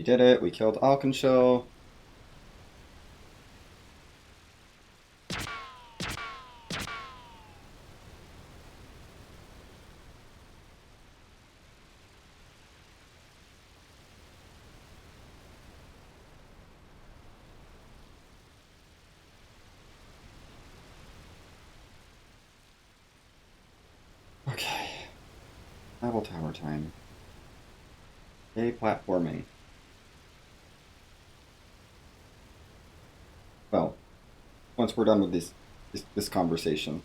did it. We killed Alconchil. Okay. Level tower time. A platforming. Well, once we're done with this conversation.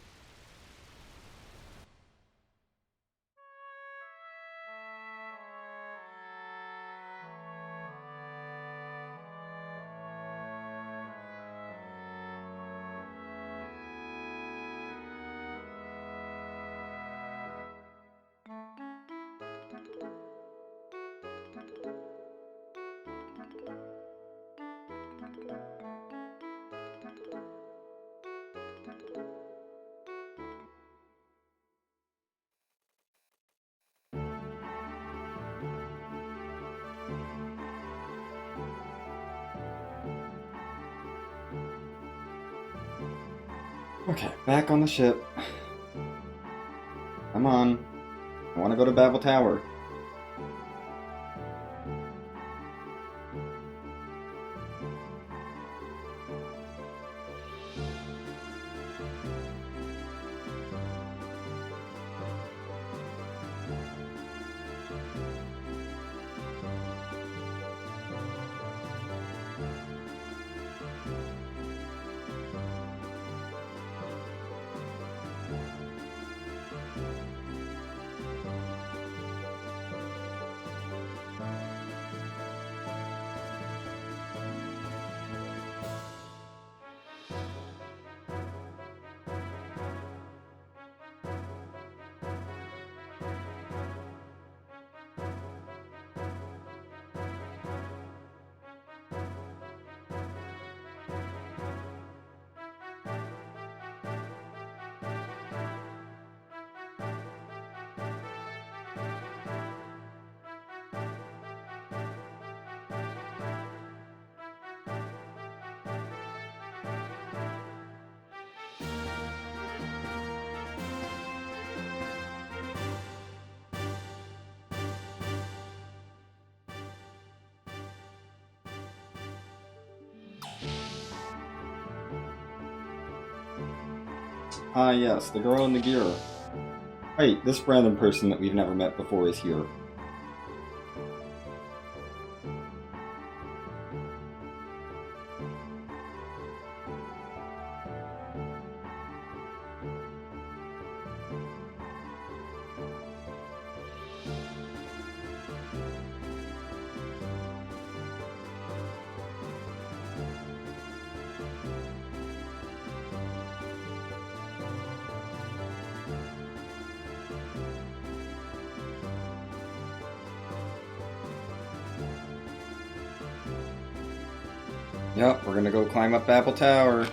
Okay, back on the ship. Come on. I want to go to Babel Tower. Ah, yes, the girl in the gear. Wait, this random person that we've never met before is here. Yep, we're gonna go climb up Babel Tower.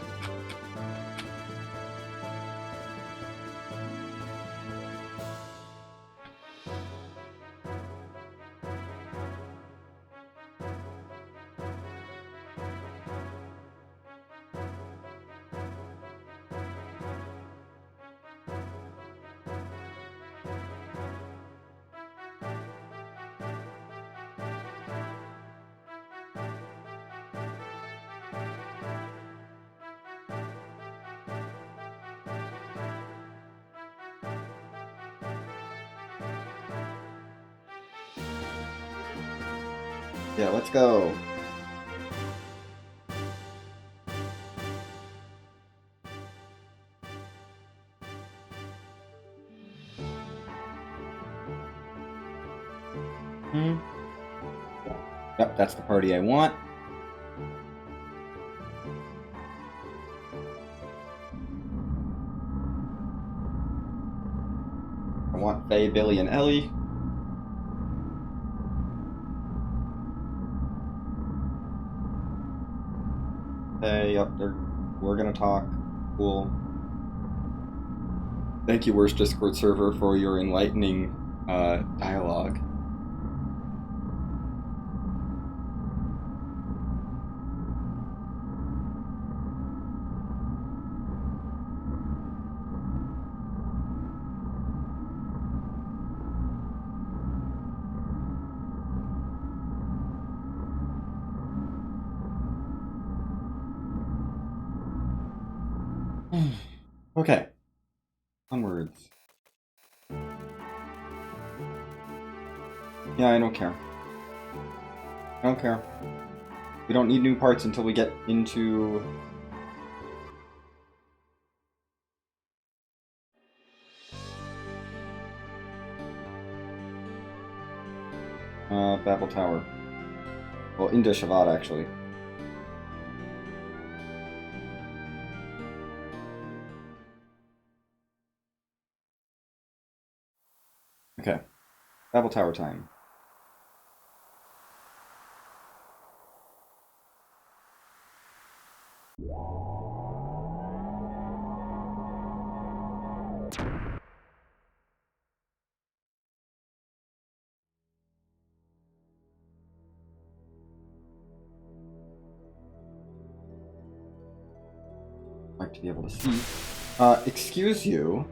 Yeah, let's go. Yep, that's the party I want. I want Faye, Billy, and Ellie. Hey, yep, we're gonna talk. Cool. Thank you, worst Discord server, for your enlightening dialogue. Okay. Onwards. Yeah, I don't care. I don't care. We don't need new parts until we get into... Babel Tower. Well, Inda Shavad, actually. Okay. Babel Tower time. Like to be able to see. Excuse you.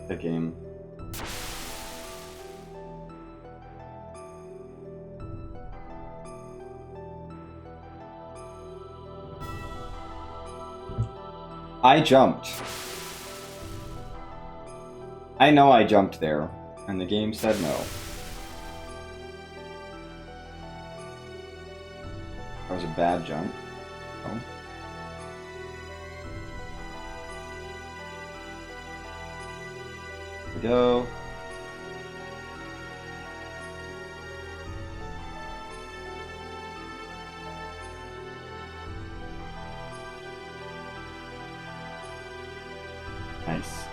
The game. I jumped. I know I jumped there, and the game said no. That was a bad jump. Oh. Here we go. Nice.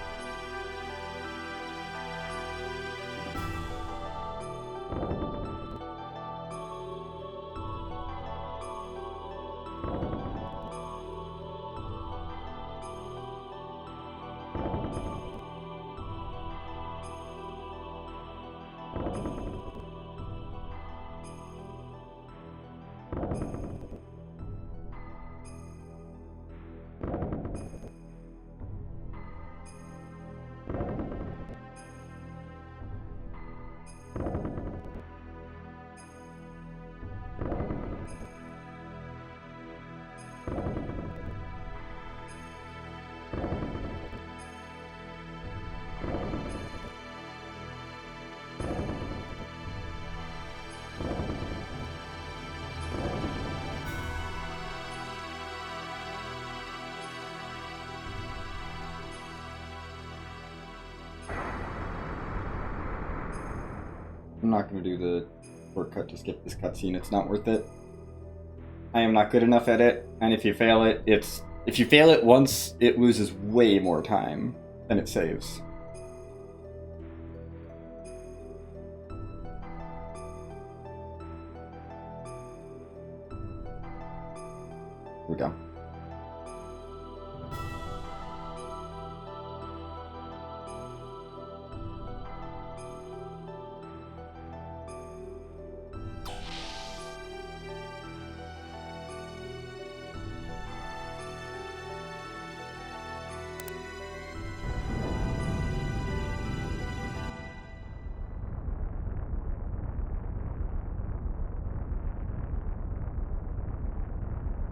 I'm not going to do the shortcut to skip this cutscene. It's not worth it. I am not good enough at it, and if you fail it, if you fail it once, it loses way more time than it saves. Here we go.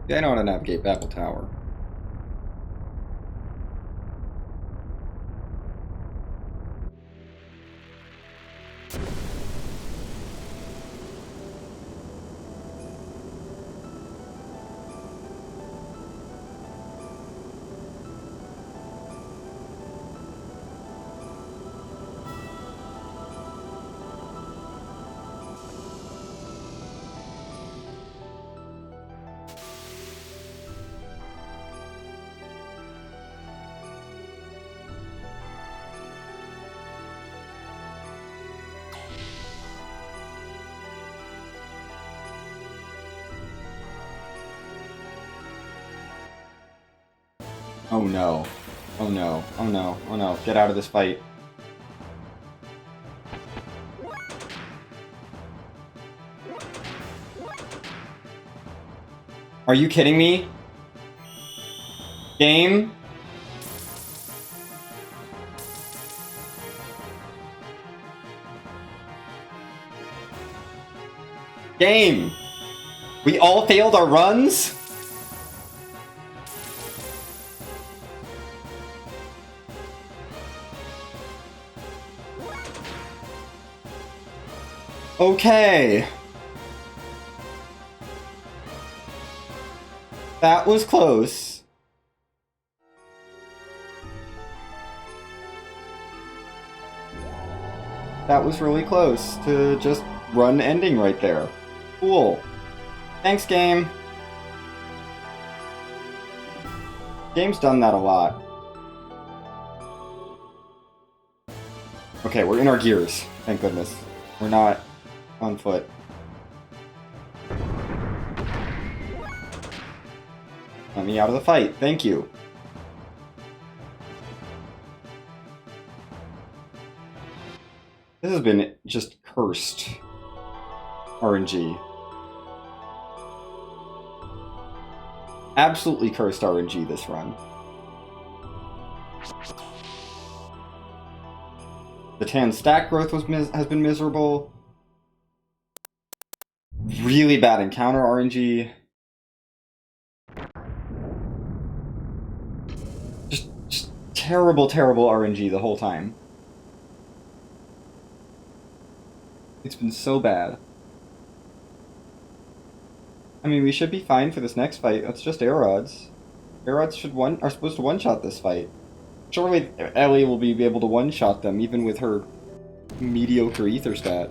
Yeah, I know how to navigate Babel Tower. Oh no. Oh no. Oh no. Oh no. Get out of this fight. Are you kidding me? Game? Game! We all failed our runs? Okay. That was close. That was really close to just run ending right there. Cool. Thanks, game. Game's done that a lot. Okay, we're in our gears. Thank goodness. We're not on foot. Let me out of the fight. Thank you. This has been just cursed RNG. Absolutely cursed RNG this run. The tan stack growth has been miserable. Really bad encounter RNG. Just terrible, terrible RNG the whole time. It's been so bad. I mean, we should be fine for this next fight. That's just air rods. Air rods are supposed to one-shot this fight. Surely Ellie will be able to one-shot them, even with her mediocre ether stat.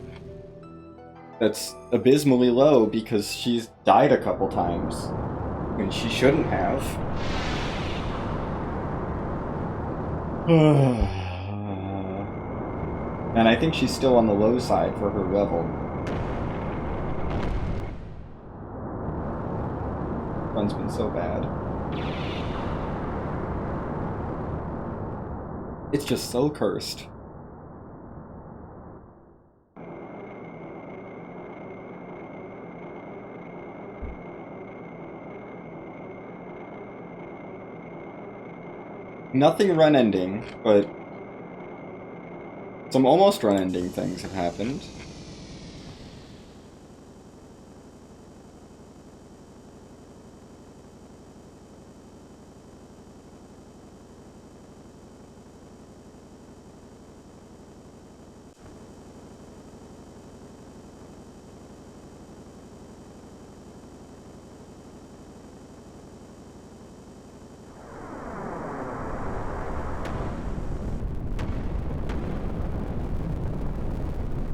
That's abysmally low because she's died a couple times. And she shouldn't have. And I think she's still on the low side for her level. Run's been so bad. It's just so cursed. Nothing run ending, but some almost run ending things have happened.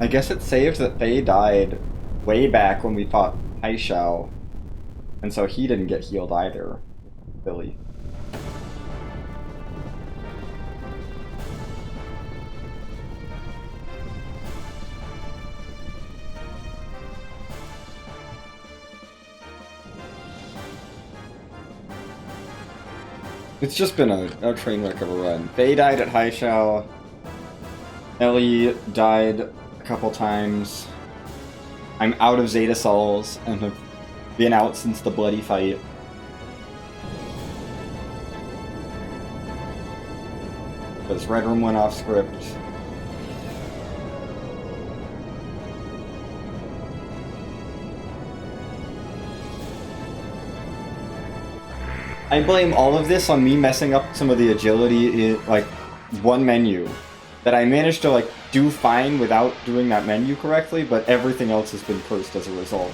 I guess it saves that they died way back when we fought Haishao, and so he didn't get healed either, Billy. It's just been a train wreck of a run. Faye died at Haishao. Ellie died a couple times. I'm out of Zeta Souls and have been out since the bloody fight. Because Red Room went off script. I blame all of this on me messing up some of the agility in, like, one menu. That I managed to, like, do fine without doing that menu correctly, but everything else has been cursed as a result.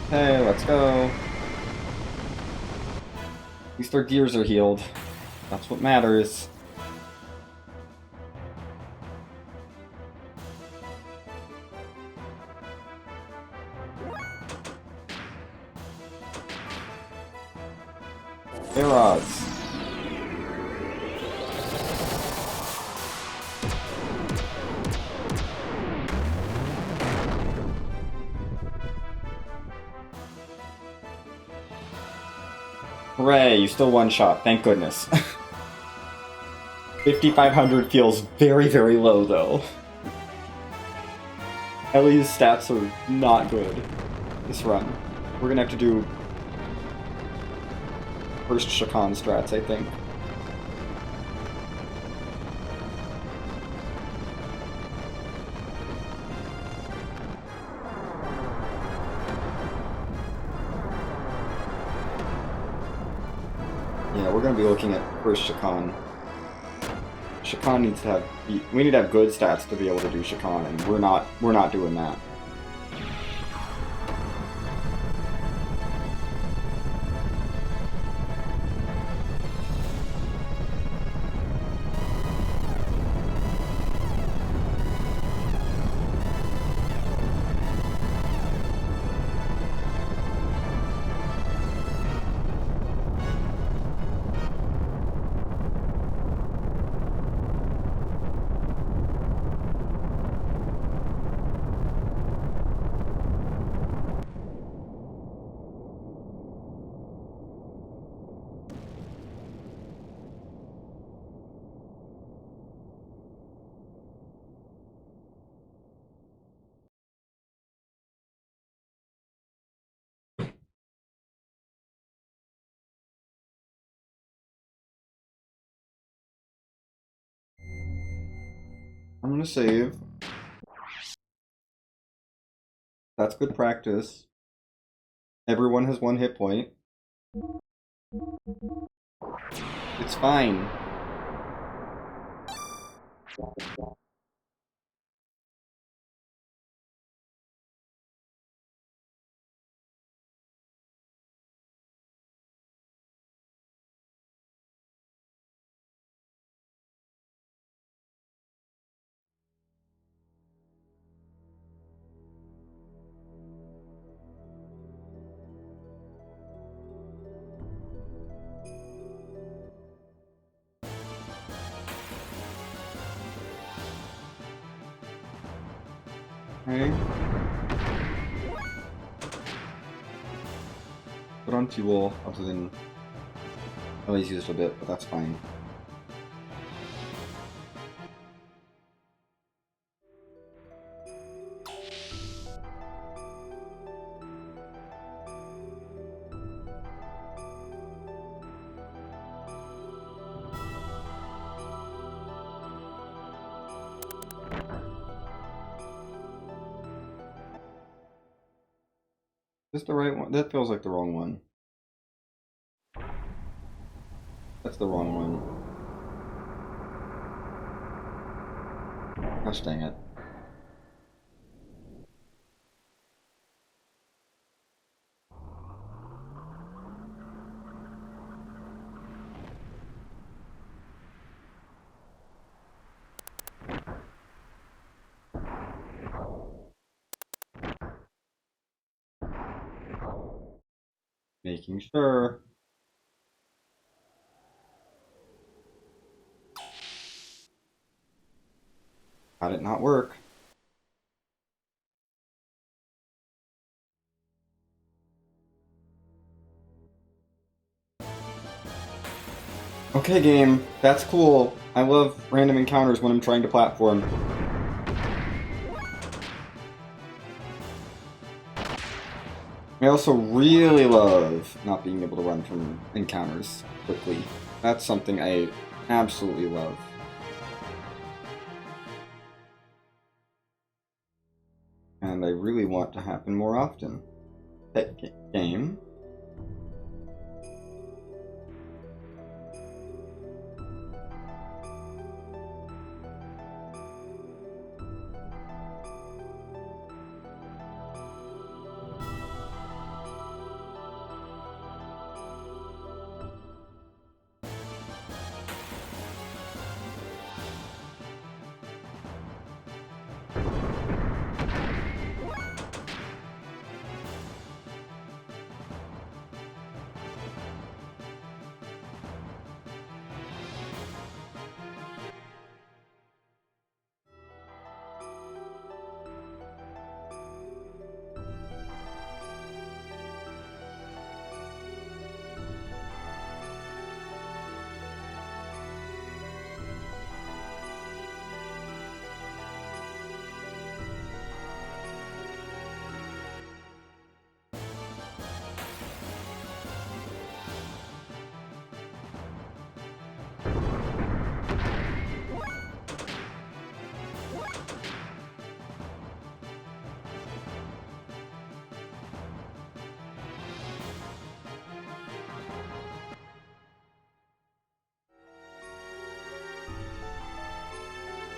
Hey, let's go. At least their gears are healed. That's what matters. Air rods. Hooray, you still one shot, thank goodness. 5,500 feels very, very low, though. Ellie's stats are not good this run. We're gonna have to do first Shakan strats, I think. we're gonna be looking at first Shakan. Shakan needs to have... We need to have good stats to be able to do Shakan, and we're not doing that. I'm gonna save. That's good practice. Everyone has 1 hit point. It's fine. Okay. Grunty will, other than... Oh, he's used a bit, but that's fine. Is this the right one? That feels like the wrong one. That's the wrong one. Gosh dang it. Making sure. How'd it not work? Okay, game. That's cool. I love random encounters when I'm trying to platform. I also really love not being able to run from encounters quickly. That's something I absolutely love. And I really want to happen more often. Pet game.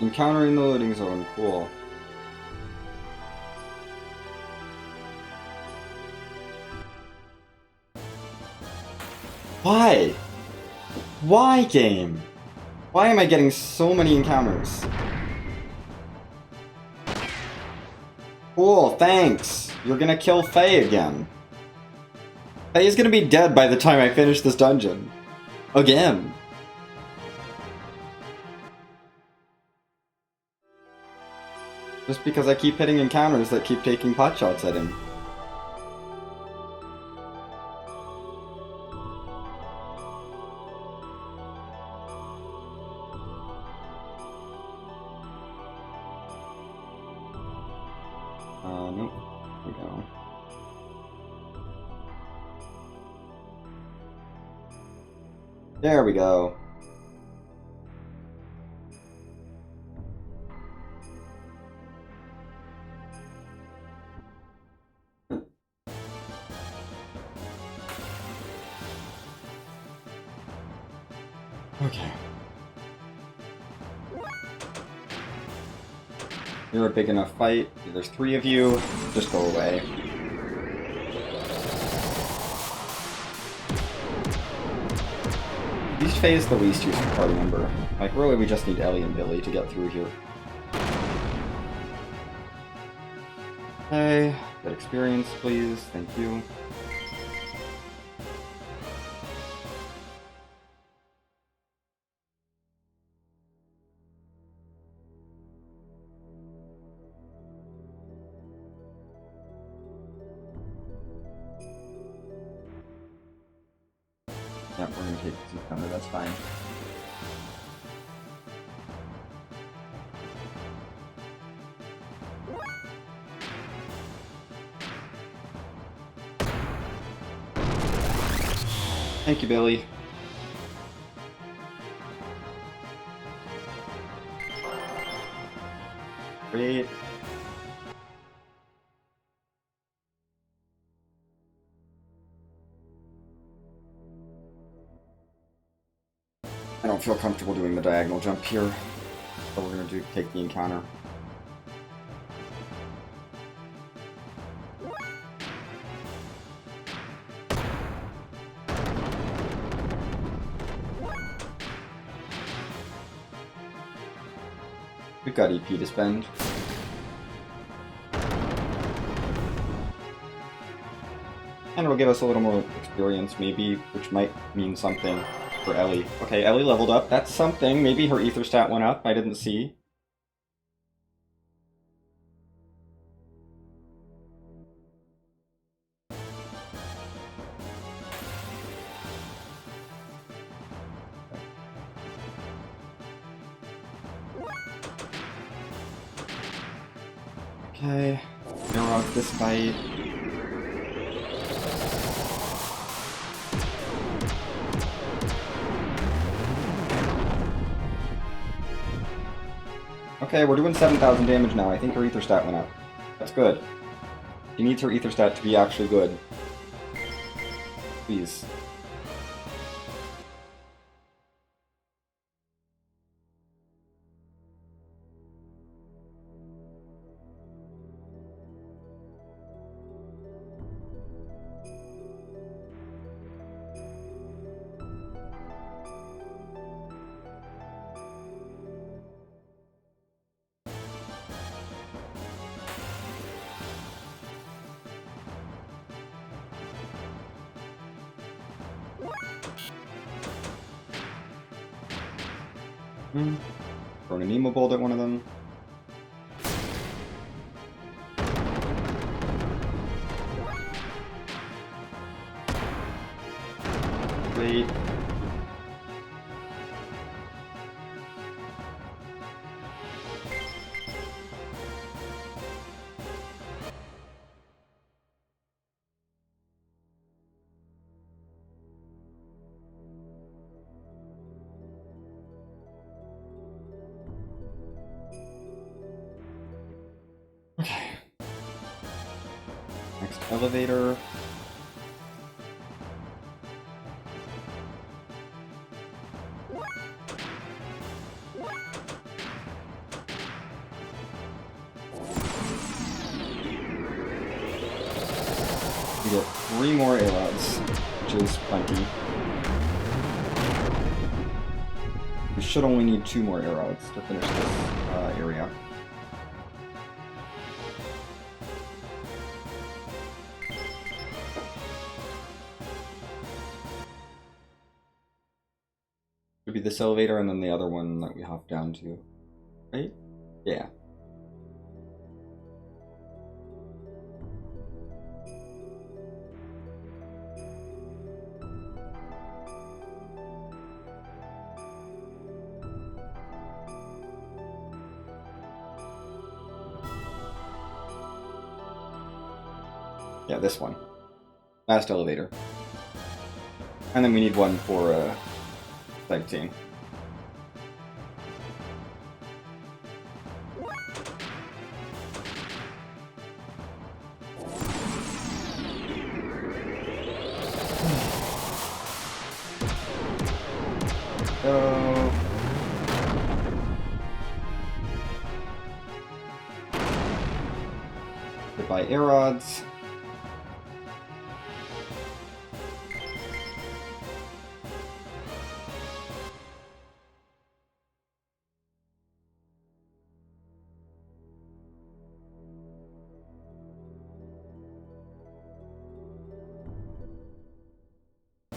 Encountering the loading zone, cool. Why? Why, game? Why am I getting so many encounters? Cool, thanks. You're gonna kill Faye again. Faye is gonna be dead by the time I finish this dungeon. Again. Just because I keep hitting encounters that keep taking pot shots at him. Nope. Here we go. There we go. Okay. You're a big enough fight. There's 3 of you. Just go away. At least Faye is the least useful party member. Like, really, we just need Ellie and Billy to get through here. Okay. Get experience, please. Thank you. Yep, we're gonna take this encounter, that's fine. Thank you, Billy. Great. I don't feel comfortable doing the diagonal jump here, so we're gonna take the encounter. We've got EP to spend. And it'll give us a little more experience, maybe, which might mean something for Ellie. Okay, Ellie leveled up. That's something. Maybe her ether stat went up. I didn't see. Okay, gonna rock this fight. Okay, we're doing 7,000 damage now. I think her ether stat went up. That's good. She needs her ether stat to be actually good. Please. Thrown an emo bolt at one of them. Wait. Okay. Next elevator. get 3 more A-rods, which is plenty. We should only need 2 more A-rods to finish this area. Would be this elevator and then the other one that we hop down to. Right? Yeah. Yeah, this one. Last elevator. And then we need one for sightseeing. Go. Goodbye, air rods.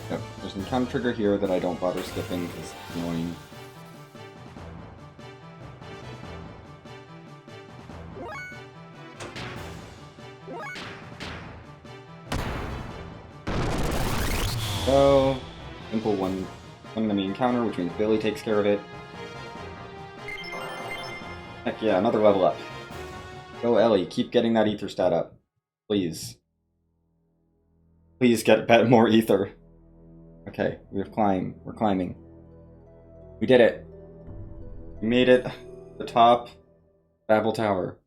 Yep, there's an encounter trigger here that I don't bother skipping because it's annoying. So, simple one enemy encounter, which means Billy takes care of it. Heck yeah, another level up. Go Ellie, keep getting that ether stat up. Please. Please get more ether. Okay, we've climbed. We're climbing. We did it. We made it. The top. Babel Tower.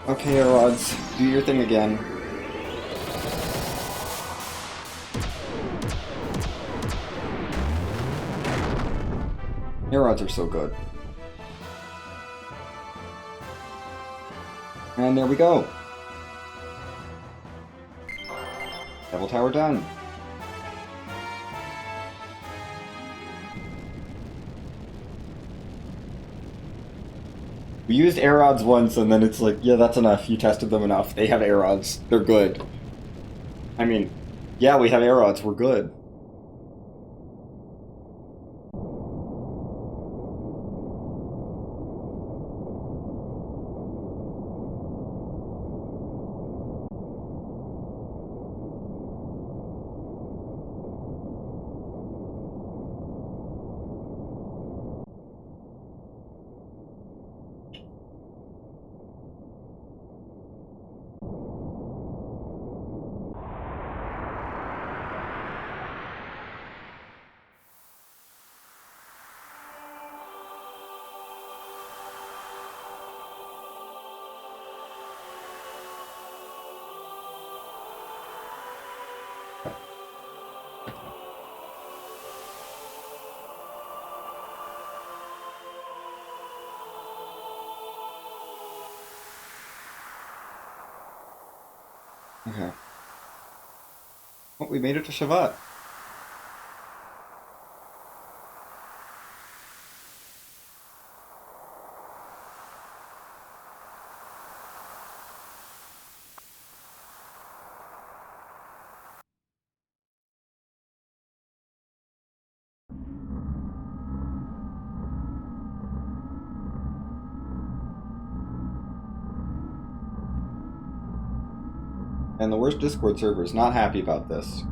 Okay, rods, do your thing again. Air rods are so good. And there we go. Devil Tower done. We used air rods once and then it's like, yeah, that's enough. You tested them enough. They have air rods. They're good. I mean, yeah, we have air rods. We're good. Okay. Oh, we made it to Shavat. And the worst Discord server is not happy about this.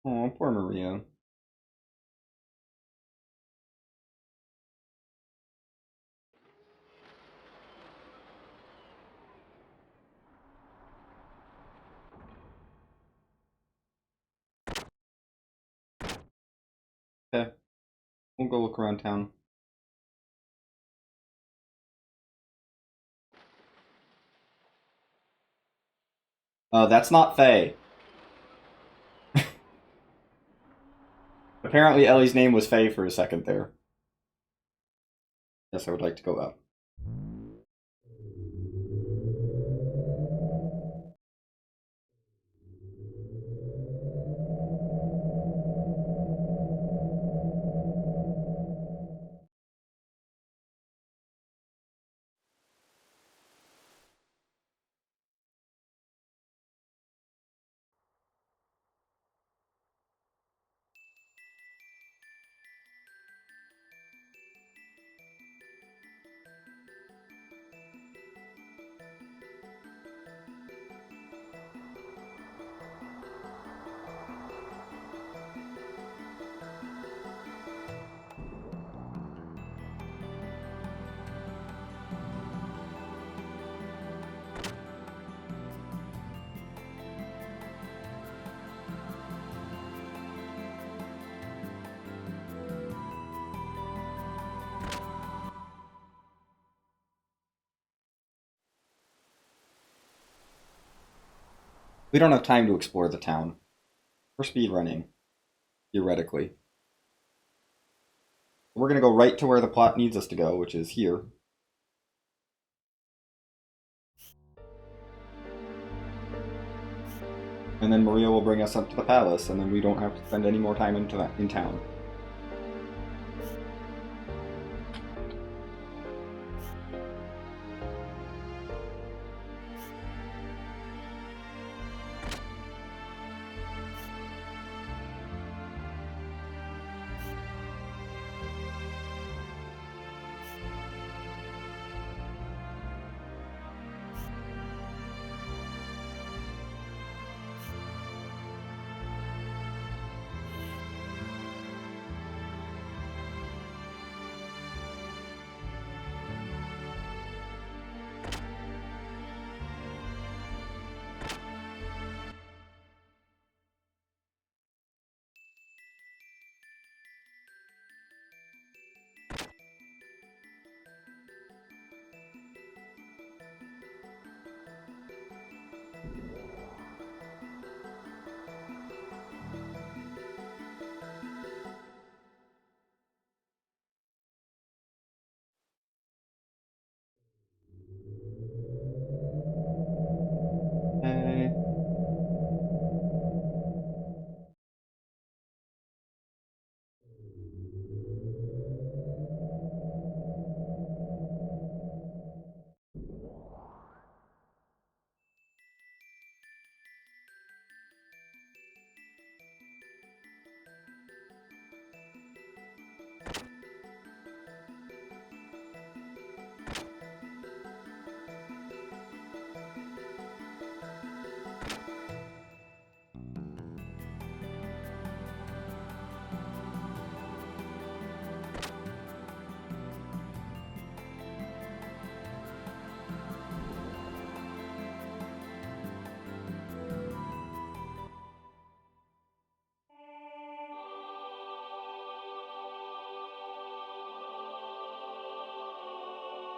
Oh, poor Maria. Okay, we'll go look around town. That's not Faye. Apparently Ellie's name was Faye for a second there. Yes, I would like to go up. We don't have time to explore the town. We're speed running, theoretically. We're gonna go right to where the plot needs us to go, which is here. And then Maria will bring us up to the palace, and then we don't have to spend any more time in town.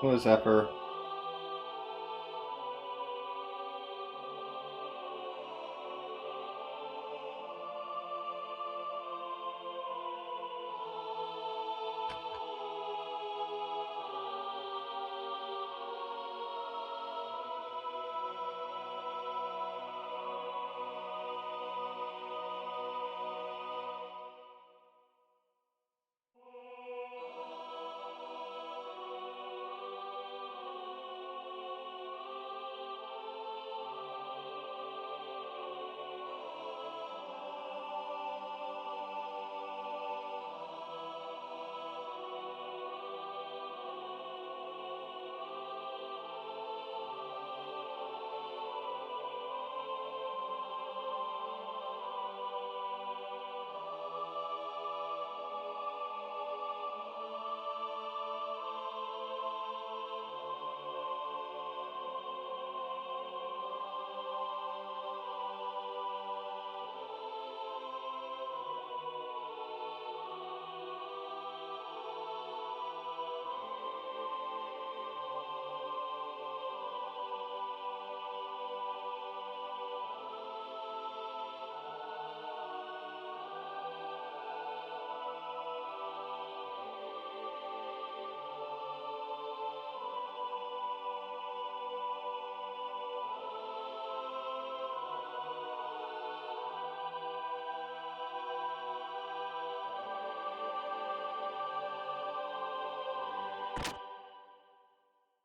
Oh, Zephyr.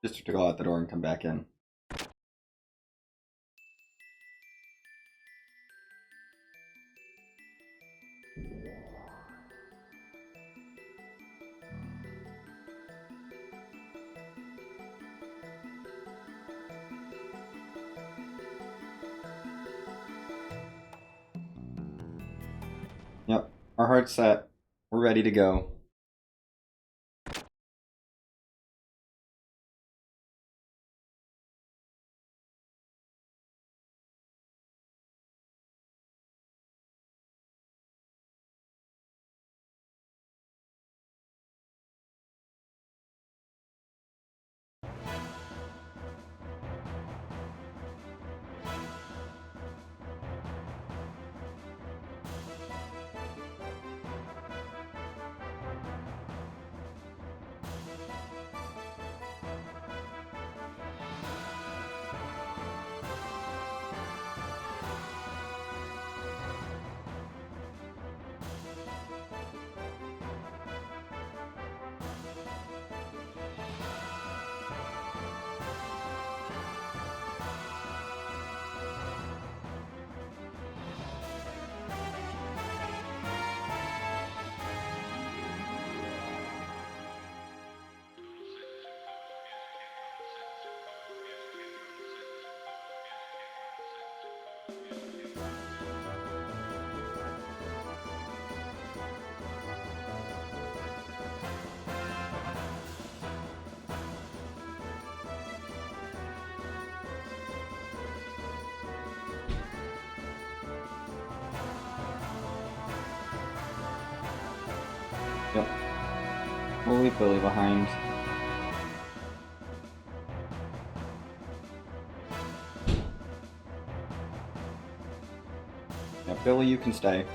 Just to go out the door and come back in. Yep, our heart's set. We're ready to go. Yep. We'll leave Billy behind. Yeah, Billy, you can stay.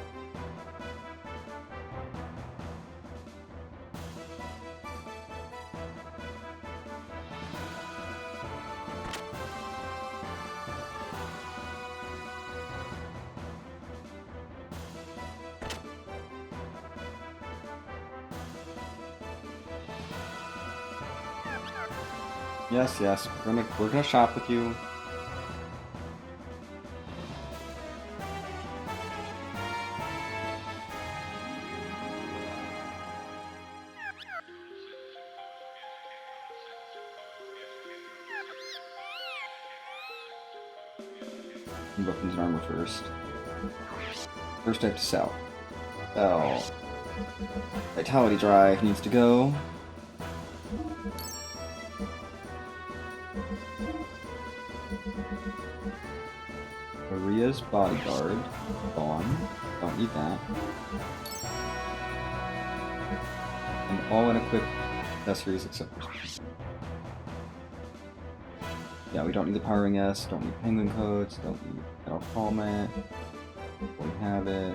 Yes, yes, we're gonna shop with you. Weapons and armor first. First I have to sell. Sell. Vitality drive needs to go. Maria's bodyguard. Gone. Don't need that. And all unequipped accessories except for... Yeah, we don't need the Powering S, don't need Penguin Coats, don't need Metal Helmet. We have it.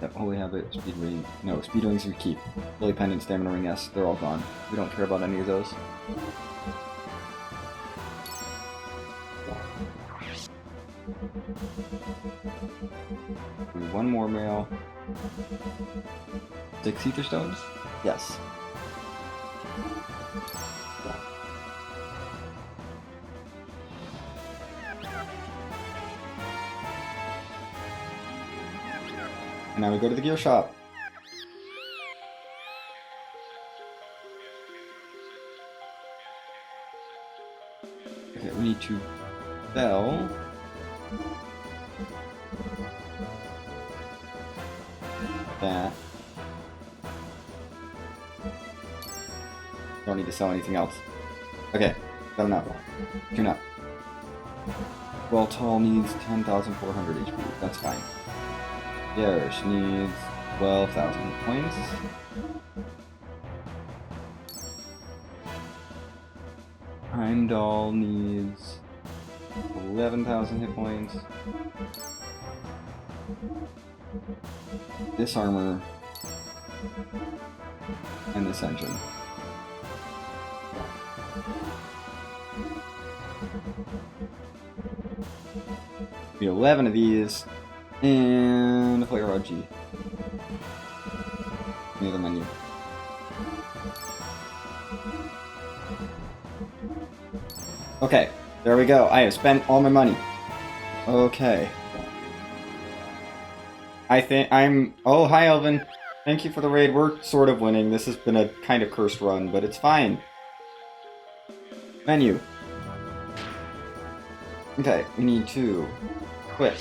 Yep, we have it. Speed Ring. No, Speed Rings we keep. Lily Pendant, Stamina Ring S, they're all gone. We don't care about any of those. One more mail. 6 Ether Stones? Yes. And now we go to the gear shop. Okay, we need to sell that. Don't need to sell anything else. Okay, got enough. Tune up. Well, Tall needs 10,400 HP. That's fine. Yarish needs 12,000 points. Heimdall needs 11,000 hit points. This armor and this engine. We have 11 of these and a Flare Rod G near the menu. Okay, there we go. I have spent all my money. Okay. I think I'm... Oh, hi, Elvin. Thank you for the raid. We're sort of winning. This has been a kind of cursed run, but it's fine. Menu. Okay, we need to quit.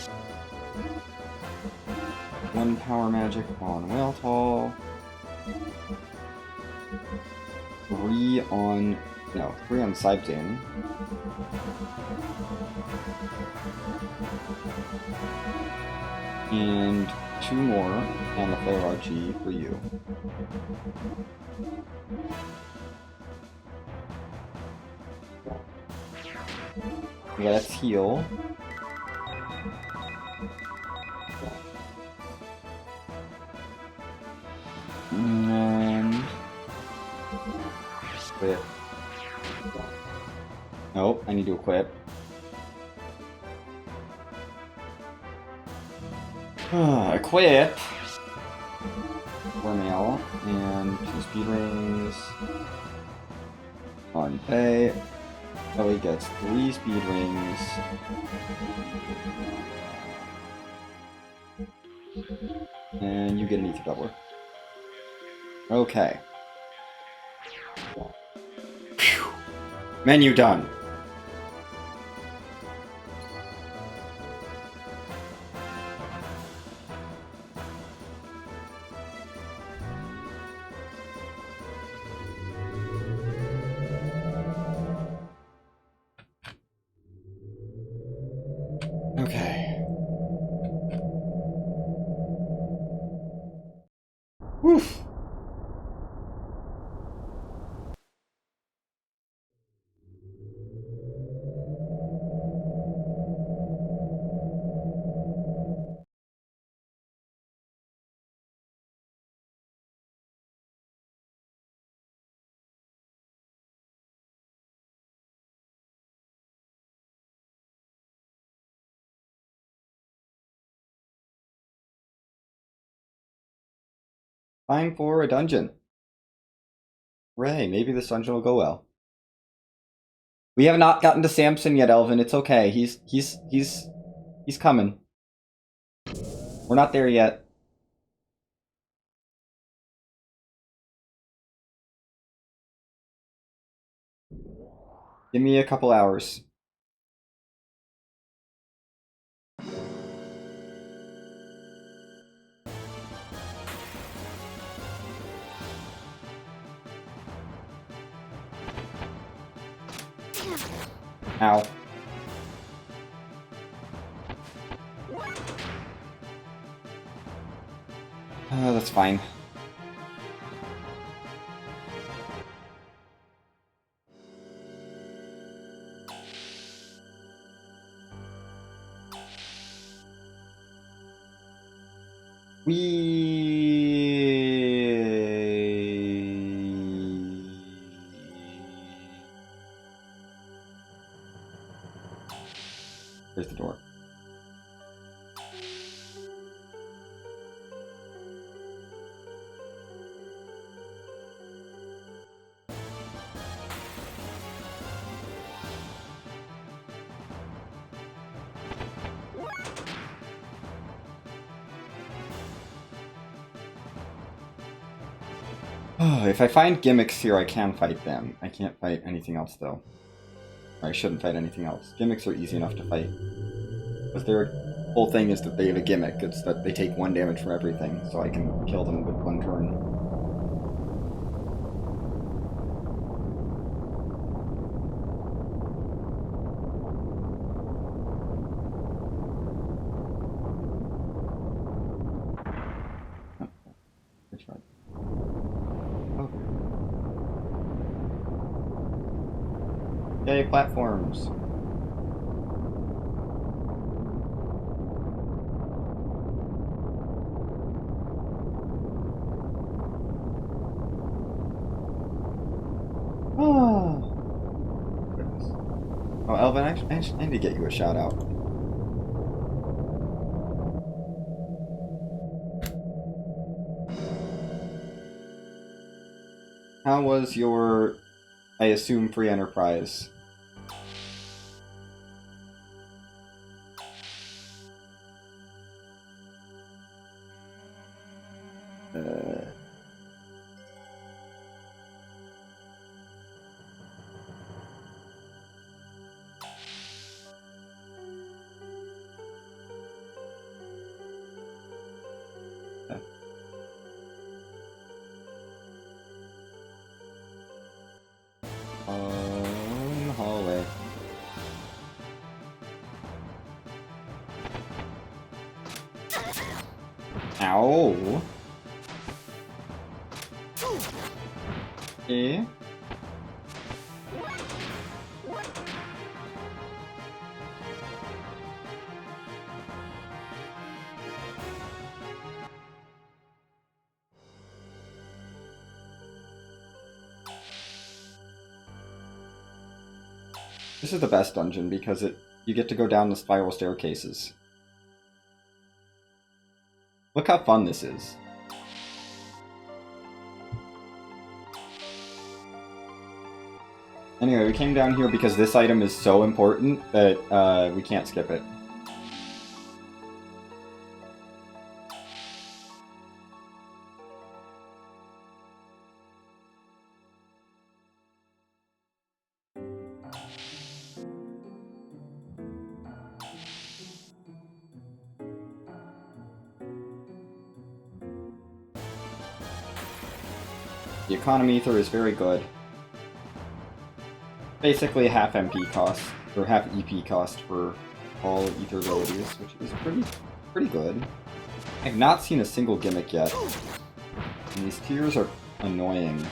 1 power magic on Whale Tall. 3 on... No, 3 on Sibzane. And 2 more on the Flare RG for you. Let's heal. And... Quit. Nope, I need to equip. Equip! Mail and 2 speed rings. On pay. Ellie gets 3 speed rings. And you get an ether doubler. Okay. Phew. Menu done. Okay. Woof. Time for a dungeon. Hooray, maybe this dungeon will go well. We have not gotten to Samson yet, Elvin. It's okay. He's coming. We're not there yet. Give me a couple hours. Ow. That's fine. Where's the door? Oh, if I find gimmicks here, I can fight them. I can't fight anything else, though. Or I shouldn't fight anything else. Gimmicks are easy enough to fight. Because their whole thing is that they have a gimmick. It's that they take 1 damage from everything, so I can kill them with 1 turn. Which one? Yay, platforms! Oh, goodness. Oh, Elvin, I need to get you a shout out. How was your, I assume, free enterprise? Hallway. Ow. Eh? This is the best dungeon because you get to go down the spiral staircases. Look how fun this is. Anyway, we came down here because this item is so important that we can't skip it. The economy ether is very good. Basically half MP cost, or half EP cost for all ether abilities, which is pretty good. I've not seen a single gimmick yet. And these tiers are annoying.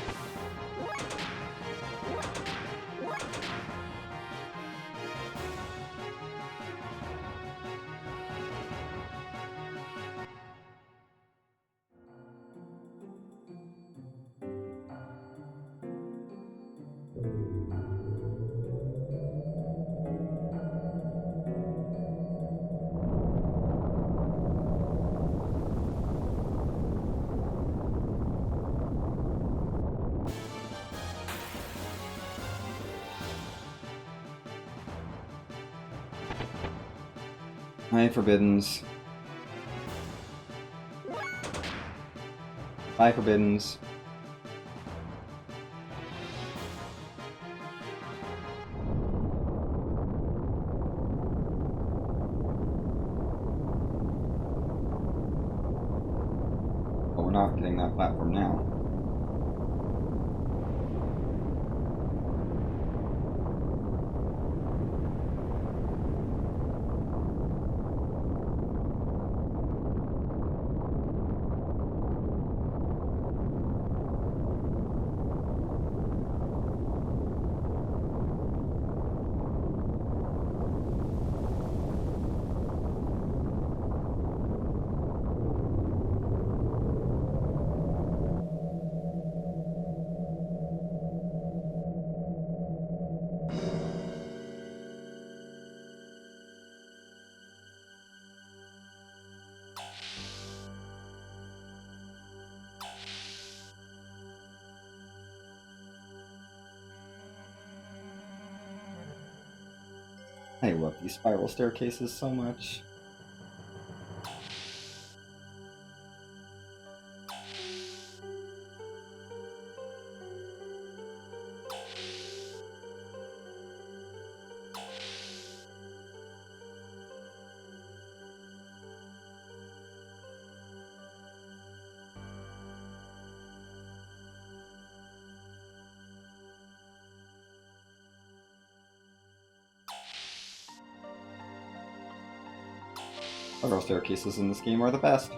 Hi, Forbiddens. Bye, Forbiddens. But we're not getting that platform now. I love these spiral staircases so much. Spiral staircases in this game are the best.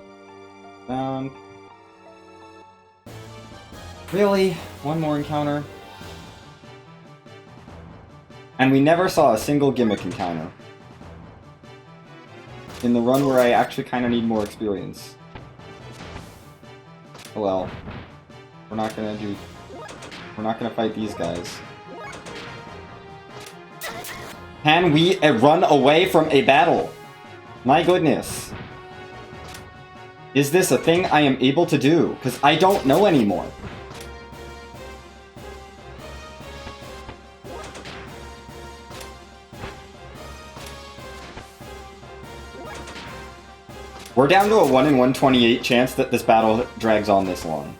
Really? One more encounter? And we never saw a single gimmick encounter. In the run where I actually kind of need more experience. Oh well. We're not gonna fight these guys. Can we run away from a battle? My goodness. Is this a thing I am able to do? Because I don't know anymore. We're down to a 1 in 128 chance that this battle drags on this long.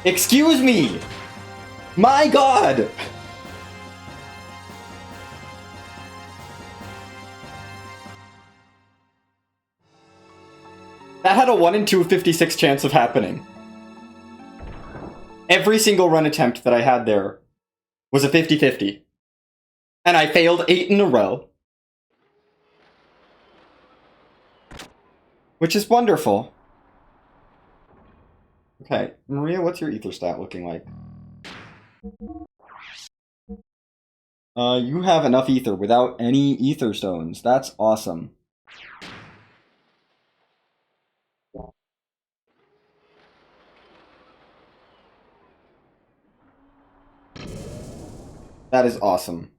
Excuse me! My god! That had a 1 in 256 chance of happening. Every single run attempt that I had there was a 50-50. And I failed 8 in a row. Which is wonderful. Okay, Maria, what's your ether stat looking like? You have enough ether without any ether stones. That's awesome. That is awesome.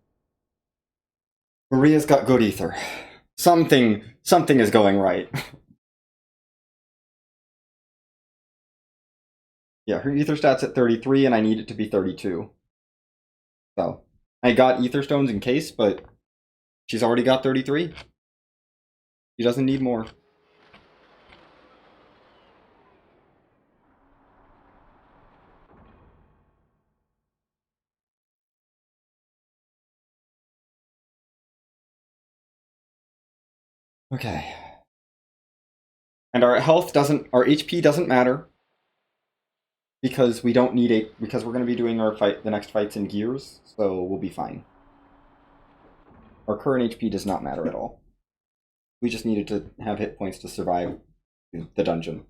Maria's got good ether. Something is going right. Yeah, her ether stat's at 33, and I need it to be 32. So, I got ether stones in case, but she's already got 33. She doesn't need more. Okay. And our HP doesn't matter. Because we don't need because we're going to be doing the next fights in Gears, so we'll be fine. Our current HP does not matter at all. We just needed to have hit points to survive the dungeon.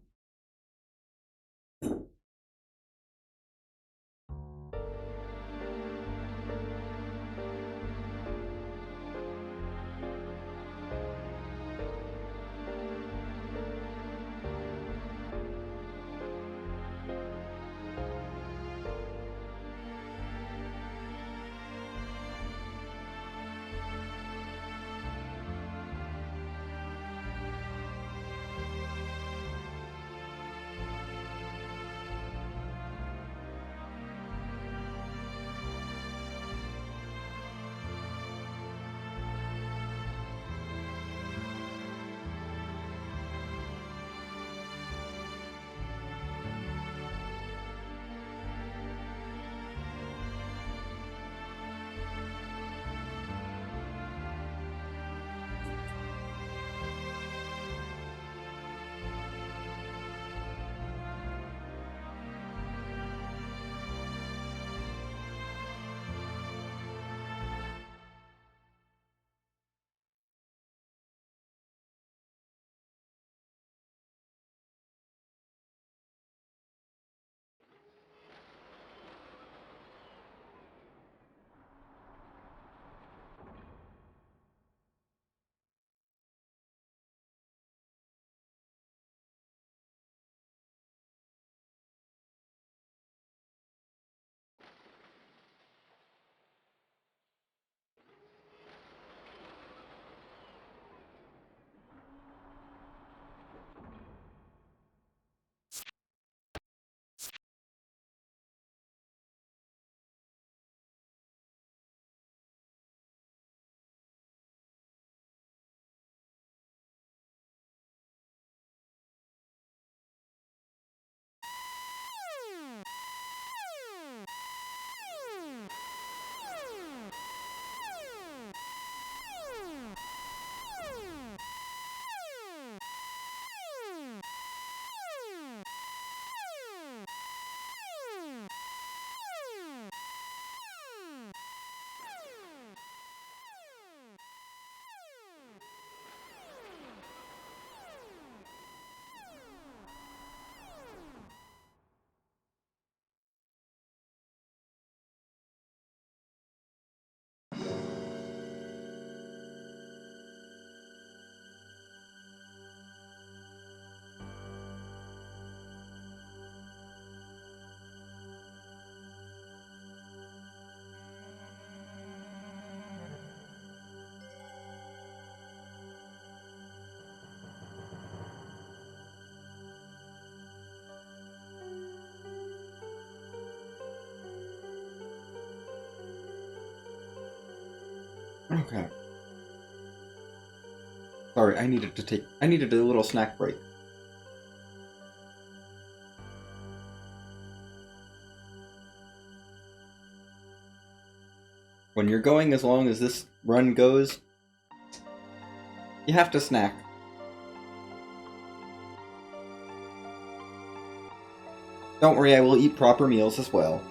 Okay. Sorry, I needed a little snack break. When you're going as long as this run goes, you have to snack. Don't worry, I will eat proper meals as well.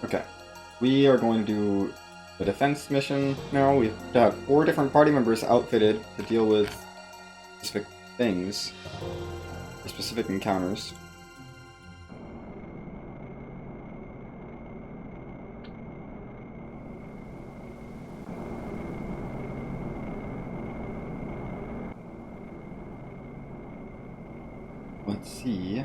Okay. We are going to do a defense mission now. We have 4 different party members outfitted to deal with specific things, specific encounters. Let's see.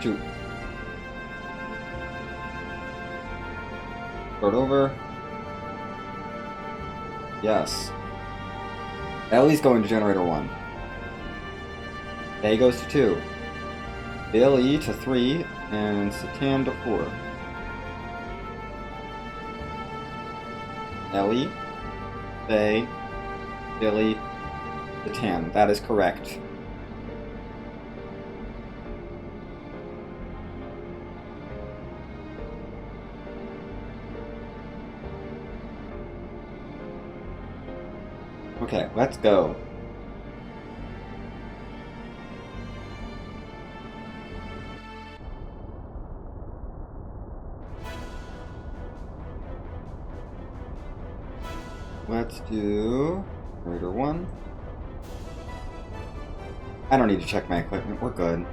Shoot. Start over. Yes. Ellie's going to generator 1. A goes to 2. Billy to 3, and Satan to 4. Ellie, Faye, Billy, Satan. That is correct. Okay, let's go. Let's do Raider 1. I don't need to check my equipment, we're good.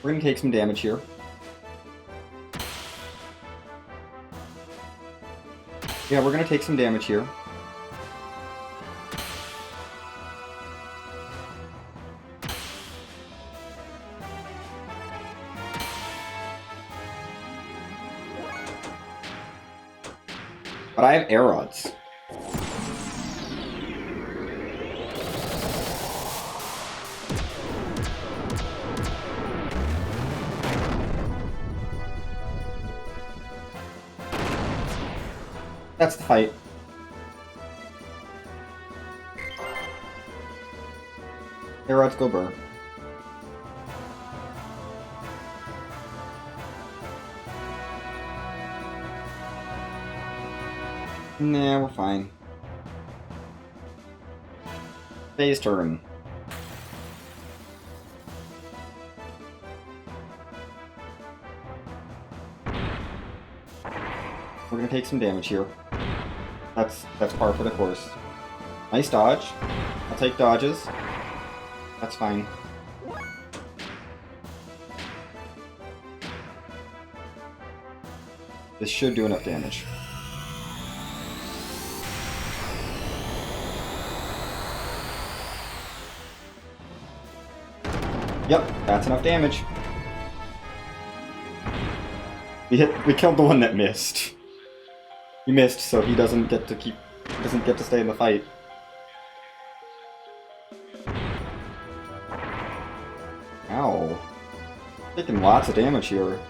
We're gonna take some damage here. Yeah, we're gonna take some damage here. But I have air rods. That's the fight. Air rods go burr. Nah, we're fine. Phase turn. We're gonna take some damage here. That's par for the course. Nice dodge. I'll take dodges. That's fine. This should do enough damage. Yep, that's enough damage. We killed the one that missed. He missed, so he doesn't get to stay in the fight. Ow. Taking lots of damage here.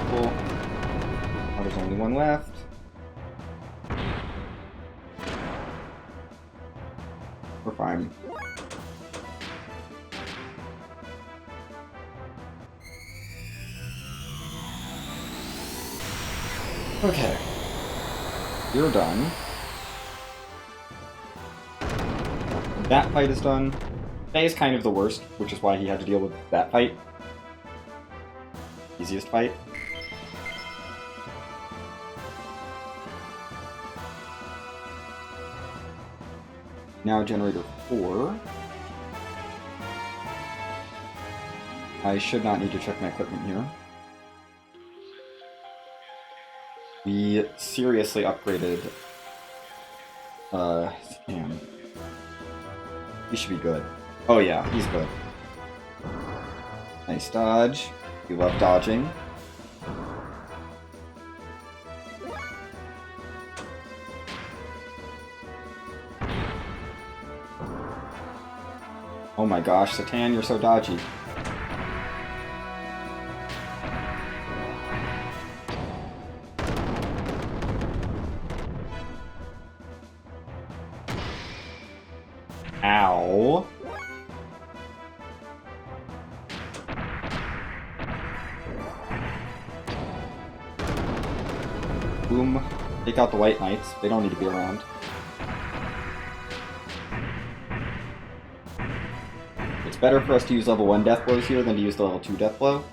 Cool. Now there's only one left. We're fine. Okay. You're done. That fight is done. Faye is kind of the worst, which is why he had to deal with that fight. Easiest fight. Now generator 4. I should not need to check my equipment here. We seriously upgraded Sam. He should be good. Oh yeah, he's good. Nice dodge. We love dodging. Oh my gosh, Satan, you're so dodgy. Ow. Boom. Take out the White Knights. They don't need to be around. It's better for us to use level 1 death blows here than to use the level 2 death blow.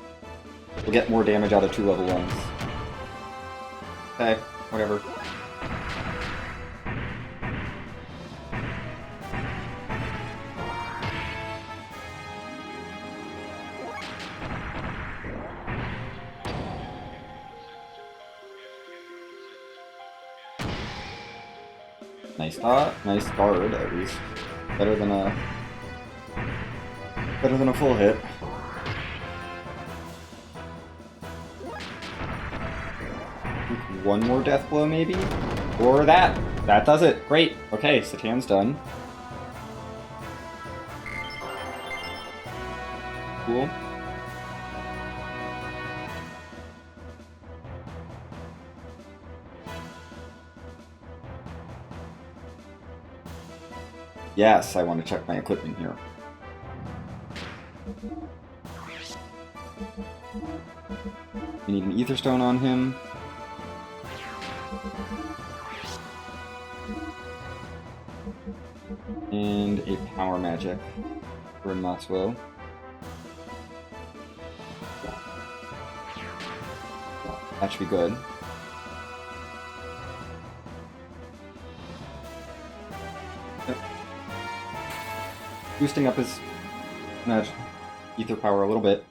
We'll get more damage out of 2 level 1s. Okay, whatever. Nice guard, at least. Better than a full hit. One more death blow, maybe? Or that! That does it! Great! Okay, Satan's done. Cool. Yes, I want to check my equipment here. We need an Ether Stone on him. And a Power Magic for Matsuo. That should be good. Boosting up his ether power a little bit.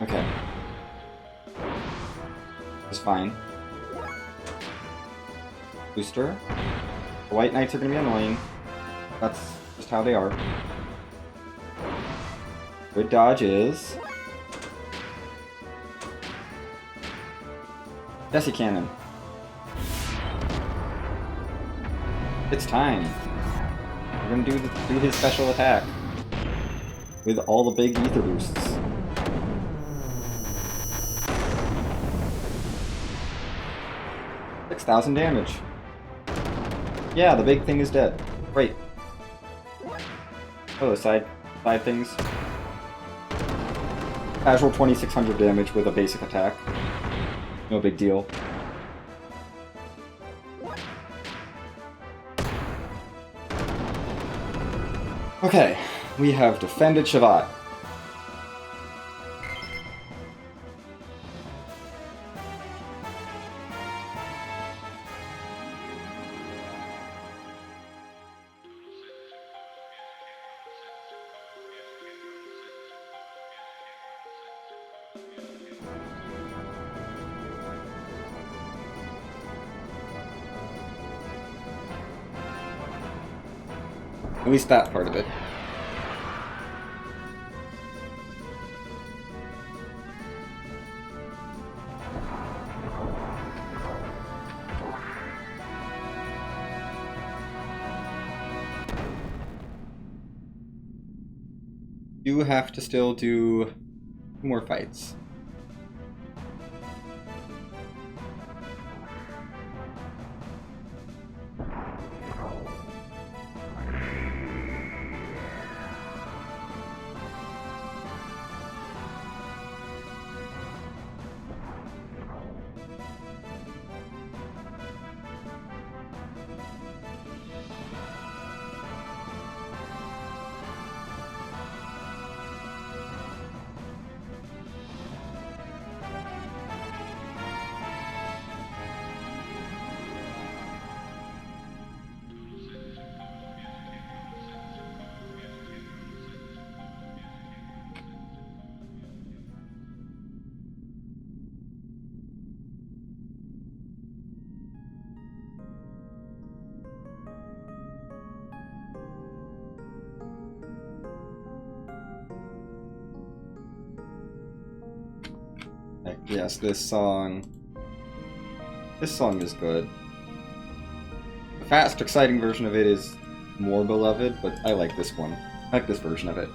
Okay. It's fine. Booster. The White Knights are going to be annoying. That's just how they are. Good dodge is... Jesse Cannon. It's time. We're gonna do his special attack with all the big ether boosts. $6,000 damage. Yeah, the big thing is dead. Great. Oh, the side things. Casual 2,600 damage with a basic attack. No big deal. Okay, we have defended Shavat. At least that part of it. You have to still do more fights. Yes, this song is good. The fast, exciting version of it is more beloved, but I like this one. I like this version of it.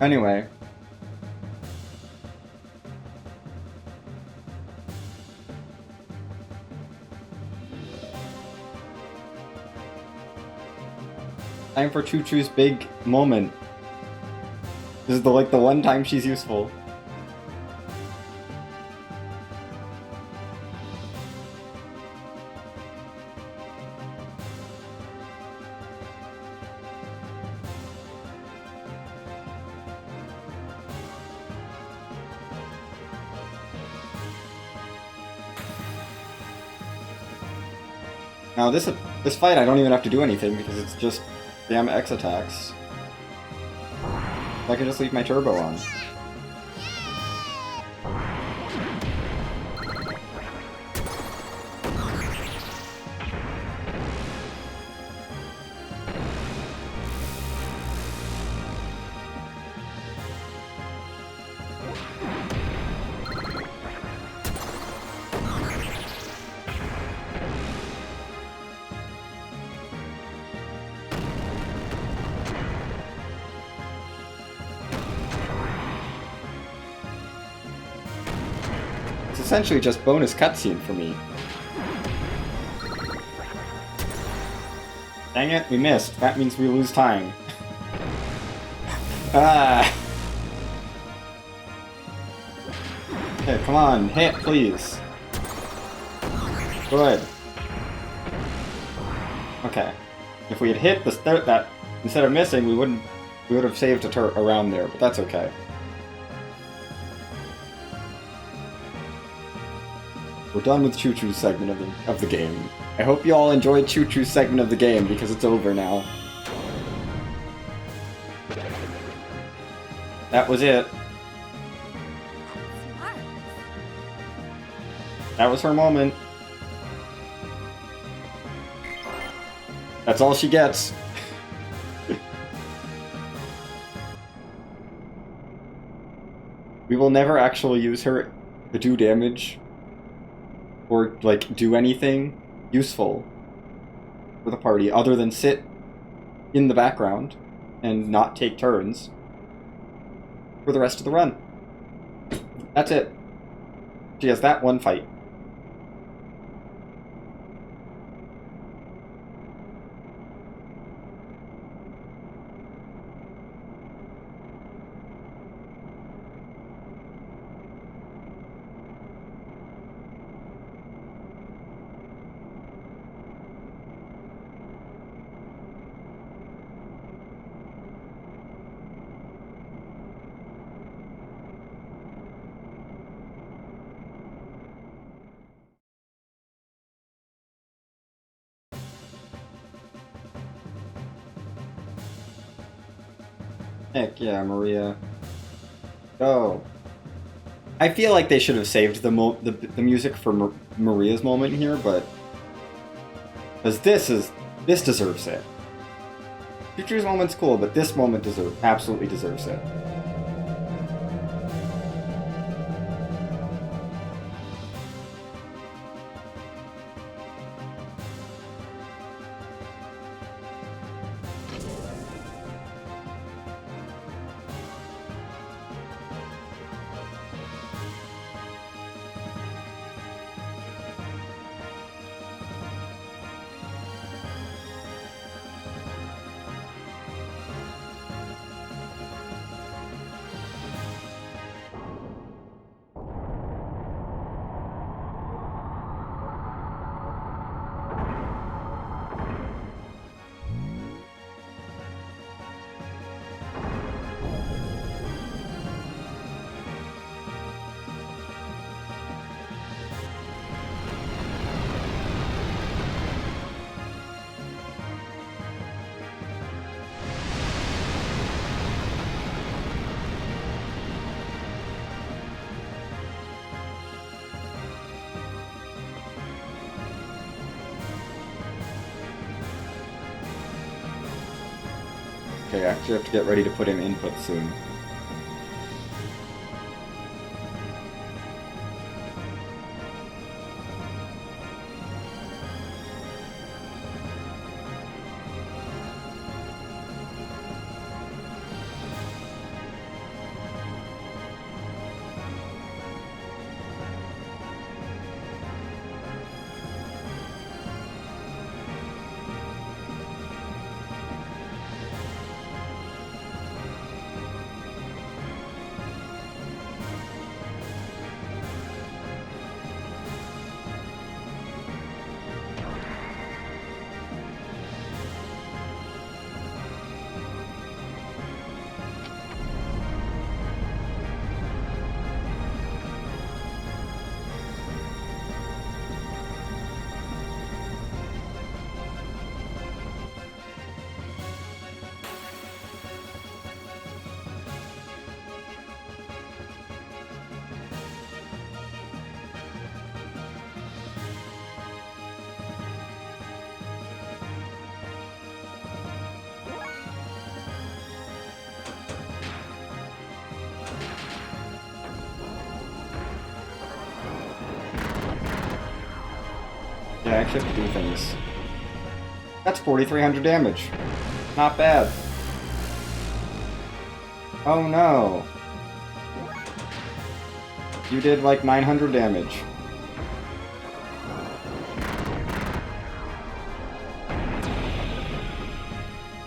Anyway. Time for Choo Choo's big moment. This is the one time she's useful. Now this fight I don't even have to do anything because it's just damn X attacks. I can just leave my turbo on. essentially just bonus cutscene for me. Dang it, we missed. That means we lose time. Ah! Okay, come on, hit, please. Good. Okay. If we had hit that instead of missing, we would have saved a turret around there, but that's okay. We're done with Choo Choo's segment of the game. I hope you all enjoyed Choo Choo's segment of the game because it's over now. That was it. That was her moment. That's all she gets. We will never actually use her to do damage or, like, do anything useful for the party other than sit in the background and not take turns for the rest of the run. That's it. She has that one fight. Heck yeah, Maria. Go. I feel like they should have saved the music for Maria's moment here, but because this deserves it. Future's moment's cool, but this moment absolutely deserves it. Okay, I actually have to get ready to put in input soon. Yeah, I actually have to do things. That's 4,300 damage. Not bad. Oh no. You did like 900 damage.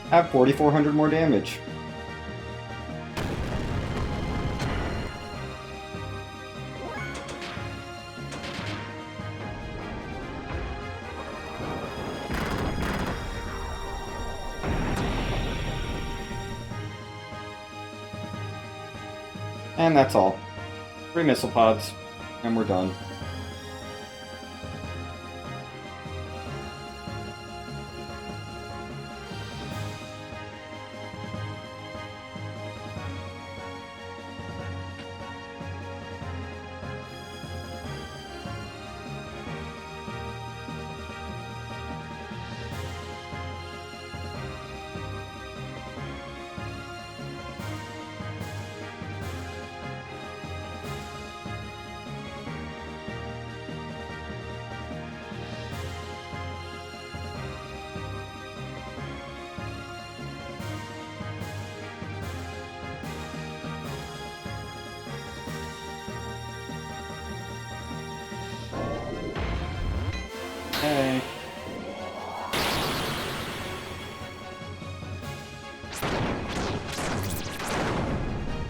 Have 4,400 more damage. And that's all. 3 missile pods, and we're done. Hey.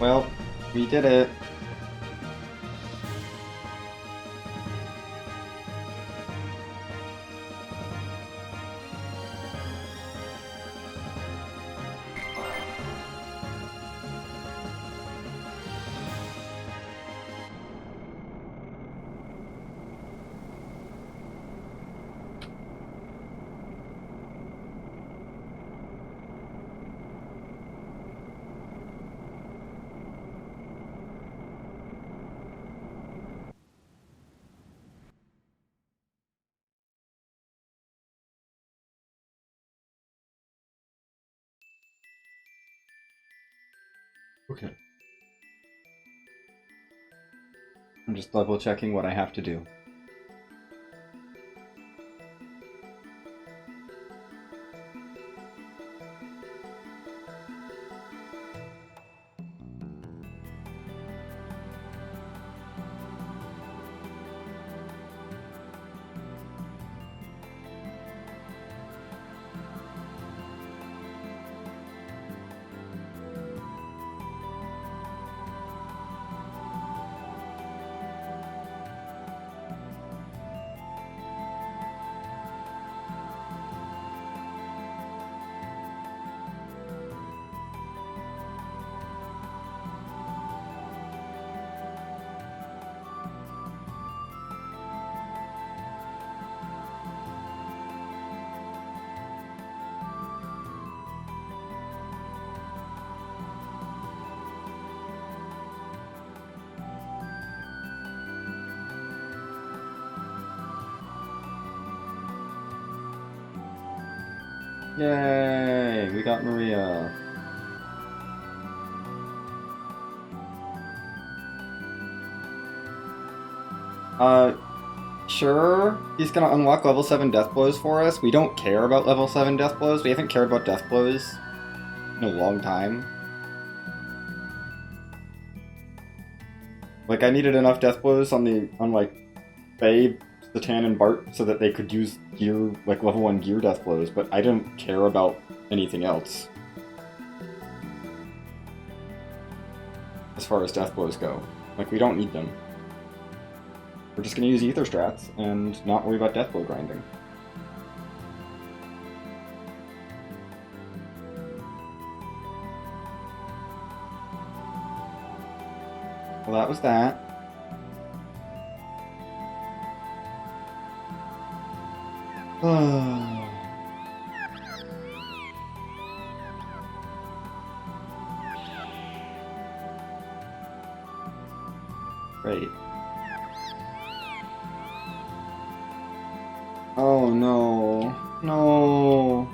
Well, we did it. Okay. I'm just double checking what I have to do. Yay! We got Maria. Sure. He's gonna unlock level 7 death blows for us. We don't care about level 7 death blows. We haven't cared about death blows in a long time. Like, I needed enough death blows on like Faye, Satan, and Bart so that they could use gear, like level 1 gear death blows, but I didn't care about anything else. As far as death blows go. Like, we don't need them. We're just gonna use ether strats and not worry about death blow grinding. Well, that was that. Great. Oh no. No.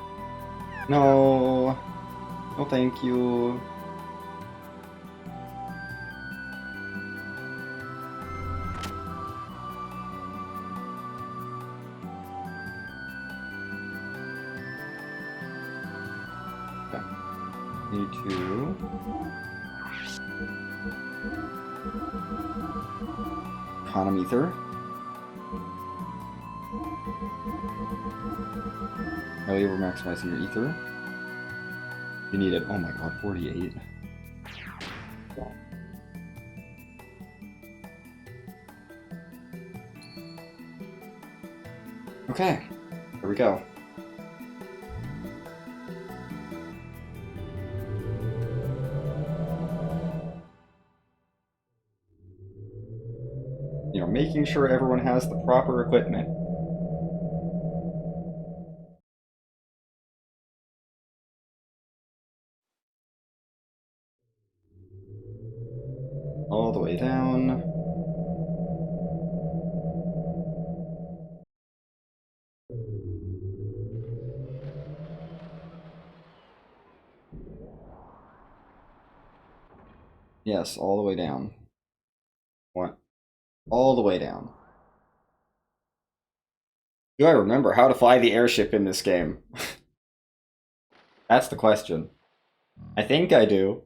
No. No, thank you. Okay. Need to Economy ether. Earlier, we're maximizing your ether. You need it. Oh my god, 48. Okay, here we go. You know, making sure everyone has the proper equipment. All the way down. Yes, all the way down. What? All the way down. Do I remember how to fly the airship in this game? That's the question. I think I do.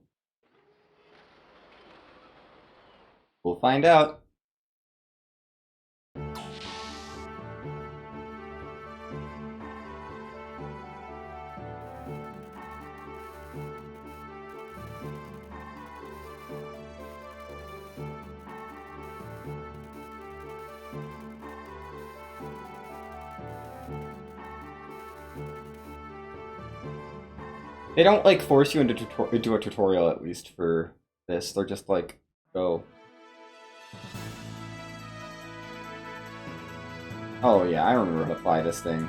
We'll find out. They don't, like, force you into a tutorial, at least, for this. They're just like, go. Oh yeah, I remember how to fly this thing.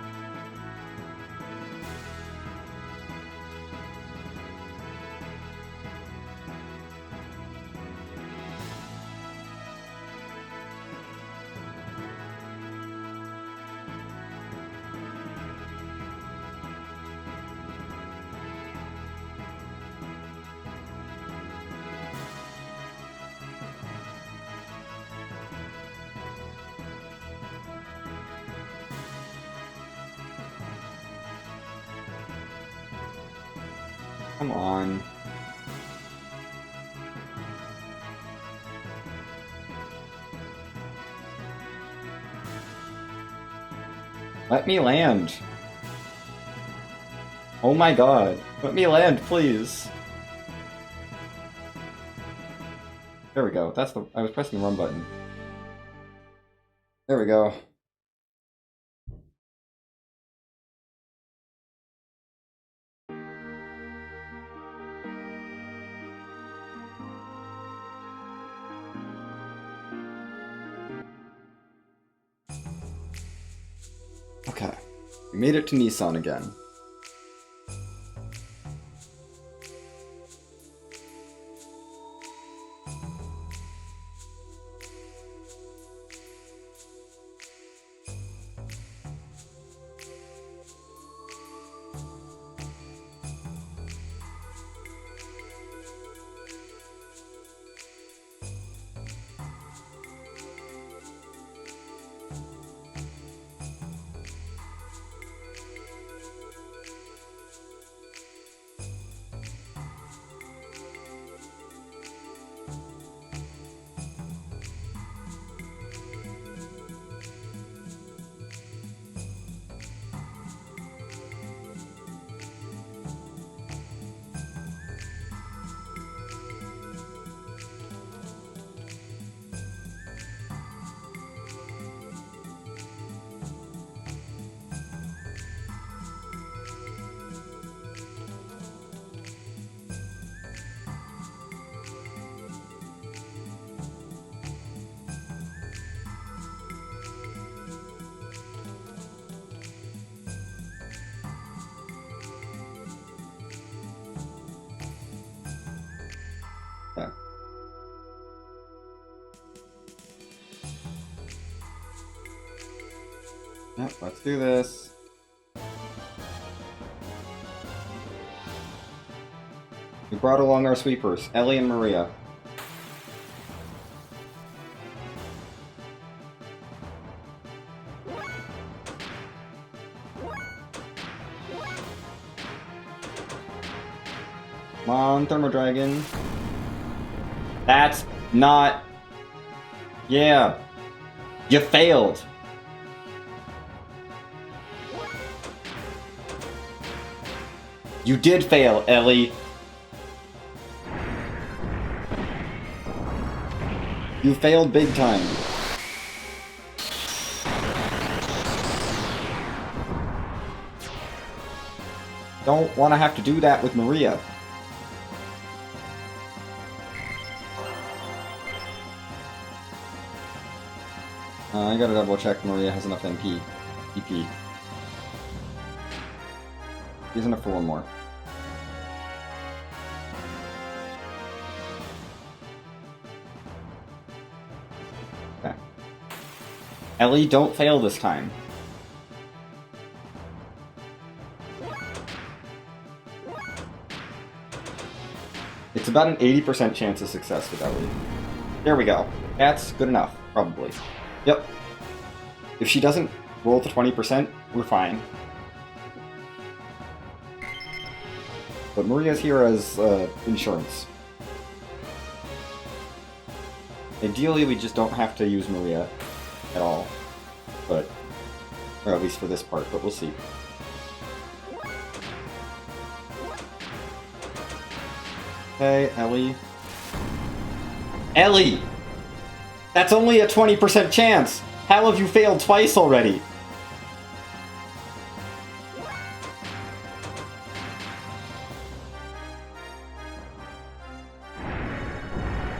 Come on. Let me land. Oh my god. Let me land, please. There we go. That's the... I was pressing the wrong button. There we go. Okay. We made it to Nissan again. Okay. Yep, let's do this. We brought along our sweepers, Ellie and Maria. Come on, Thermo Dragon. That's Not... Yeah. You failed. You did fail, Ellie. You failed big time. Don't want to have to do that with Maria. I gotta double check Maria has enough MP. EP. He's enough for one more. Okay. Ellie, don't fail this time. It's about an 80% chance of success with Ellie. There we go. That's good enough, probably. Yep. If she doesn't roll the 20%, we're fine. But Maria's here as insurance. Ideally, we just don't have to use Maria at all. But, or at least for this part, but we'll see. Okay, Ellie. Ellie! That's only a 20% chance! How have you failed twice already?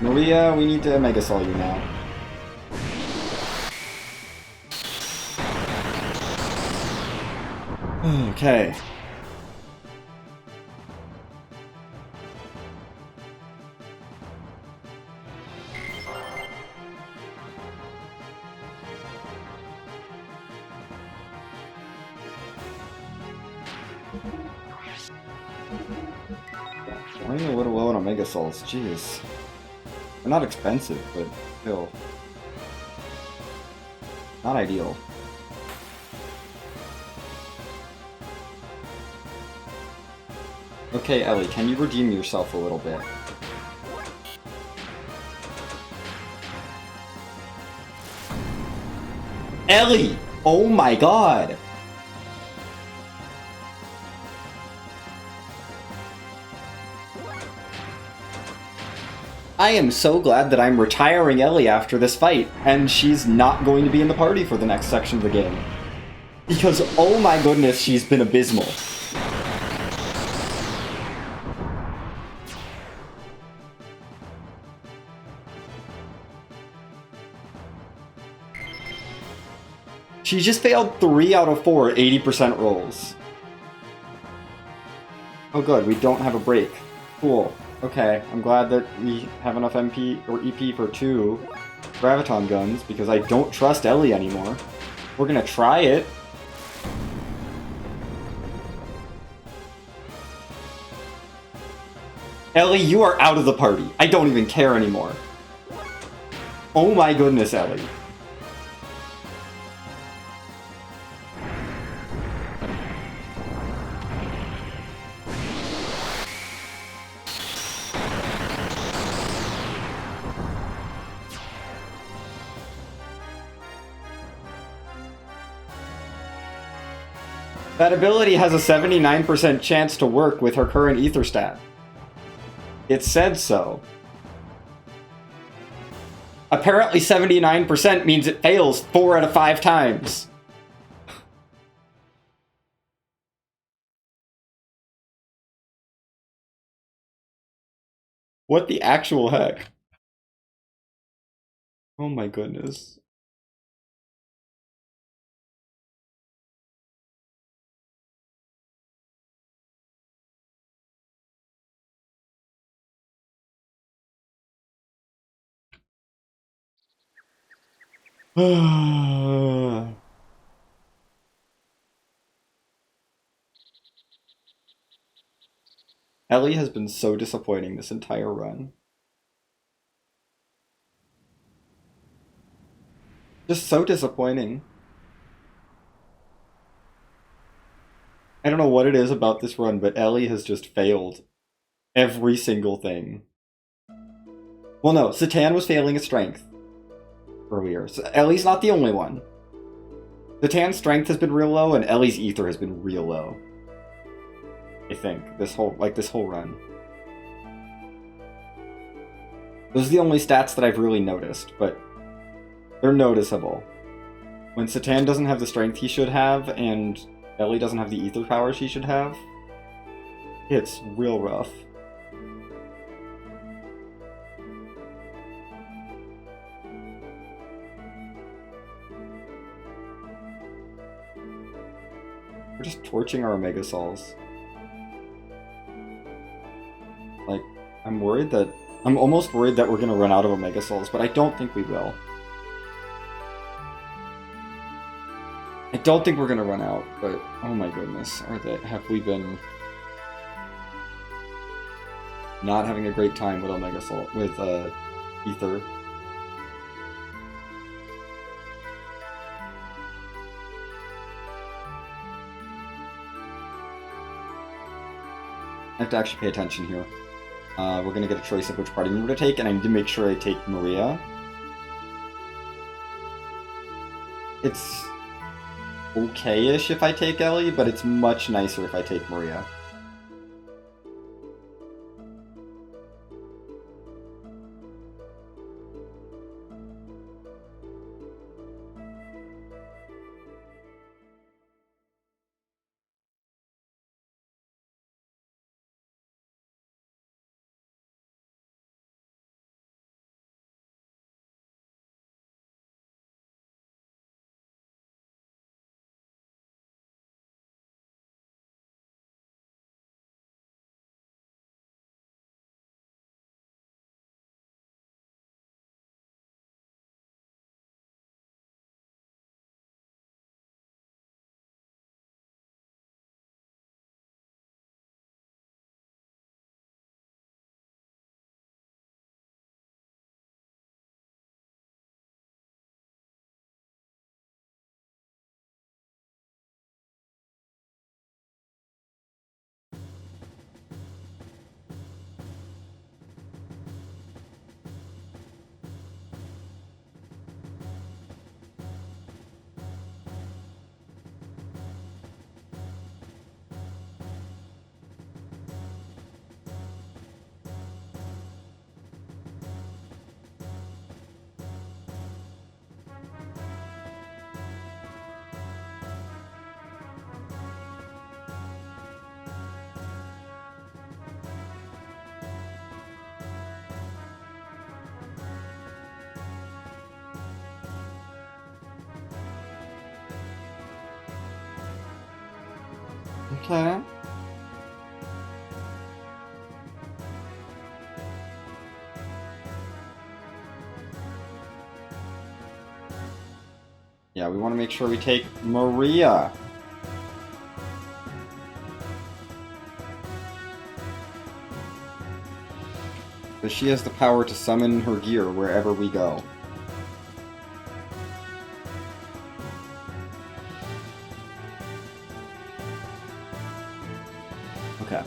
Maria, we need to Mega Sol you now. Okay. I'm a little low on Omega Souls, jeez. They're not expensive, but still. Not ideal. Okay, Ellie, can you redeem yourself a little bit? Ellie! Oh my god! I am so glad that I'm retiring Ellie after this fight, and she's not going to be in the party for the next section of the game. Because, oh my goodness, she's been abysmal. She just failed 3 out of 4 80% rolls. Oh good, we don't have a break. Cool. Okay, I'm glad that we have enough MP or EP for 2 Graviton guns, because I don't trust Ellie anymore. We're gonna try it. Ellie, you are out of the party. I don't even care anymore. Oh my goodness, Ellie. That ability has a 79% chance to work with her current ether stat. It said so. Apparently 79% means it fails 4 out of 5 times. What the actual heck? Oh my goodness. Ellie has been so disappointing this entire run. Just so disappointing. I don't know what it is about this run, but Ellie has just failed every single thing. Well, no, Satan was failing his strength earlier. So Ellie's not the only one. Satan's strength has been real low, and Ellie's ether has been real low. I think this whole run. Those are the only stats that I've really noticed, but they're noticeable. When Satan doesn't have the strength he should have, and Ellie doesn't have the ether power she should have, it's real rough. We're just torching our Omega Souls. Like, I'm almost worried that we're gonna run out of Omega Souls, but I don't think we will. I don't think we're gonna run out, but oh my goodness, have we been not having a great time with Omega Soul, with Ether? I have to actually pay attention here. We're gonna get a choice of which party member to take, and I need to make sure I take Maria. It's okay-ish if I take Ellie, but it's much nicer if I take Maria. Okay. Yeah, we want to make sure we take Maria. Because she has the power to summon her gear wherever we go. Okay.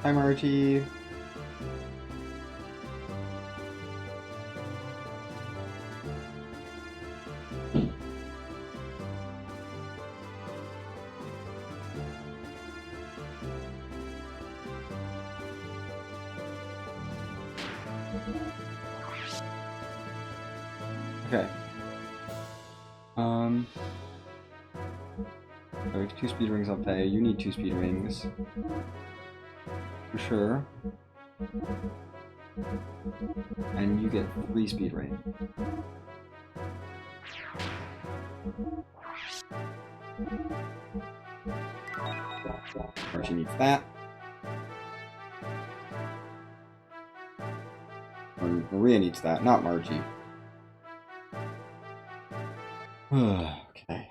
Hi, Margie. Okay. Alright, 2 speed rings I'll pay. You need 2 speed rings. For sure. And you get 3 speed ring. Margie needs that. Maria needs that, not Margie. Okay.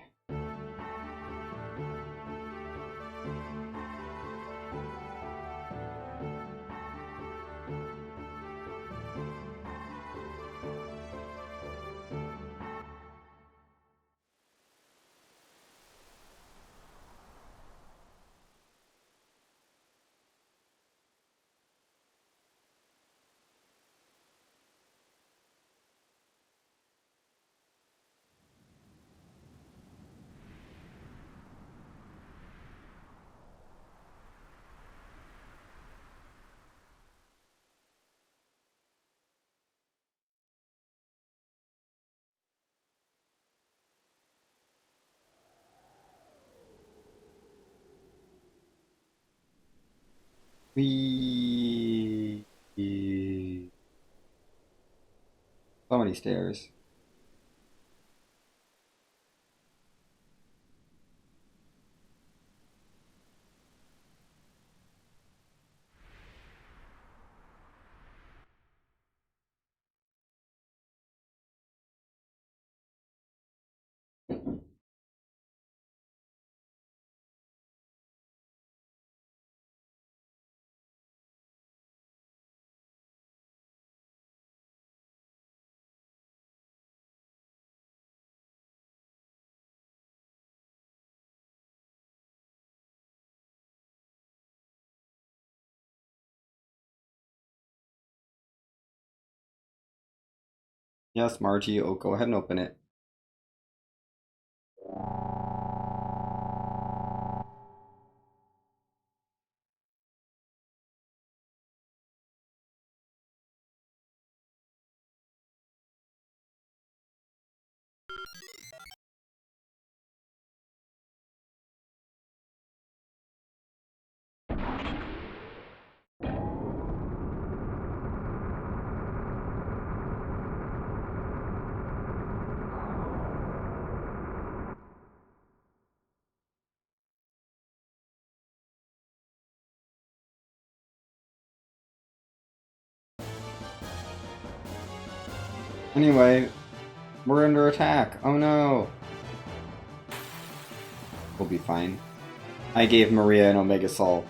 So many stairs. Yes, Margie, oh, go ahead and open it. Anyway, we're under attack. Oh no. We'll be fine. I gave Maria an Omega Soul.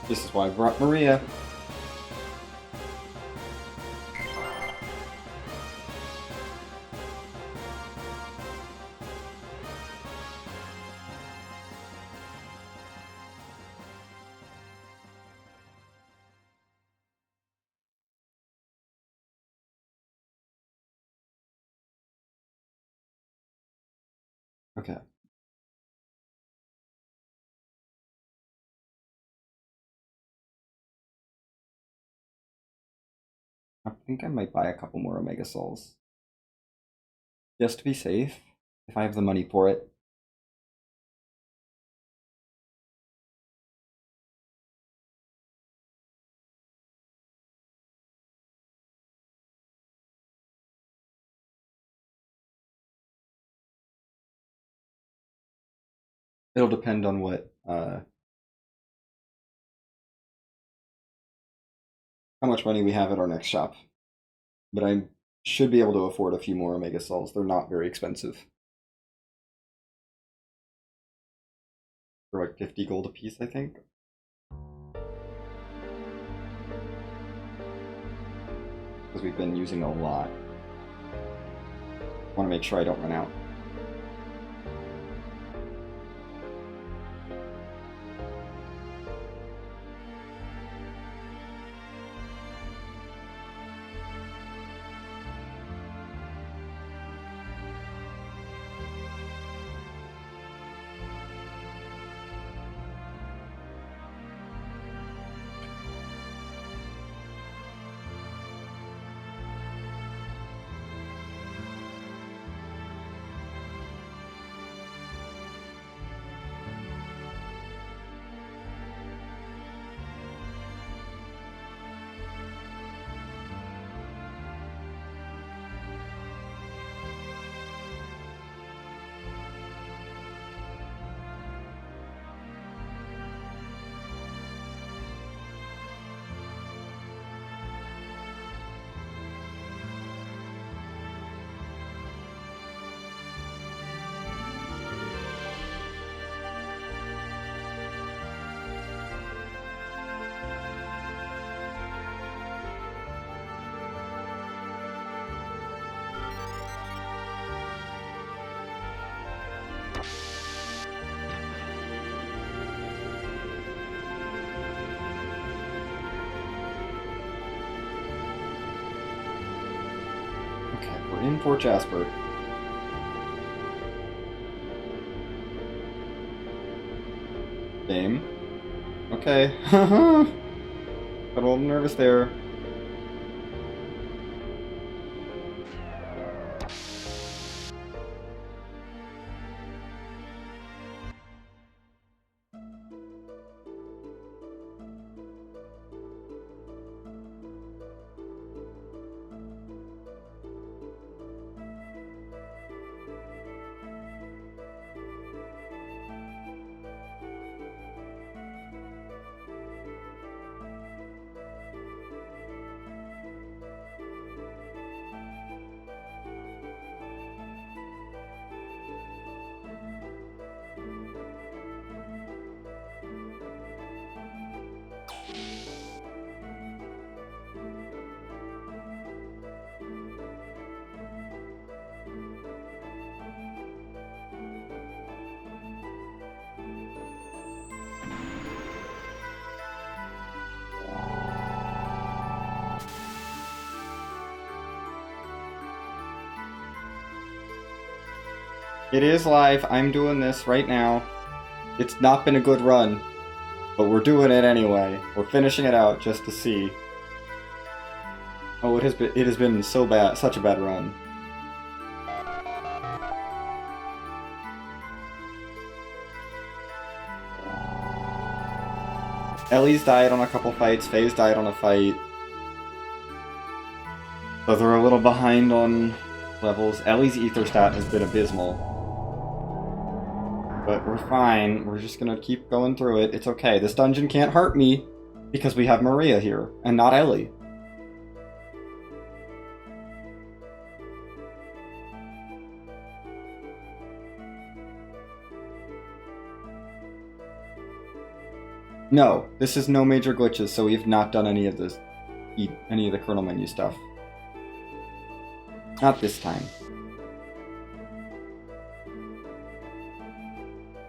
This is why I brought Maria. Okay. I think I might buy a couple more Omega Souls. Just to be safe, if I have the money for it. It'll depend on what, how much money we have at our next shop. But I should be able to afford a few more Omega Souls. They're not very expensive. For like 50 gold a piece, I think. Because we've been using a lot. Want to make sure I don't run out. We're in Port Jasper. Game. Okay. Got a little nervous there. It is live. I'm doing this right now. It's not been a good run, but we're doing it anyway. We're finishing it out just to see. Oh, it has been so bad, such a bad run. Ellie's died on a couple fights, Faye's died on a fight. So they're a little behind on levels. Ellie's ether stat has been abysmal. But we're fine. We're just gonna keep going through it. It's okay. This dungeon can't hurt me because we have Maria here and not Ellie. No, this is no major glitches, so we've not done any of the kernel menu stuff. Not this time.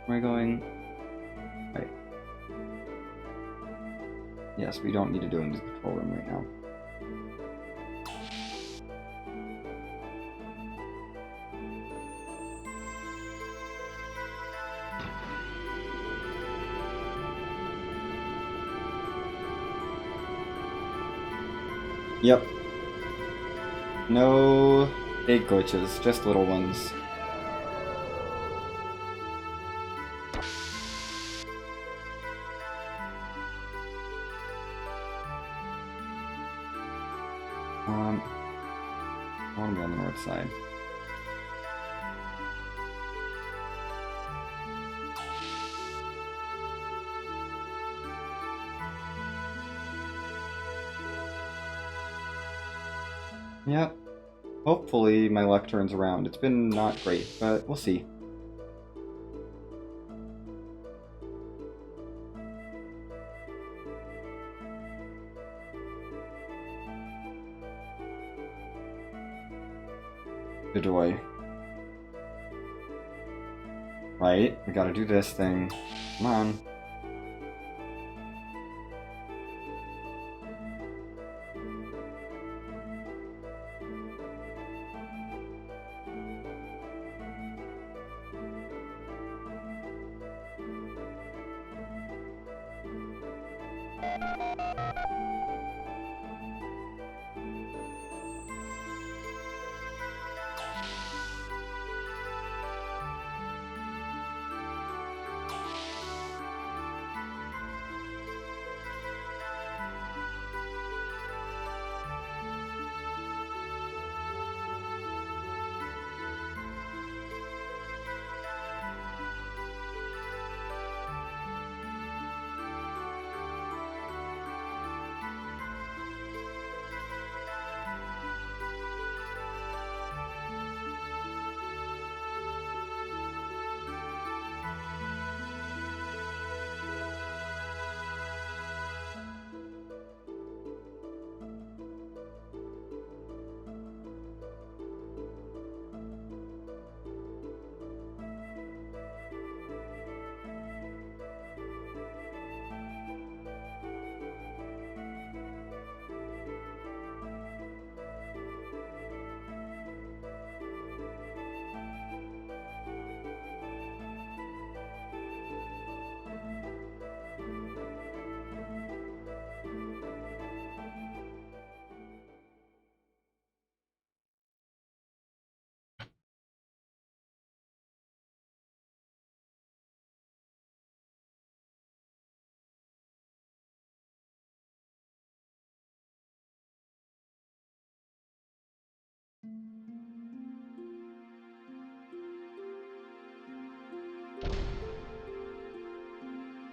Am I going? Right. Yes, we don't need to do it in the control room right now. Yep. No big glitches, just little ones. I want to be on the north side. Yep. Hopefully my luck turns around. It's been not great, but we'll see. The joy. Right? We gotta do this thing. Come on.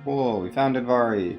Cool, we found Idvari.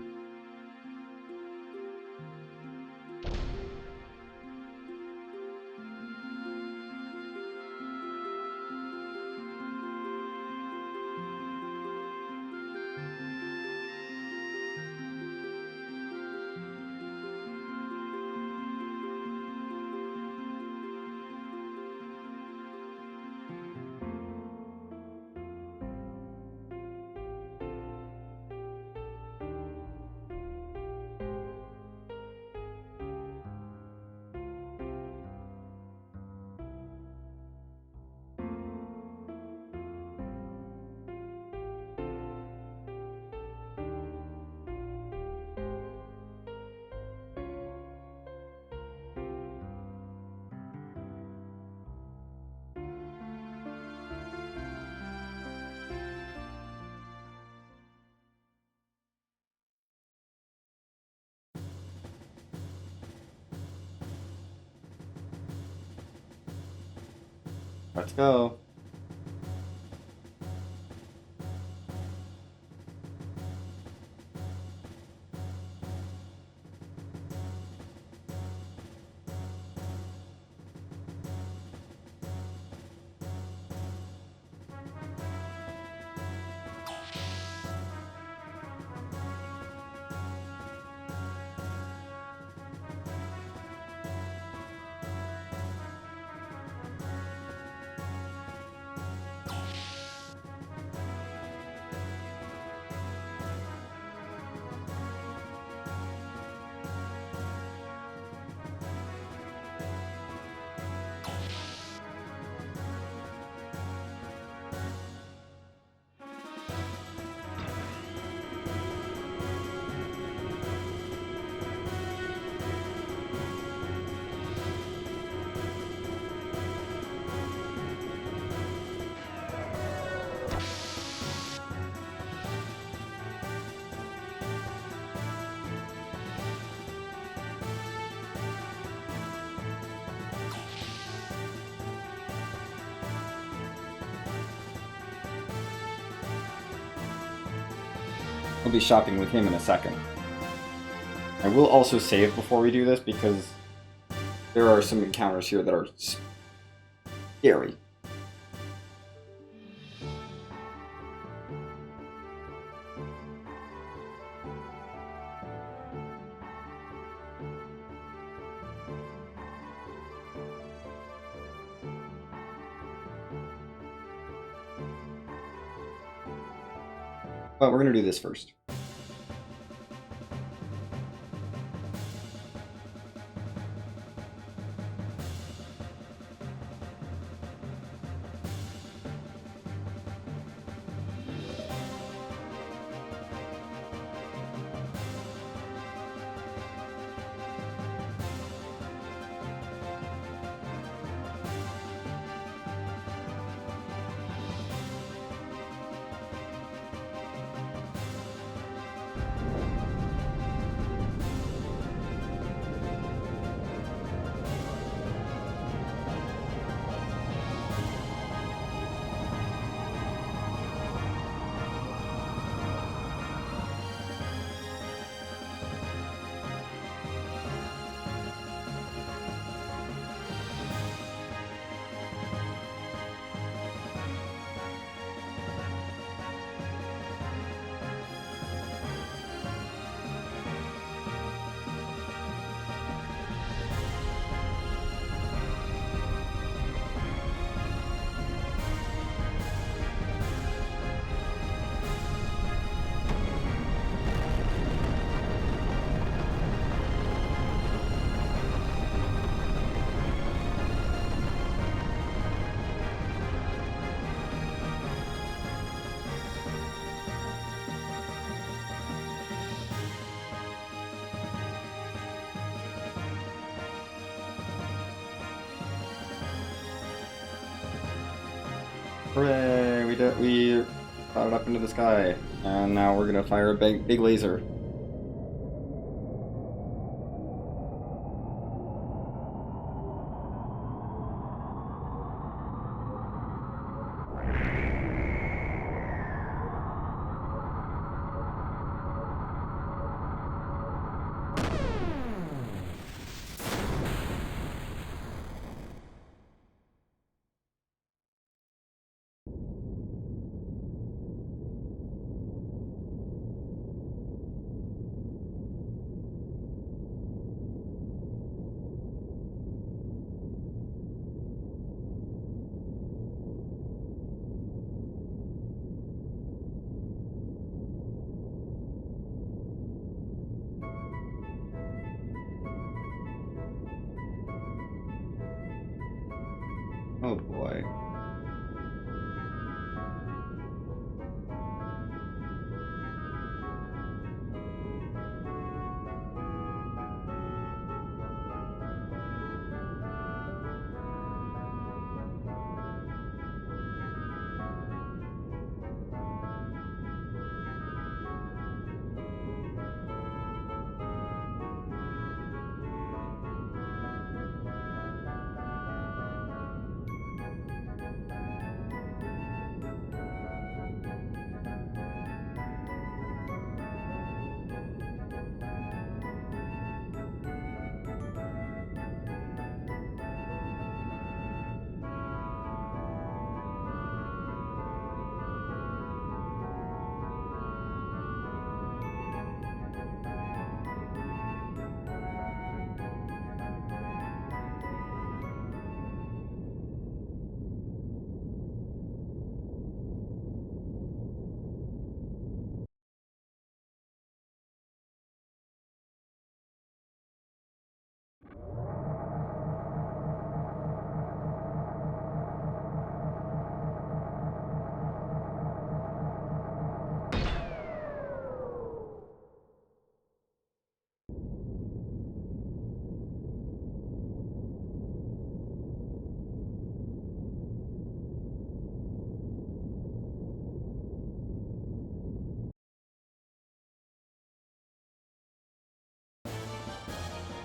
Let's go. We'll be shopping with him in a second. I will also save before we do this because there are some encounters here that are scary. But we're going to do this first. Hooray! We got it up into the sky, and now we're gonna fire a big laser. Oh boy.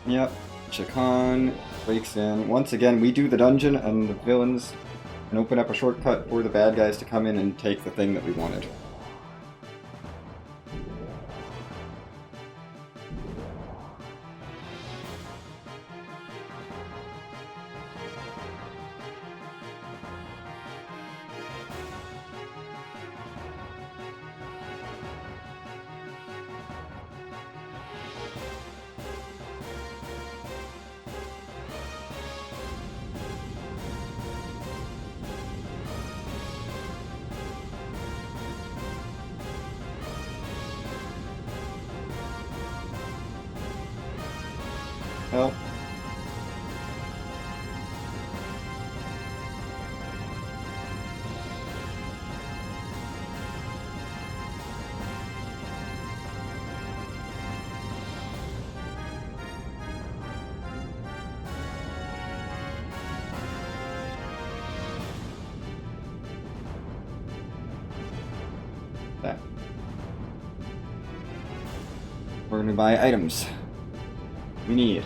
Yep, Chakan breaks in. Once again, we do the dungeon and the villains and open up a shortcut for the bad guys to come in and take the thing that we wanted. Help. That. We're gonna buy items. We need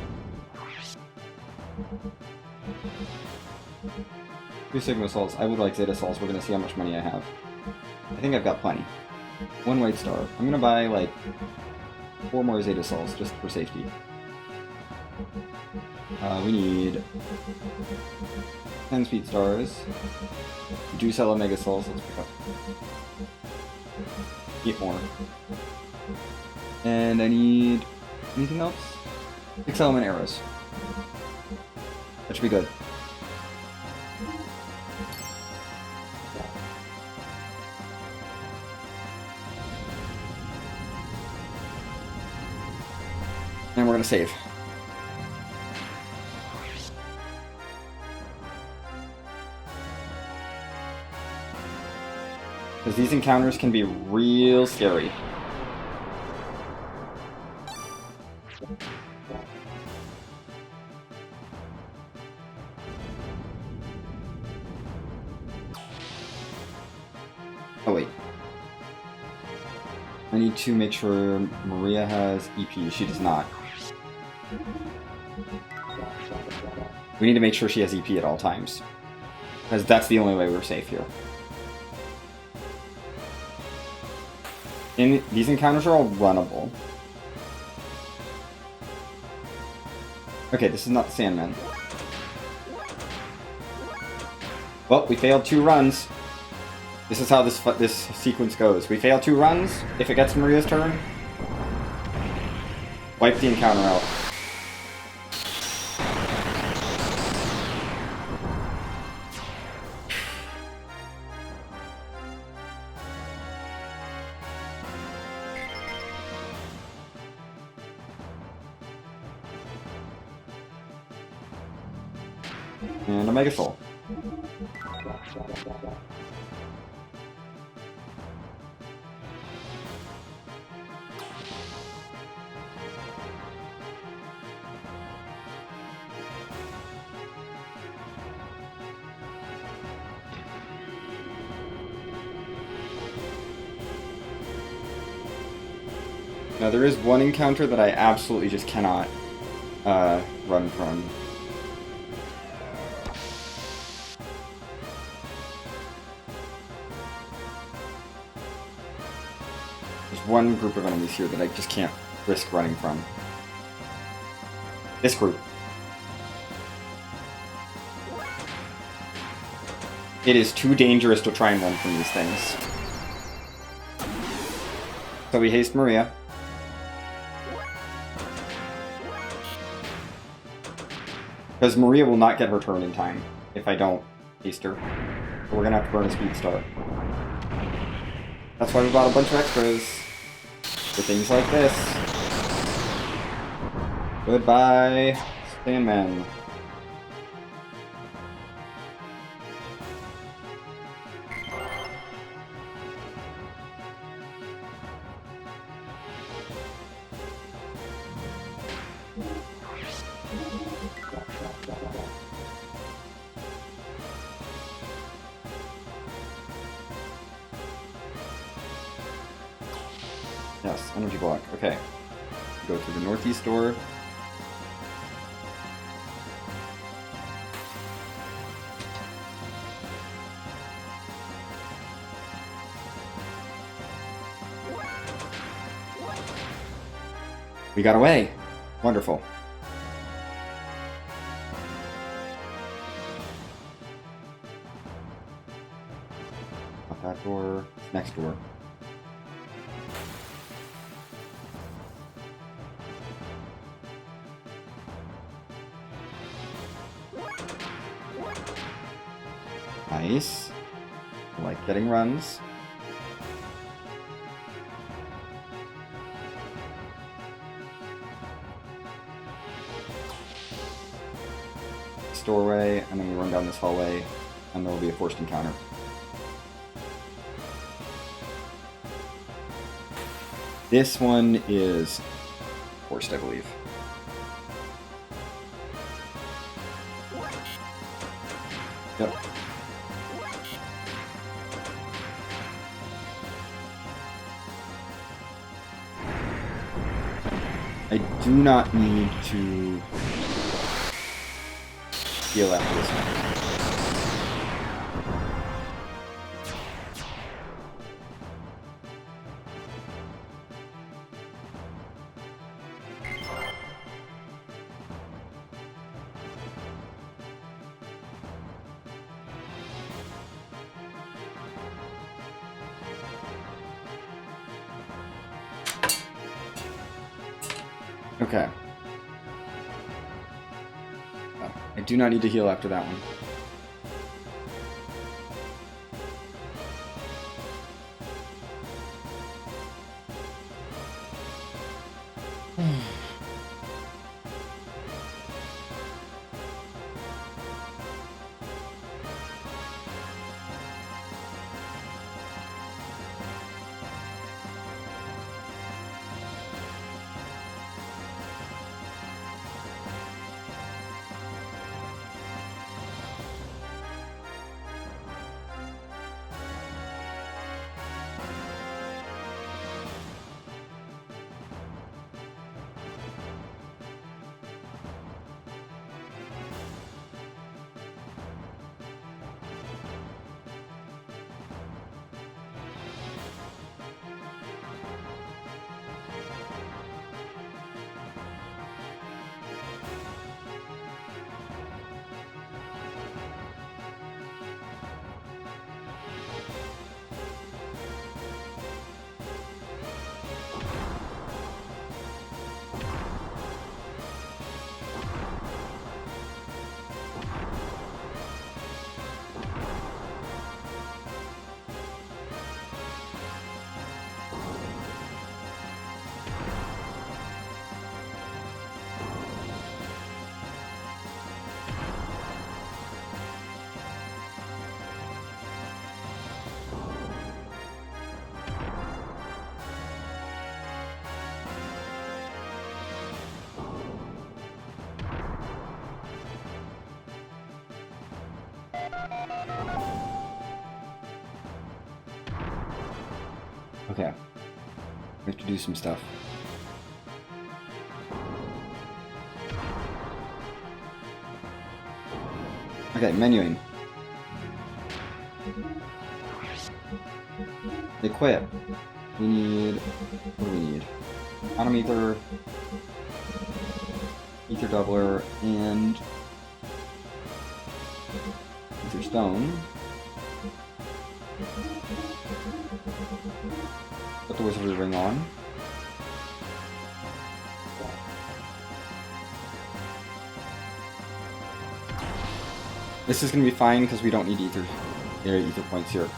2 Sigma Souls. I would like Zeta Souls. We're gonna see how much money I have. I think I've got plenty. 1 White Star. I'm gonna buy like 4 more Zeta Souls just for safety. We need 10 Speed Stars. We do sell Omega Souls. Let's pick up 8 more. And I need anything else? 6 element arrows. That should be good. And we're gonna save. Because these encounters can be real scary. Oh wait. I need to make sure Maria has EP. She does not. We need to make sure she has EP at all times. Because that's the only way we're safe here. These encounters are all runnable. Okay, this is not the Sandman. Well, we failed 2 runs. This is how this sequence goes. We fail 2 runs. If it gets Maria's turn, wipe the encounter out. And a Mega Soul. Now there is one encounter that I absolutely just cannot run from. There's one group of enemies here that I just can't risk running from. This group. It is too dangerous to try and run from these things. So we haste Maria. Because Maria will not get her turn in time if I don't haste her. So we're gonna have to burn a speed star. That's why we bought a bunch of extras. For things like this. Goodbye, Sandman. Yes, energy block. Okay. Go to the northeast door. We got away. Wonderful. Not that door. Next door. Nice. I like getting runs. This doorway, and then we run down this hallway, and there will be a forced encounter. This one is forced, I believe. Yep. I do not need to heal after this one. Okay. I do not need to heal after that one. Okay. We have to do some stuff. Okay, menuing. Equip. We need... What do we need? Atom Ether, Ether Doubler, and Ether Stone. Put the Wizardry Ring on. This is going to be fine because we don't need ether points here.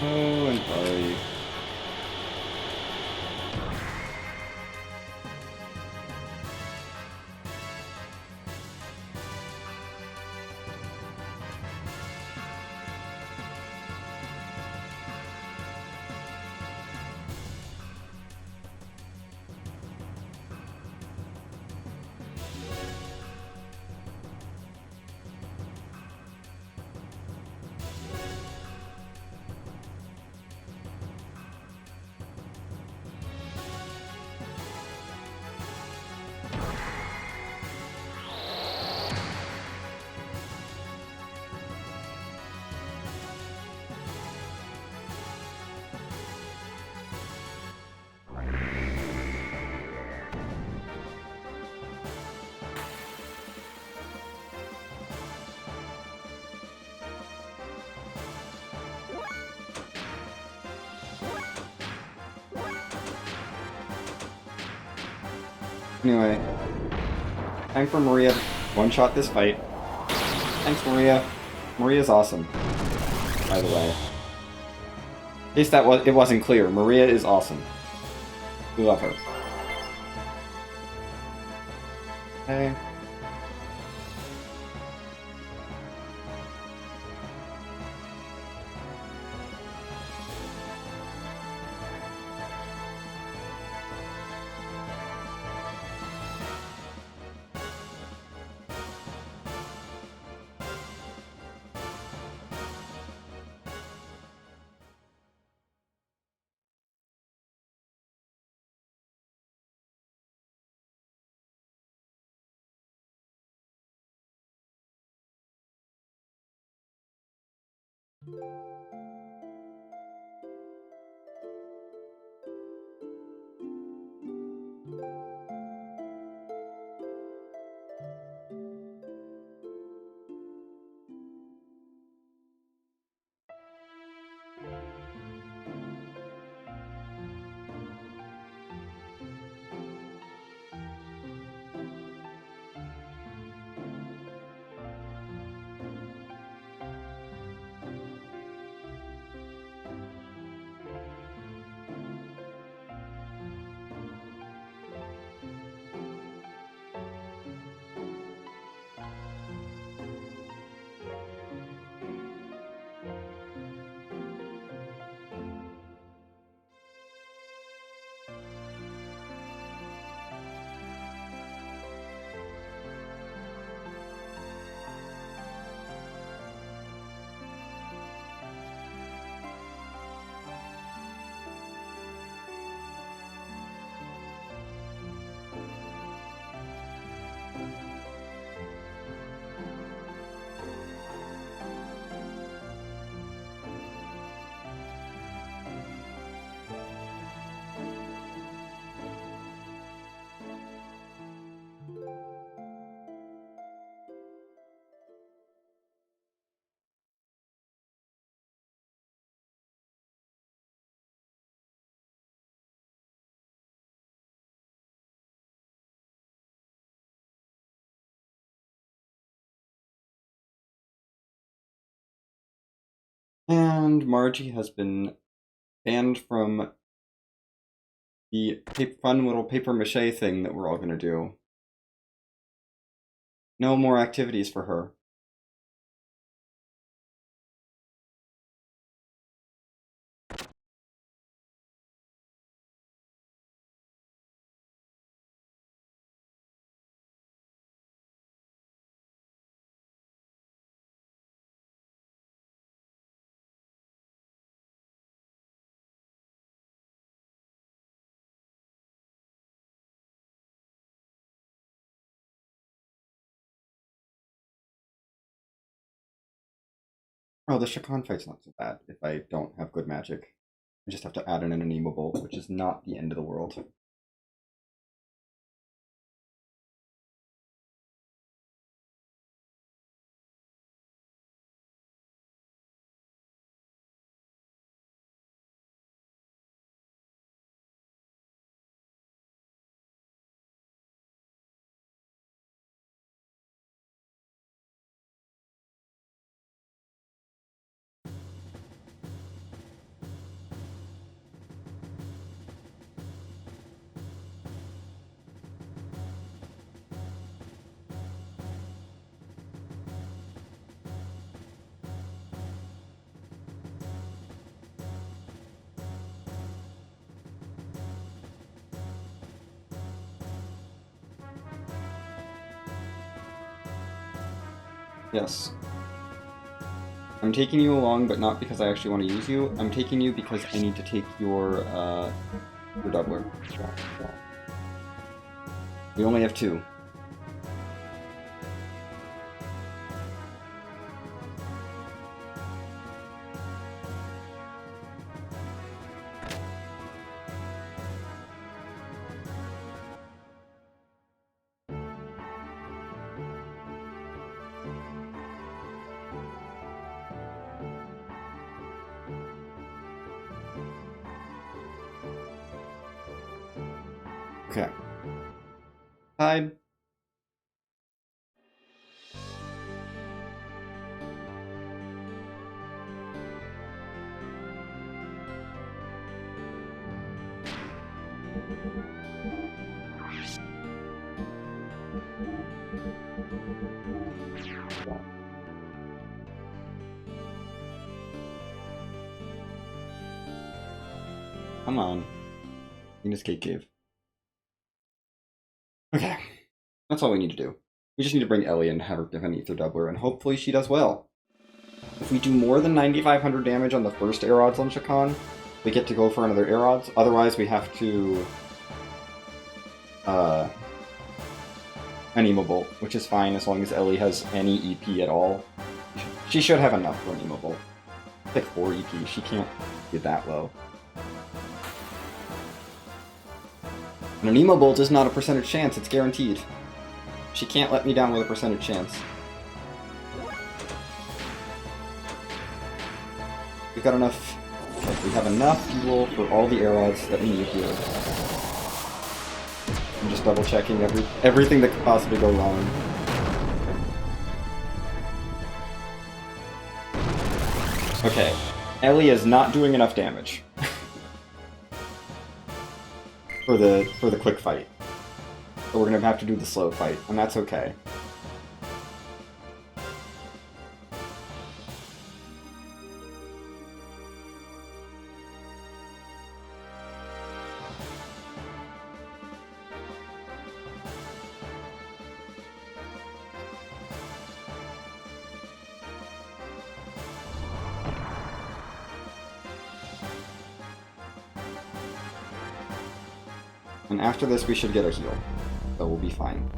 Oh, I'm sorry. Anyway, time for Maria to one-shot this fight. Thanks, Maria. Maria's awesome, by the way. In case it wasn't clear, Maria is awesome. We love her. Okay. And Margie has been banned from the fun little paper mache thing that we're all gonna do. No more activities for her. Oh, the Shakan fight's not so bad if I don't have good magic. I just have to add in an Anemable, which is not the end of the world. Yes. I'm taking you along, but not because I actually want to use you. I'm taking you because I need to take your doubler. We only have 2. Okay. Hide. Come on. Venus Cave. Okay. That's all we need to do. We just need to bring Ellie and have her give an Ether Doubler, and hopefully she does well. If we do more than 9,500 damage on the first air odds on Shakan, we get to go for another air odds. Otherwise, we have to Anemable, which is fine as long as Ellie has any EP at all. She should have enough for Anemable. Like 4 EP, she can't get that low. And an Emo Bolt is not a percentage chance, it's guaranteed. She can't let me down with a percentage chance. We've got enough... Okay, we have enough fuel for all the air odds that we need here. I'm just double checking everything that could possibly go wrong. Okay, Ellie is not doing enough damage for the quick fight. So we're gonna have to do the slow fight, and that's okay. And after this, we should get a heal, so we'll be fine.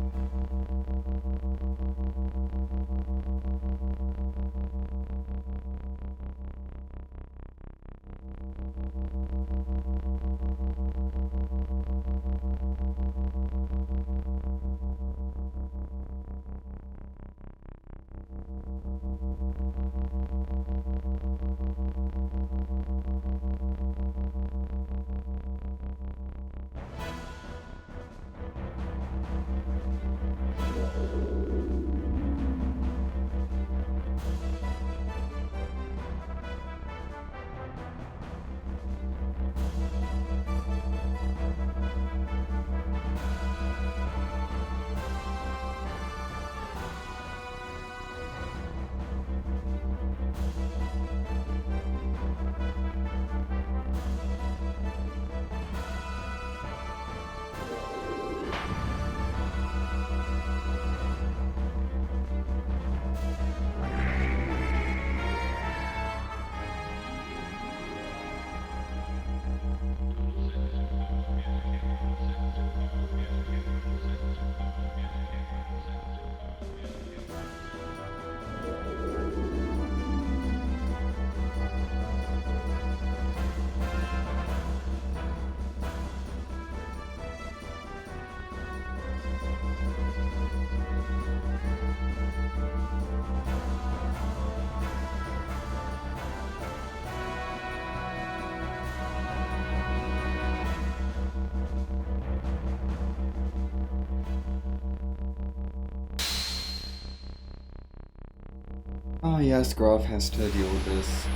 Oh yes, Grove has to deal with this.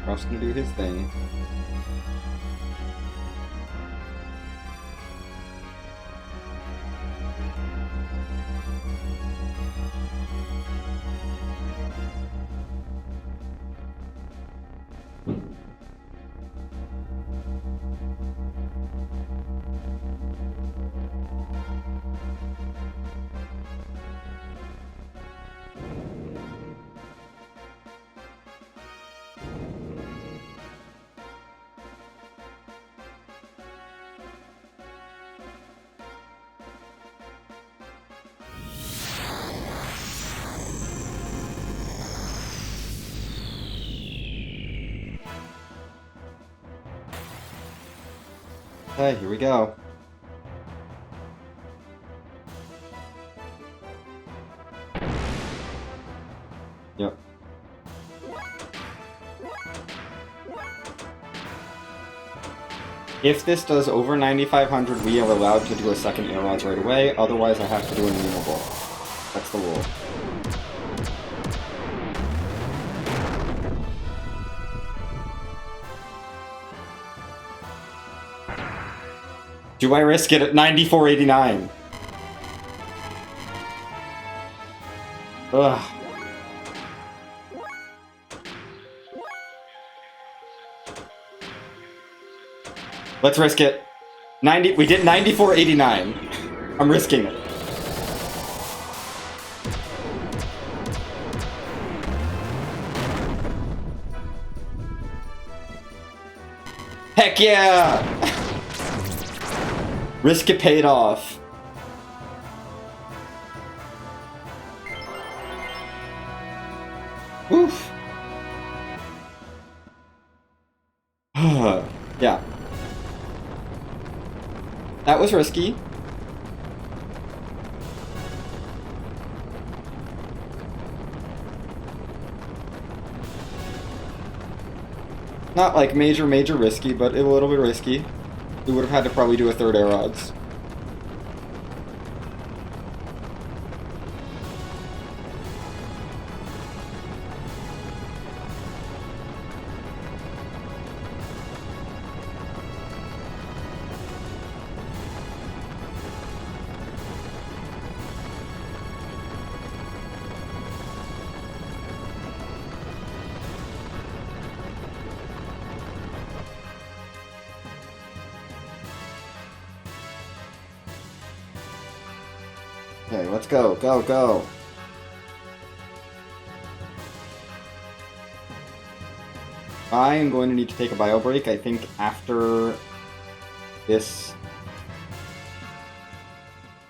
Grof's gonna do his thing. Okay, here we go. Yep. If this does over 9,500, we are allowed to do a second air odds right away, otherwise I have to do an immovable. That's the rule. Do I risk it at 94.89? Ugh. Let's risk it. 90. We did 94.89. I'm risking it. Heck yeah! Risk it paid off. Oof. Yeah. That was risky. Not like major risky, but a little bit risky. We would have had to probably do a third air odds. Okay, let's go, go, go. I am going to need to take a bio break, I think, after this,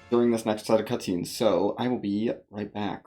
during this next set of cutscenes, so I will be right back.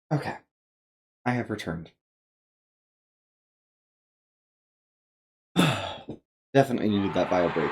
Okay, I have returned. Definitely needed that bio break.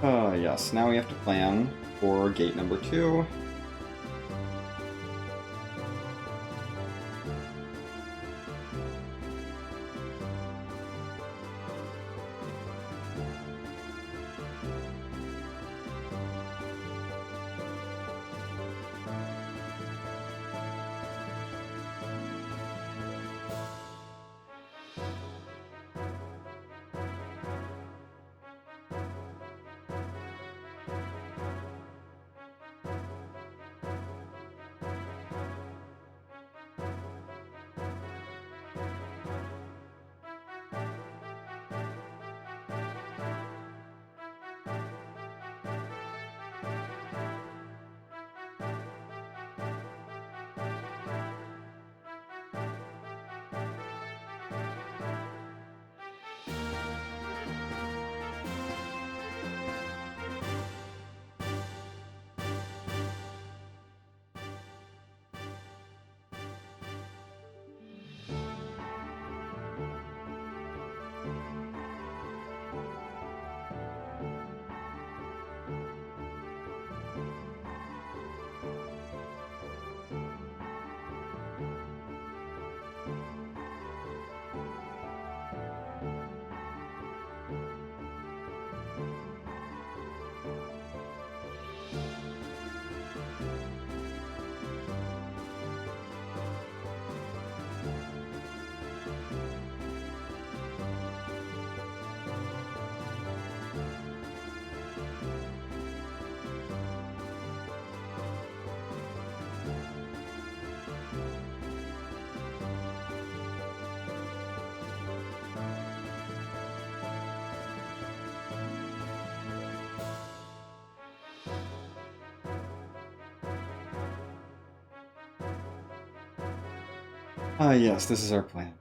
Yes, now we have to plan for gate number 2. Yes, this is our plan.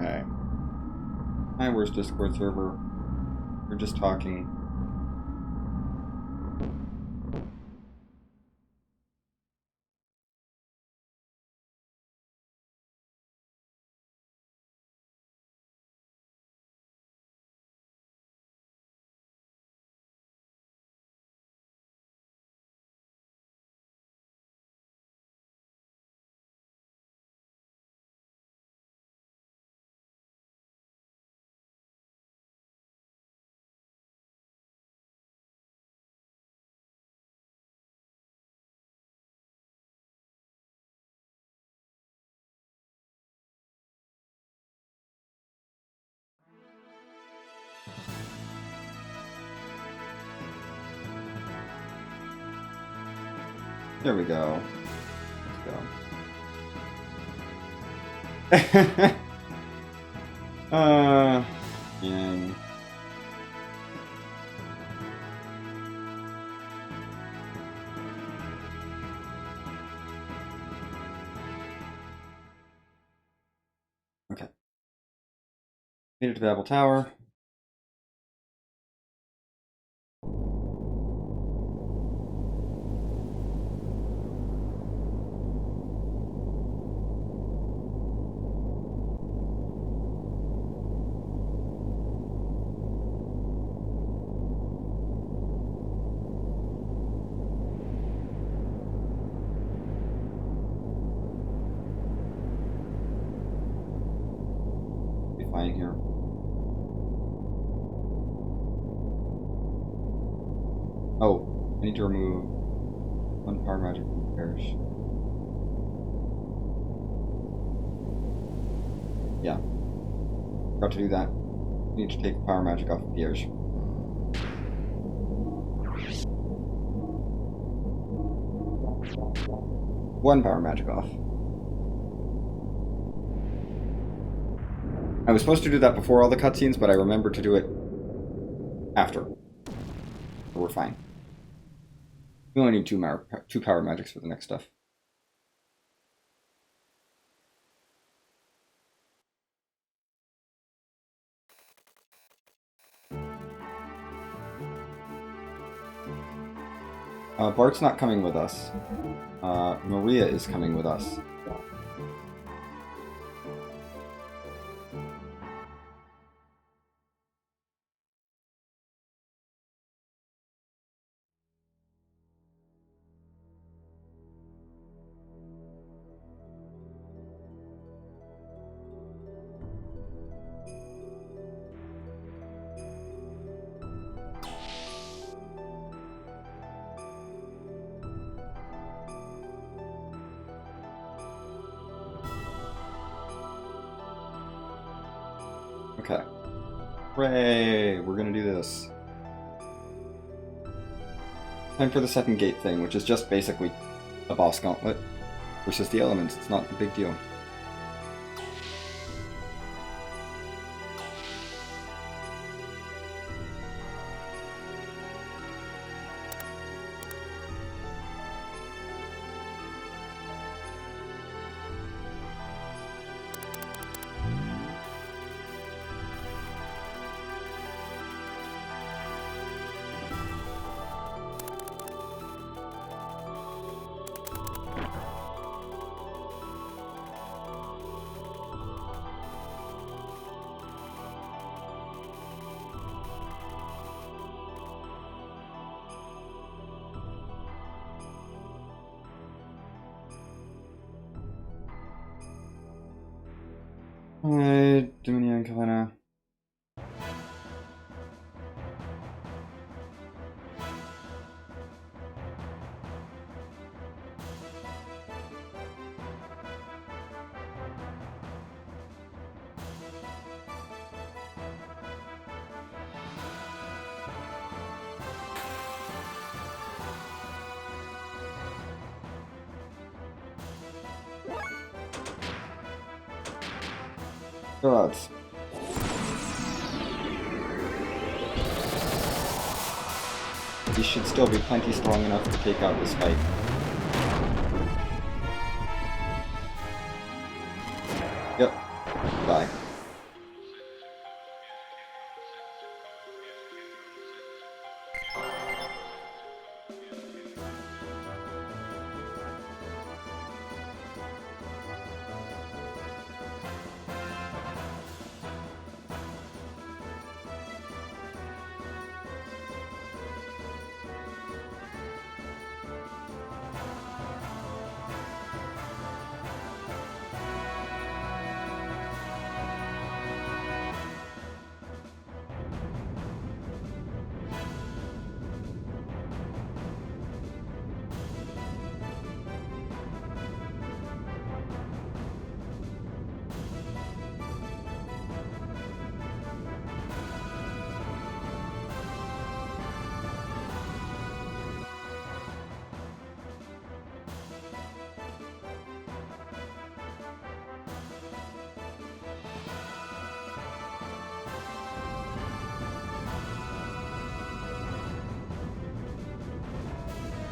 Okay. Hi, where's Discord server? We're just talking. There we go. Let's go. And okay. Made it to Babel Tower. Fine here. Oh, I need to remove one power magic from the parish. Yeah. Forgot to do that. I need to take the power magic off of Pierre. One power magic off. I was supposed to do that before all the cutscenes, but I remembered to do it after. So we're fine. We only need two power magics for the next stuff. Bart's not coming with us. Maria is coming with us. Okay. Hooray! We're gonna do this. Time for the second gate thing, which is just basically a boss gauntlet versus the elements. It's not a big deal. Alright, Dominia and Kalena. Gods. These should still be plenty strong enough to take out this fight. Yep. Bye.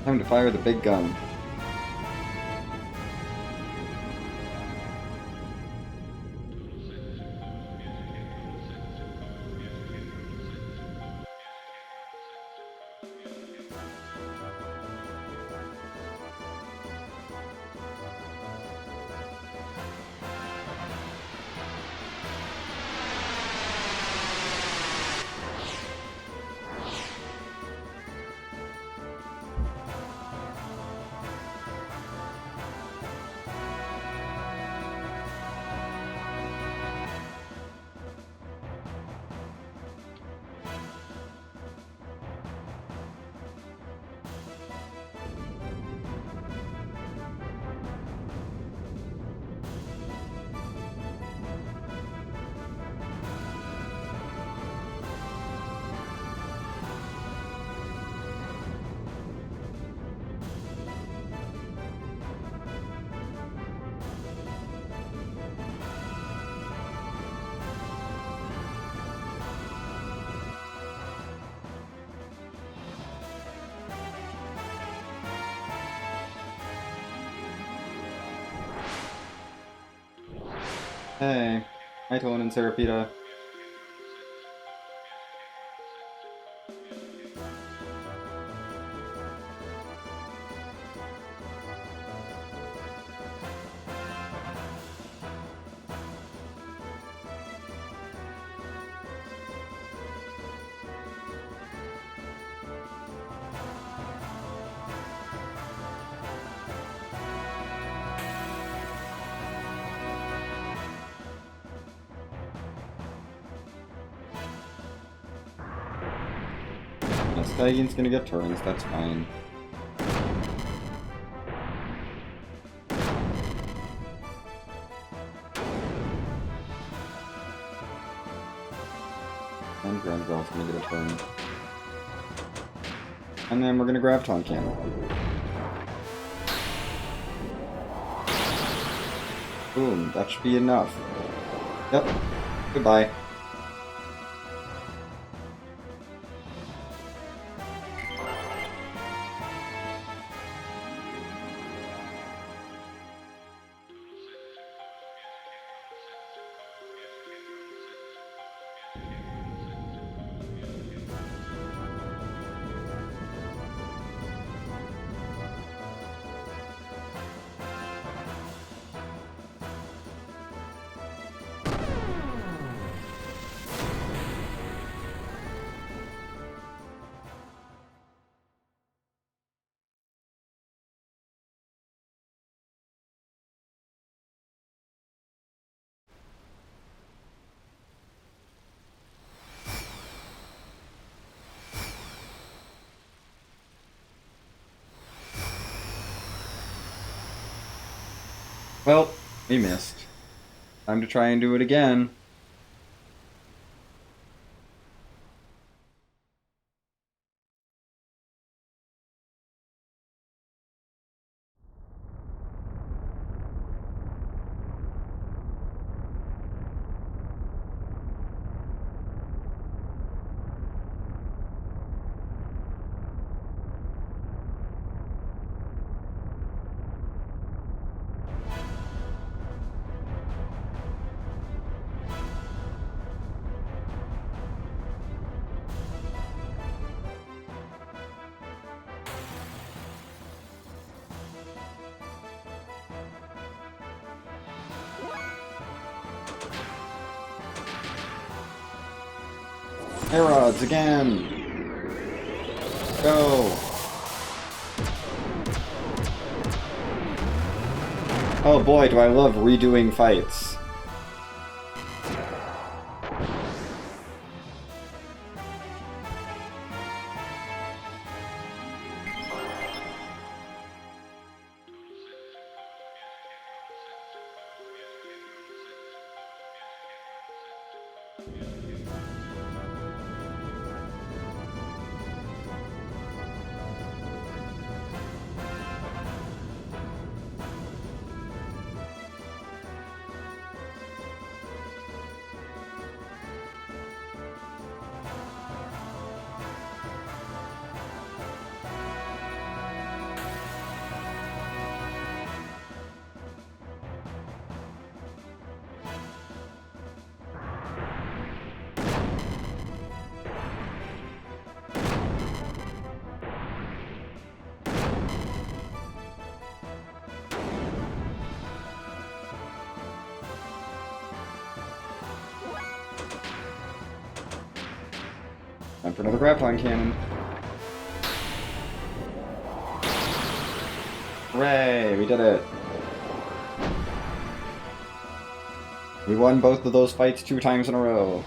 Time to fire the big gun. Hey, hi Tolan and Serapita. Stagion's gonna get turns, that's fine. And Granville's gonna get a turn. And then we're gonna grab Tonkin. Boom, that should be enough. Yep, goodbye. Well, we missed. Time to try and do it again. Aerods again! Go! Oh boy, do I love redoing fights. Time for another grappling cannon. Hooray! We did it! We won both of those fights 2 times in a row.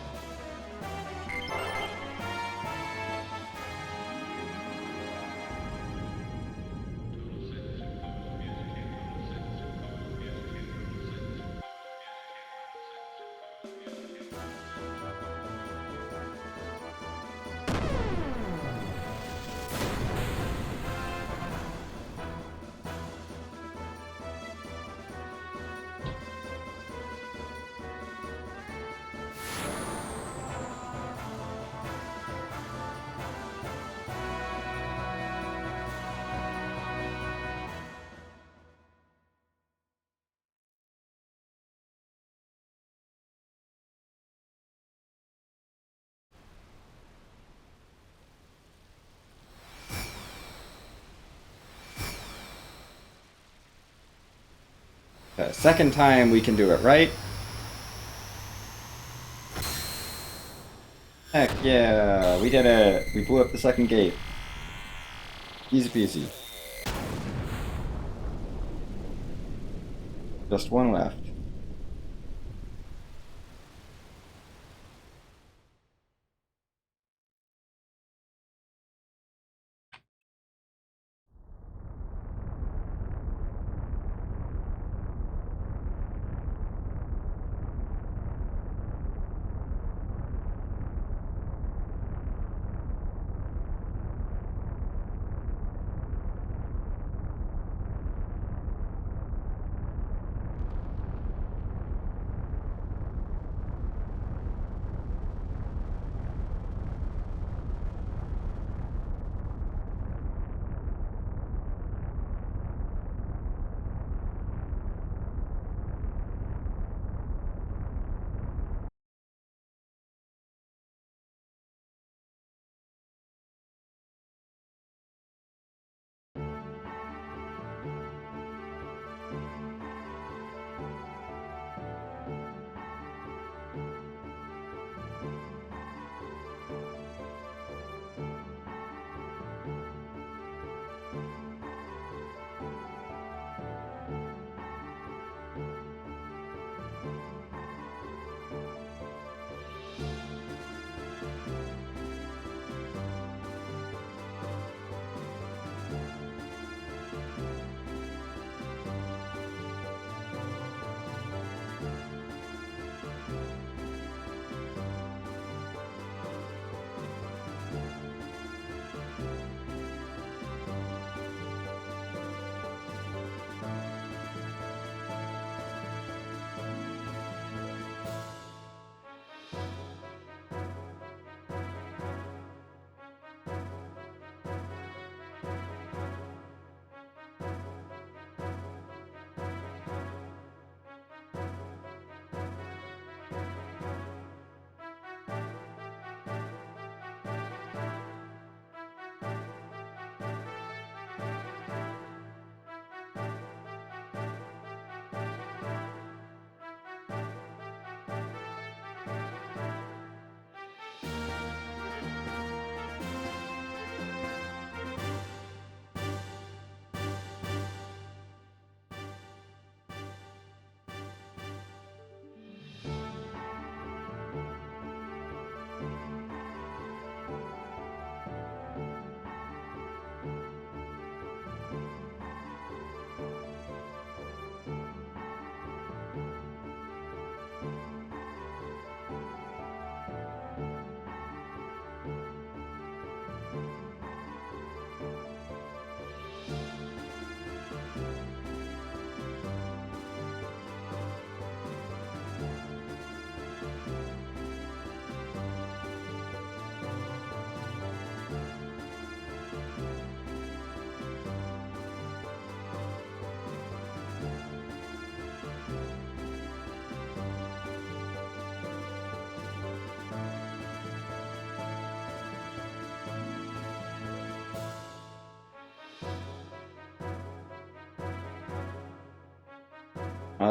Okay, second time we can do it, right? Heck yeah, we did it! We blew up the second gate. Easy peasy. Just one left.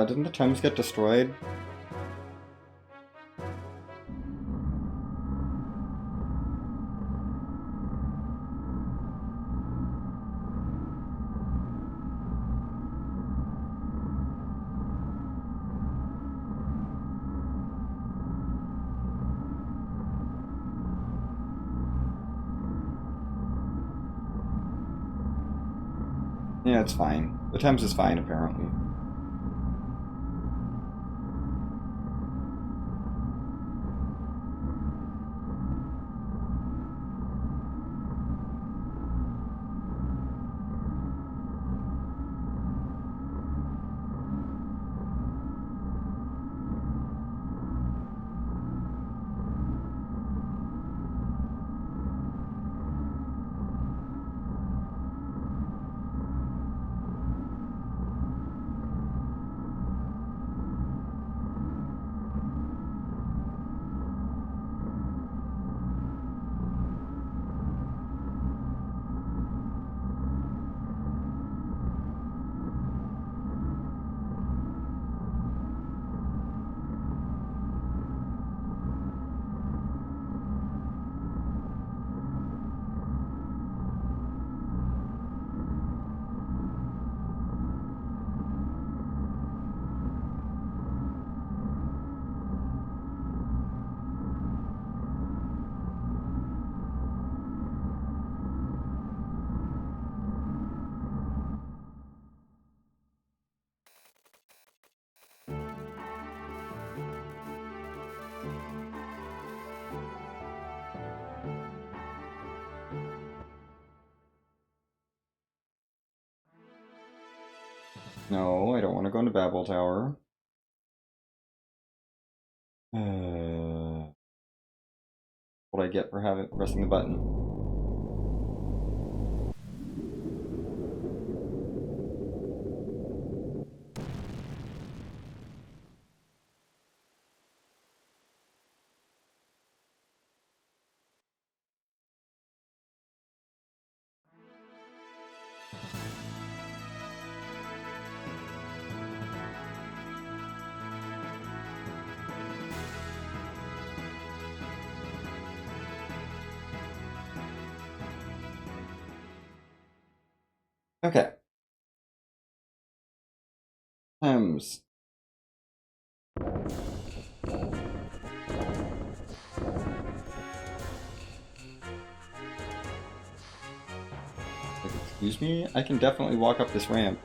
Didn't the Thames get destroyed? Yeah, it's fine. The Thames is fine, apparently. No, I don't want to go into Babel Tower. What I get for pressing the button? Okay. Thames. Excuse me? I can definitely walk up this ramp.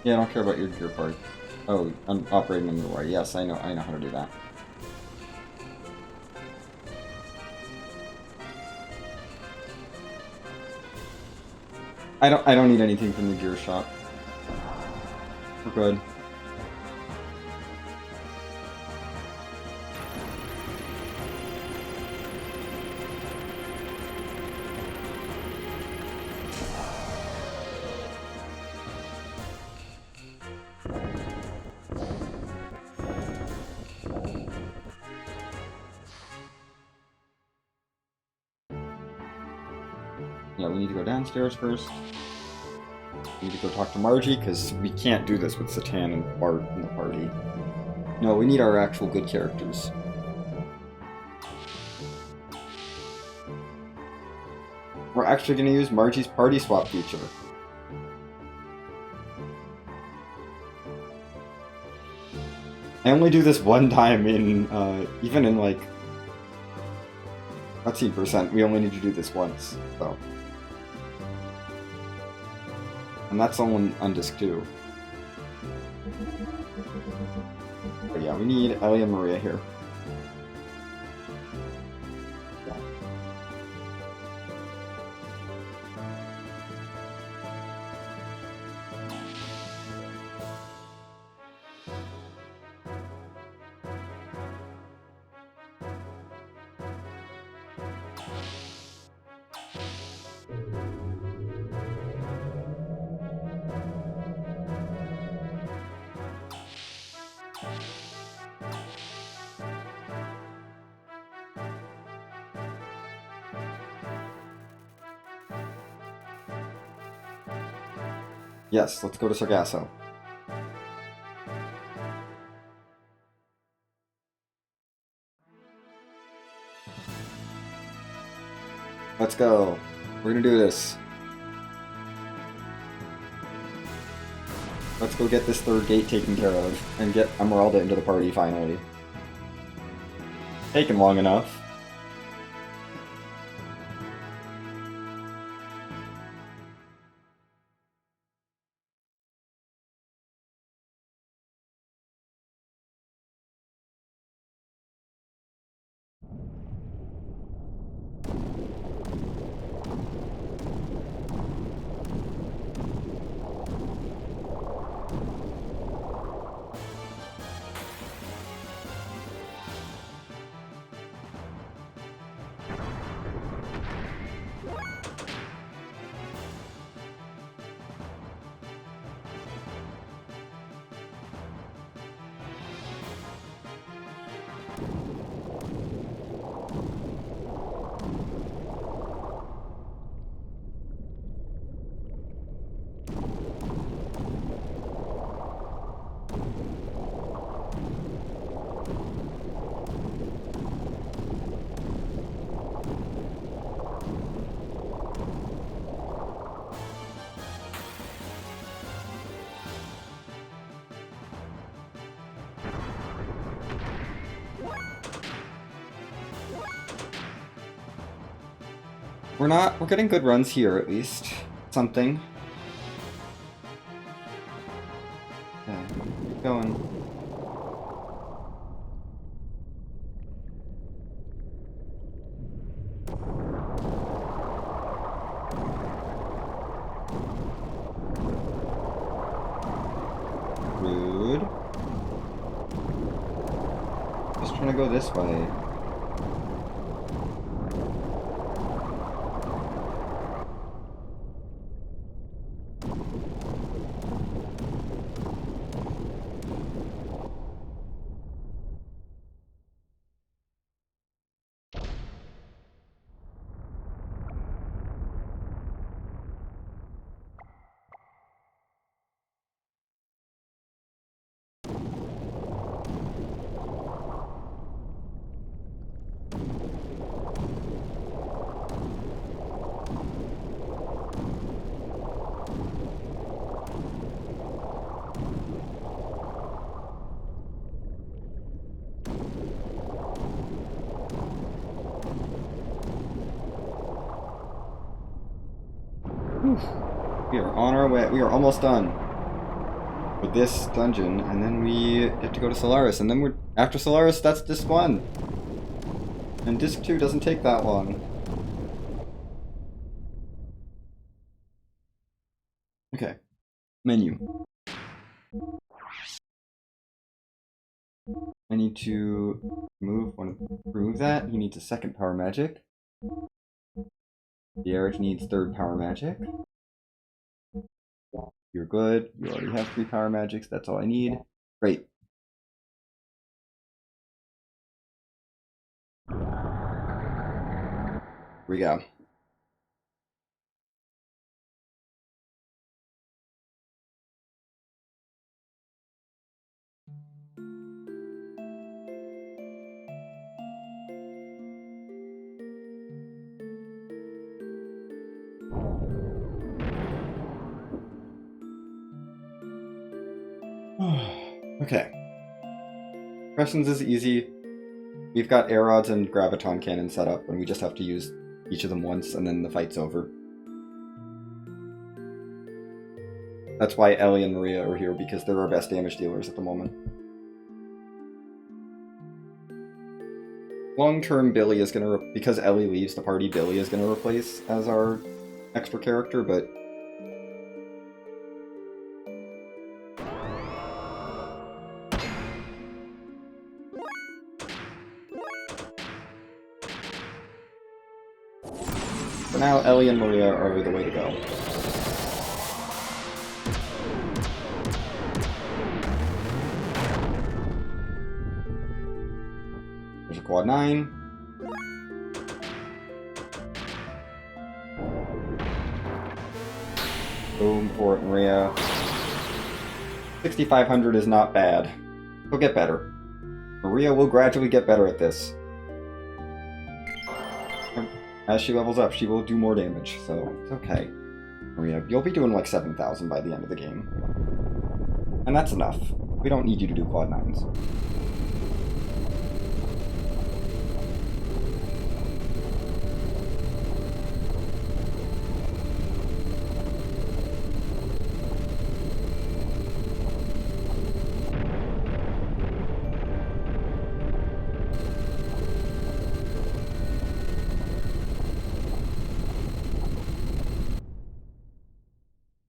Yeah, I don't care about your gear part. Oh, I'm operating in the way. Yes, I know how to do that. I don't need anything from the gear shop. We're good. Yeah, we need to go downstairs first. We need to go talk to Margie, because we can't do this with Satan and Bart in the party. No, we need our actual good characters. We're actually going to use Margie's party swap feature. I only do this one time in, even in, like, cutscene percent, we only need to do this once, so. And that's on disc 2. But yeah, we need Ellie and Maria here. Yes, let's go to Sargasso. Let's go. We're gonna do this. Let's go get this third gate taken care of and get Emeralda into the party finally. Taken long enough. We're getting good runs here at least. Something. Okay, keep going. Rude. Just trying to go this way. We are on our way. We are almost done with this dungeon, and then we get to go to Solaris, and then we're after Solaris. That's disc 1, and disc 2 doesn't take that long. Okay, menu. I need to remove that. He needs a second power magic. The Erich needs third power magic. You're good. You already have 3 power magics. That's all I need. Great. Here we go. Okay. Questions is easy. We've got air rods and graviton cannon set up, and we just have to use each of them once, and then the fight's over. That's why Ellie and Maria are here, because they're our best damage dealers at the moment. Long-term, Billy is gonna because Ellie leaves the party, Billy is gonna replace as our extra character, but for now, Ellie and Maria are the way to go. There's a quad 9. Boom for it, Maria. 6,500 is not bad. She'll get better. Maria will gradually get better at this. As she levels up, she will do more damage, so it's okay. Maria, you'll be doing like 7,000 by the end of the game. And that's enough. We don't need you to do quad 9s.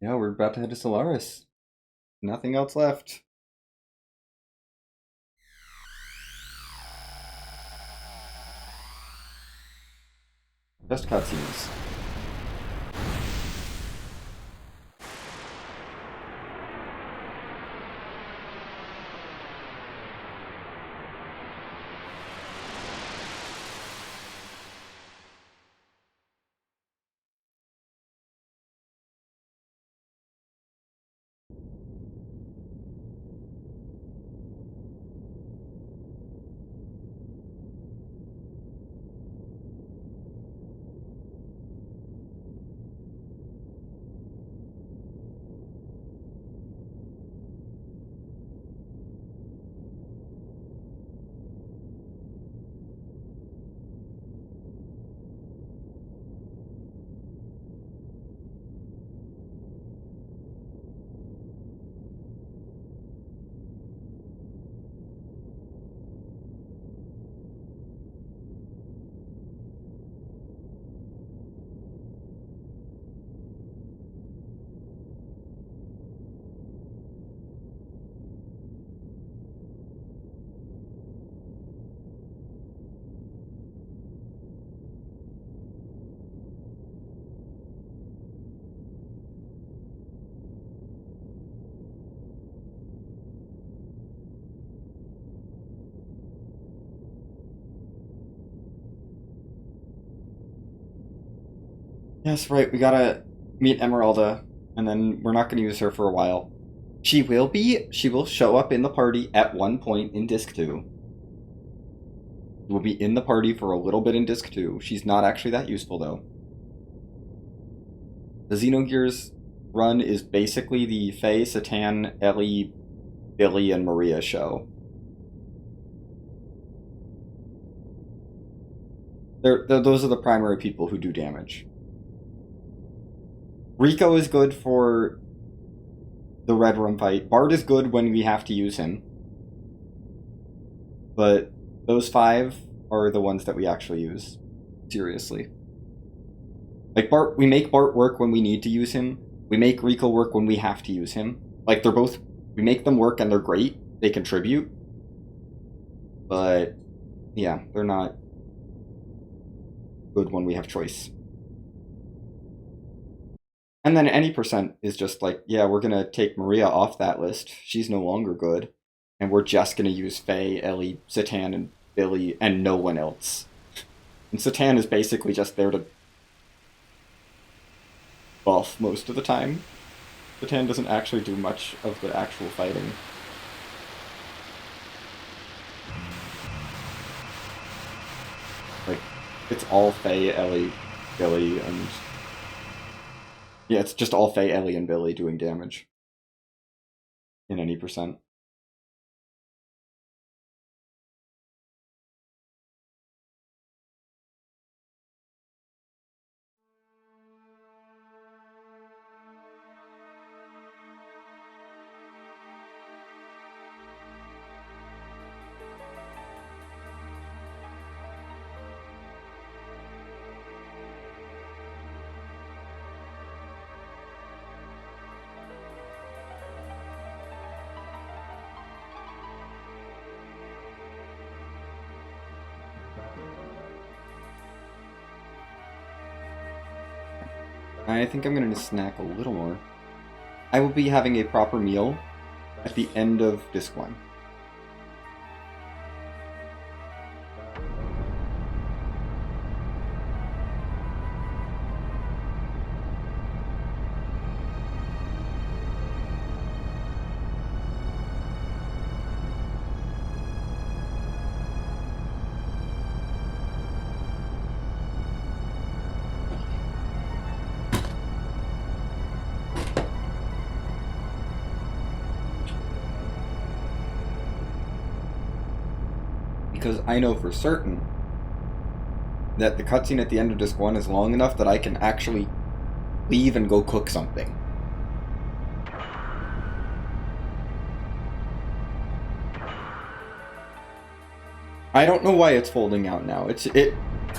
Yeah, we're about to head to Solaris. Nothing else left. Just cutscenes. Yes, right, we gotta meet Emeralda, and then we're not gonna use her for a while. She will show up in the party at one point in Disc 2. She will be in the party for a little bit in Disc 2. She's not actually that useful, though. The Xenogears run is basically the Faye, Satan, Ellie, Billy, and Maria show. Those are the primary people who do damage. Rico is good for the Red Room fight. Bart is good when we have to use him. But those 5 are the ones that we actually use. Seriously. Like, Bart, we make Bart work when we need to use him. We make Rico work when we have to use him. Like, they're both... We make them work and they're great. They contribute. But, yeah, they're not good when we have choice. And then any percent is just like, yeah, we're going to take Maria off that list. She's no longer good. And we're just going to use Faye, Ellie, Satan, and Billy, and no one else. And Satan is basically just there to buff most of the time. Satan doesn't actually do much of the actual fighting. Like, it's all Faye, Ellie, Billy, and... Yeah, it's just all Faye, Ellie, and Billy doing damage. In any percent. I think I'm going to snack a little more. I will be having a proper meal at the end of Disc 1. Because I know for certain that the cutscene at the end of Disc 1 is long enough that I can actually leave and go cook something. I don't know why it's folding out now.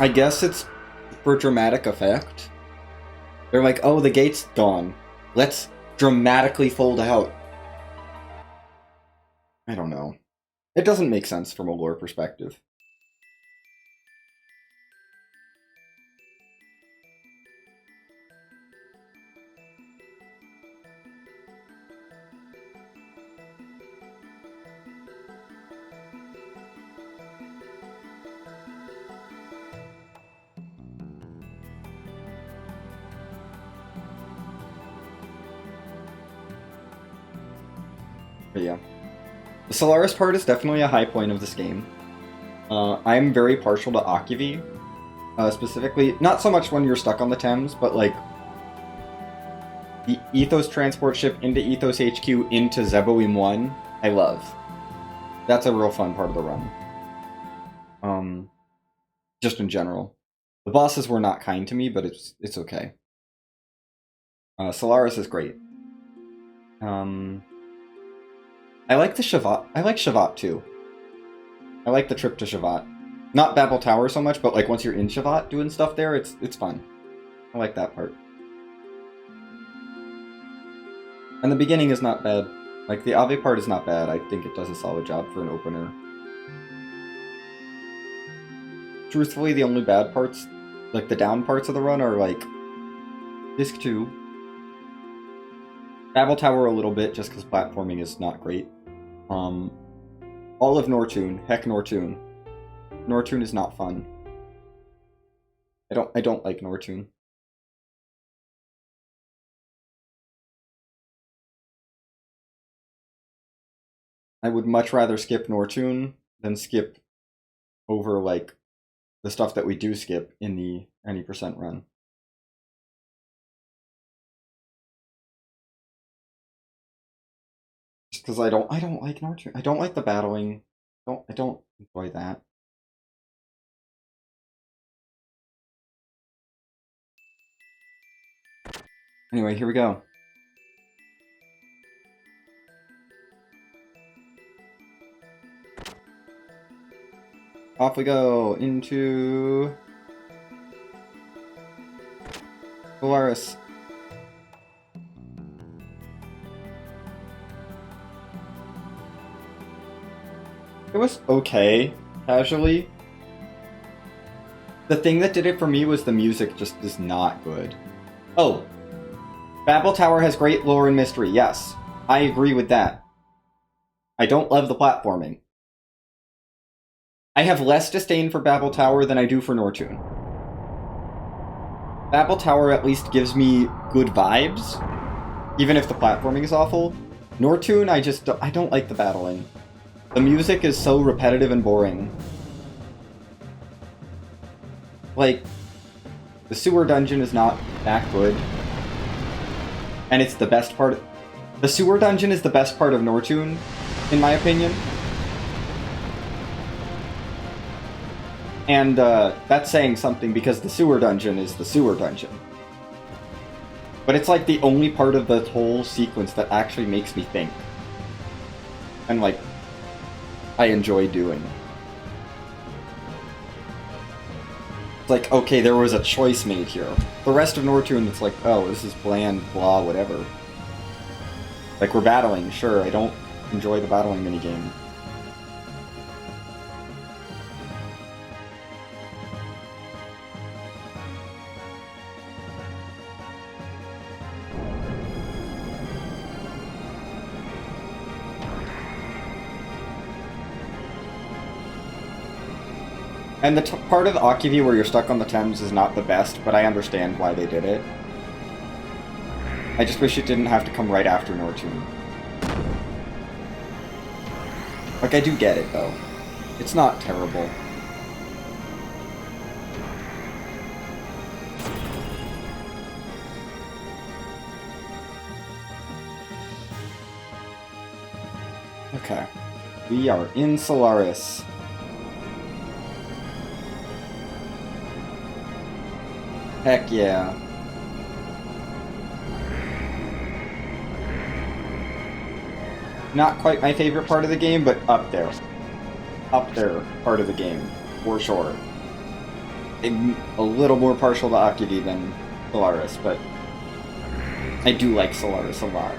I guess it's for dramatic effect. They're like, oh, the gate's gone. Let's dramatically fold out. I don't know. It doesn't make sense from a lore perspective. But yeah. The Solaris part is definitely a high point of this game. I'm very partial to Akivi. Specifically, not so much when you're stuck on the Thames, but like the Ethos transport ship into Ethos HQ into Zeboim 1, I love. That's a real fun part of the run. Just in general. The bosses were not kind to me, but it's okay. Solaris is great. I like the Shavat. I like Shavat too. I like the trip to Shavat. Not Babel Tower so much, but like once you're in Shavat doing stuff there, it's fun. I like that part. And the beginning is not bad. Like the Ave part is not bad. I think it does a solid job for an opener. Truthfully, the only bad parts, like the down parts of the run, are like Disc 2. Babel Tower a little bit, just because platforming is not great. All of Nortune. Heck, Nortune. Nortune is not fun. I don't like Nortune. I would much rather skip Nortune than skip over like the stuff that we do skip in the any percent run. Just because I don't like Nortune. I don't like the battling. I don't enjoy that. Anyway, here we go. Off we go into Solaris. It was okay, casually. The thing that did it for me was the music just is not good. Oh, Babel Tower has great lore and mystery, yes. I agree with that. I don't love the platforming. I have less disdain for Babel Tower than I do for Nortune. Babel Tower at least gives me good vibes, even if the platforming is awful. Nortune, I don't like the battling. The music is so repetitive and boring. Like, the sewer dungeon is not that good. And it's the best part. The sewer dungeon is the best part of Nortune, in my opinion. And that's saying something because the sewer dungeon is the sewer dungeon. But it's like the only part of the whole sequence that actually makes me think. And like, I enjoy doing. It's like, okay, there was a choice made here. The rest of Nortune, it's like, oh, this is bland, blah, whatever. Like, we're battling, sure, I don't enjoy the battling minigame. And the part of Akivi where you're stuck on the Thames is not the best, but I understand why they did it. I just wish it didn't have to come right after Nortune. Like, I do get it, though. It's not terrible. Okay. We are in Solaris. Heck yeah. Not quite my favorite part of the game, but up there. Up there part of the game, for sure. I'm a little more partial to Akiri than Solaris, but I do like Solaris a lot.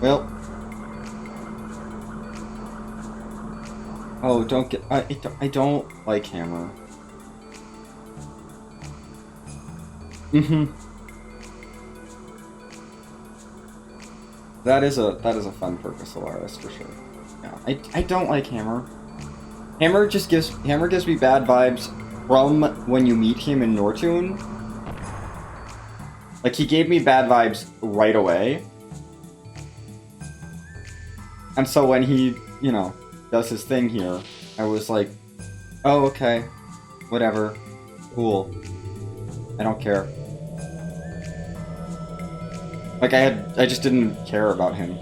Well. Oh, don't get... I don't like Hammer. That is a fun perk of Solaris for sure. Yeah, I don't like Hammer. Hammer gives me bad vibes from when you meet him in Nortune. Like, he gave me bad vibes right away. And so when he, you know, does his thing here, I was like, oh, okay, whatever, cool, I don't care. Like, I just didn't care about him.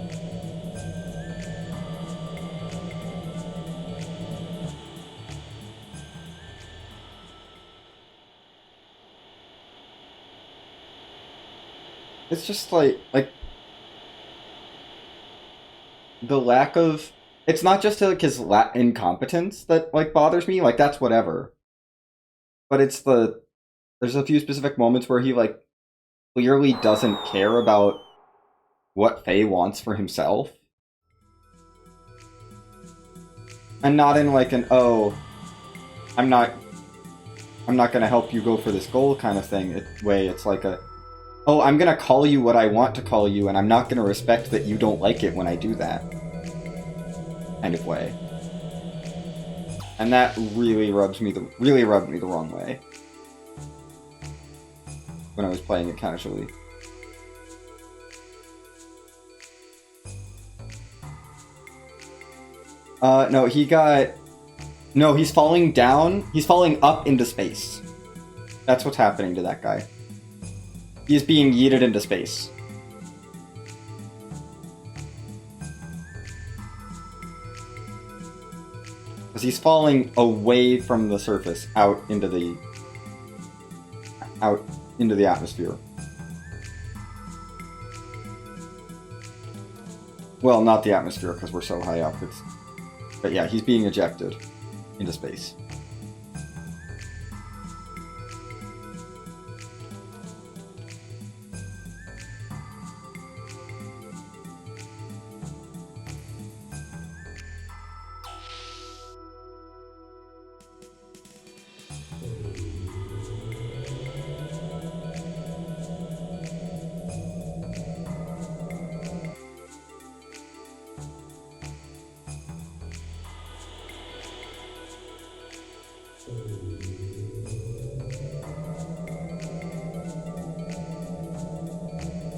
It's just like the lack of... It's not just like his incompetence that like bothers me. Like, that's whatever. But it's there's a few specific moments where he like clearly doesn't care about what Faye wants for himself, and not in like an I'm not gonna help you go for this goal kind of thing way. It's like I'm gonna call you what I want to call you, and I'm not gonna respect that you don't like it when I do that kind of way. And that really rubbed me the wrong way when I was playing it casually. No, he's falling down. He's falling up into space. That's what's happening to that guy. He's being yeeted into space. Because he's falling away from the surface, out into the atmosphere. Well, not the atmosphere, because we're so high up. But yeah, he's being ejected into space.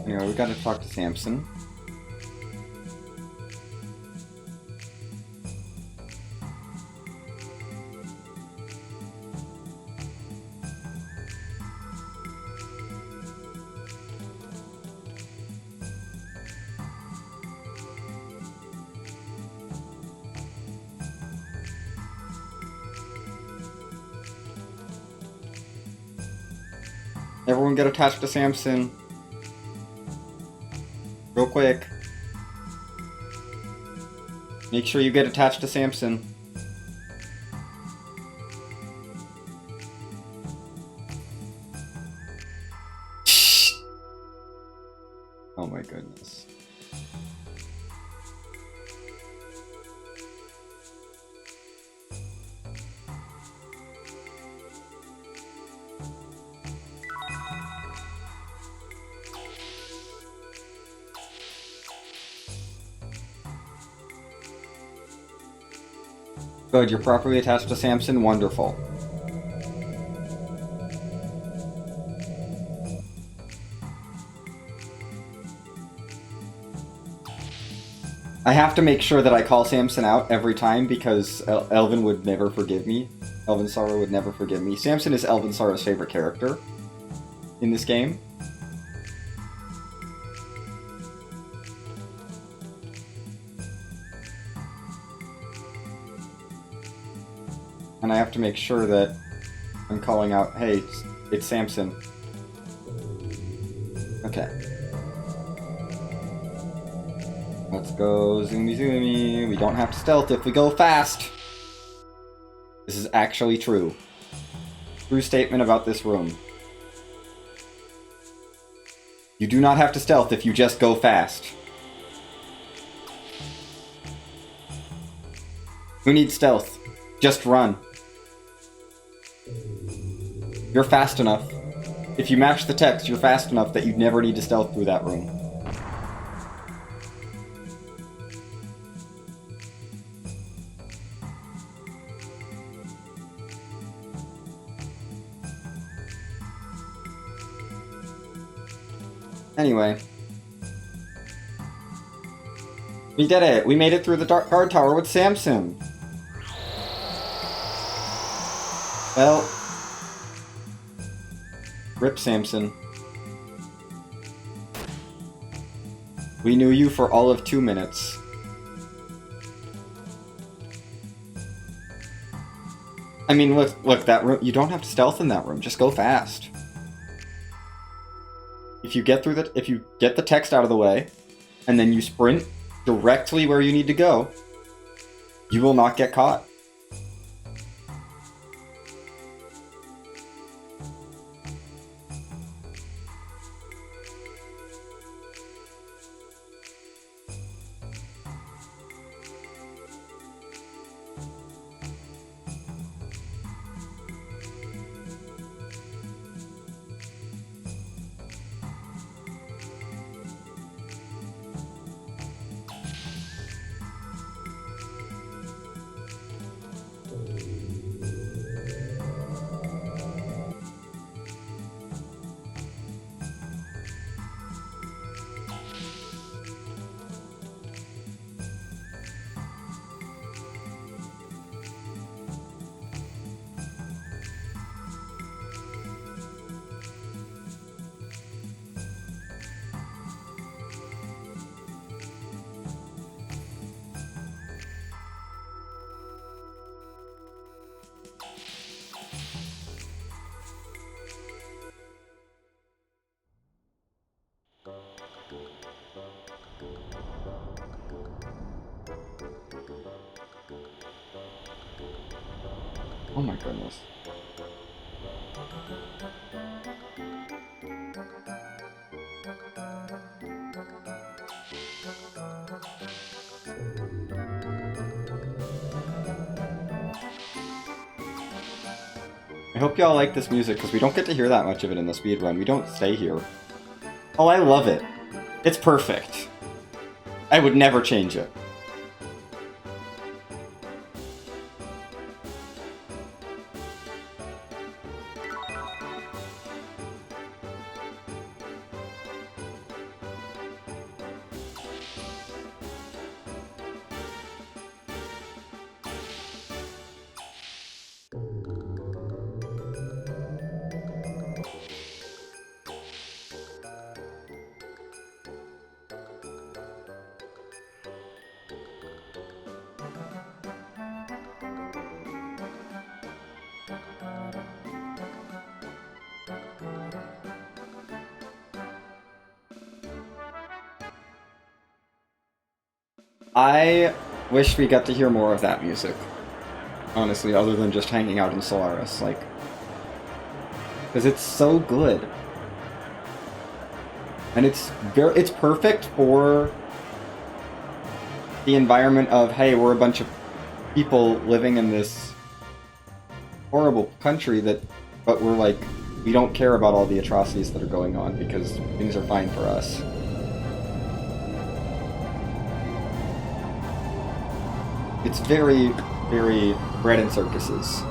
Anyway, we gotta talk to Samson. Everyone get attached to Samson. Real quick. Make sure you get attached to Samson. Oh my goodness. Good, you're properly attached to Samson. Wonderful. I have to make sure that I call Samson out every time because Elvin would never forgive me. Elvin Sorrow would never forgive me. Samson is Elvin Sorrow's favorite character in this game. And I have to make sure that I'm calling out, hey, it's Samson. Okay. Let's go zoomy zoomy. We don't have to stealth if we go fast. This is actually true. True statement about this room. You do not have to stealth if you just go fast. Who needs stealth? Just run. You're fast enough. If you match the text, you're fast enough that you'd never need to stealth through that room. Anyway. We did it! We made it through the guard tower with Samson! Well... Rip Samson. We knew you for all of 2 minutes. I mean, look, that room, you don't have to stealth in that room, just go fast. If you get the text out of the way, and then you sprint directly where you need to go, you will not get caught. Oh my goodness. I hope y'all like this music, because we don't get to hear that much of it in the speedrun. We don't stay here. Oh, I love it. It's perfect. I would never change it. I wish we got to hear more of that music. Honestly, other than just hanging out in Solaris, like... Because it's so good. And it's perfect for the environment of, hey, we're a bunch of people living in this horrible country but we're like, we don't care about all the atrocities that are going on because things are fine for us. It's very, very bread and circuses.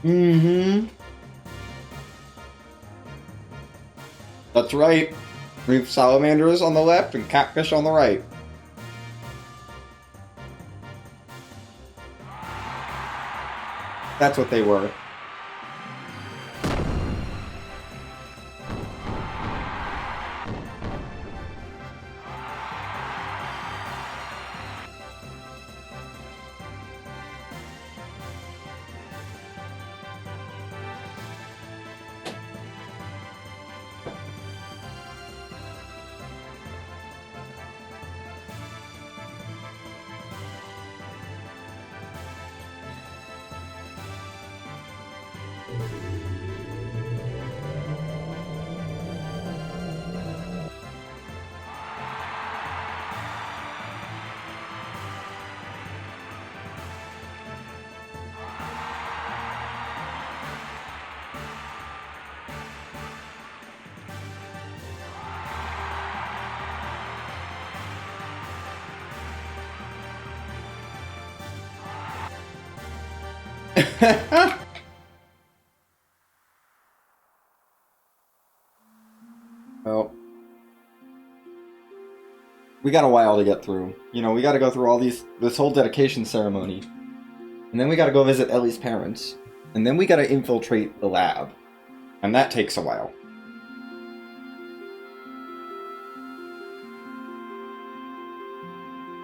Mm-hmm. That's right. We have salamanders on the left and catfish on the right. That's what they were. Well, we got a while to get through. You know, we got to go through this whole dedication ceremony. And then we got to go visit Ellie's parents. And then we got to infiltrate the lab. And that takes a while.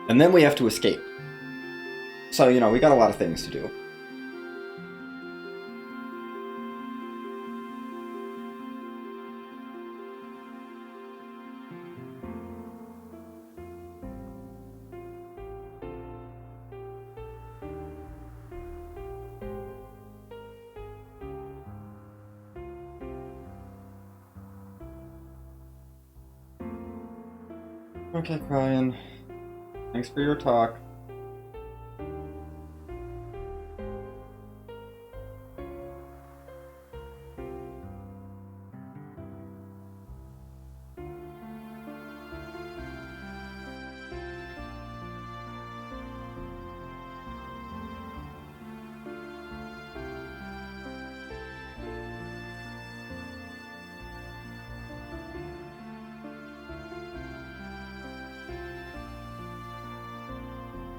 And then we have to escape. So, you know, we got a lot of things to do. Okay, Brian. Thanks for your talk.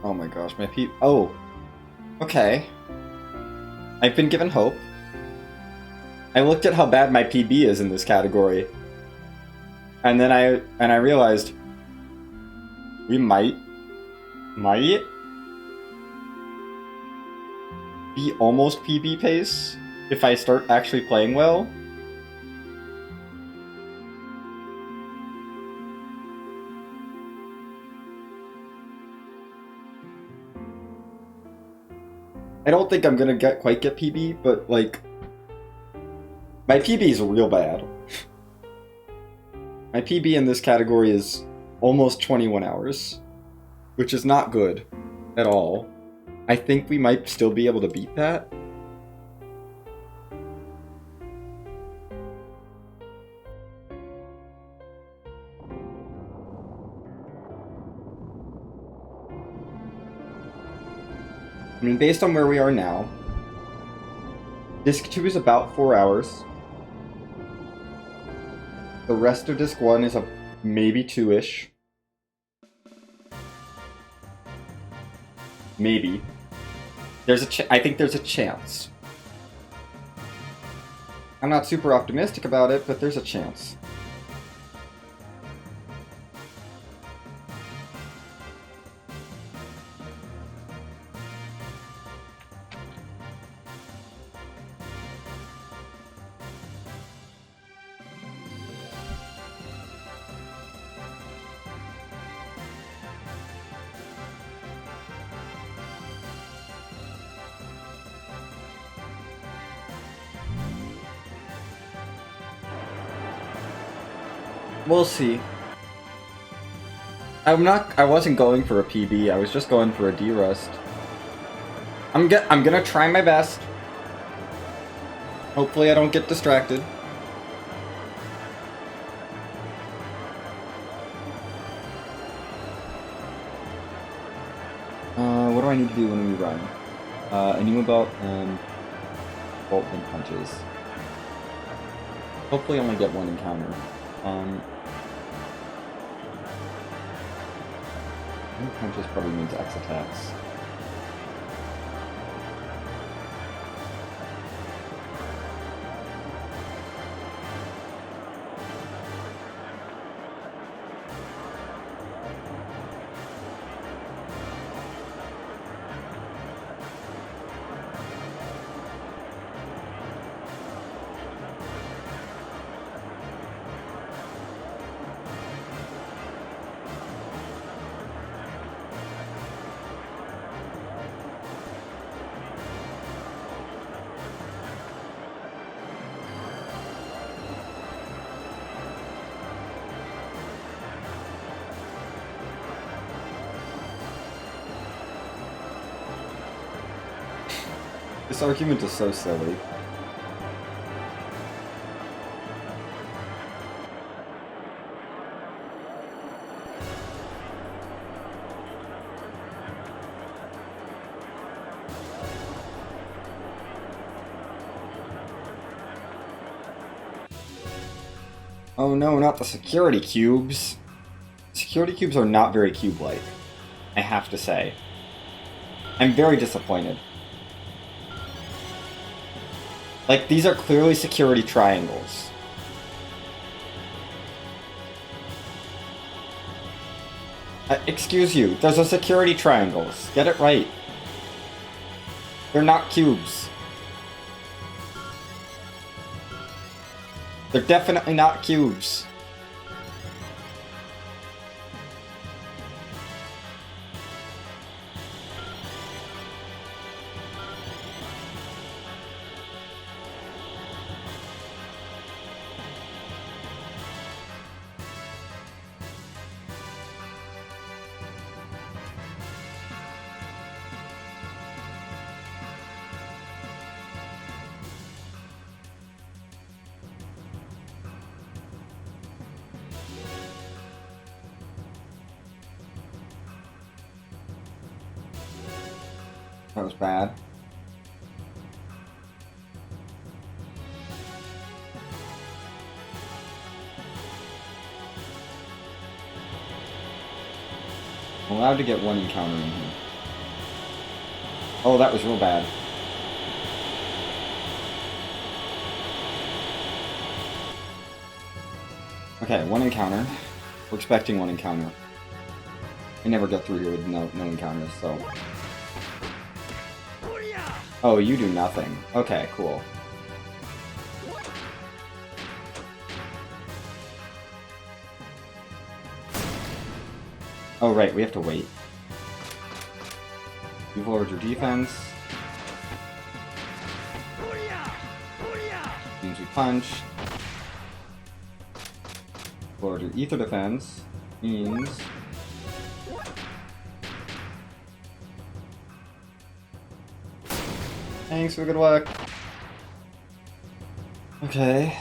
Oh my gosh, my oh! Okay. I've been given hope. I looked at how bad my PB is in this category. And then I realized we might be almost PB pace if I start actually playing well. I don't think I'm gonna quite get PB, but like, my PB is real bad. My PB in this category is almost 21 hours, which is not good at all. I think we might still be able to beat that. I mean, based on where we are now, Disc 2 is about 4 hours. The rest of Disc 1 is maybe 2-ish. Maybe. I think there's a chance. I'm not super optimistic about it, but there's a chance. We'll see. I wasn't going for a PB, I was just going for a D-Rust. I'm gonna try my best. Hopefully I don't get distracted. What do I need to do when we run? Anima belt and bolt and punches. Hopefully I only get one encounter. I think punches probably means X attacks. This argument is so silly. Oh no, not the security cubes. Security cubes are not very cube-like, I have to say. I'm very disappointed. Like, these are clearly security triangles. Excuse you, those are security triangles. Get it right. They're not cubes. They're definitely not cubes. That was bad. I'm allowed to get one encounter in here. Oh, that was real bad. Okay, one encounter. We're expecting one encounter. I never get through here with no encounters, so... Oh, you do nothing. Okay, cool. Oh, right, we have to wait. You've lowered your defense. Means we punch. Lowered your ether defense. means thanks for the good luck. Okay.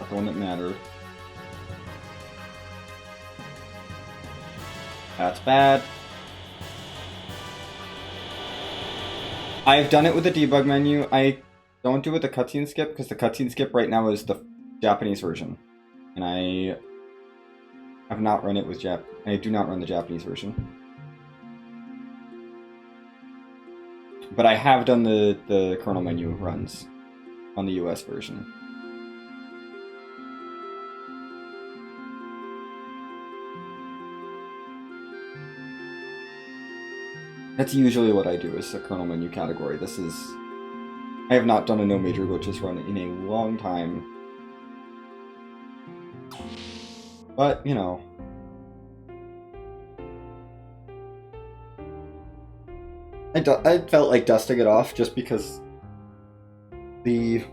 The one that mattered. That's bad. I've done it with the debug menu. I don't do it with the cutscene skip because the cutscene skip right now is the Japanese version, and I have not run it with I do not run the Japanese version, but I have done the kernel menu runs on the US version. That's usually what I do, is the kernel menu category. I have not done a no major glitches run in a long time. But, you know. I felt like dusting it off just because to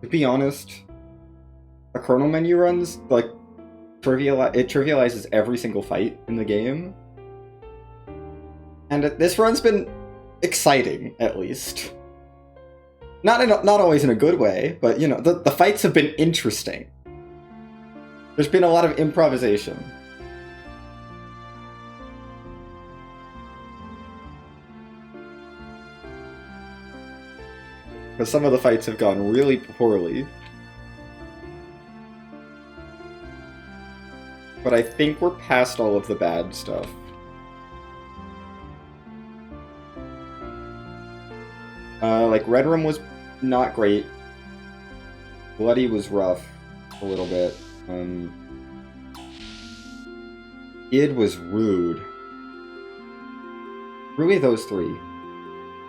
be honest, the kernel menu runs, like, it trivializes every single fight in the game. And this run's been exciting, at least. Not always in a good way, but, you know, the fights have been interesting. There's been a lot of improvisation. Because some of the fights have gone really poorly. But I think we're past all of the bad stuff. Like, Red Room was not great. Bloody was rough a little bit. Id was rude. Really, those three.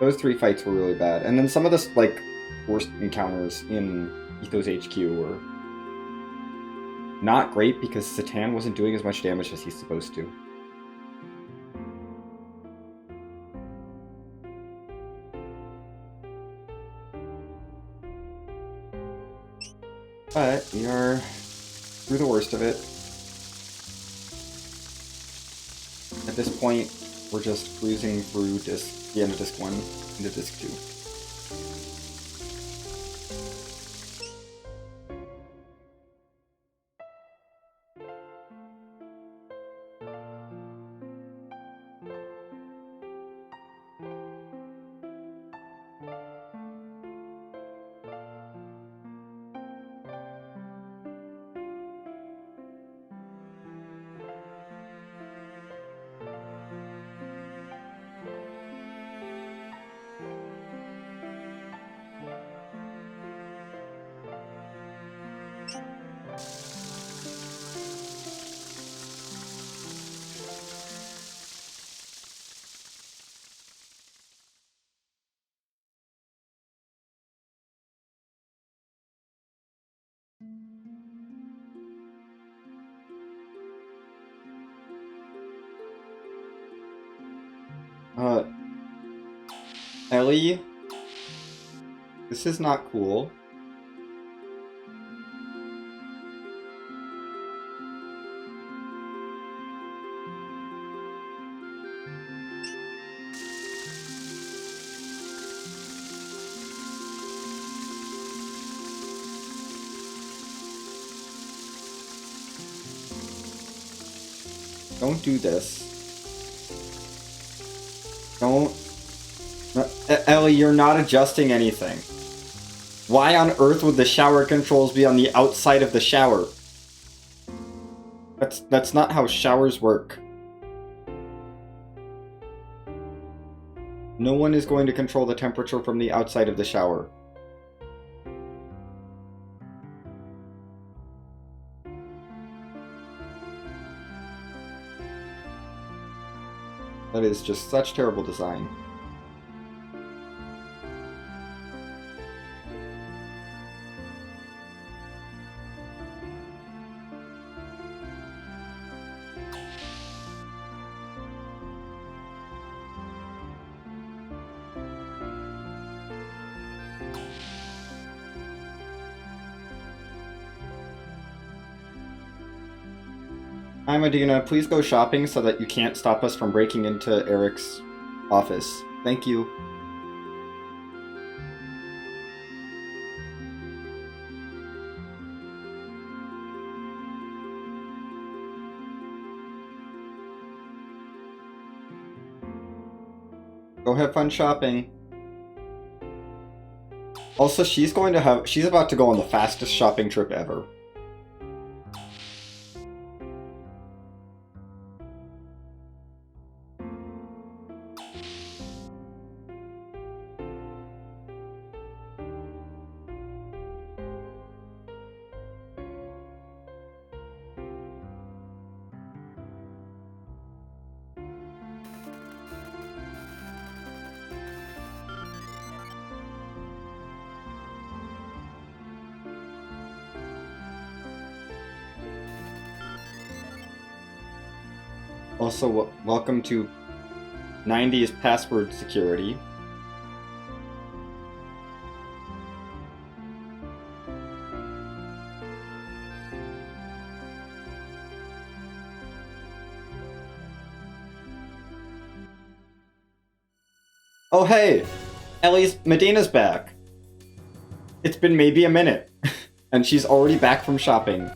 Those three fights were really bad. And then some of the, like, worst encounters in Ethos HQ were not great because Satan wasn't doing as much damage as he's supposed to. But we are through the worst of it. At this point, we're just cruising through the end of Disc 1 into Disc 2. Ellie, this is not cool. Don't do this. Don't... Ellie, you're not adjusting anything. Why on earth would the shower controls be on the outside of the shower? That's not how showers work. No one is going to control the temperature from the outside of the shower. That is just such terrible design. Hi, Medina. Please go shopping so that you can't stop us from breaking into Eric's office. Thank you. Go have fun shopping. Also, she's about to go on the fastest shopping trip ever. Also, welcome to 90s password security. Oh hey! Medina's back! It's been maybe a minute, and she's already back from shopping.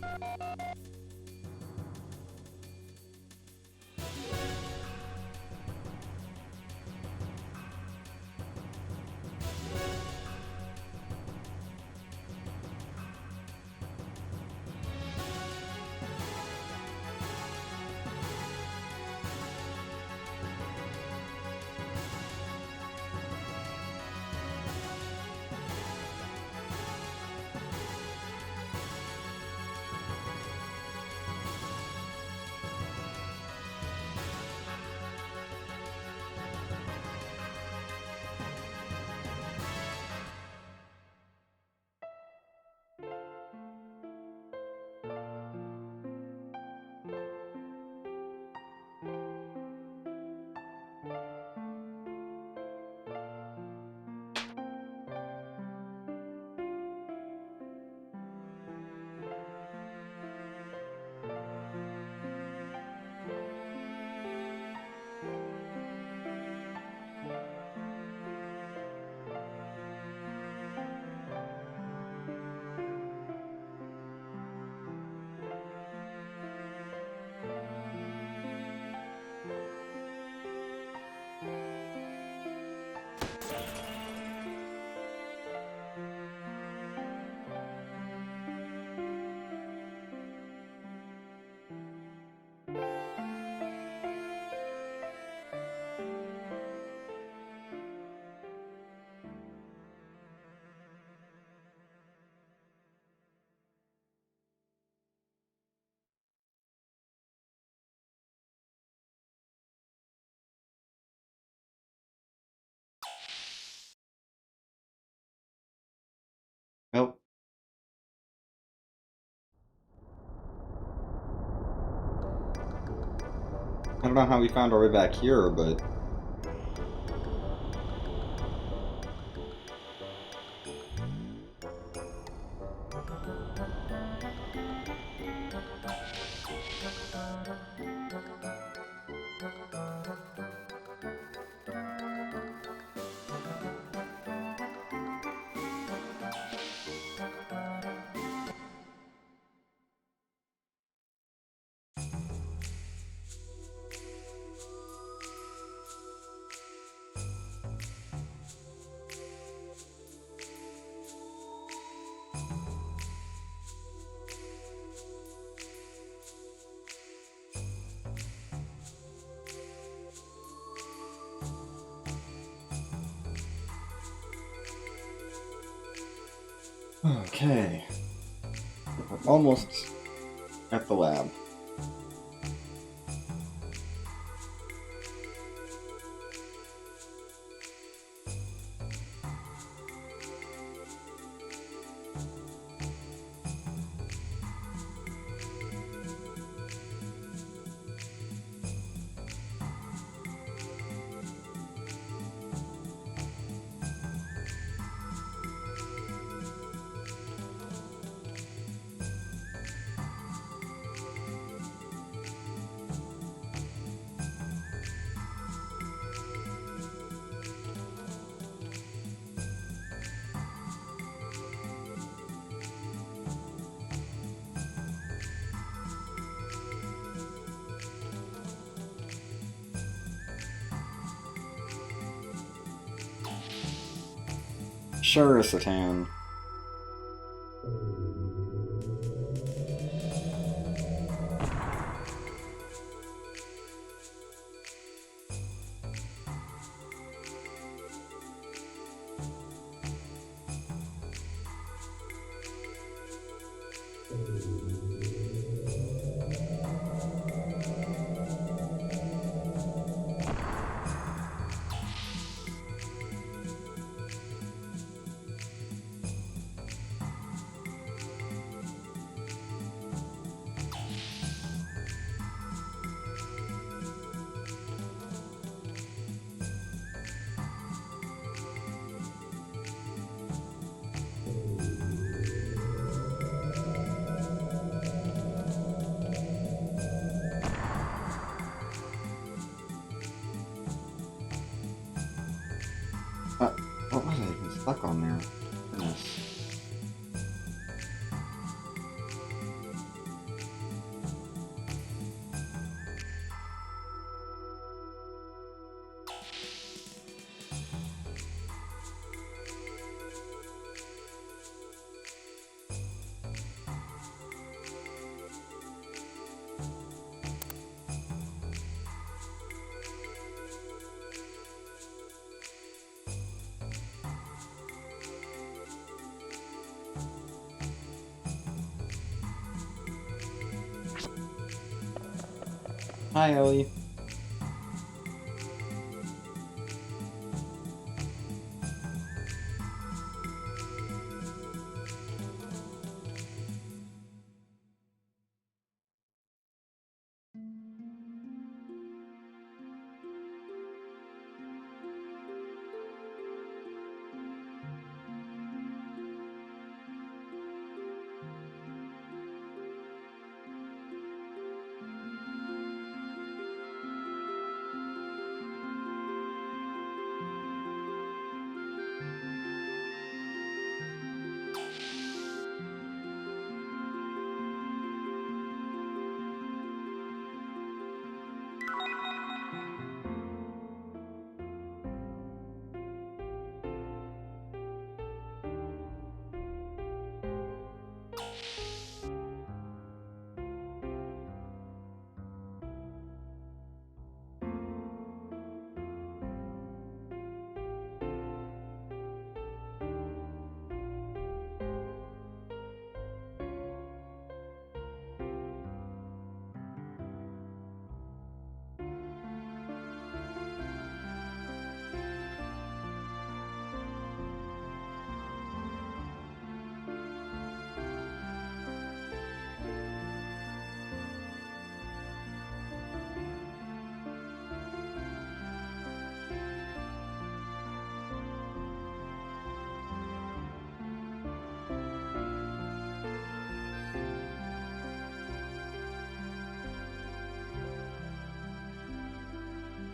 Well, I don't know how we found our way back here, but... Okay. We're almost at the lab. Sure, Satan. What was I even stuck on there? Goodness. Hi, Ellie.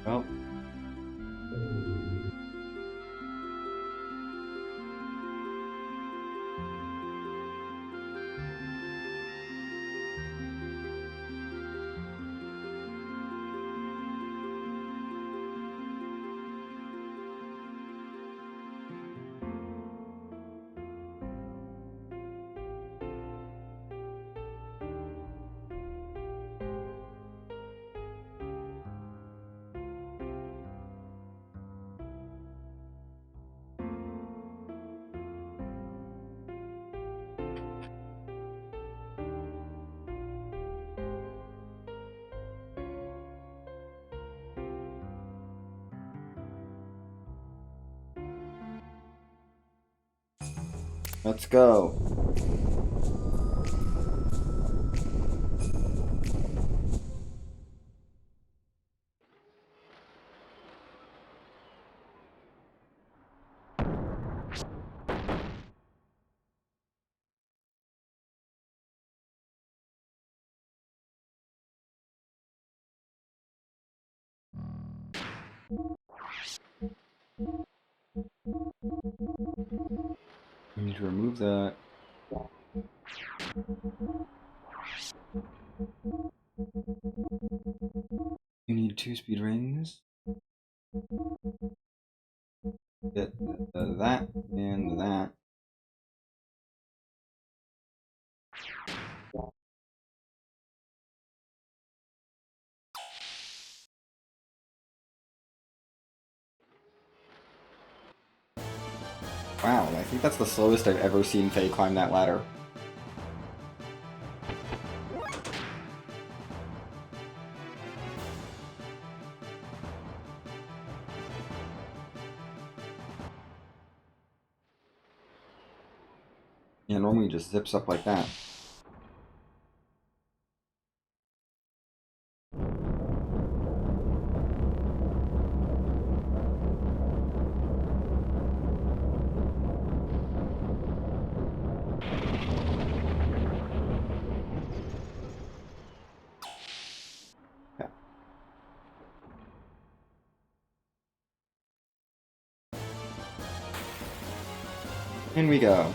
Well. Let's go. We need to remove that. You need 2 speed rings. Get that, and that. Wow, I think that's the slowest I've ever seen Faye climb that ladder. Yeah, normally just zips up like that. Yeah. In we go.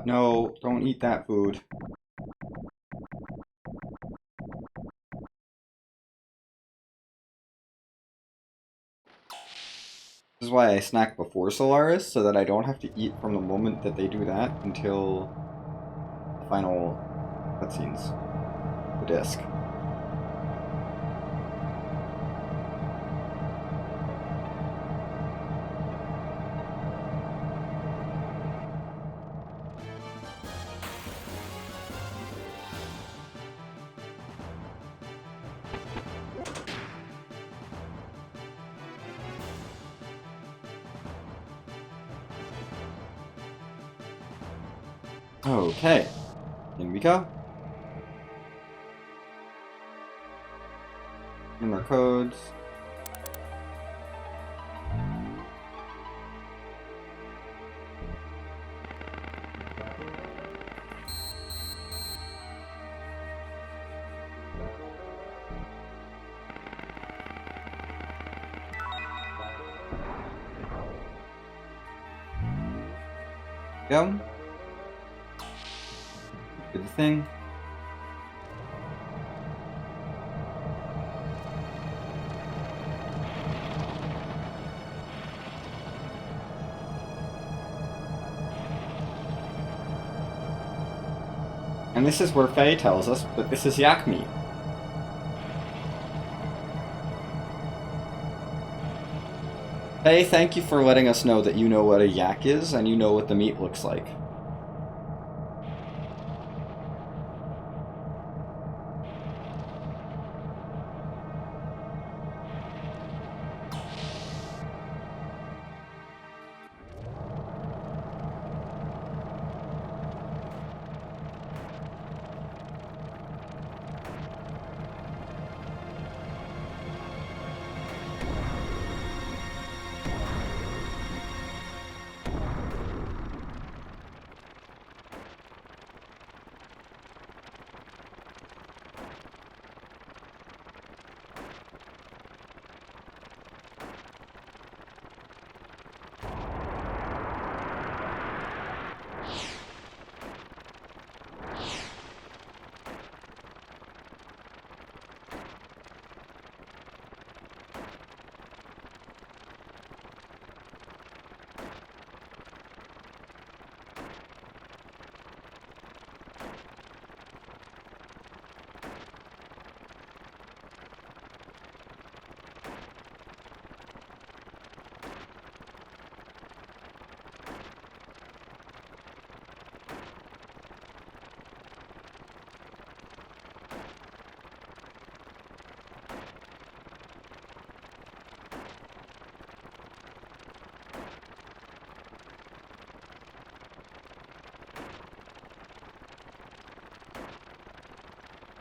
No, don't eat that food. This is why I snack before Solaris, so that I don't have to eat from the moment that they do that until the final cutscenes. The disc. Okay, in we go. In our codes. Go. Do the thing. And this is where Faye tells us that this is yak meat. Faye, thank you for letting us know that you know what a yak is and you know what the meat looks like.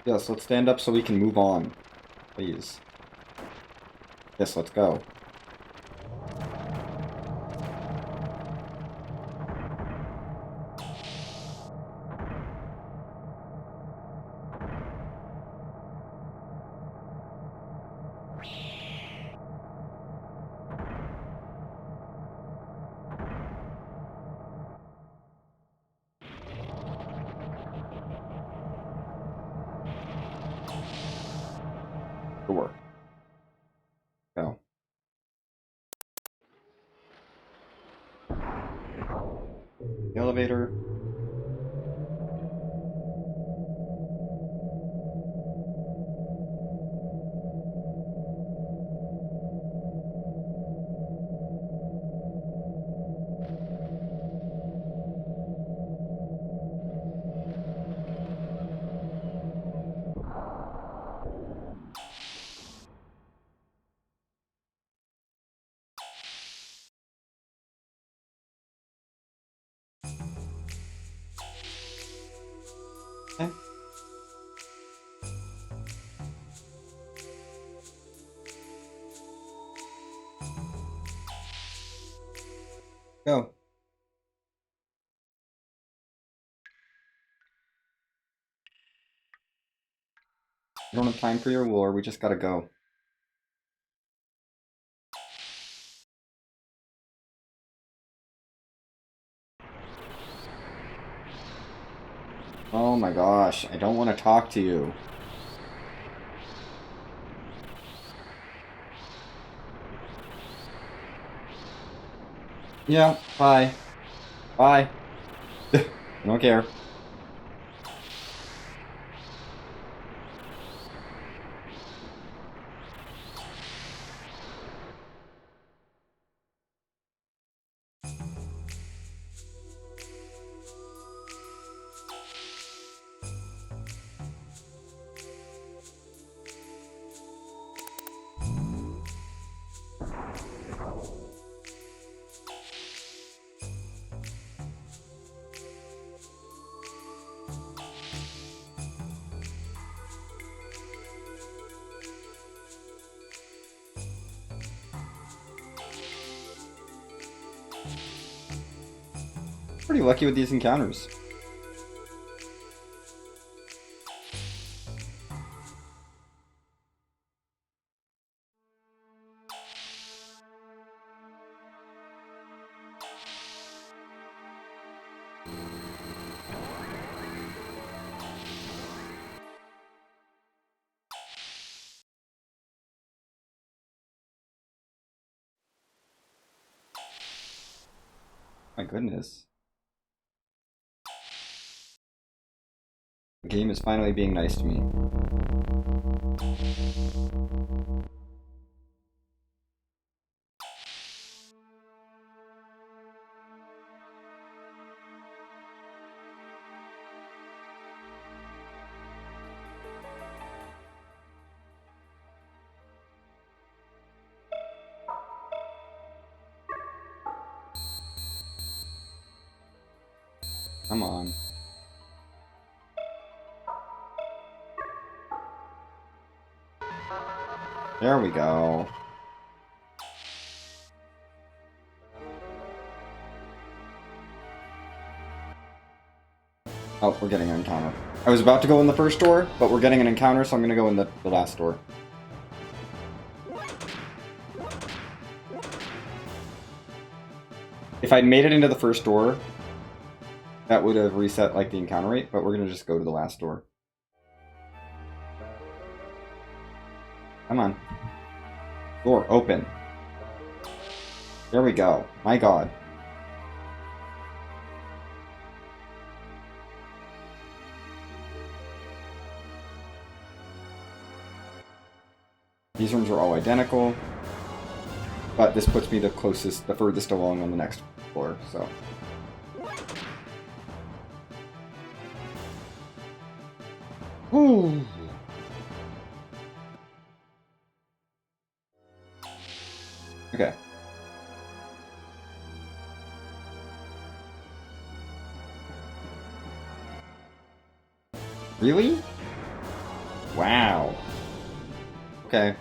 Yes, let's stand up so we can move on. Please. Yes, let's go. Door. Go. Elevator. Okay. Go. We don't have time for your war, we just gotta go. Oh my gosh, I don't want to talk to you. Yeah, bye. Bye. I don't care. Pretty lucky with these encounters. My goodness. The game is finally being nice to me. Come on. There we go. Oh, we're getting an encounter. I was about to go in the first door, but we're getting an encounter, so I'm gonna go in the last door. If I'd made it into the first door, that would have reset like the encounter rate, but we're gonna just go to the last door. Come on. Door, open. There we go. My god. These rooms are all identical, but this puts me the furthest along on the next floor, so. Ooh. Okay. Really? Wow. Okay.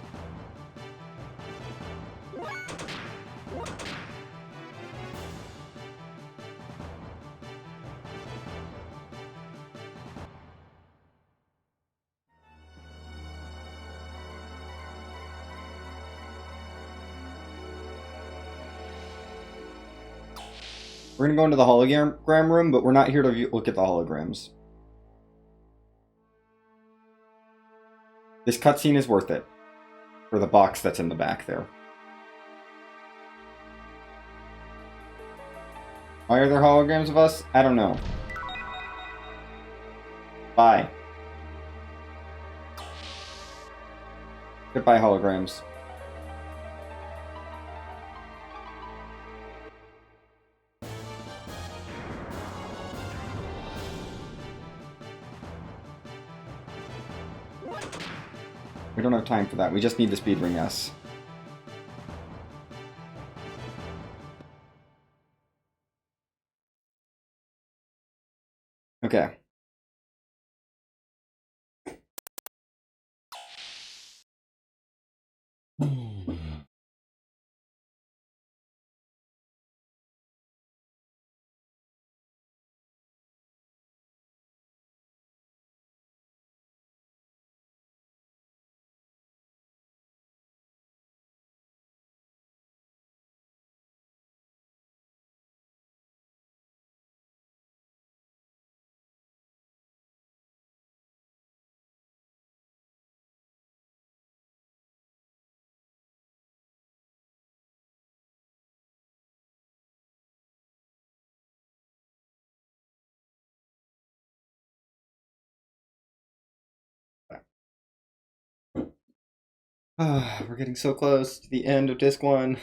We're gonna go into the hologram room, but we're not here to look at the holograms. This cutscene is worth it. For the box that's in the back there. Why are there holograms of us? I don't know. Bye. Goodbye, holograms. We don't have time for that. We just need the speed ring S. Okay. We're getting so close to the end of disc 1.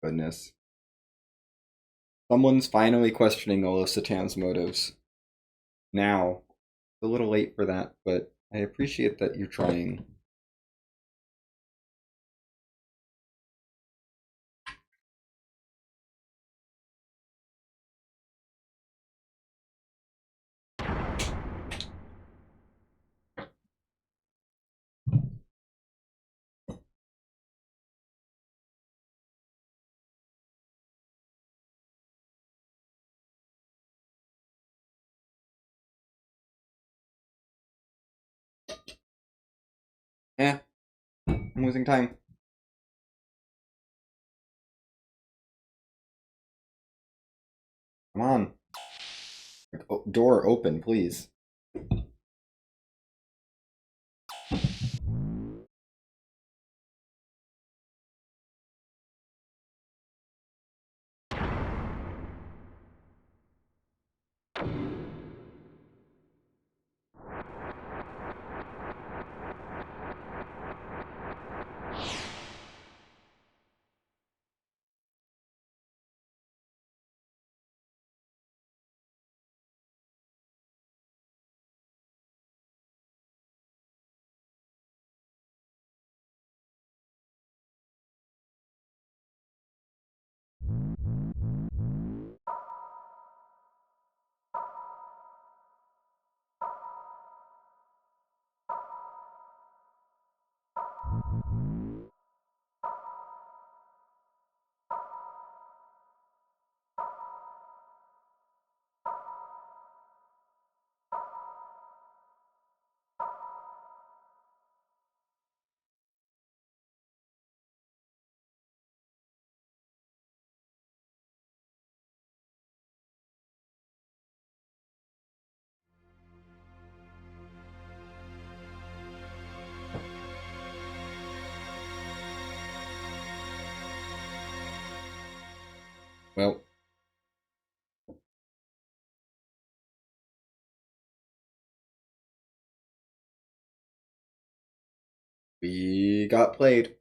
Goodness. Someone's finally questioning Satan's motives. Now. It's a little late for that, but I appreciate that you're trying. Yeah, I'm losing time. Come on. Door open, please. Well, we got played.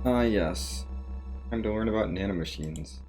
Ah, yes. Time to learn about nanomachines.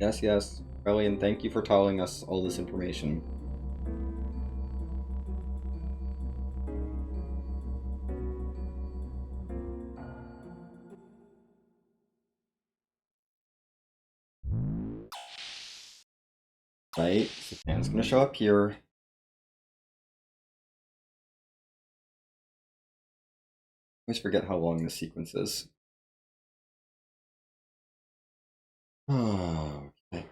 Yes, yes. Brilliant. Thank you for telling us all this information. Right? Satan's gonna show up here. I always forget how long this sequence is. Oh, okay.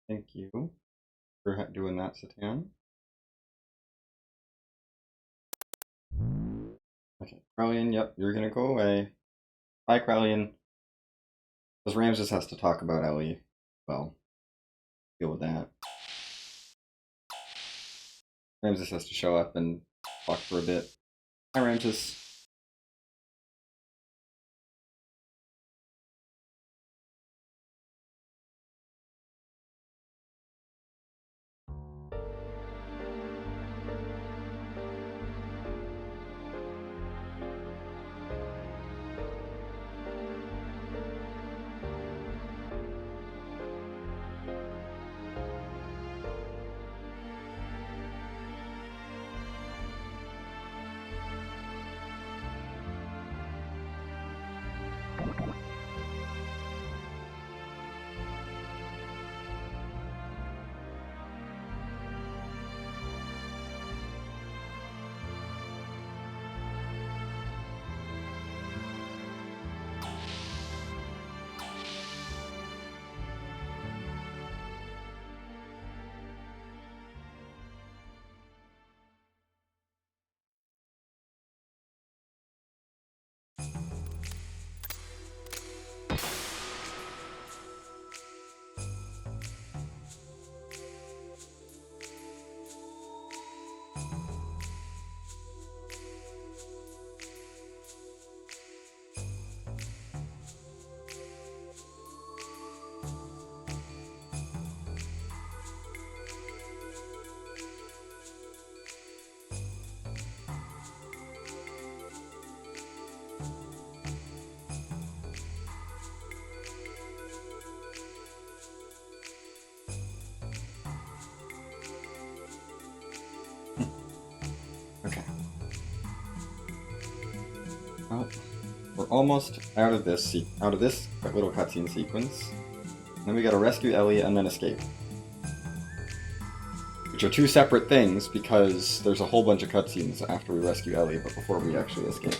Thank you for doing that, Satan. Okay, Krellian, yep, you're gonna go away. Bye, Krellian. Because Ramses has to talk about Ellie. Well, deal with that. Ramses has to show up and talk for a bit. Hi, Ramses. Okay. Well, we're almost out of this little cutscene sequence. Then we gotta rescue Ellie and then escape. Which are two separate things because there's a whole bunch of cutscenes after we rescue Ellie, but before we actually escape.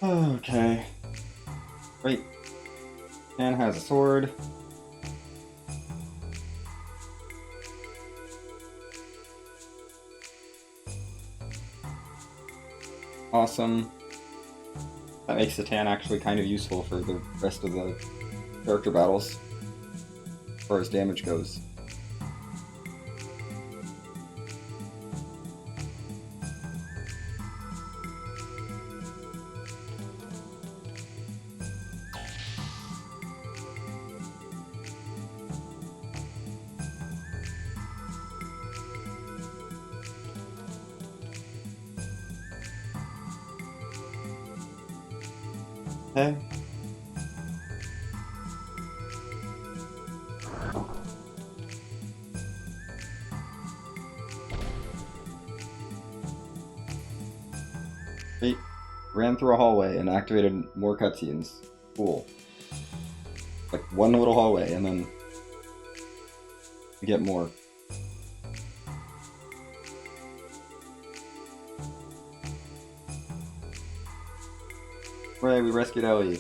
Okay. Great. And has a sword. Awesome. That makes the tan actually kind of useful for the rest of the character battles, as far as damage goes. Okay. Great. Ran through a hallway and activated more cutscenes. Cool. Like one little hallway and then we get more. Hooray, we rescued Ellie.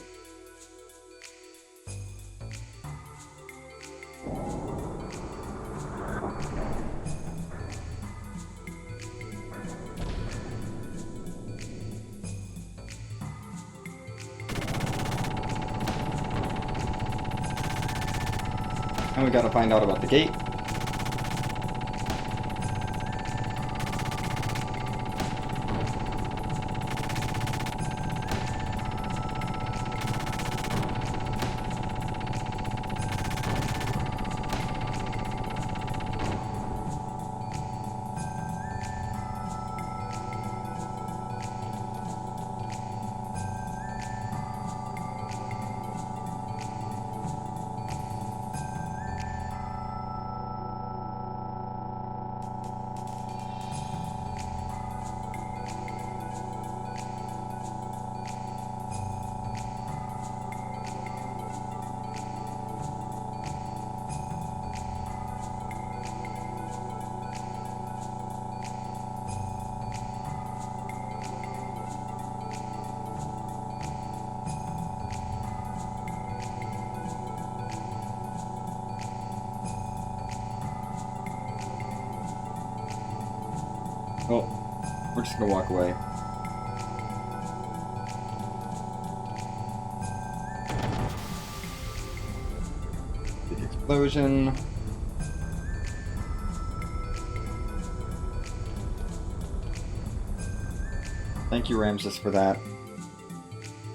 And we gotta find out about the gate. Oh, we're just gonna walk away. Big explosion. Thank you, Ramses, for that.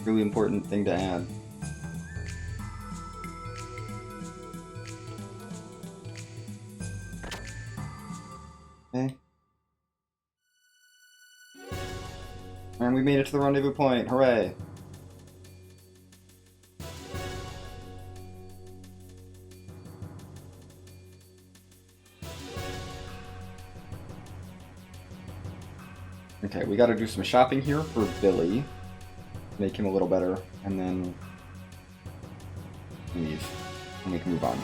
Really important thing to add. Okay. And we made it to the rendezvous point. Hooray! Okay, we gotta do some shopping here for Billy. Make him a little better, and then leave. And we can move on.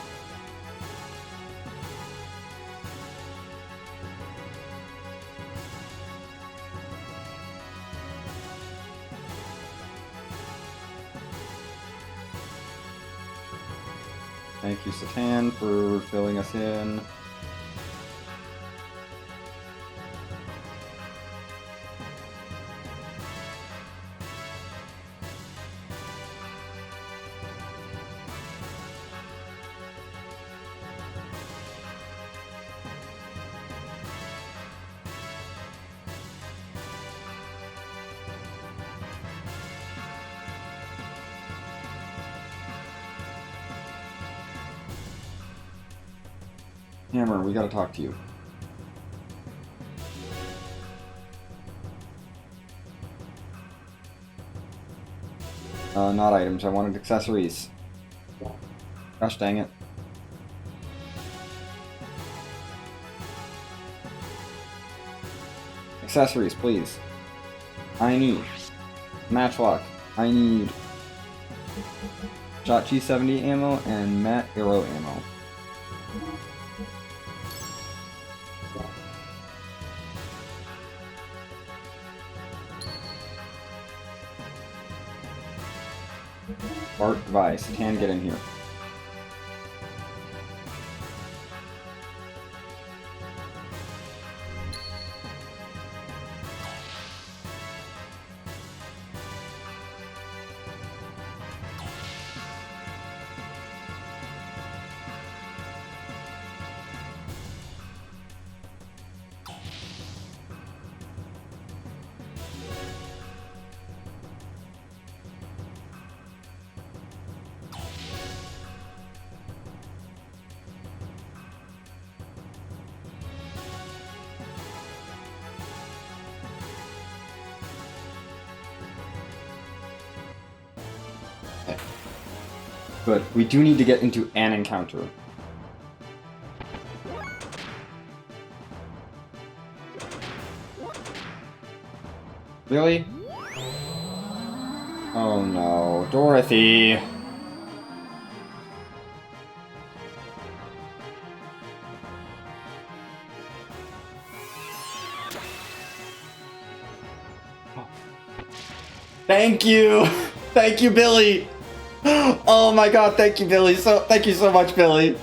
Thank you, Satan, for filling us in. Hammer, we gotta talk to you. Not items, I wanted accessories. Gosh dang it. Accessories, please. I need matchlock. I need shot G70 ammo and mat arrow ammo. Art device. Tan, get in here. But we do need to get into an encounter. Really? Oh no, Dorothy! Thank you! Thank you, Billy! Oh my god, thank you, Billy. Thank you so much, Billy.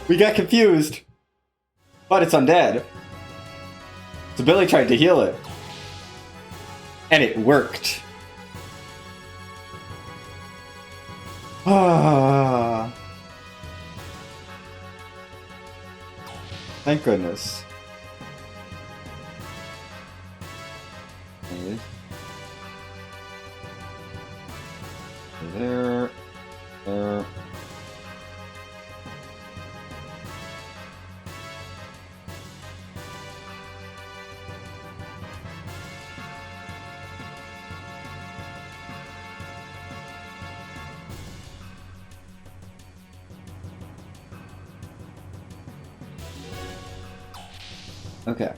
We got confused. But it's undead. So Billy tried to heal it. And it worked. Ah. Thank goodness. Anyways. There. Okay.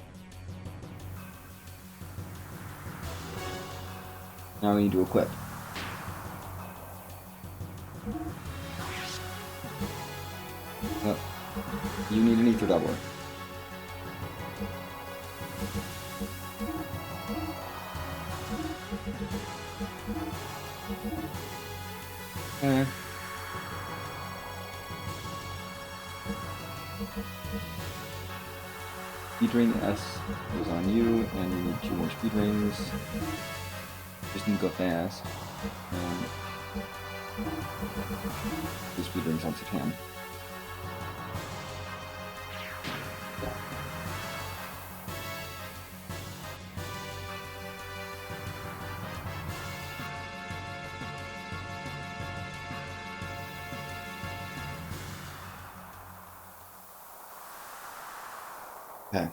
Now we need to equip. Oh. You need an ether doubler. Okay. Speed ring S is on you, and you need 2 more speed rings. Just need to go fast. And 2 speed rings on Satan. Okay.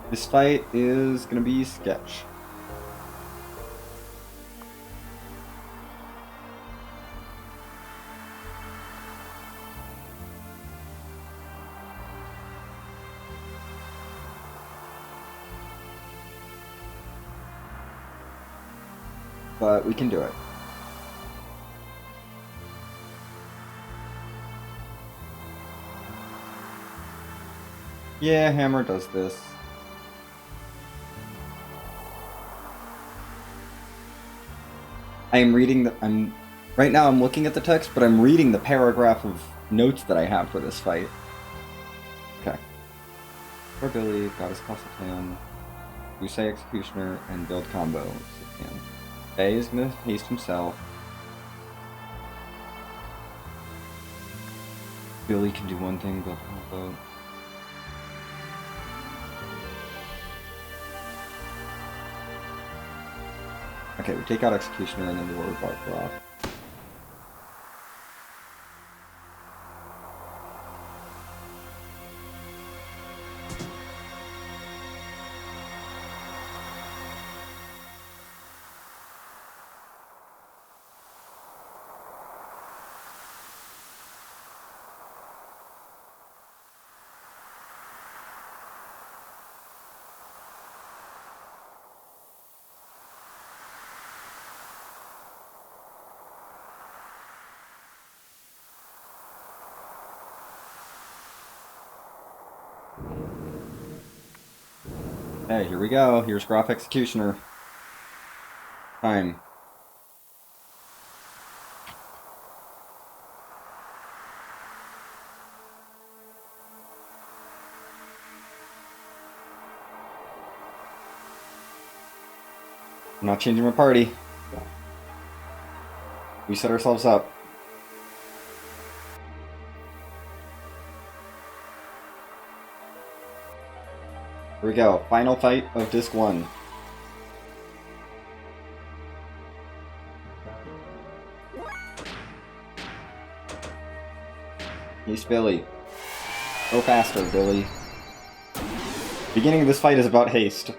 This fight is gonna be sketch. But we can do it. Yeah, Hammer does this. I am reading the. Right now I'm looking at the text, but I'm reading the paragraph of notes that I have for this fight. Okay. For Billy, Goddess Castletown, Usai Executioner, and Build Combo. Bay is gonna haste himself. Billy can do one thing, Build Combo. Okay, we take out Executioner and then the Word Barker off. Okay, here we go. Here's Graph Executioner. Time. I'm not changing my party. We set ourselves up. Here we go. Final fight of Disc 1. Haste Billy. Go faster, Billy. Beginning of this fight is about haste.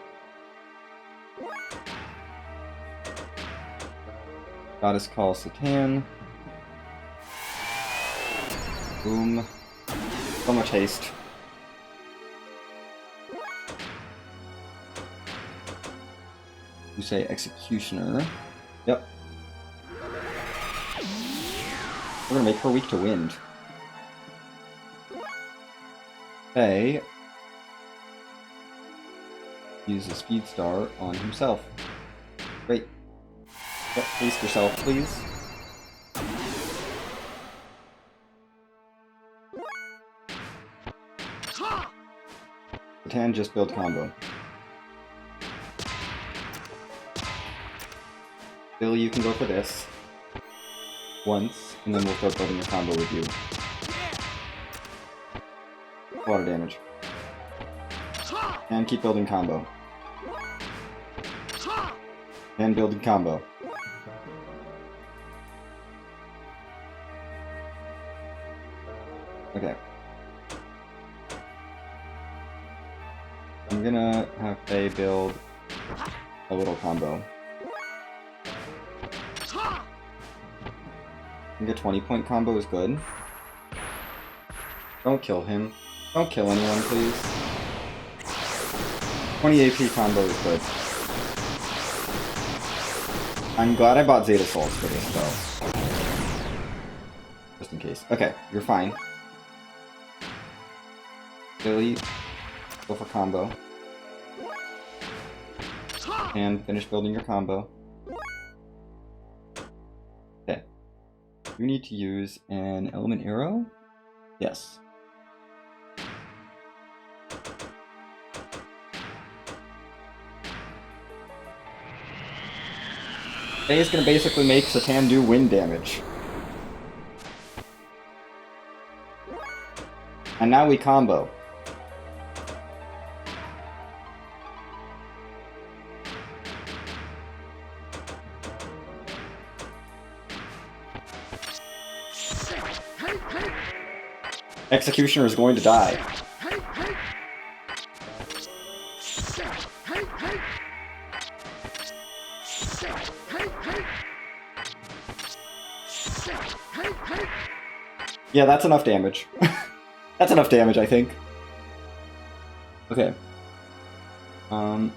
Goddess Call Satan. Boom. So much haste. You say Executioner. Yep. We're gonna make her weak to wind. Okay. Use a Speed Star on himself. Great. Yep, haste yourself, please. Satan just build combo. Billy, you can go for this. Once, and then we'll start building a combo with you. A lot of damage. And keep building combo. And building combo. Okay. I'm gonna have Faye build a little combo. I think a 20-point combo is good. Don't kill him. Don't kill anyone, please. 20 AP combo is good. I'm glad I bought Zeta Souls for this, though. Just in case. Okay, you're fine. Billy, go for combo. And finish building your combo. Okay. You need to use an element arrow? Yes. Faye is going to basically make Satan do wind damage. And now we combo. Executioner is going to die. Yeah, that's enough damage. That's enough damage, I think. Okay. We're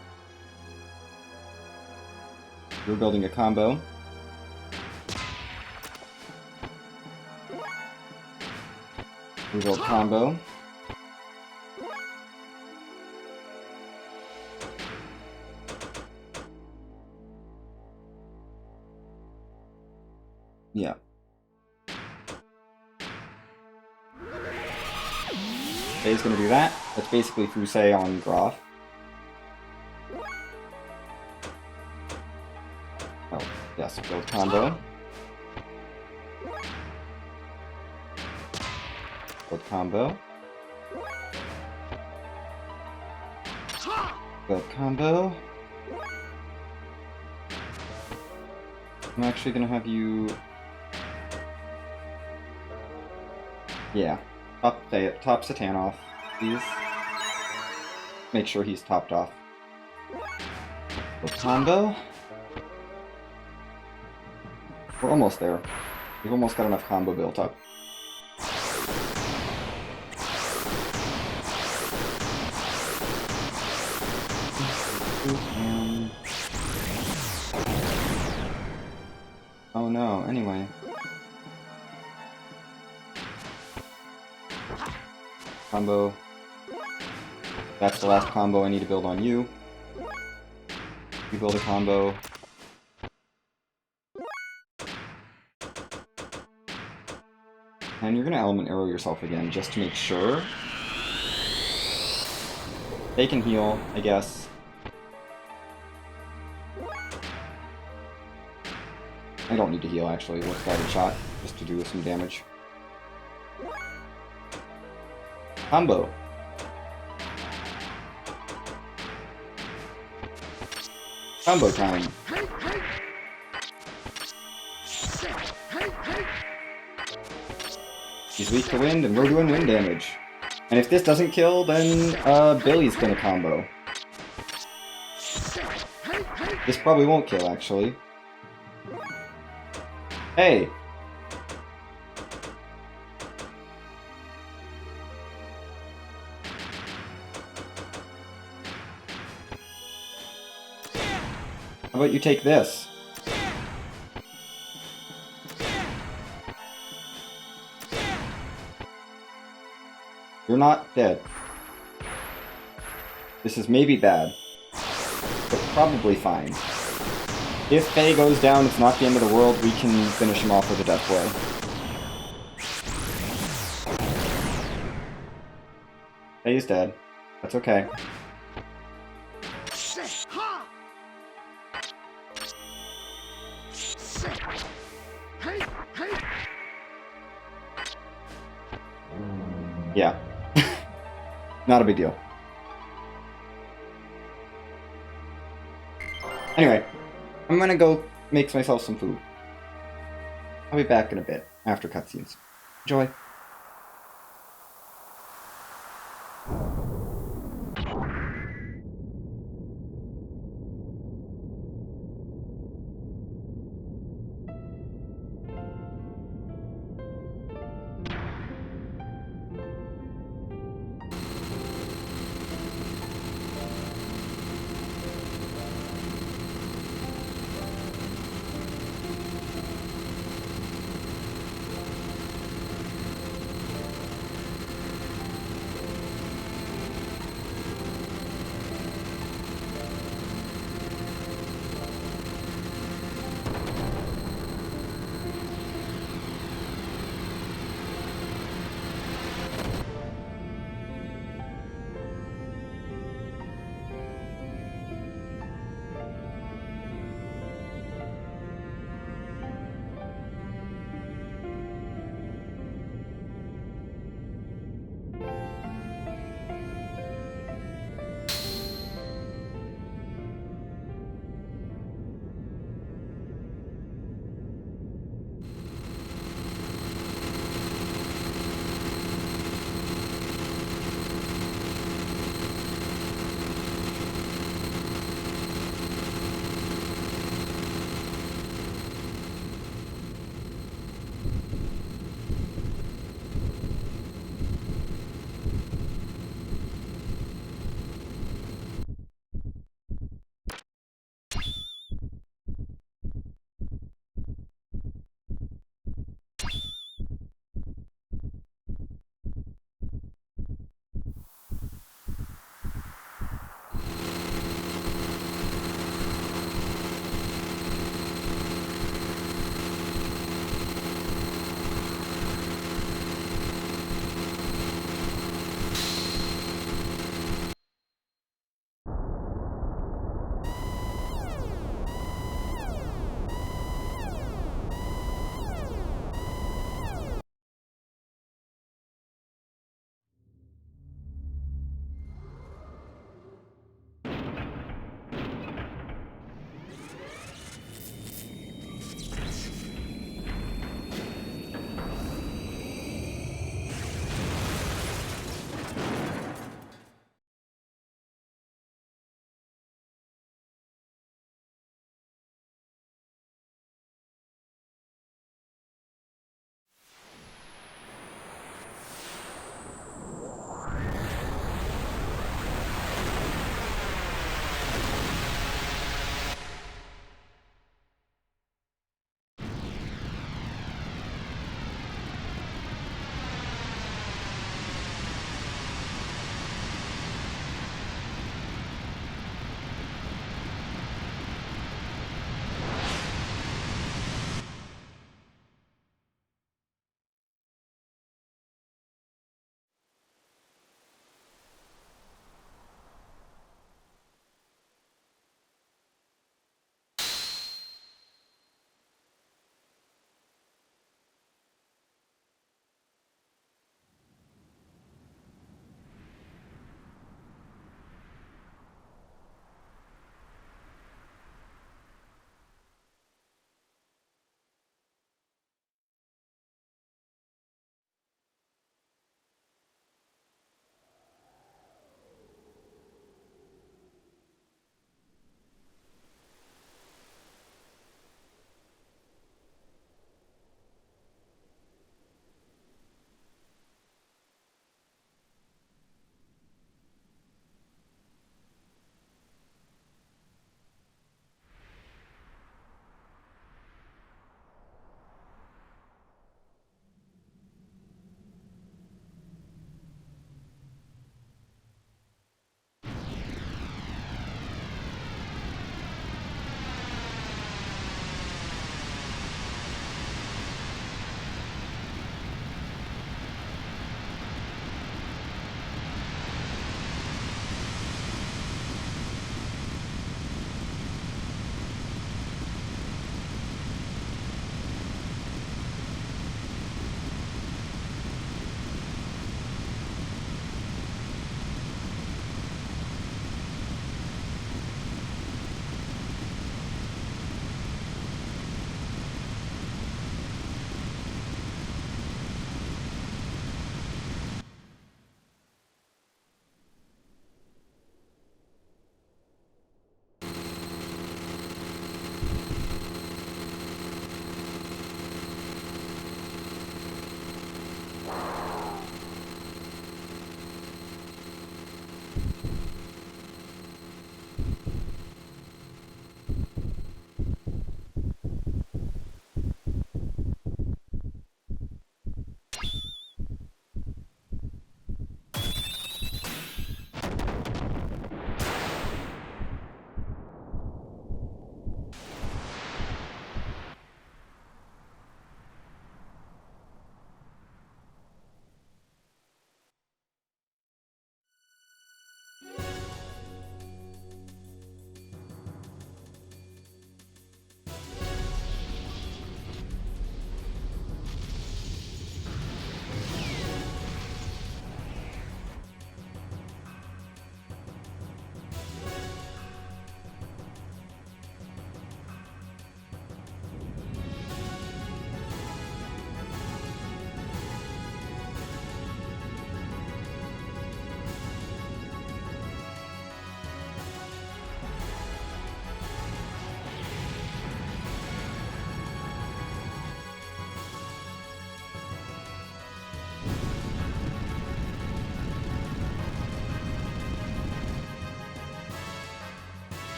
building a combo. We build combo. Yeah. Faye's gonna do that. That's basically Fusei on Graph. Oh, yes, build combo. Build combo. Build combo. I'm actually gonna have you... Yeah. Top Satan off, please. Make sure he's topped off. Build combo. We're almost there. We've almost got enough combo built up. Oh no, anyway. Combo. That's the last combo I need to build on you. You build a combo. And you're gonna element arrow yourself again, just to make sure. They can heal, I guess. I don't need to heal, actually, with guided shot, just to do some damage. Combo. Combo time. He's weak to wind, and we're doing wind damage. And if this doesn't kill, then Billy's gonna combo. This probably won't kill, actually. Hey! How about you take this? You're not dead. This is maybe bad, but probably fine. If Faye goes down, it's not the end of the world. We can finish him off with a death blow. Faye is dead. That's okay. Yeah. Not a big deal. Anyway, I'm gonna go make myself some food. I'll be back in a bit, after cutscenes. Enjoy.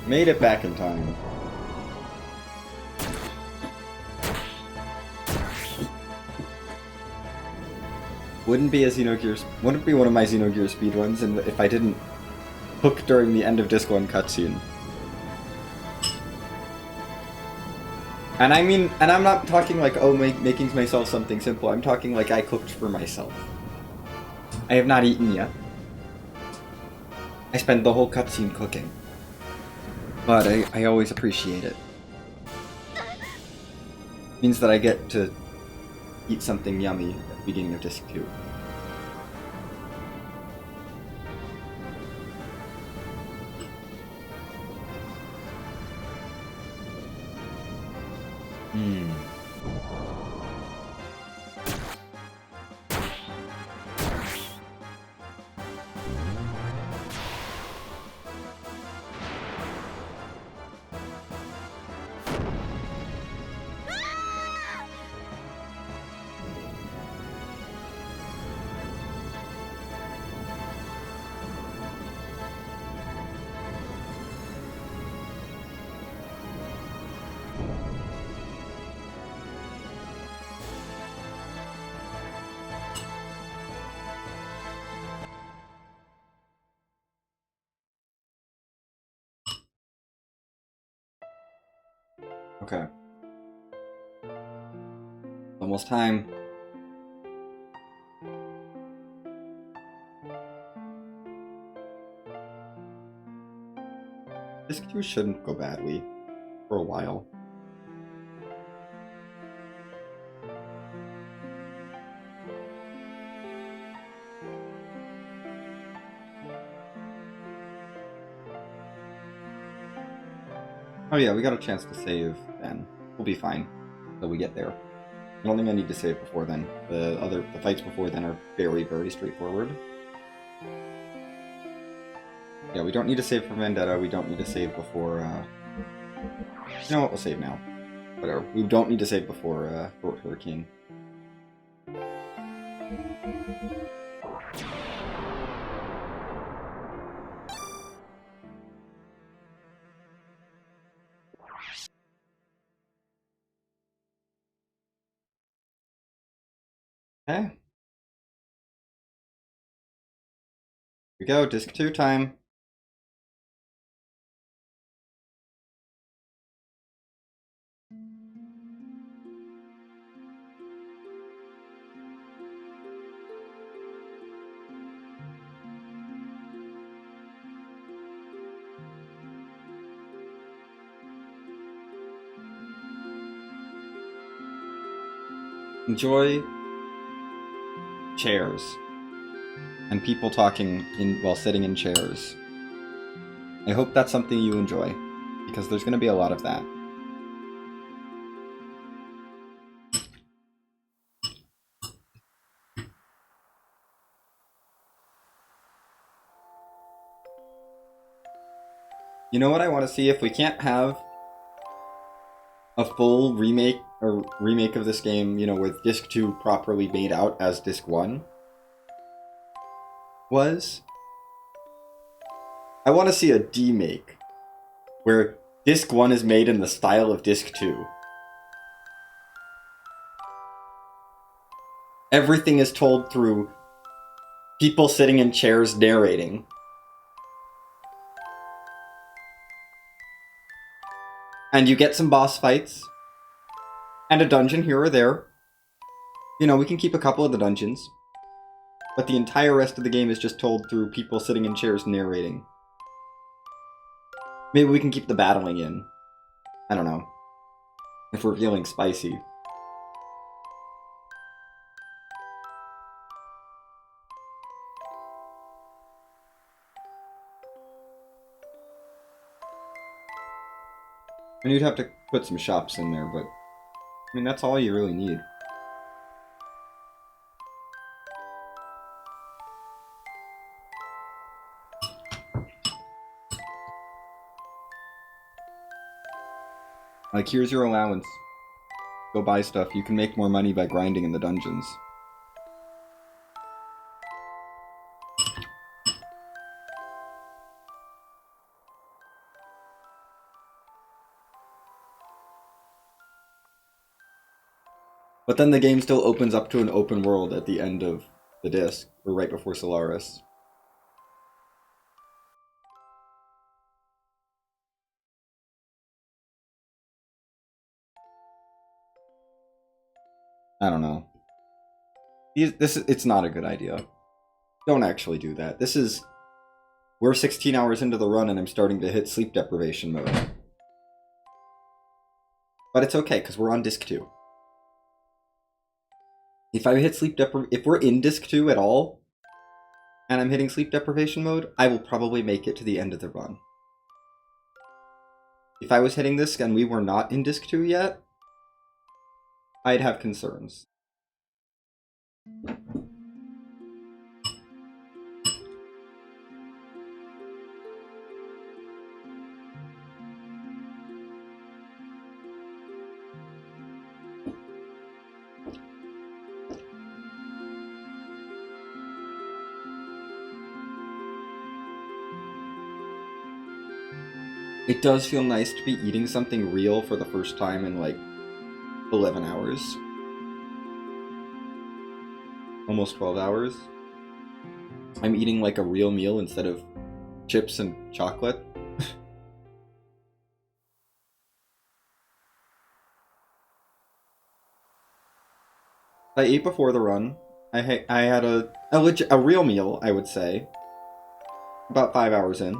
Made it back in time. Wouldn't be one of my Xenogears speedruns if I didn't hook during the end of Disc 1 cutscene. And I mean, and I'm not talking like, oh, making myself something simple. I'm talking like I cooked for myself. I have not eaten yet. I spent the whole cutscene cooking. But I always appreciate it. Means that I get to eat something yummy at the beginning of Disc 2. Okay. Almost time. Disc 2 shouldn't go badly. For a while. Oh yeah, we got a chance to save then. We'll be fine until we get there. I don't think I need to save before then. The fights before then are very, very straightforward. Yeah, we don't need to save for Vendetta, we don't need to save before, You know what, we'll save now. Whatever. We don't need to save before, Fort Hurricane. Okay. Here we go, Disc 2 time. Enjoy chairs and people talking while sitting in chairs. I hope that's something you enjoy, because there's going to be a lot of that. You know what I want to see? If we can't have a full remake of this game, you know, with Disc 2 properly made out as Disc 1 was, I want to see a demake where Disc 1 is made in the style of Disc 2. Everything is told through people sitting in chairs narrating. And you get some boss fights. And a dungeon here or there. You know, we can keep a couple of the dungeons. But the entire rest of the game is just told through people sitting in chairs narrating. Maybe we can keep the battling in. I don't know. If we're feeling spicy. And you'd have to put some shops in there, but I mean, that's all you really need. Like, here's your allowance. Go buy stuff. You can make more money by grinding in the dungeons. But then the game still opens up to an open world at the end of the disc, or right before Solaris. I don't know. It's not a good idea. Don't actually do that. We're 16 hours into the run and I'm starting to hit sleep deprivation mode. But it's okay, because we're on disc 2. If I hit if we're in disc 2 at all, and I'm hitting sleep deprivation mode, I will probably make it to the end of the run. If I was hitting this and we were not in disc 2 yet, I'd have concerns. It does feel nice to be eating something real for the first time in like 11 hours. Almost 12 hours. I'm eating like a real meal instead of chips and chocolate. I ate before the run. I had a real meal, I would say, about 5 hours in.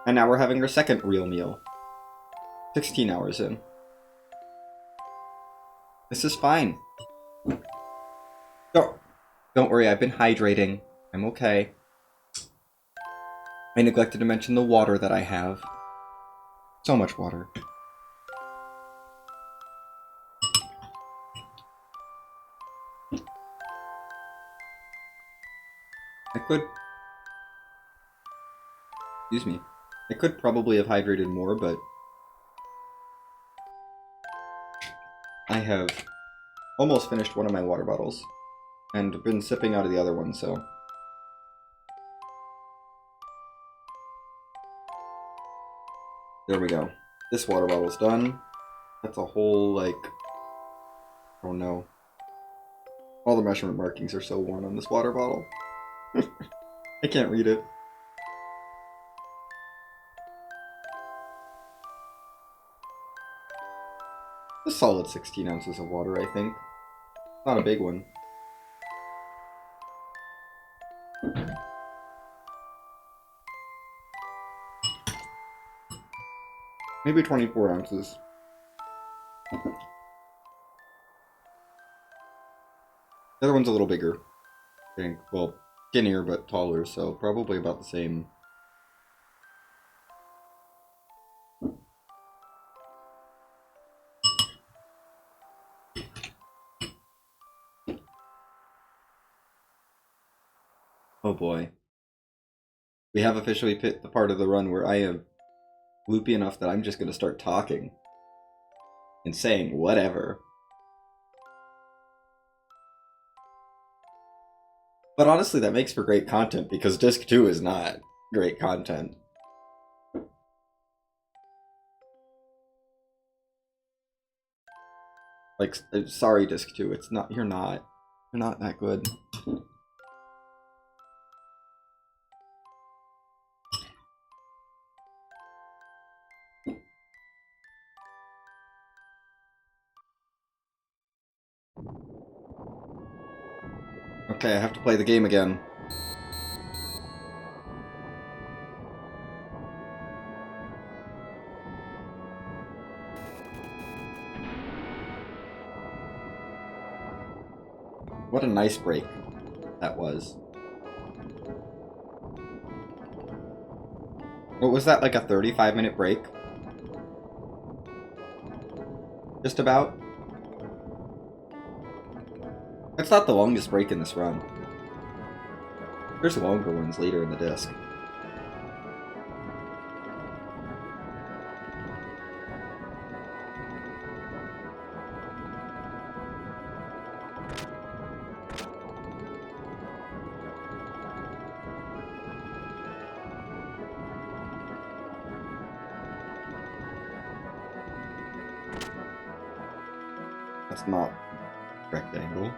And now we're having our second real meal. 16 hours in. This is fine. Don't worry, I've been hydrating. I'm okay. I neglected to mention the water that I have. So much water. Excuse me. I could probably have hydrated more, but I have almost finished one of my water bottles and been sipping out of the other one, so. There we go. This water bottle's done. That's a whole, like, oh no. All the measurement markings are so worn on this water bottle. I can't read it. A solid 16 ounces of water, I think. Not a big one. Maybe 24 ounces. The other one's a little bigger. I think, well, skinnier but taller, so probably about the same. Oh boy. We have officially hit the part of the run where I am loopy enough that I'm just going to start talking and saying whatever. But honestly, that makes for great content, because Disc 2 is not great content. Like, sorry, Disc 2, it's not, you're not that good. Okay, I have to play the game again. What a nice break that was. What was that, like a 35-minute break? Just about? That's not the longest break in this run. There's longer ones later in the disc. That's not rectangle.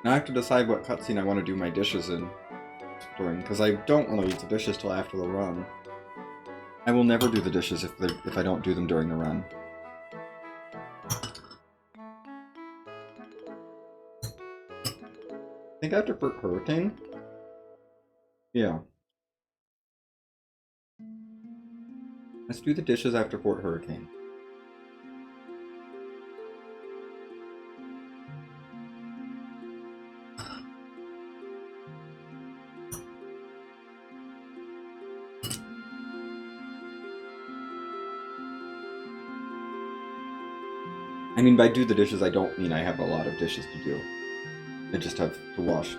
Now I have to decide what cutscene I want to do my dishes in during, because I don't want to use the dishes till after the run. I will never do the dishes if I don't do them during the run. I think after Hurricane? Yeah. Let's do the dishes after Fort Hurricane. I mean, by do the dishes, I don't mean I have a lot of dishes to do. I just have to wash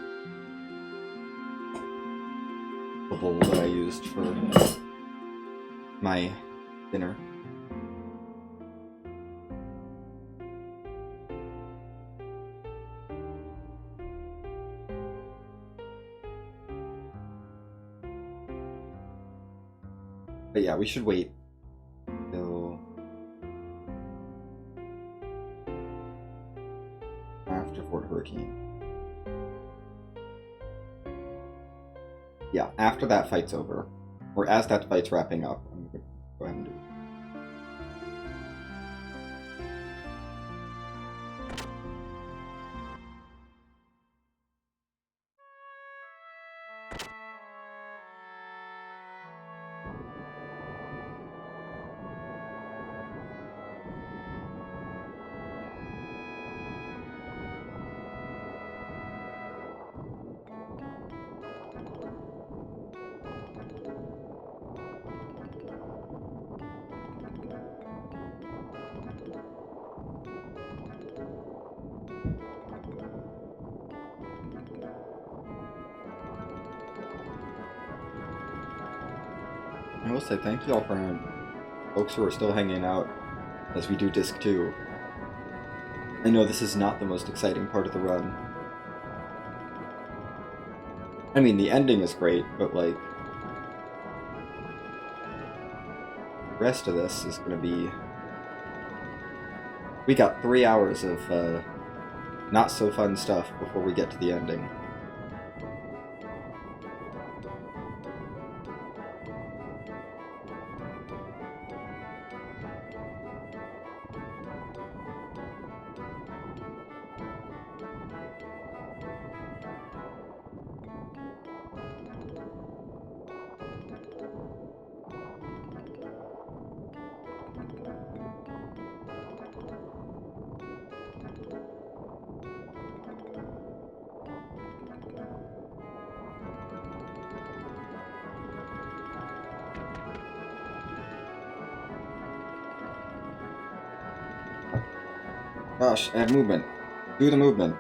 the bowl that I used for my dinner. But yeah, we should wait till after Fort Hurricane. Yeah, after that fight's over, or as that fight's wrapping up, I'm gonna go ahead and do it. I will say thank you all for folks who are still hanging out as we do Disc 2. I know this is not the most exciting part of the run. I mean, the ending is great, but like, the rest of this is gonna be... We got 3 hours of not so fun stuff before we get to the ending. Gosh, add movement. Do the movement.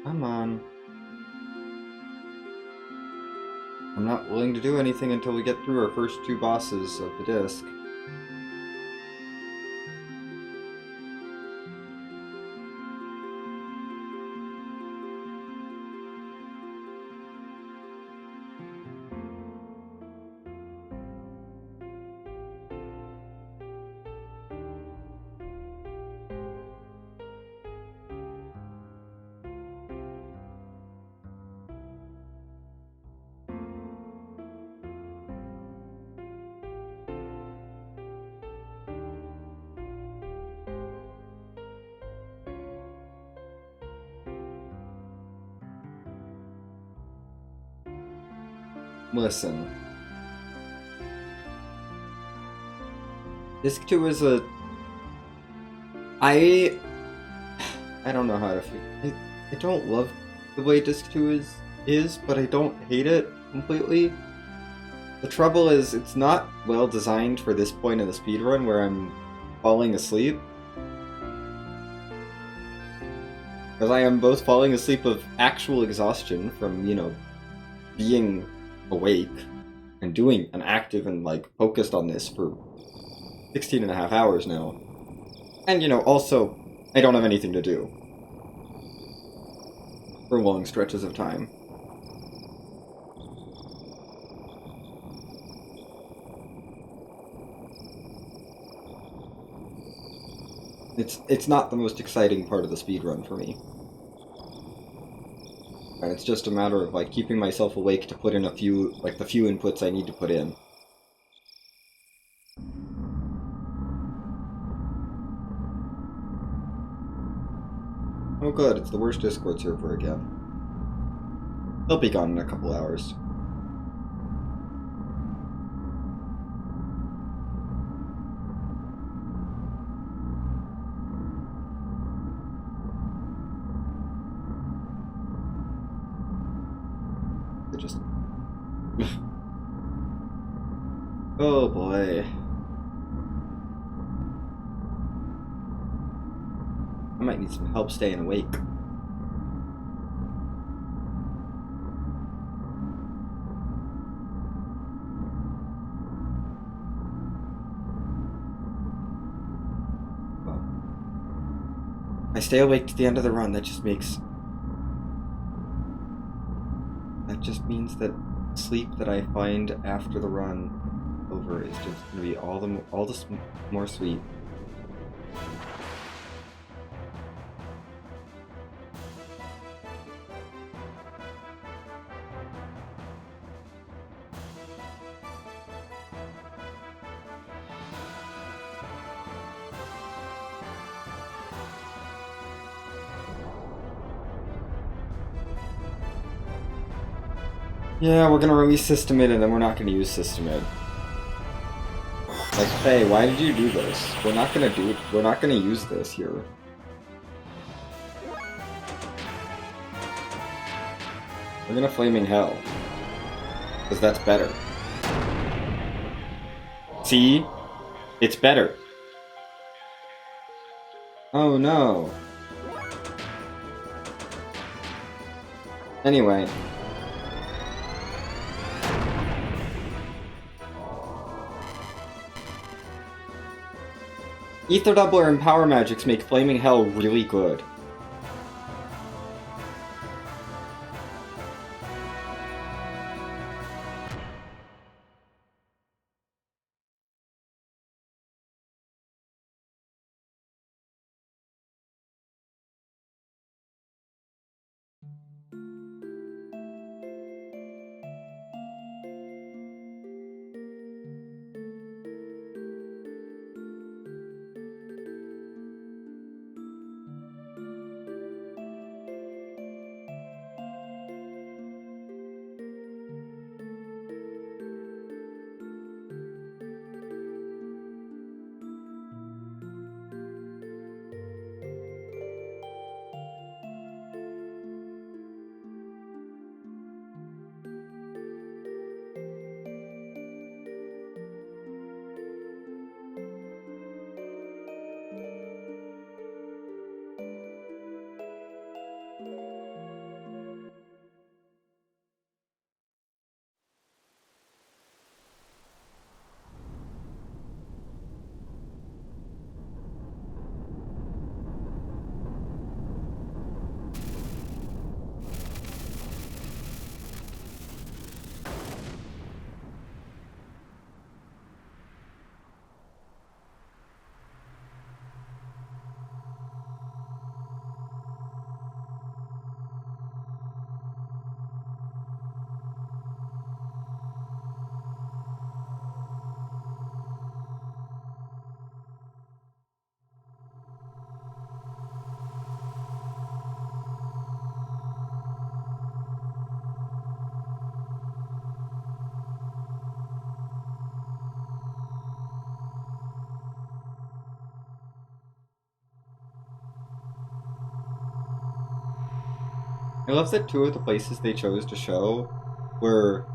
Come on. I'm not willing to do anything until we get through our first two bosses of the disc. Listen. Disc 2 is a... I don't know how to feel. I don't love the way Disc 2 is, but I don't hate it completely. The trouble is, it's not well designed for this point of the speedrun where I'm falling asleep. Because I am both falling asleep of actual exhaustion from, you know, being awake and doing an active and, like, focused on this for 16 and a half hours now. And, you know, also, I don't have anything to do for long stretches of time. It's not the most exciting part of the speedrun for me. And it's just a matter of, like, keeping myself awake to put in a few, like, the few inputs I need to put in. Oh good, it's the worst Discord server again. They'll be gone in a couple hours. Just... oh boy. I might need some help staying awake. Well, I stay awake to the end of the run. That just means that sleep that I find after the run over is just gonna be all the more sweet. Yeah, we're gonna release System Id and then we're not gonna use System Id. Like, hey, why did you do this? We're not gonna use this here. We're gonna Flaming Hell. Because that's better. See? It's better. Oh no. Anyway. Ether Doubler and Power Magics make Flaming Hell really good. I love that two of the places they chose to show were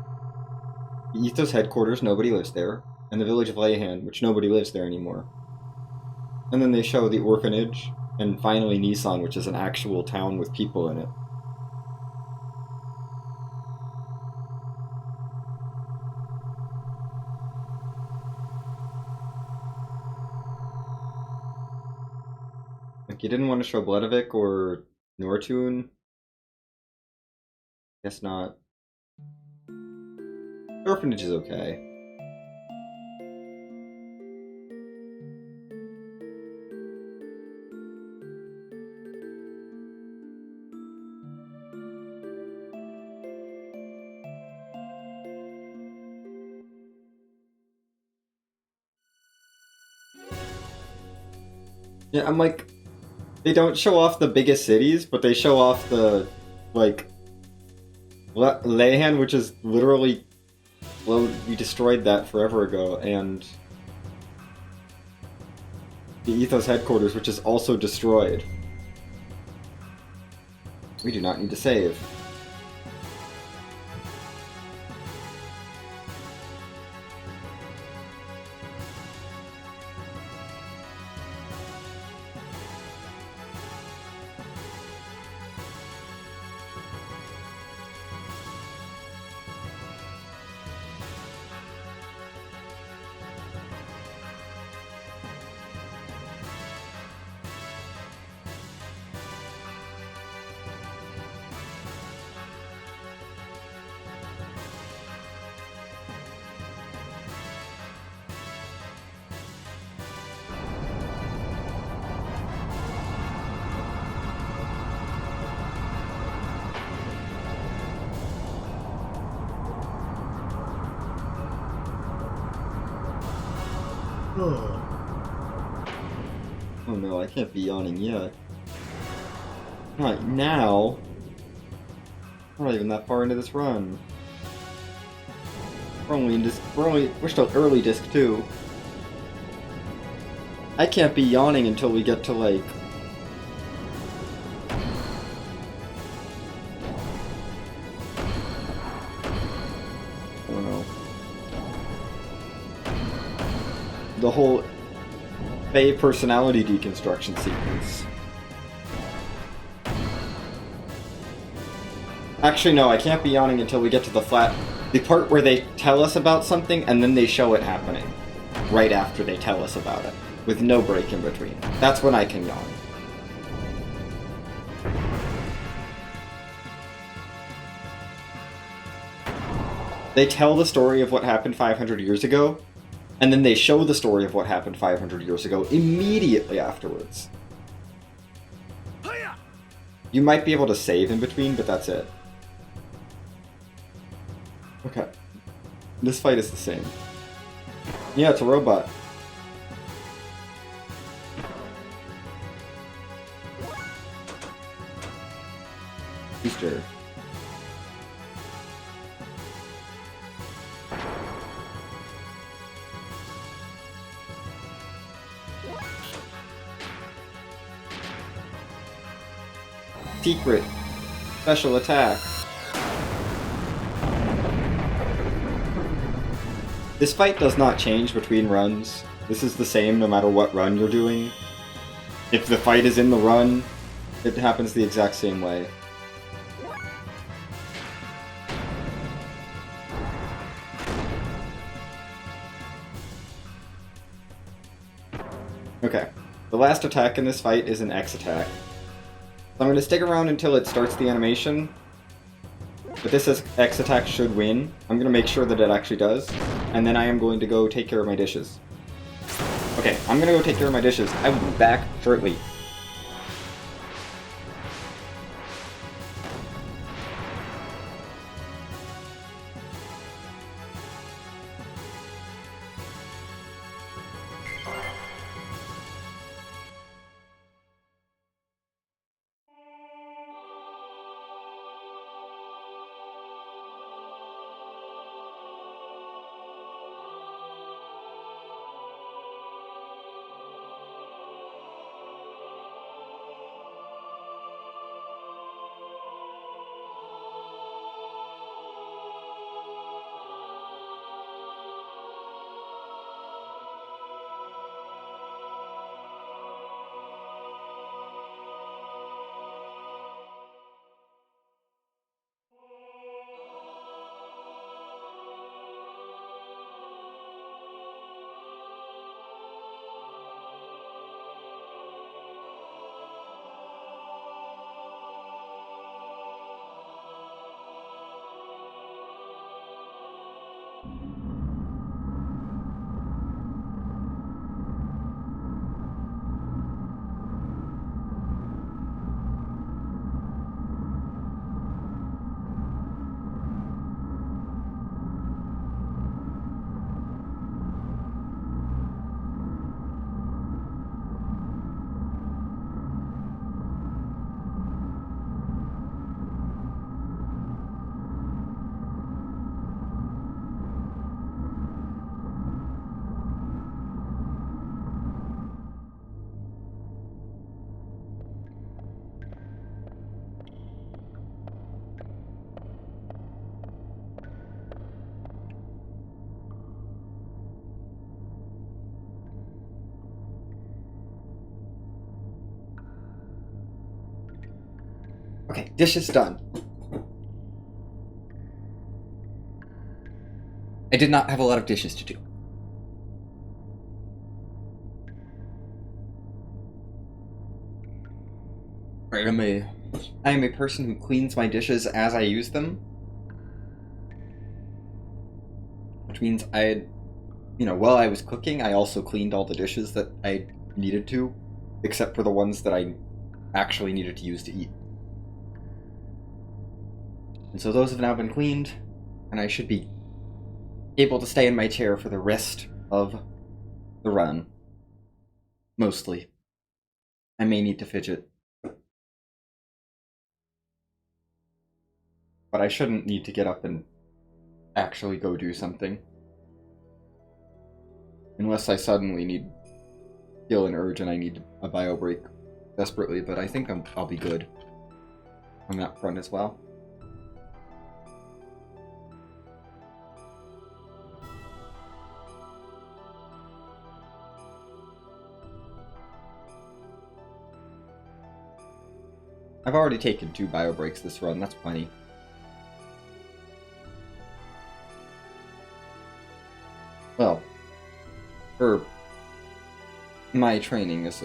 the Ethos headquarters, nobody lives there, and the village of Layhan, which nobody lives there anymore. And then they show the orphanage, and finally Nissan, which is an actual town with people in it. Like, you didn't want to show Bloodovik or Nortune? Guess not. The orphanage is okay. Yeah, I'm like, they don't show off the biggest cities, but they show off the, like, Layhan, which is literally, well, we destroyed that forever ago, and the Ethos headquarters, which is also destroyed. We do not need to save. Oh no, I can't be yawning yet. Not now. We're not even that far into this run. We're still early disc 2. I can't be yawning until we get to like... I don't know. The whole Faye personality deconstruction sequence. Actually, no, I can't be yawning until we get to the part where they tell us about something and then they show it happening. Right after they tell us about it. With no break in between. That's when I can yawn. They tell the story of what happened 500 years ago, and then they show the story of what happened 500 years ago immediately afterwards. You might be able to save in between, but that's it. Okay. This fight is the same. Yeah, it's a robot. Booster. Secret. Special attack. This fight does not change between runs. This is the same no matter what run you're doing. If the fight is in the run, it happens the exact same way. Okay, the last attack in this fight is an X attack. So I'm going to stick around until it starts the animation, but this X attack should win. I'm going to make sure that it actually does, and then I am going to go take care of my dishes. Okay, I'm going to go take care of my dishes. I will be back shortly. Okay, dish is done. I did not have a lot of dishes to do. Right, I am a person who cleans my dishes as I use them. Which means while I was cooking, I also cleaned all the dishes that I needed to, except for the ones that I actually needed to use to eat. And so those have now been cleaned, and I should be able to stay in my chair for the rest of the run. Mostly. I may need to fidget. But I shouldn't need to get up and actually go do something. Unless I suddenly feel an urge and I need a bio break desperately, but I think I'll be good on that front as well. I've already taken 2 bio breaks this run, that's plenty. Well, for my training as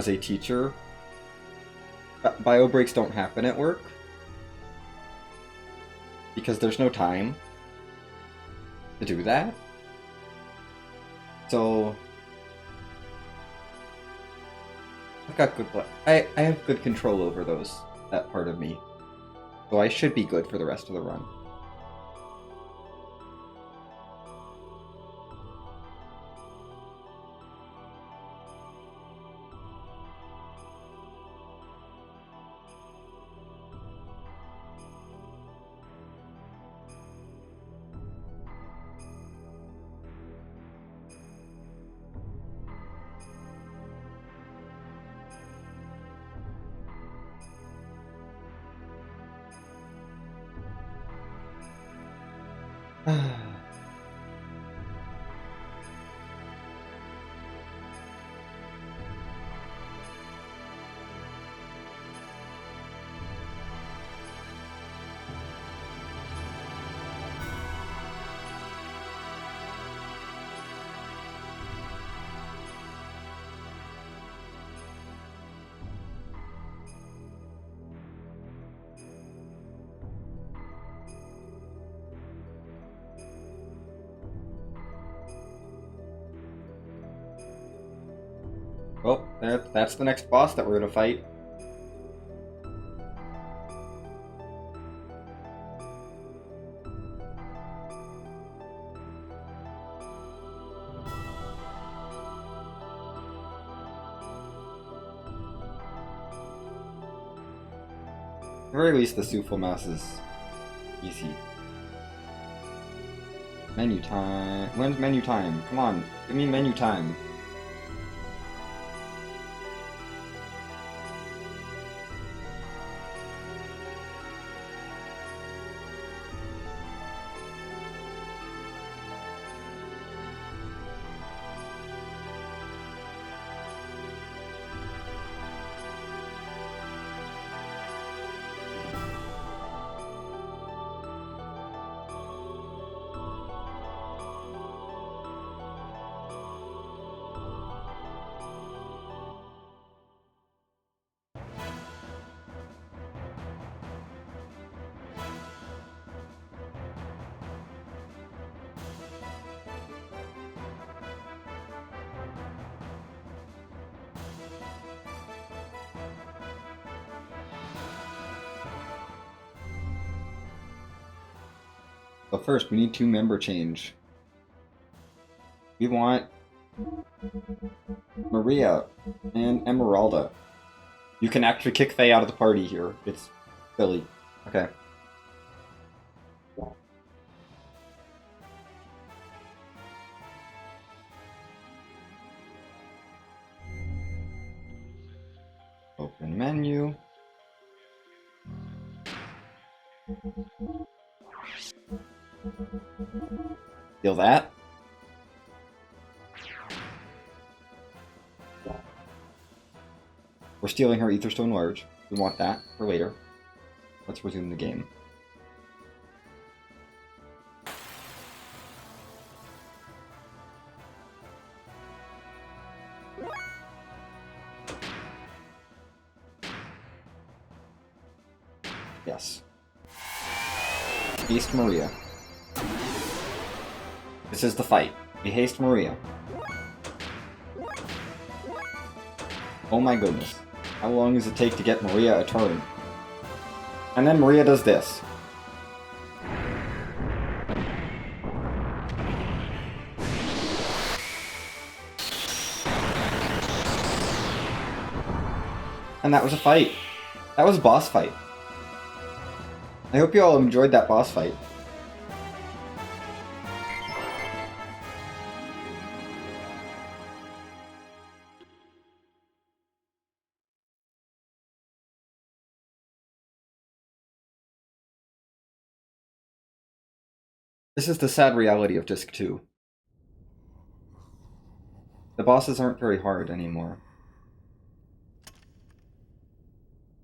a teacher, bio breaks don't happen at work because there's no time to do that. So I've got good. I have good control over that part of me, so I should be good for the rest of the run. Well, that's the next boss that we're gonna fight. At the very least, the Sufal Mouse is easy. Menu time. When's menu time? Come on, give me menu time. But first, we need 2 member change. We want Maria and Emeralda. You can actually kick Faye out of the party here. It's silly. Okay. Open menu. Feel that? We're stealing her Etherstone Large. We want that for later. Let's resume the game. Yes. Haste Maria. This is the fight. We haste Maria. Oh my goodness. How long does it take to get Maria a turn? And then Maria does this. And that was a fight. That was a boss fight. I hope you all enjoyed that boss fight. This is the sad reality of Disc 2. The bosses aren't very hard anymore.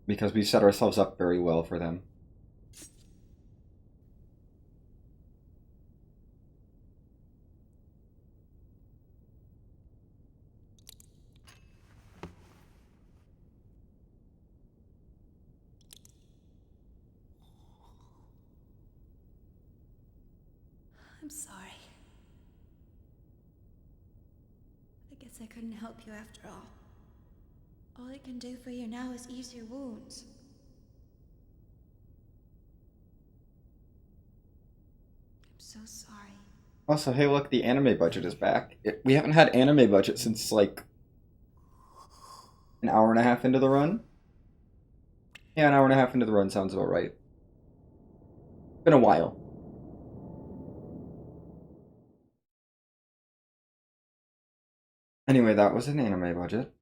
Because we've set ourselves up very well for them. I'm sorry. I guess I couldn't help you after all. All I can do for you now is ease your wounds. I'm so sorry. Also, hey look, the anime budget is back. We haven't had anime budget since, like, an hour and a half into the run? Yeah, an hour and a half into the run sounds about right. Been a while. Anyway, that was an anime budget.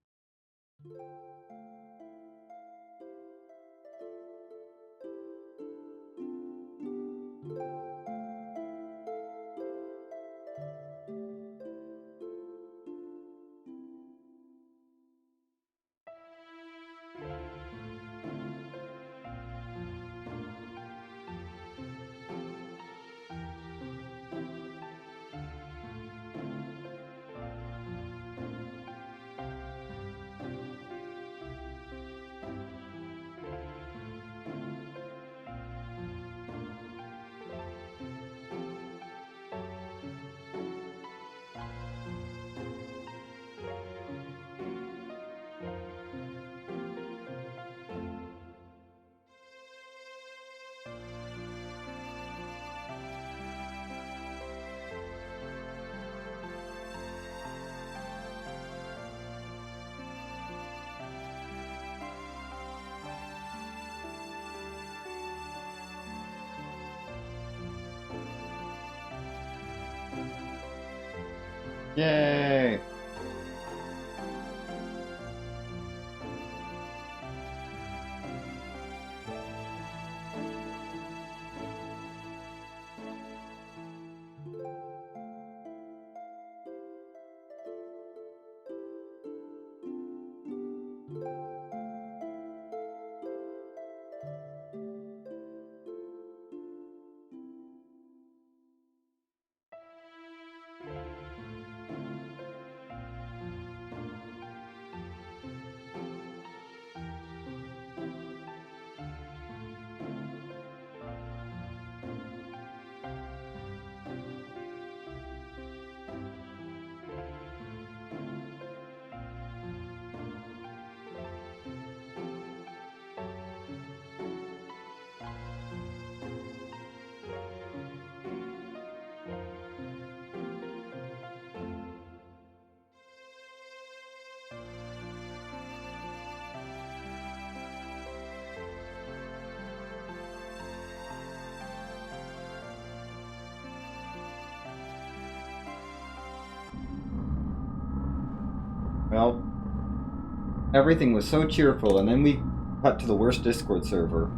Yay! Well, everything was so cheerful, and then we cut to the worst Discord server.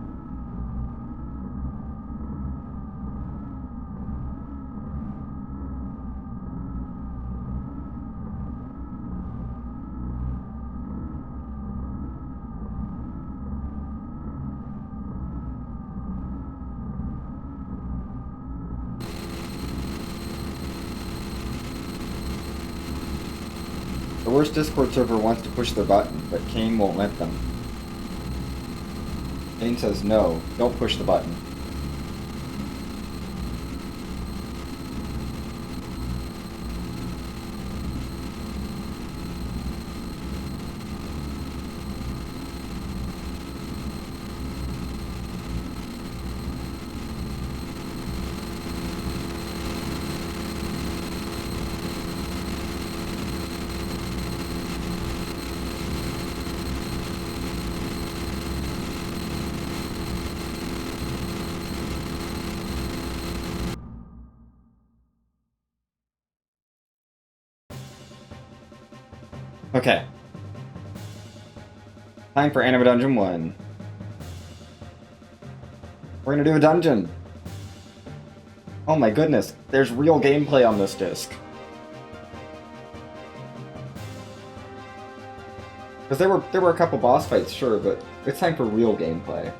The worst Discord server wants to push their button, but Kane won't let them. Kane says no, don't push the button. Okay. Time for Anima Dungeon 1. We're gonna do a dungeon. Oh my goodness, there's real gameplay on this disc. Because there were a couple boss fights, sure, but it's time for real gameplay.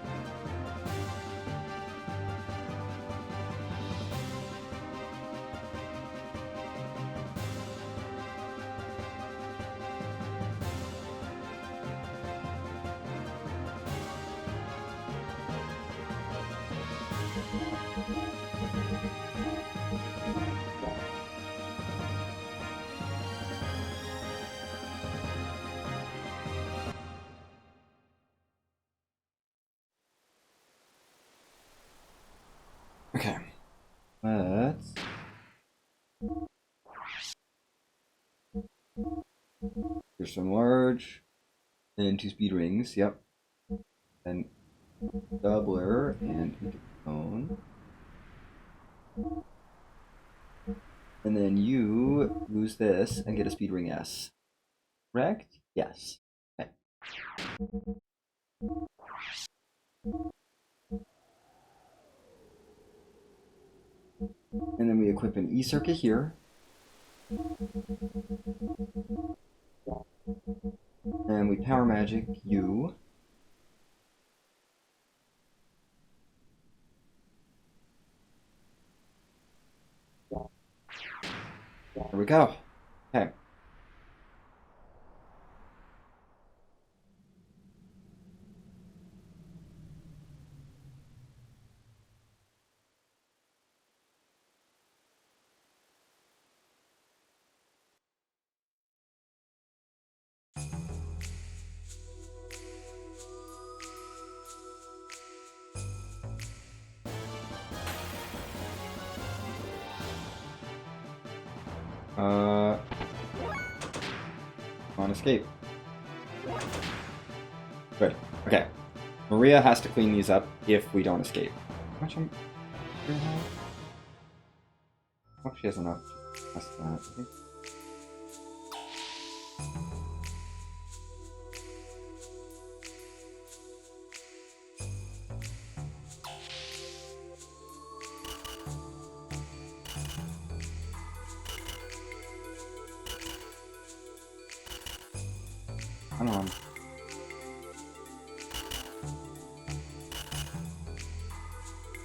Okay. Let's... Here's some large. And 2 speed rings, yep. And doubler and phone. And then you lose this and get a speed ring S. Correct? Yes. Okay. And then we equip an E circuit here. And we power magic you. There we go. Okay. On escape. Good. Okay. Maria has to clean these up if we don't escape. How much oh, she has enough. That's that, I think. Come on.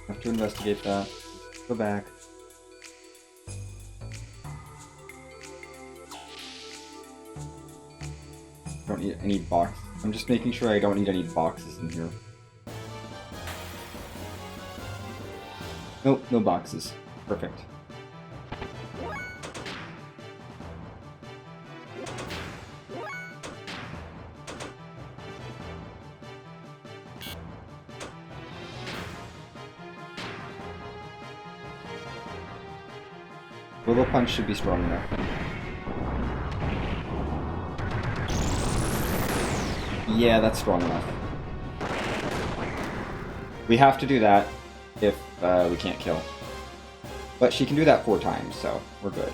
Have to investigate that. Go back. Don't need any box. I'm just making sure I don't need any boxes in here. Nope, no boxes. Perfect. Willow Punch should be strong enough. Yeah, that's strong enough. We have to do that if we can't kill. But she can do that 4 times, so we're good.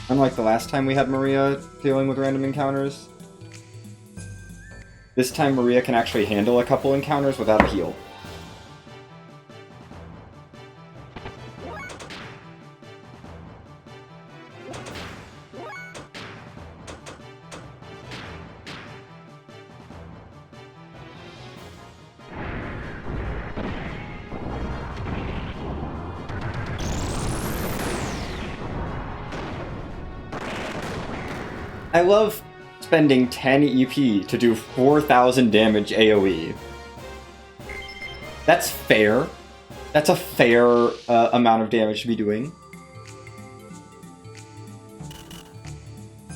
Unlike the last time we had Maria dealing with random encounters, this time Maria can actually handle a couple encounters without a heal. I love spending 10 EP to do 4,000 damage AoE. That's fair. That's a fair amount of damage to be doing.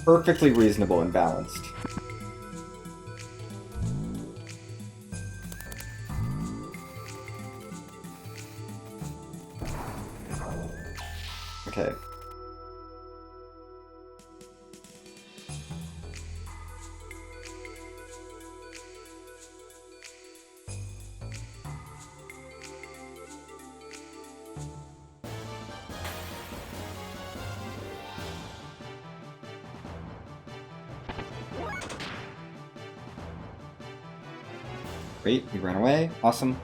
Perfectly reasonable and balanced. Okay. Great, we ran away. Awesome.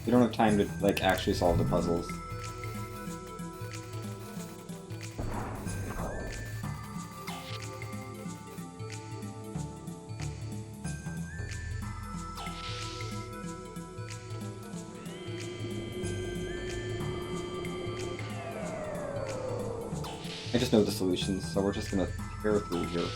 We don't have time to, like, actually solve the puzzles. I just know the solutions, so we're just gonna tear through here.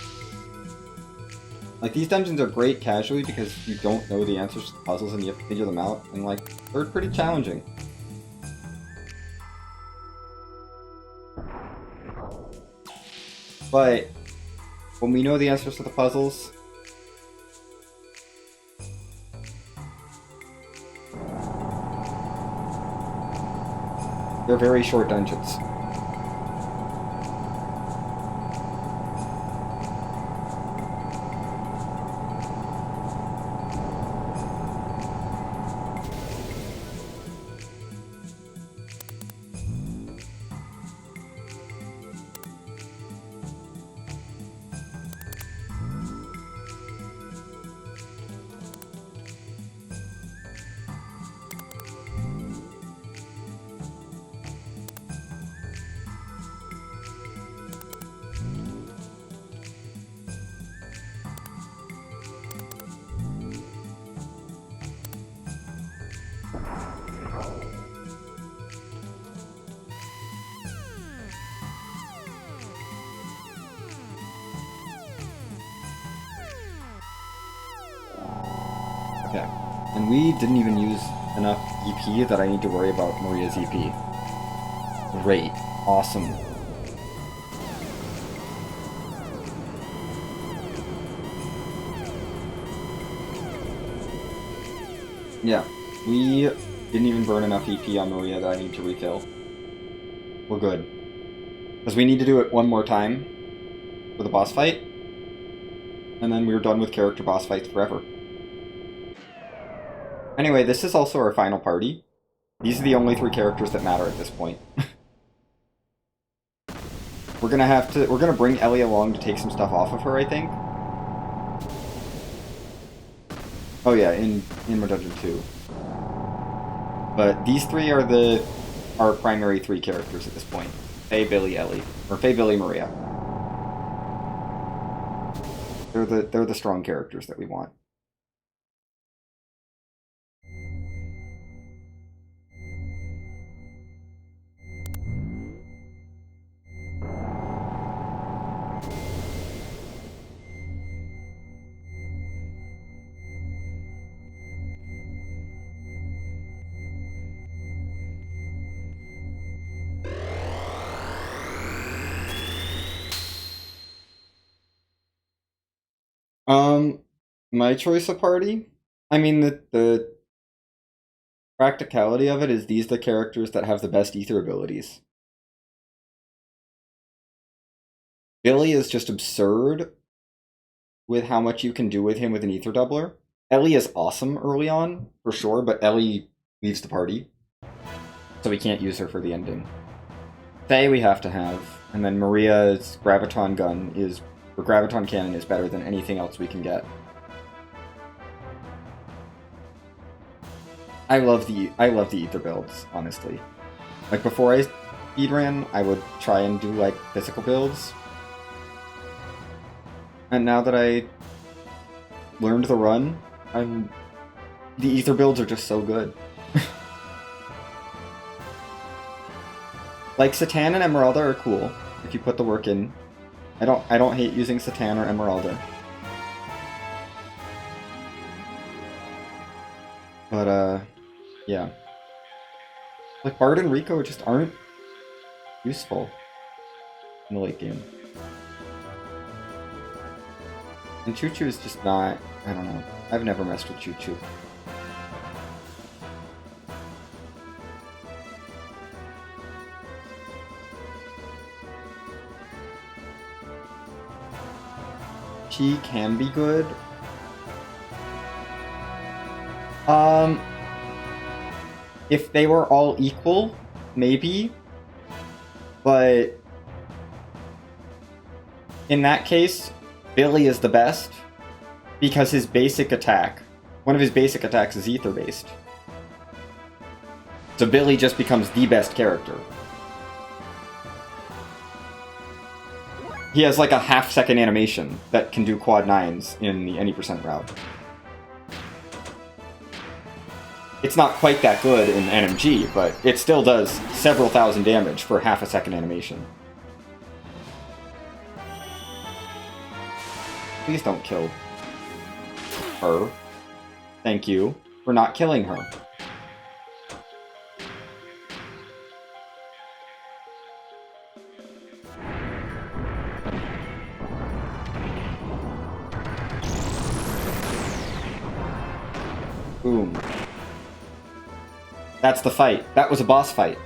Like, these dungeons are great casually because you don't know the answers to the puzzles and you have to figure them out, and, like, they're pretty challenging. But when we know the answers to the puzzles, they're very short dungeons. Okay. And we didn't even use enough EP that I need to worry about Maria's EP. Great. Awesome. Yeah. We didn't even burn enough EP on Maria that I need to refill. We're good. Because we need to do it one more time for the boss fight. And then we're done with character boss fights forever. Anyway, this is also our final party. These are the only 3 characters that matter at this point. We're gonna bring Ellie along to take some stuff off of her, I think. Oh yeah, in Dungeon 2. But these 3 are our primary 3 characters at this point. Faye, Billy, Ellie. Or Faye, Billy, Maria. They're the strong characters that we want. My choice of party? I mean, the practicality of it is these the characters that have the best ether abilities. Billy is just absurd with how much you can do with him with an ether doubler. Ellie is awesome early on, for sure, but Ellie leaves the party. So we can't use her for the ending. Faye we have to have, and then Maria's Graviton gun or Graviton cannon is better than anything else we can get. I love the ether builds, honestly. Like, before I speedran, I would try and do, like, physical builds. And now that I learned the run, the ether builds are just so good. Like, Satan and Emeralda are cool, if you put the work in. I don't hate using Satan or Emeralda. But, yeah. Like, Bard and Rico just aren't useful in the late game. And Choo Choo is just not, I don't know. I've never messed with Choo Choo. She can be good. If they were all equal, maybe. But in that case, Billy is the best because his basic attack, one of his basic attacks is ether based. So Billy just becomes the best character. He has like a half-second animation that can do quad 9s in the any percent route. It's not quite that good in NMG, but it still does several thousand damage for half a second animation. Please don't kill her. Thank you for not killing her. Boom. That's the fight. That was a boss fight.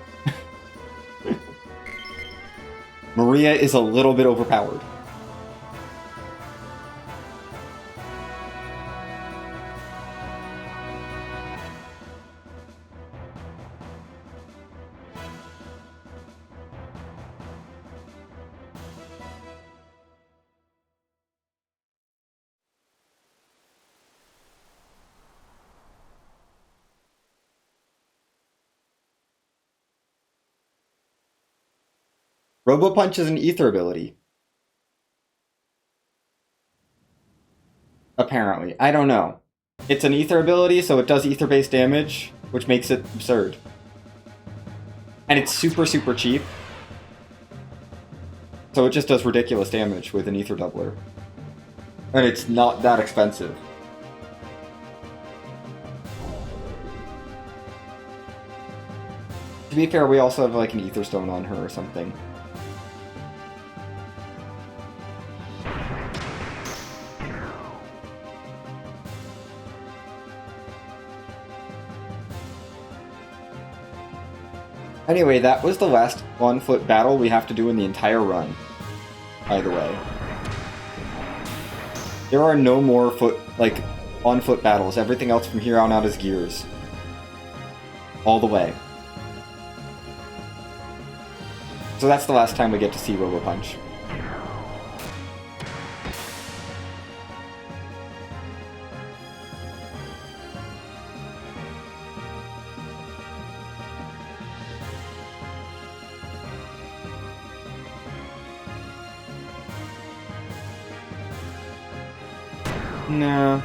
Maria is a little bit overpowered. Robo Punch is an ether ability. Apparently. I don't know. It's an ether ability, so it does ether-based damage, which makes it absurd. And it's super, super cheap. So it just does ridiculous damage with an ether doubler. And it's not that expensive. To be fair, we also have like an ether stone on her or something. Anyway, that was the last on-foot battle we have to do in the entire run, by the way. There are no more on-foot battles. Everything else from here on out is gears. All the way. So that's the last time we get to see Robo Punch. Nah.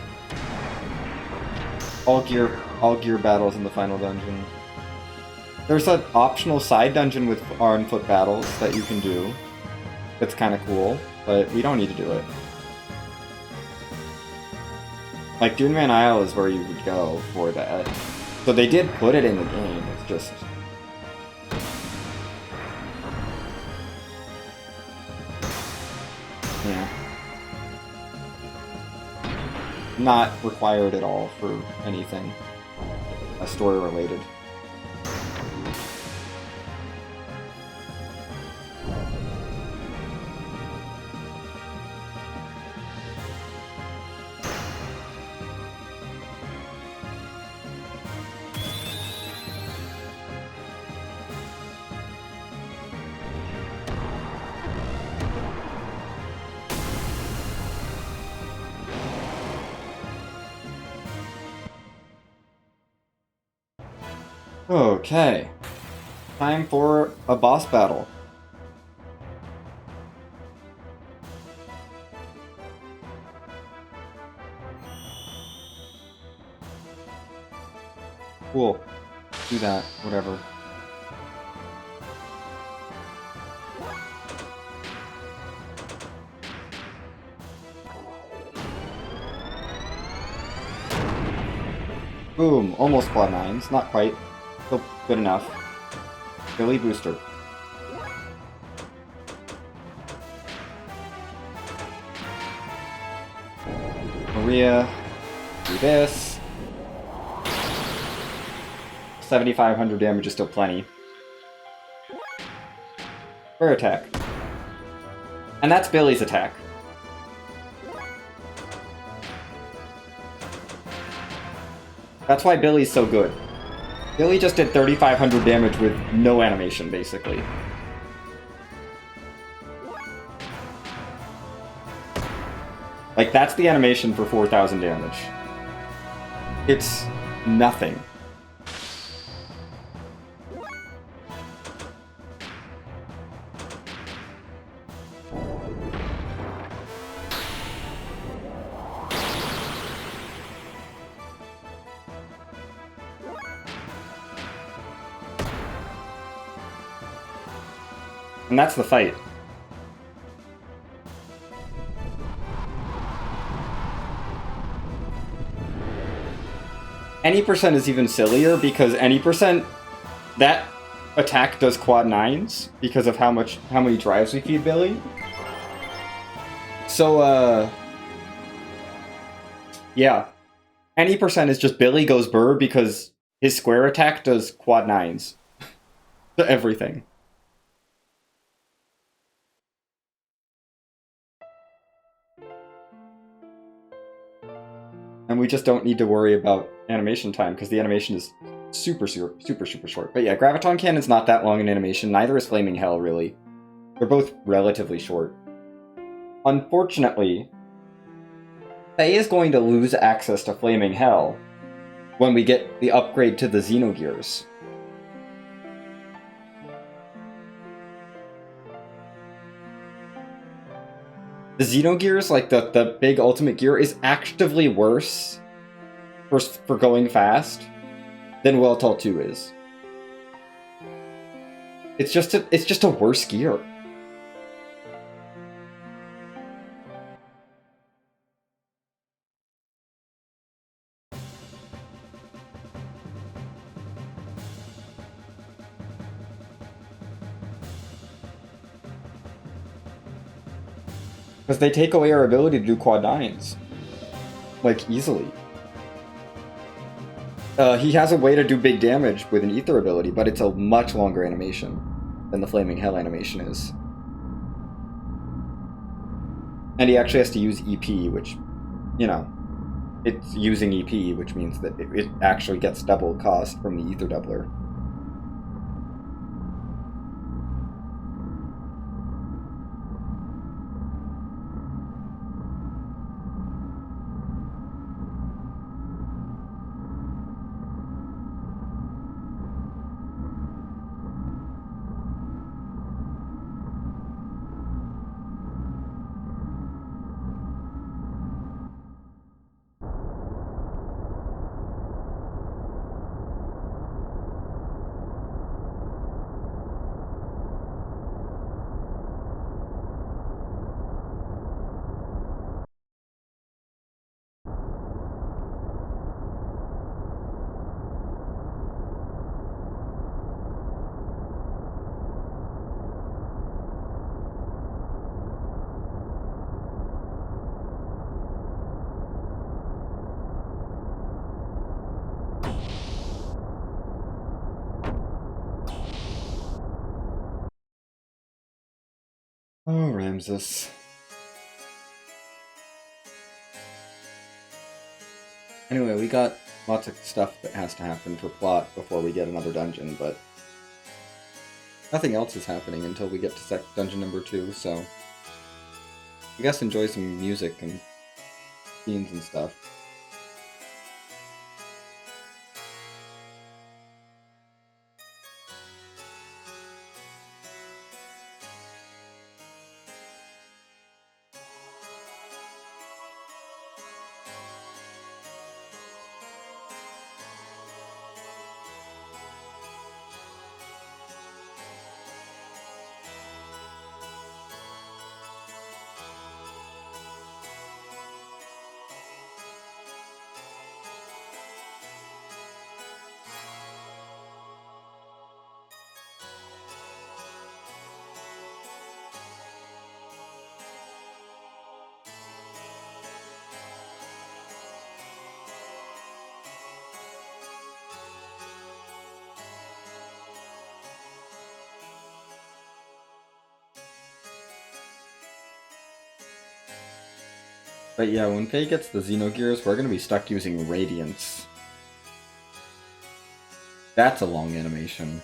All gear battles in the final dungeon. There's an optional side dungeon with on-foot battles that you can do. That's kind of cool, but we don't need to do it. Like, Duneman Isle is where you would go for that. So they did put it in the game, it's just... yeah. Not required at all for anything story related. Okay. Time for a boss battle. Cool. Do that. Whatever. Boom, almost quad 9s, not quite. Still good enough. Billy booster. Maria, do this. 7,500 damage is still plenty. Fair attack. And that's Billy's attack. That's why Billy's so good. Billy just did 3,500 damage with no animation, basically. Like, that's the animation for 4,000 damage. It's nothing. And that's the fight. Any percent is even sillier because any percent, that attack does quad 9s because of how many drives we feed Billy. So, yeah. Any percent is just Billy goes burr because his square attack does quad 9s to everything. And we just don't need to worry about animation time, because the animation is super short. But yeah, Graviton Cannon's not that long in animation, neither is Flaming Hell, really. They're both relatively short. Unfortunately, Faye is going to lose access to Flaming Hell when we get the upgrade to the Xenogears. The Xenogears, like the big ultimate gear, is actively worse for going fast than Weltall 2 is. It's just a worse gear. Because they take away our ability to do quad 9s. Like, easily. He has a way to do big damage with an ether ability, but it's a much longer animation than the Flaming Hell animation is. And he actually has to use EP, which, you know, it's using EP, which means that it actually gets double cost from the ether doubler. Oh, Ramses. Anyway, we got lots of stuff that has to happen for plot before we get another dungeon, but nothing else is happening until we get to dungeon number 2, so I guess enjoy some music and scenes and stuff. But yeah, when Faye gets the Xenogears, we're gonna be stuck using Radiance. That's a long animation.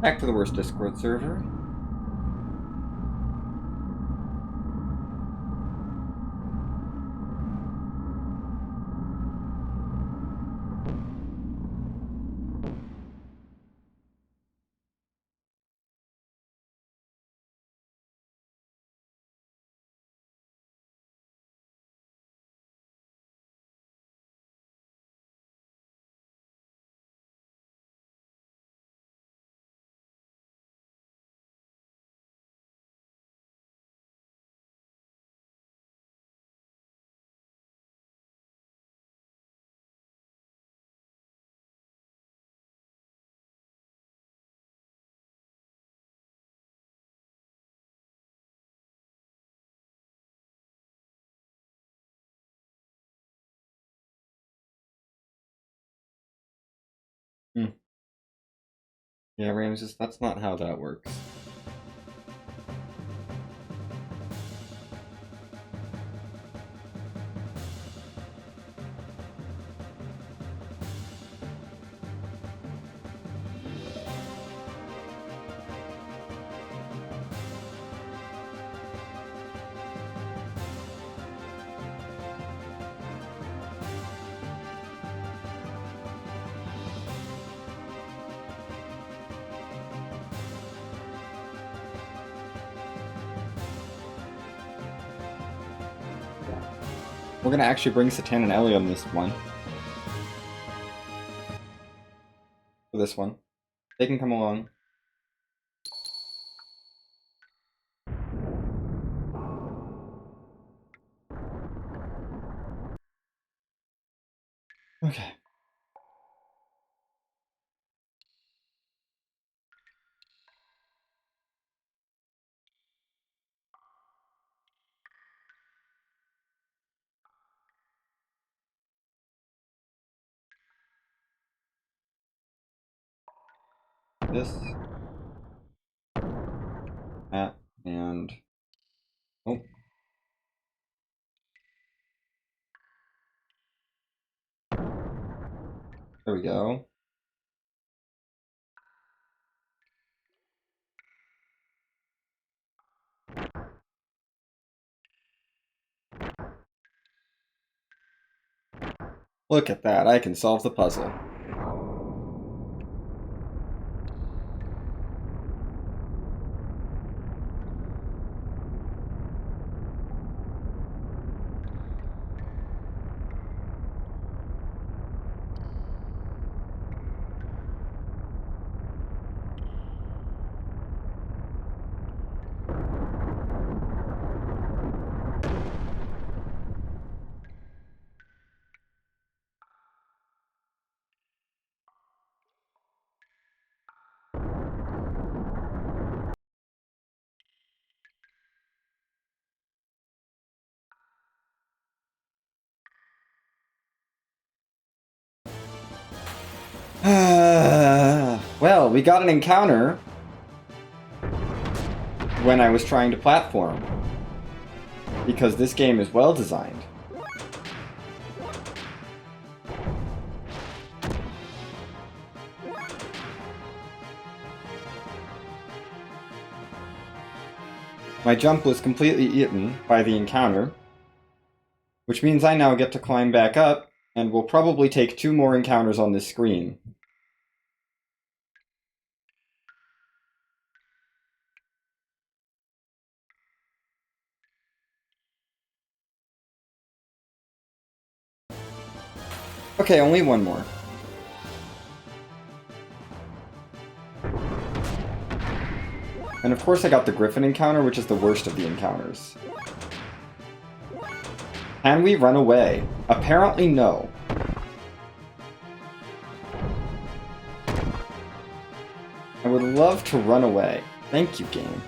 Back to the worst Discord server. Hmm. Yeah, Ramses, that's not how that works. We're gonna actually bring Satan and Ellie on this one. For this one. They can come along. Okay. this. That, and... oh. There we go. Look at that, I can solve the puzzle. Well, we got an encounter when I was trying to platform, because this game is well designed. My jump was completely eaten by the encounter, which means I now get to climb back up, and will probably take 2 more encounters on this screen. Okay, only 1 more. And of course I got the Griffin encounter, which is the worst of the encounters. Can we run away? Apparently no. I would love to run away. Thank you, game.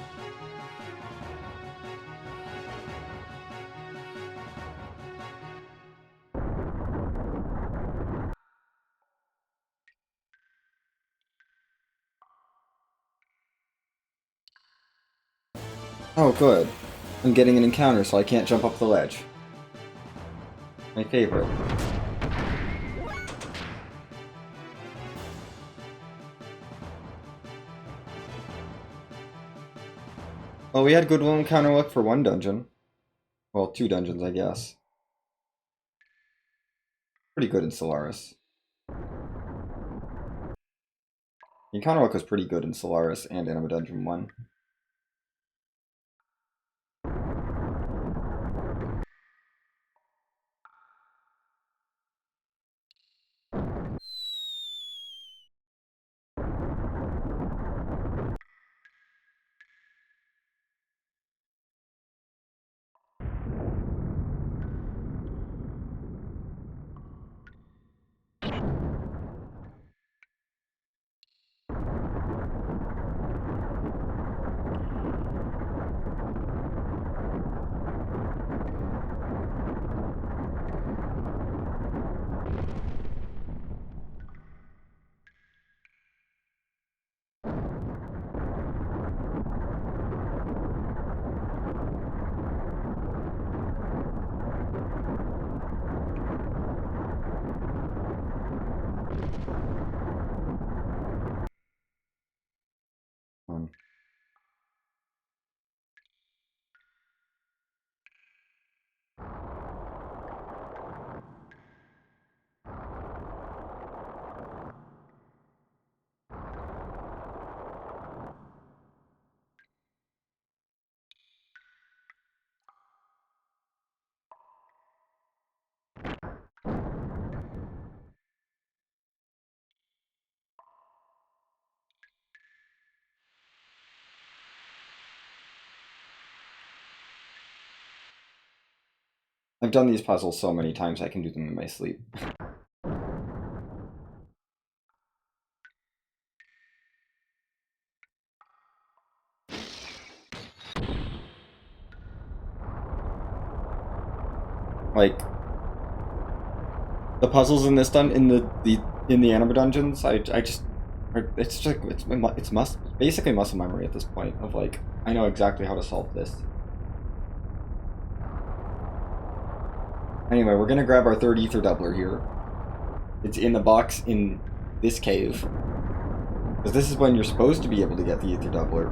Oh, good. I'm getting an encounter, so I can't jump up the ledge. My favorite. Well, we had goodwill encounter luck for 1 dungeon. Well, 2 dungeons, I guess. Pretty good in Solaris. The encounter luck was pretty good in Solaris and Anima Dungeon 1. I've done these puzzles so many times I can do them in my sleep. Like, the puzzles in this in the Anima dungeons, I just It's just it's basically muscle memory at this point of like I know exactly how to solve this. Anyway, we're gonna grab our third ether doubler here. It's in the box in this cave. Because this is when you're supposed to be able to get the ether doubler.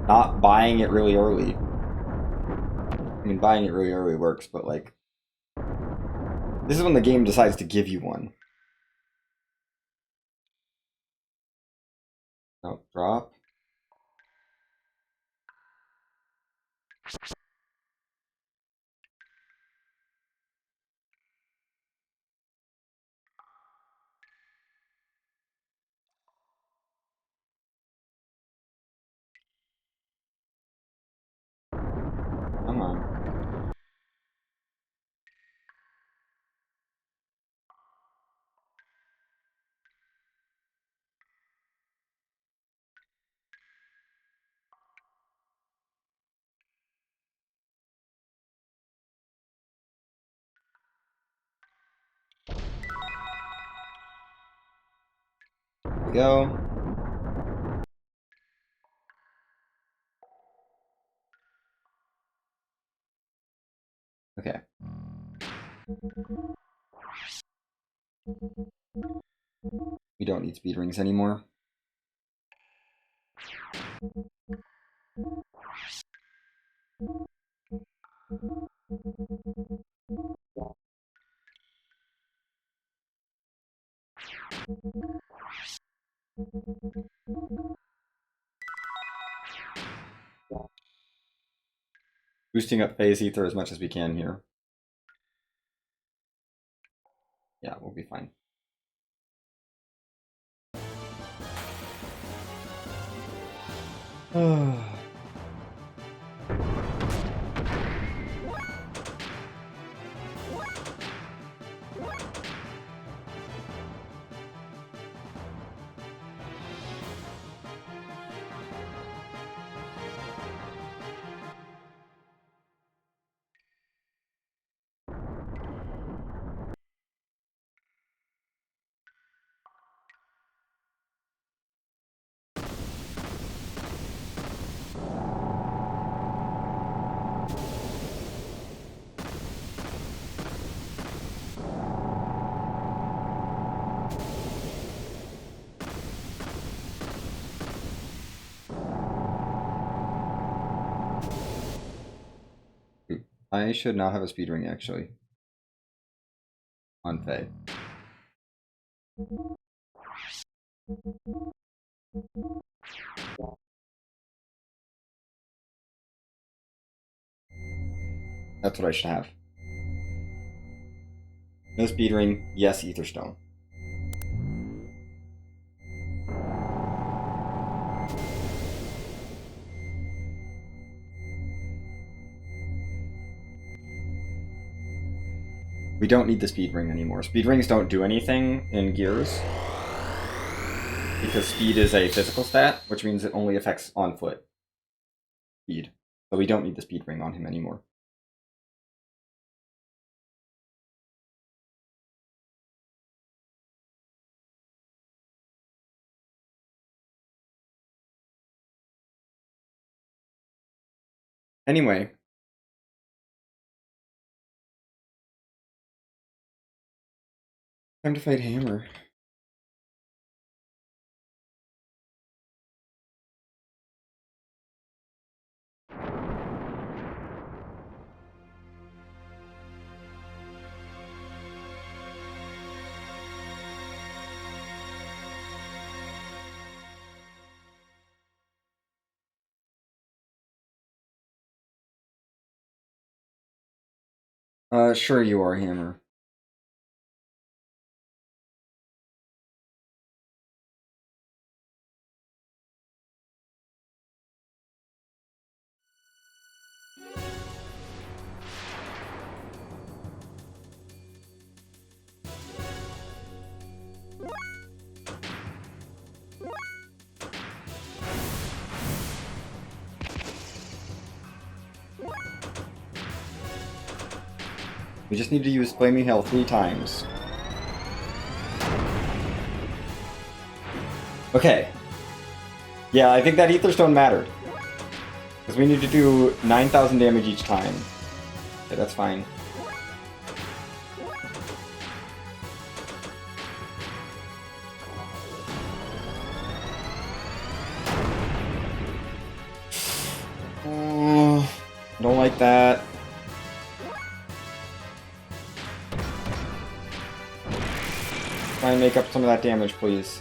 Not buying it really early. I mean, buying it really early works, but like... This is when the game decides to give you one. No, drop. Come on. Here we go. Okay. We don't need speed rings anymore. Boosting up phase ether as much as we can here. Yeah, we'll be fine. I should not have a speed ring actually. On Faye. That's what I should have. No speed ring, yes, ether stone. We don't need the speed ring anymore. Speed rings don't do anything in Gears. Because speed is a physical stat, which means it only affects on foot speed. So we don't need the speed ring on him anymore. Anyway. Time to fight Hammer. Sure you are, Hammer. We just need to use Flaming Hell 3 times. Okay. Yeah, I think that Ether Stone mattered. Because we need to do 9,000 damage each time. Okay, that's fine. Don't like that. Try and make up some of that damage, please.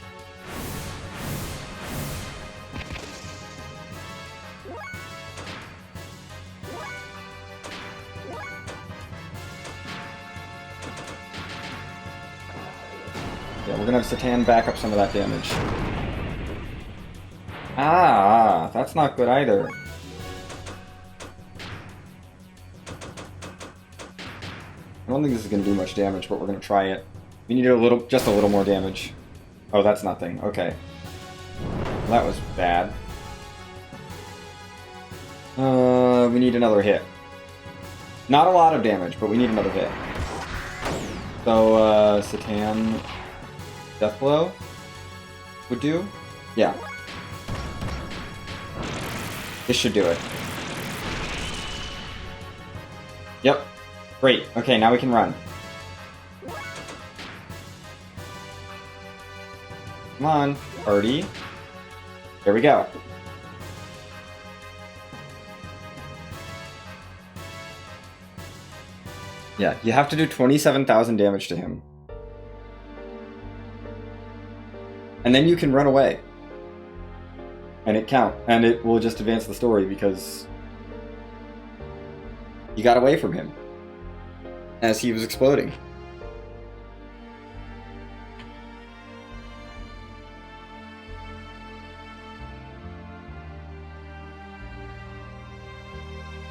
Yeah, we're gonna have Satan back up some of that damage. Ah, that's not good either. I don't think this is gonna do much damage, but we're gonna try it. We need just a little more damage. Oh, that's nothing. Okay. Well, that was bad. We need another hit. Not a lot of damage, but we need another hit. So, Satan... Death Blow? Would do? Yeah. This should do it. Yep. Great. Okay, now we can run. Come on, party. There we go. Yeah, you have to do 27,000 damage to him. And then you can run away. And it will just advance the story because you got away from him as he was exploding.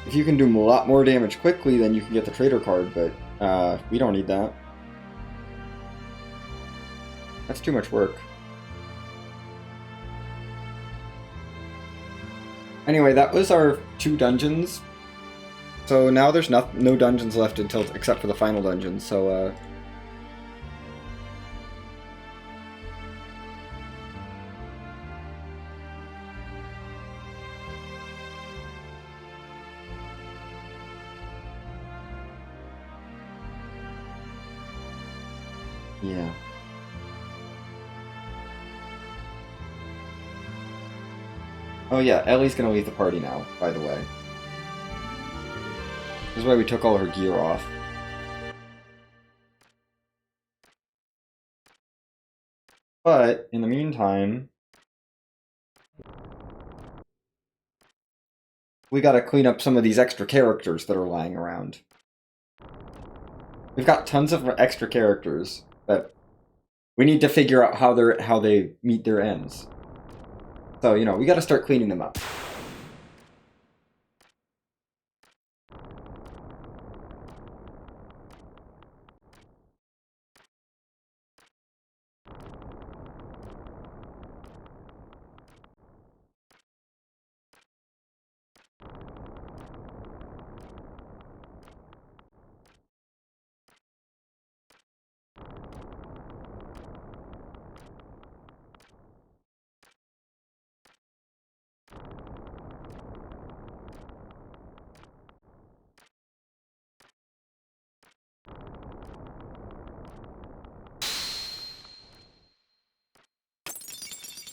If you can do a lot more damage quickly, then you can get the trader card, but we don't need that. That's too much work. Anyway, that was our 2 dungeons. So now there's no dungeons left except for the final dungeon, so yeah. Oh yeah, Ellie's gonna leave the party now, by the way. This is why we took all her gear off. But, in the meantime... we gotta clean up some of these extra characters that are lying around. We've got tons of extra characters that we need to figure out how they meet their ends. So, you know, we gotta start cleaning them up.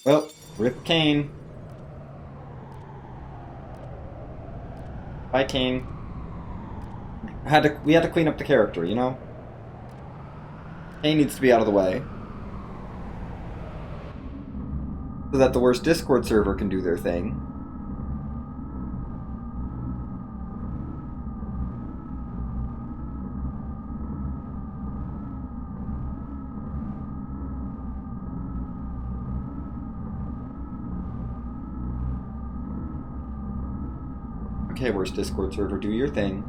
Well, rip Kane. Bye, Kane. We had to clean up the character, you know? Kane needs to be out of the way. So that the worst Discord server can do their thing. Okay, worst Discord server, do your thing.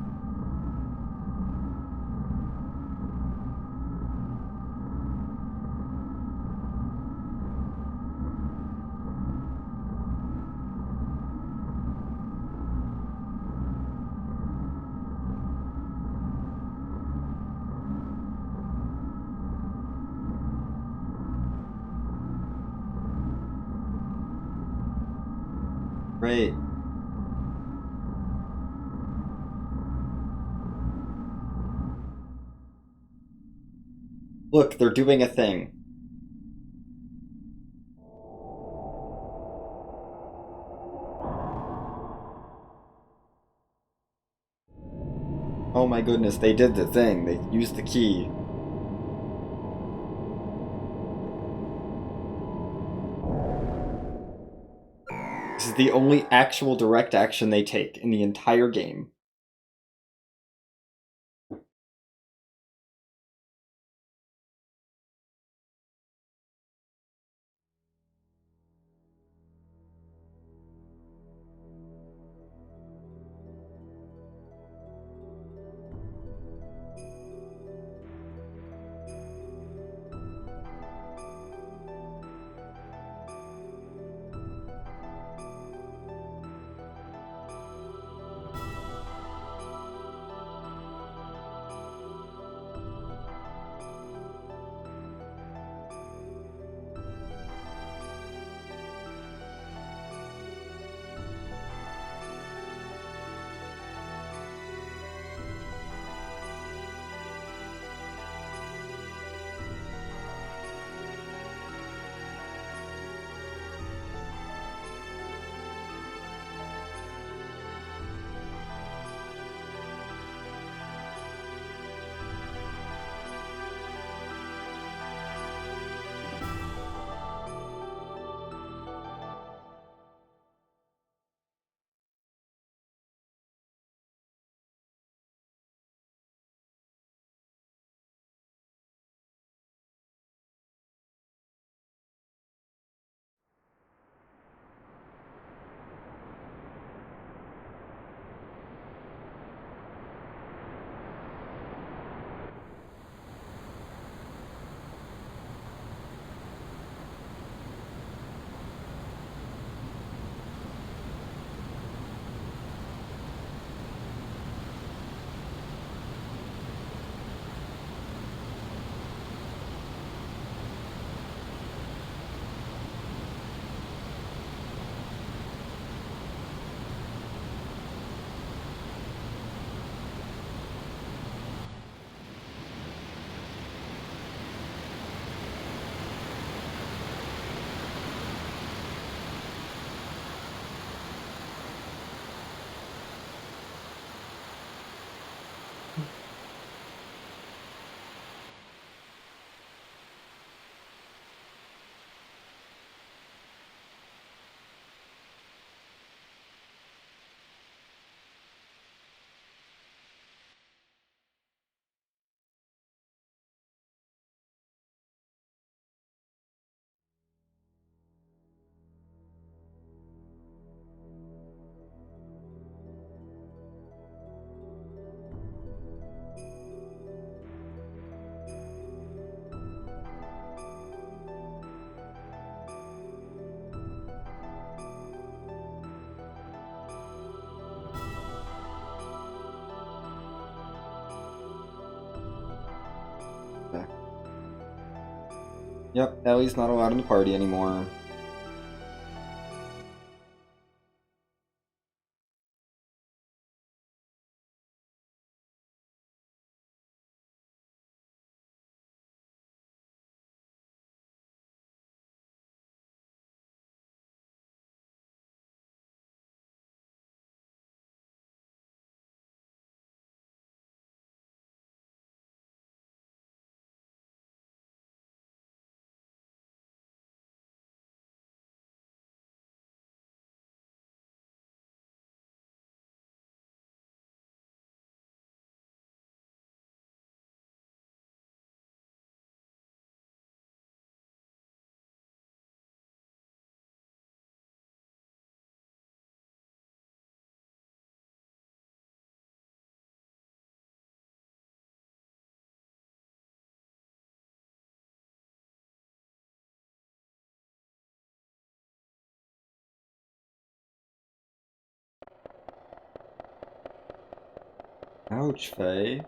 Great. Look, they're doing a thing. Oh my goodness, they did the thing. They used the key. This is the only actual direct action they take in the entire game. Yep, Ellie's not allowed in the party anymore. Ouch, Faye.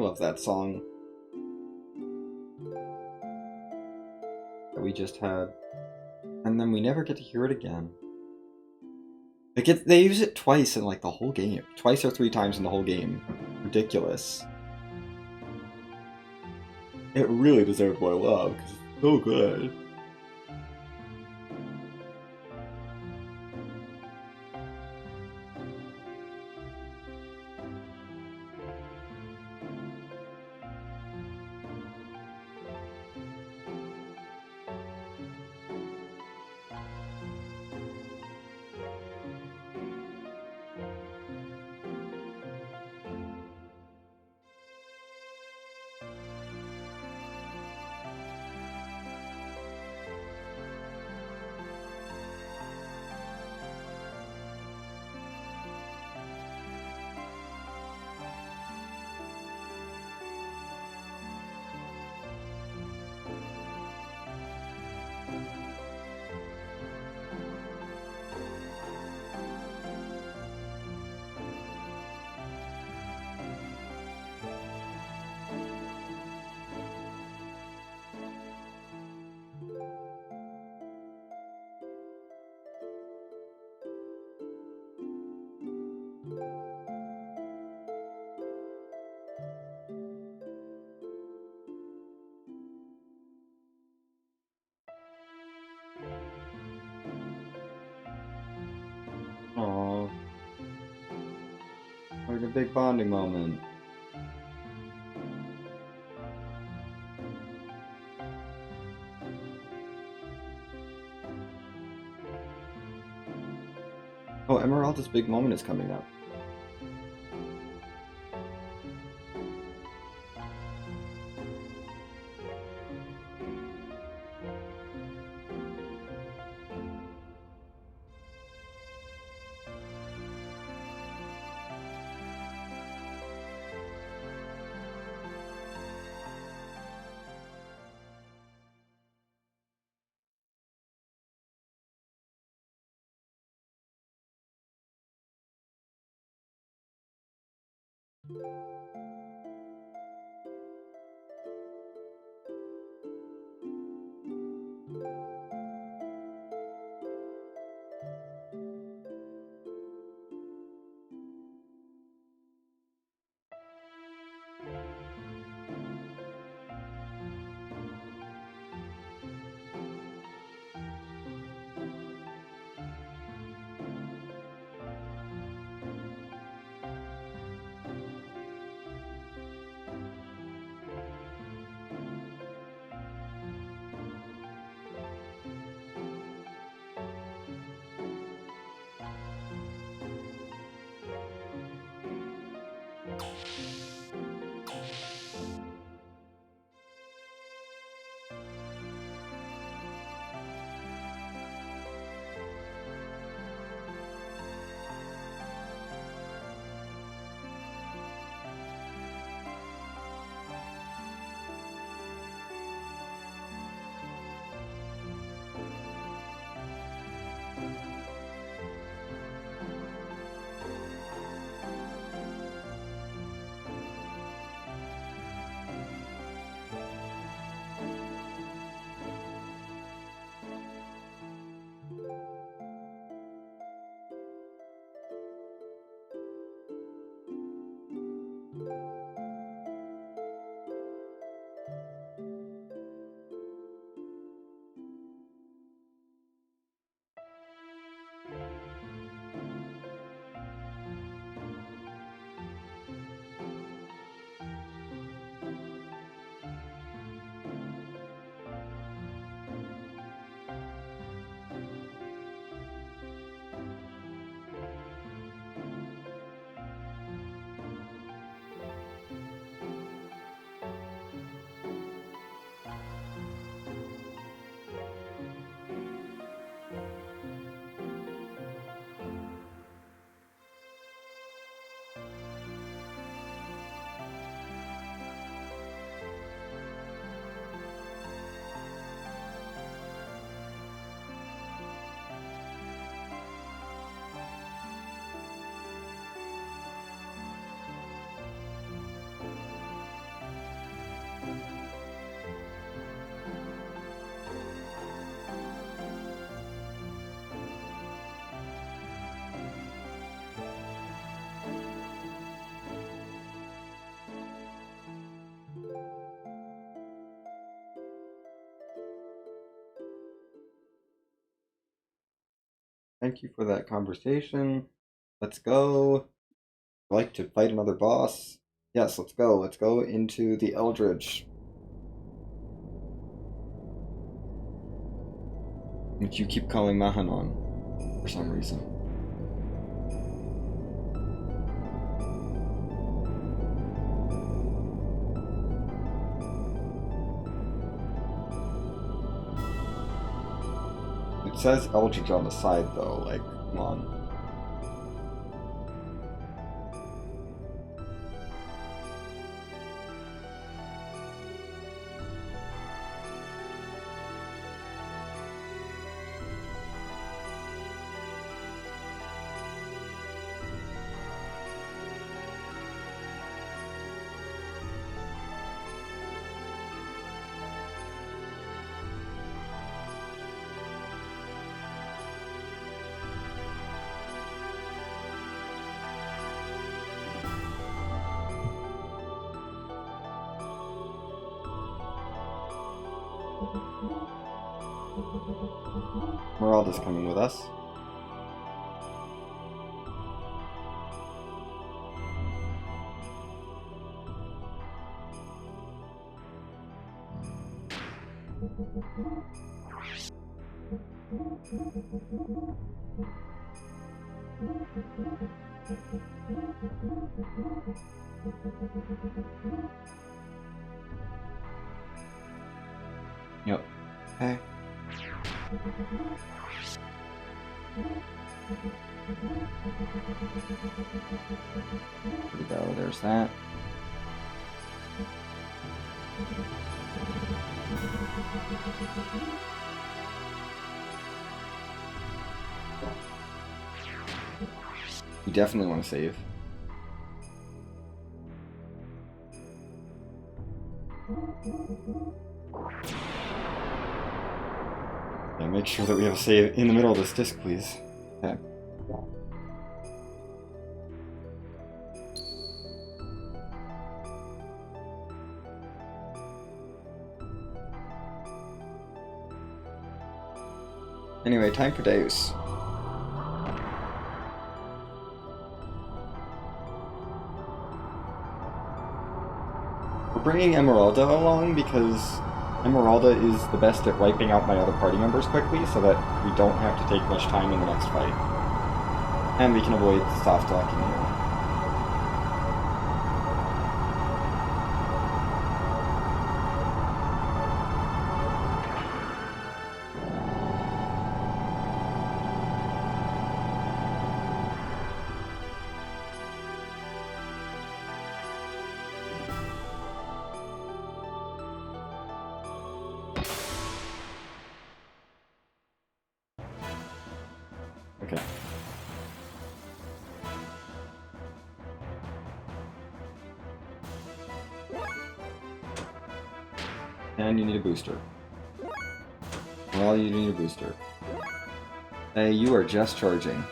love that song that we just had. And then we never get to hear it again. They use it twice in like the whole game. Twice or 3 times in the whole game. Ridiculous. It really deserved more love, because it's so good. Aww. Like a big bonding moment. Oh, Emeralda's big moment is coming up. Thank you for that conversation. Let's go. I'd like to fight another boss. Yes, let's go. Let's go into the Eldritch. Which you keep calling Mahanon for some reason. It says Eldritch on the side though, like, come on. Meralda's coming with us. Yep. Okay. There we go, there's that. You definitely want to save. Yeah, make sure that we have a save in the middle of this disc, please. Okay. Anyway, time for Deus. We're bringing Emeralda along because Emeralda is the best at wiping out my other party members quickly so that we don't have to take much time in the next fight. And we can avoid soft locking here. Okay. And you need a booster. Well, you need a booster. Hey, you are just charging.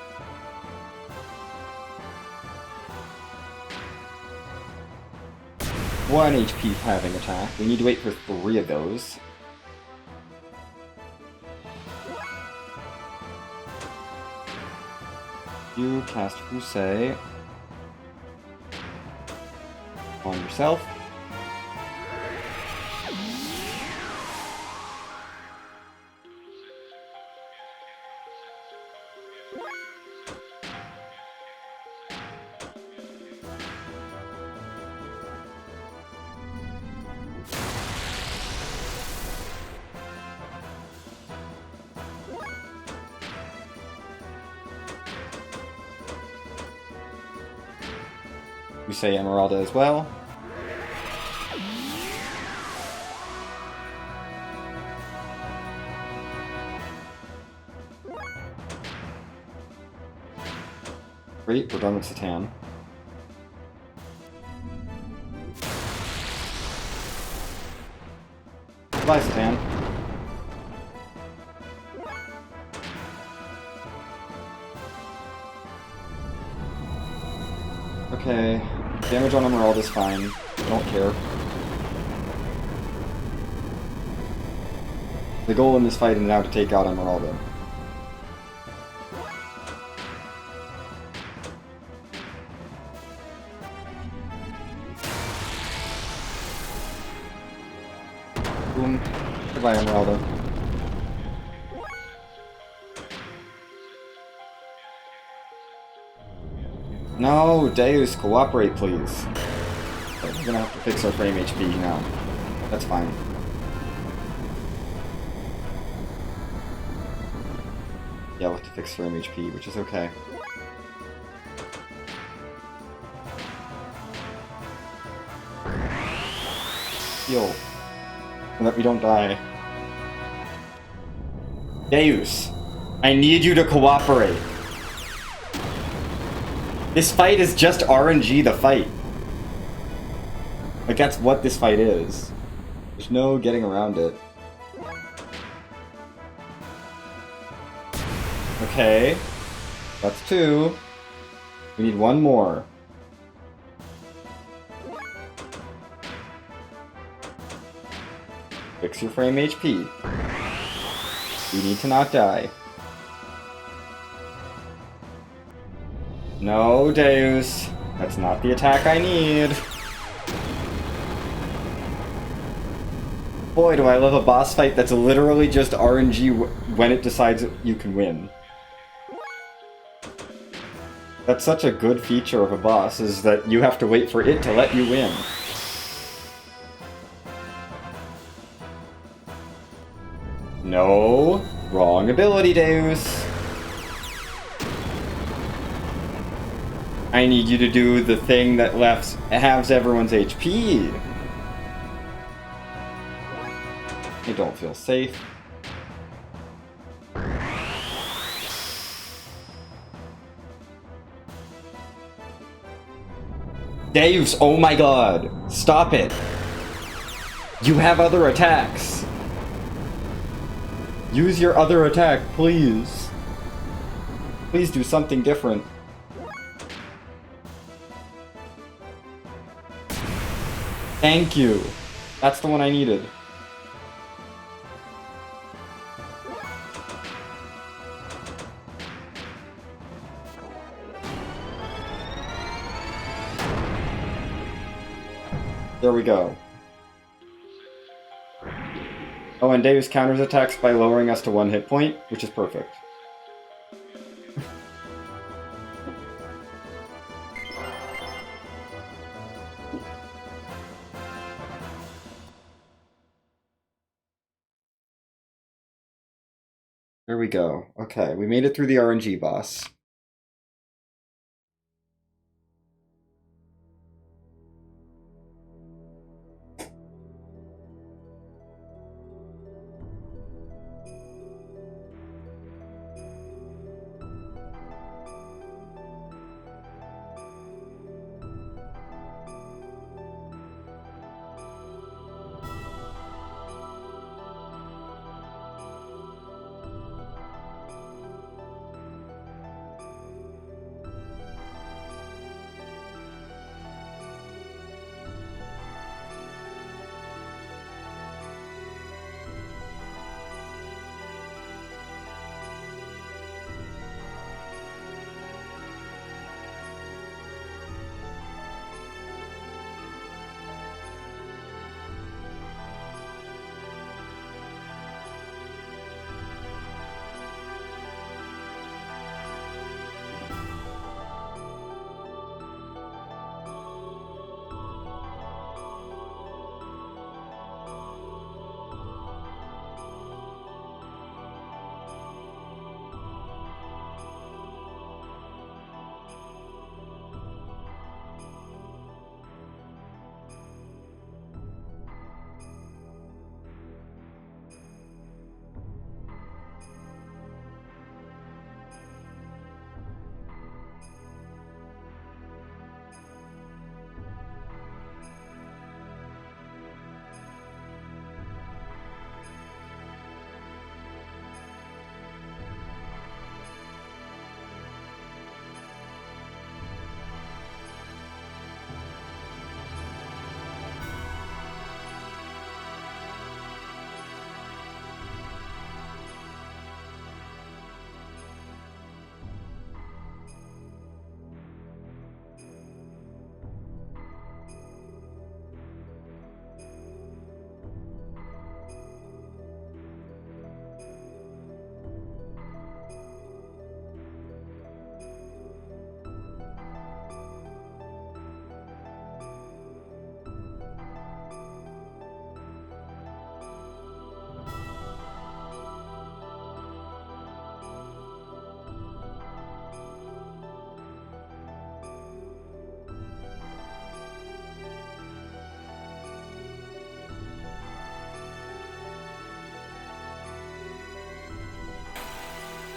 1 HP having attack. We need to wait for 3 of those. You cast Fusei on yourself. You say Emeralda as well. Great, we're done with Satan. Bye, Satan. Okay, damage on Emerald is fine. Don't care. The goal in this fight is now to take out Emeralda. Boom. Goodbye, Emeralda. No, Deus, cooperate, please. We're gonna have to fix our frame HP now. That's fine. Yeah, we'll have to fix frame HP, which is okay. Heal. So that we don't die. Deus, I need you to cooperate. This fight is just RNG the fight. Like, that's what this fight is. There's no getting around it. Okay. That's 2. We need 1 more. Fix your frame HP. You need to not die. No, Deus. That's not the attack I need. Boy, do I love a boss fight that's literally just RNG when it decides you can win. That's such a good feature of a boss, is that you have to wait for it to let you win. No, wrong ability, Deus. I need you to do the thing that halves everyone's HP. I don't feel safe. Deus, oh my god. Stop it. You have other attacks. Use your other attack, please. Please do something different. Thank you. That's the one I needed. There we go. Oh, and Deus counters attacks by lowering us to 1 hit point, which is perfect. There we go. Okay, we made it through the RNG boss.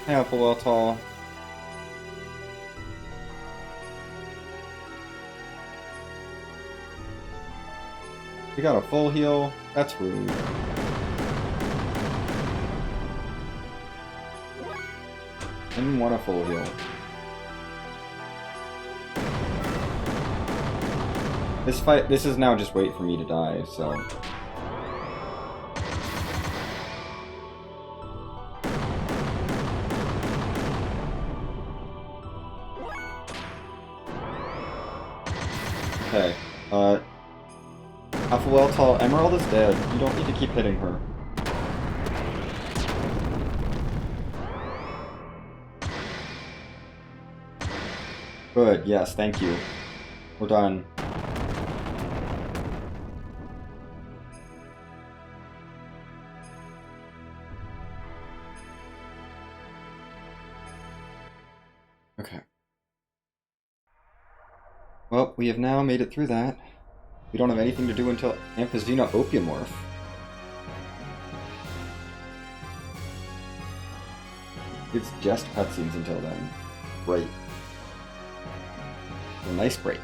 Hi, Applewell. We got a full heal. That's rude. Didn't want a full heal. This is now just wait for me to die, so... Okay, Applewell, Emerald is dead. You don't need to keep hitting her. Good, yes, thank you. We're done. Okay. Well, we have now made it through that. We don't have anything to do until Emphysema Opiumorph. It's just cutscenes until then. Right. A nice break.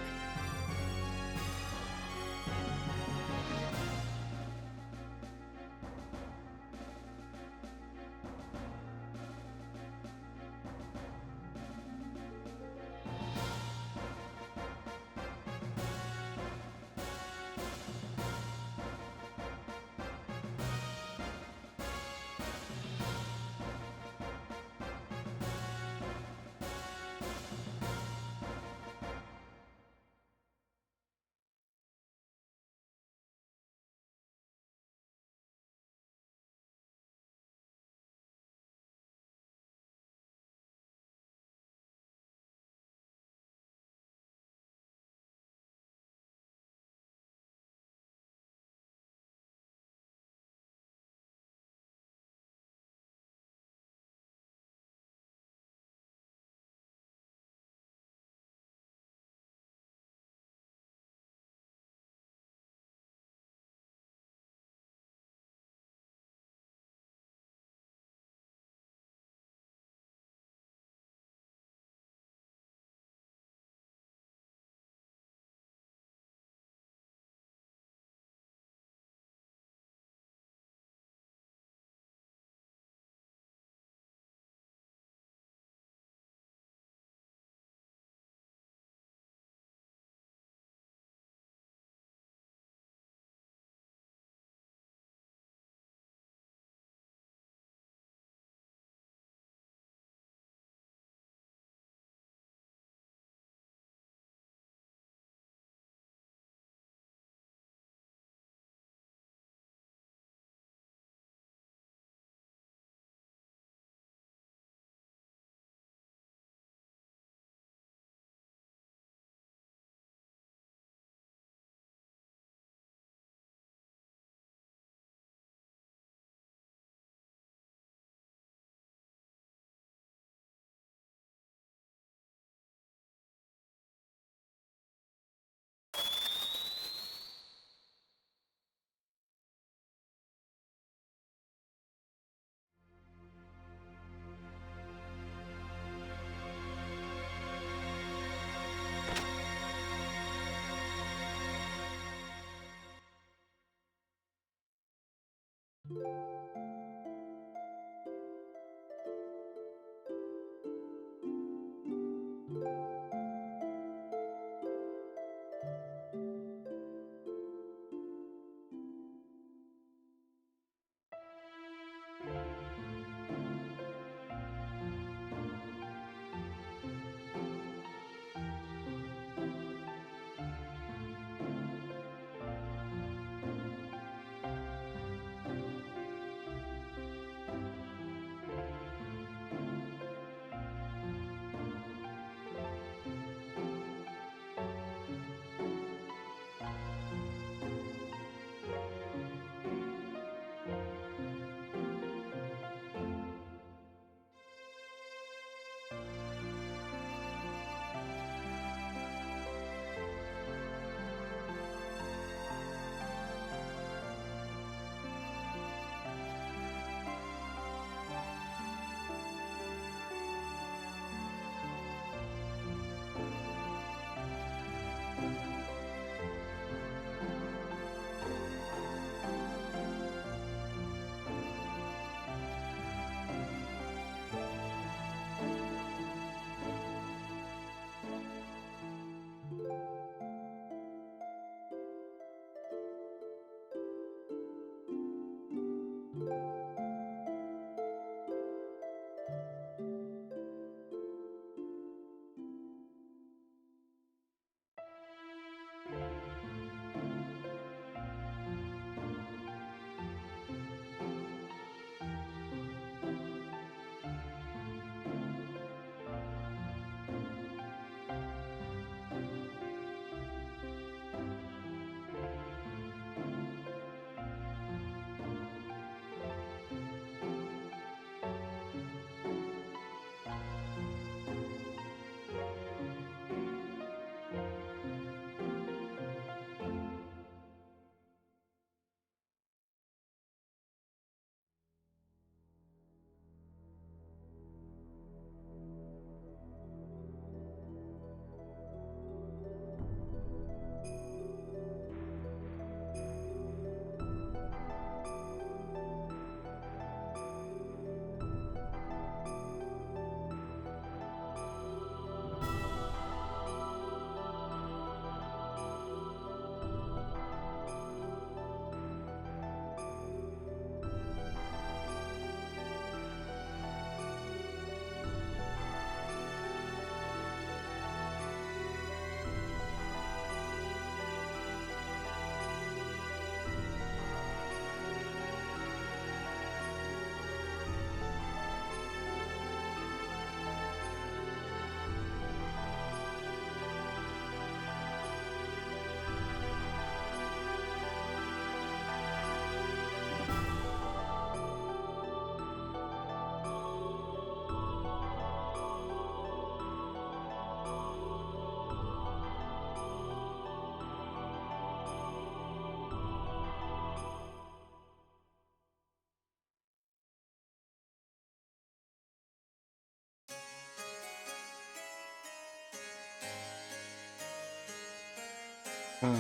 Um,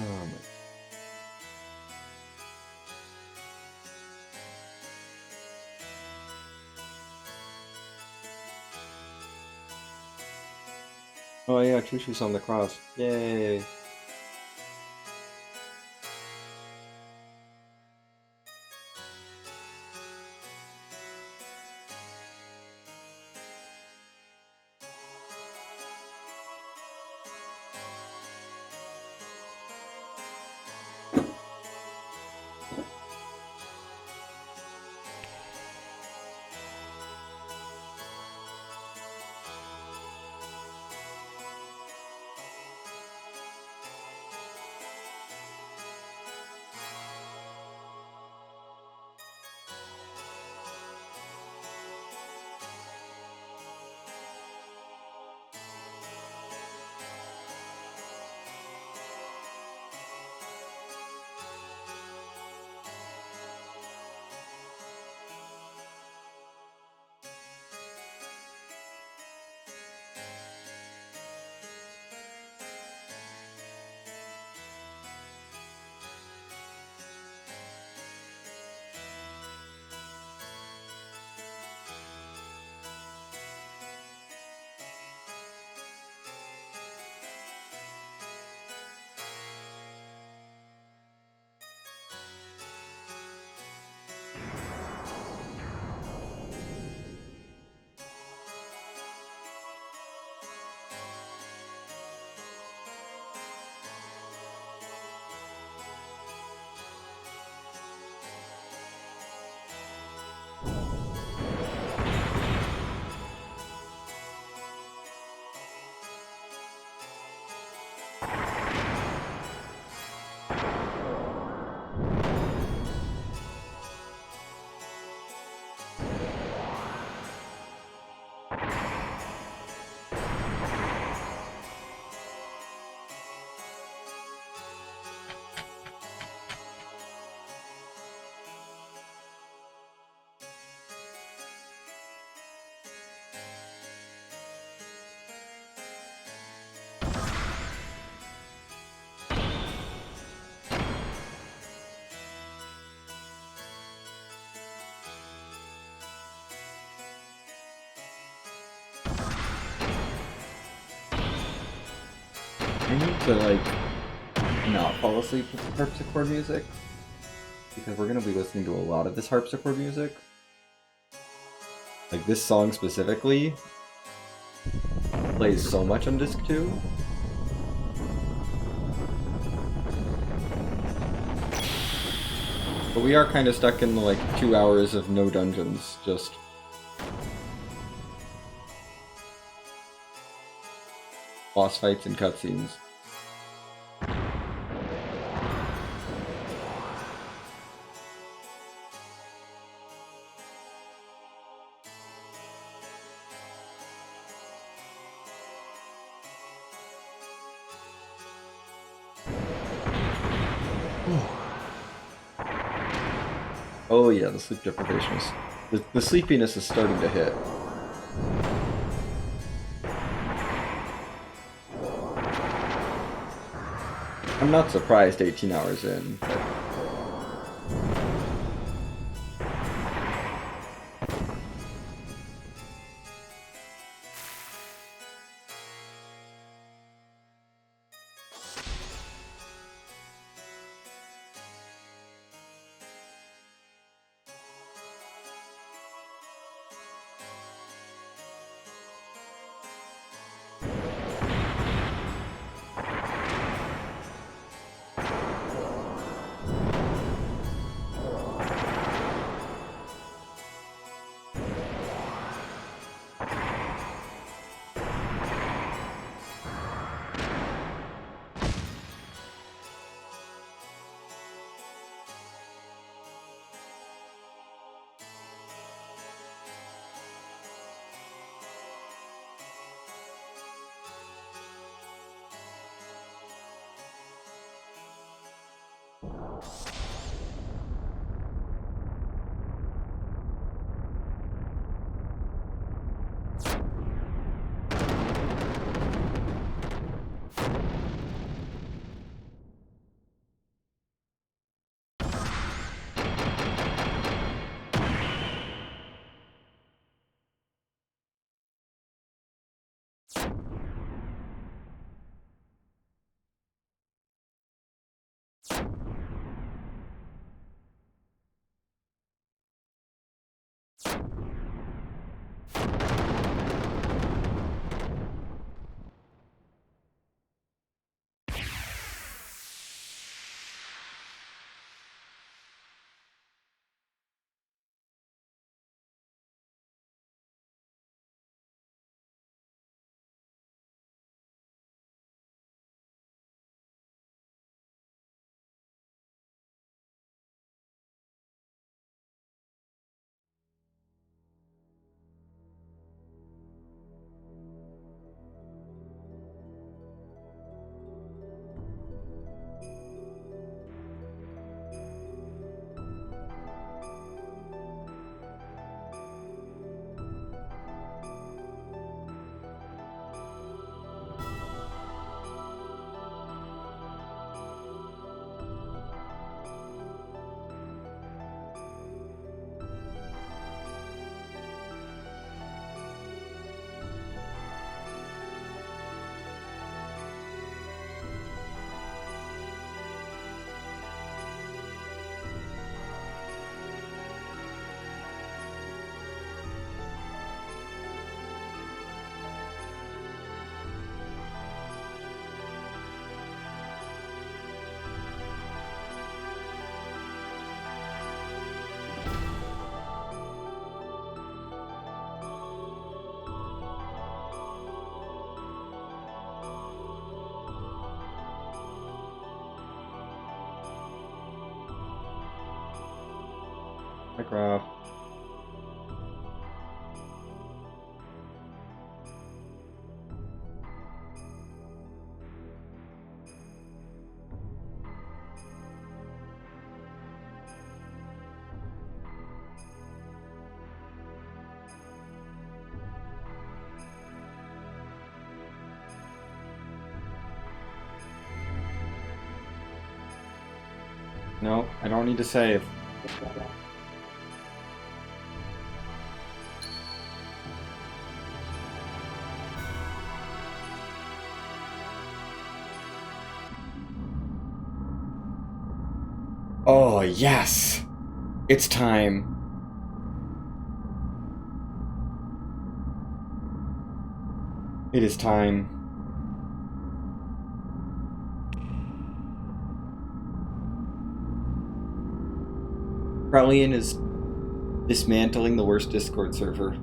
oh yeah, Chushu's on the cross. Yay! I need to, like, not fall asleep with the harpsichord music, because we're going to be listening to a lot of this harpsichord music. Like, this song specifically plays so much on disc 2. But we are kind of stuck in, like, 2 hours of no dungeons, just boss fights and cutscenes. Oh yeah, the sleep deprivation is... The sleepiness is starting to hit. I'm not surprised 18 hours in, but... Mycroft. No, I don't need to save. Oh, yes! It's time. It is time. Krellian is dismantling the worst Discord server.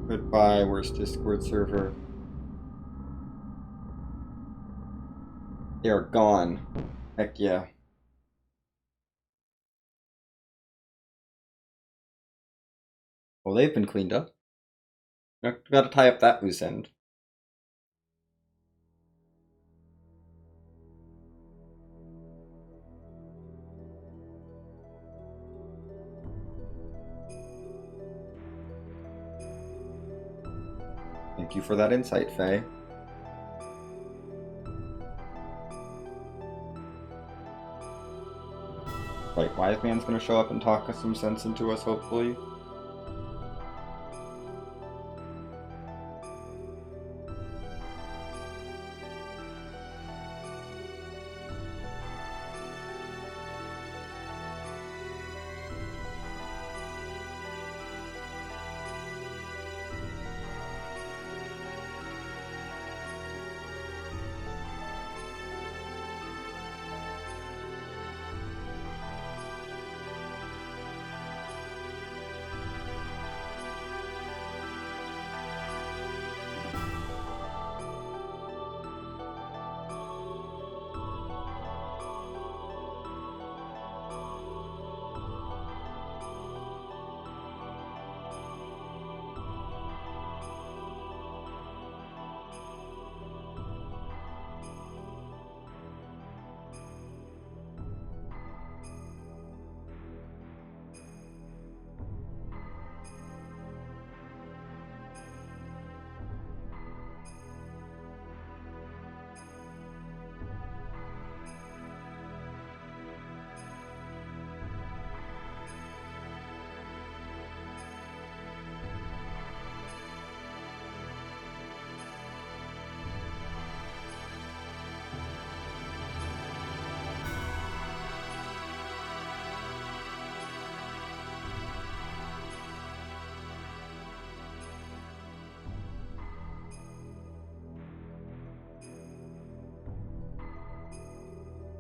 Goodbye, worst Discord server. They are gone. Heck yeah. Well, they've been cleaned up. Gotta tie up that loose end. Thank you for that insight, Faye. Right, Wise Man's gonna show up and talk us some sense into us, hopefully.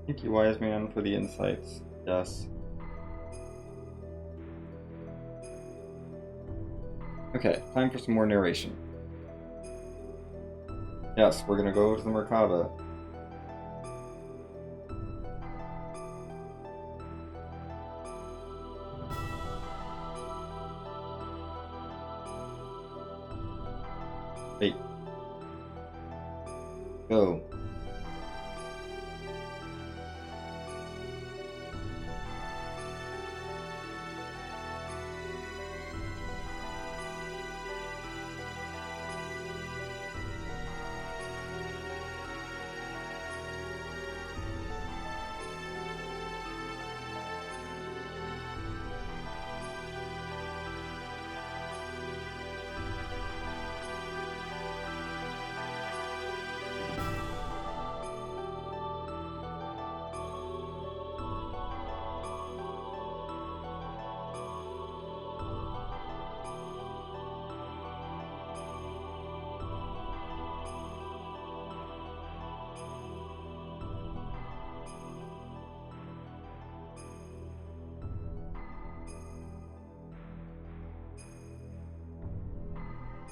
Thank you, Wise Man, for the insights. Yes. Okay, time for some more narration. Yes, we're gonna go to the Merkaba. Wait. Go.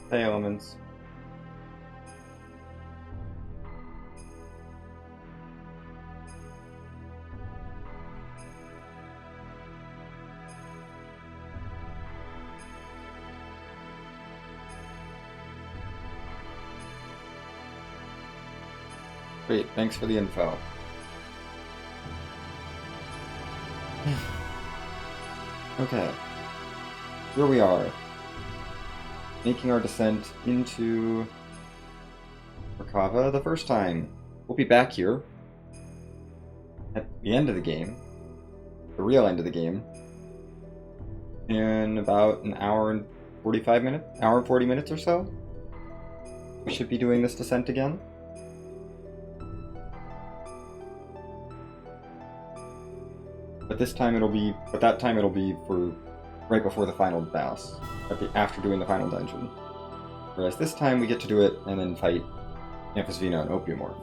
Hey, elements. Great, thanks for the info. Okay. Here we are. Making our descent into Merkaba the first time. We'll be back here at the end of the game, the real end of the game, in about an hour and 45 minutes, hour and 40 minutes or so. We should be doing this descent again. But that time it'll be for right before the final boss, after doing the final dungeon. Whereas this time we get to do it and then fight Amphisvina and Opiumorph.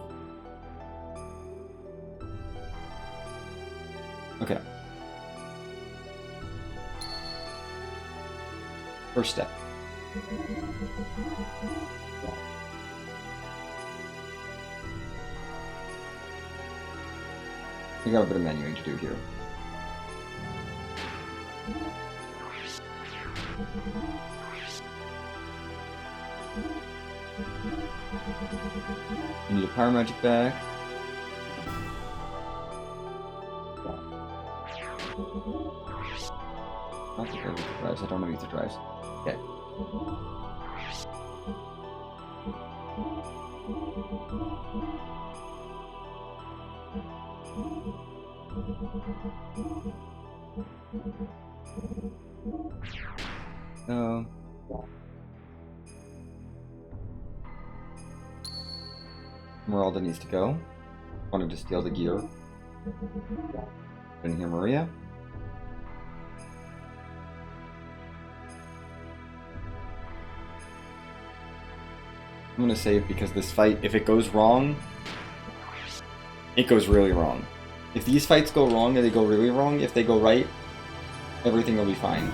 Okay. First step. We got a bit of menuing to do here. You need a power magic back. Not the ether drives. I don't know ether drives. Okay. Esmeralda needs to go. Wanted to steal the gear. In here, Maria. I'm gonna save because this fight, if it goes wrong, it goes really wrong. If these fights go wrong, they go really wrong. If they go right, everything will be fine.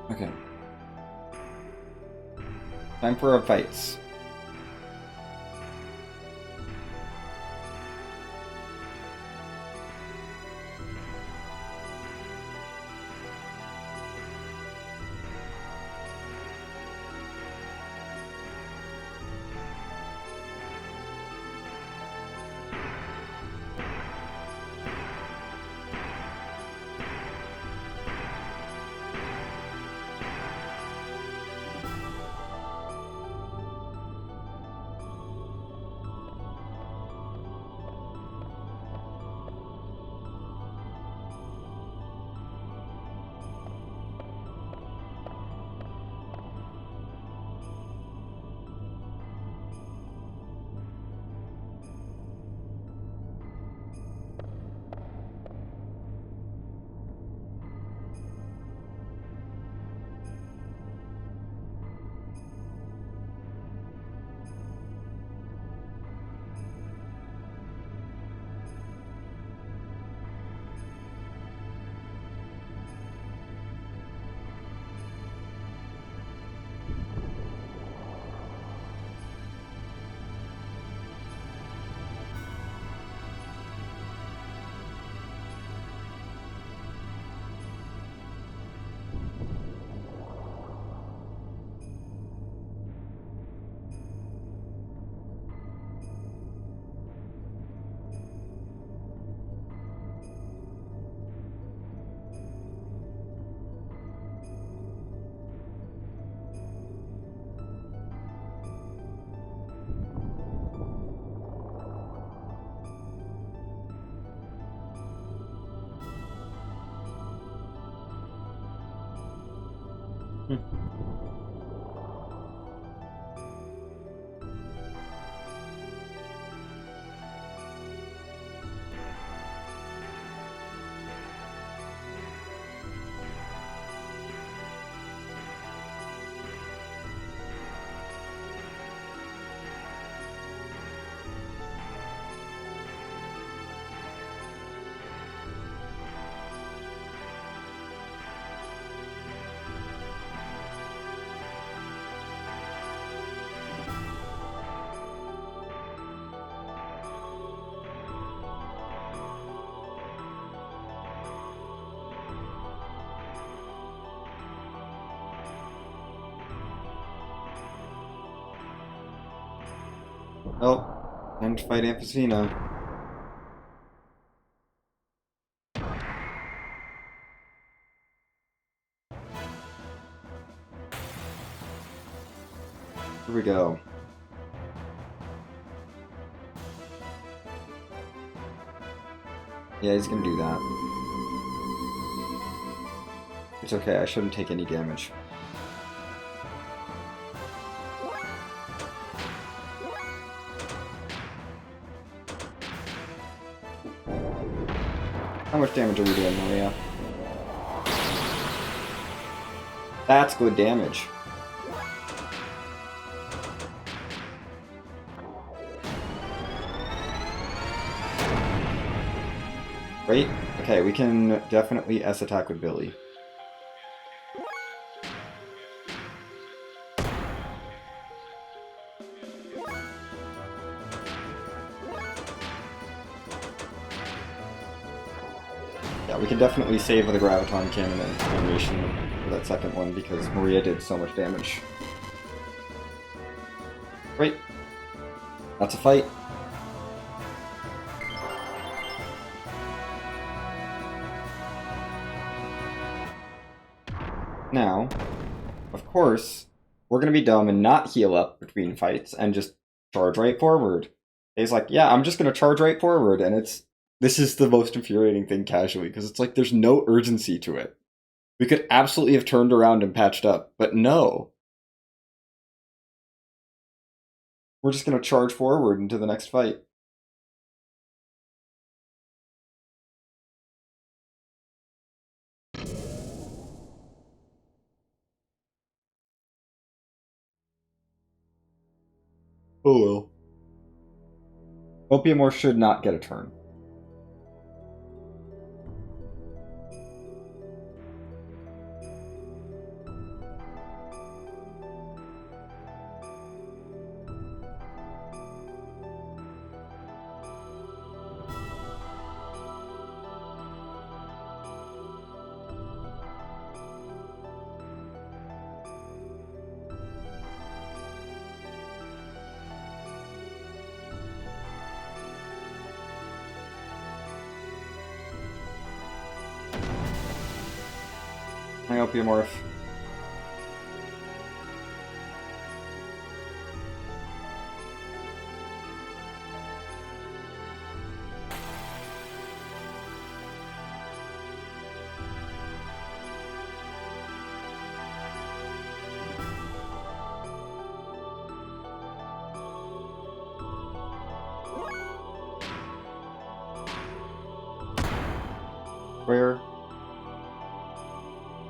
Okay. Time for our fights. Oh, time to fight Amphicena. Here we go. Yeah, he's gonna do that. It's okay, I shouldn't take any damage. How much damage are we doing, Maria? That's good damage. Great. Okay, we can definitely S-attack with Billy. Yeah, we can definitely save the Graviton Cannon animation for that second one because Maria did so much damage. Great. That's a fight. Now, of course, we're gonna be dumb and not heal up between fights and just charge right forward. He's like, yeah, I'm just gonna charge right forward, and this is the most infuriating thing casually, because it's like there's no urgency to it. We could absolutely have turned around and patched up, but no. We're just gonna charge forward into the next fight. Oh well. Opiumorph should not get a turn. Hi, Opiumorph. Where?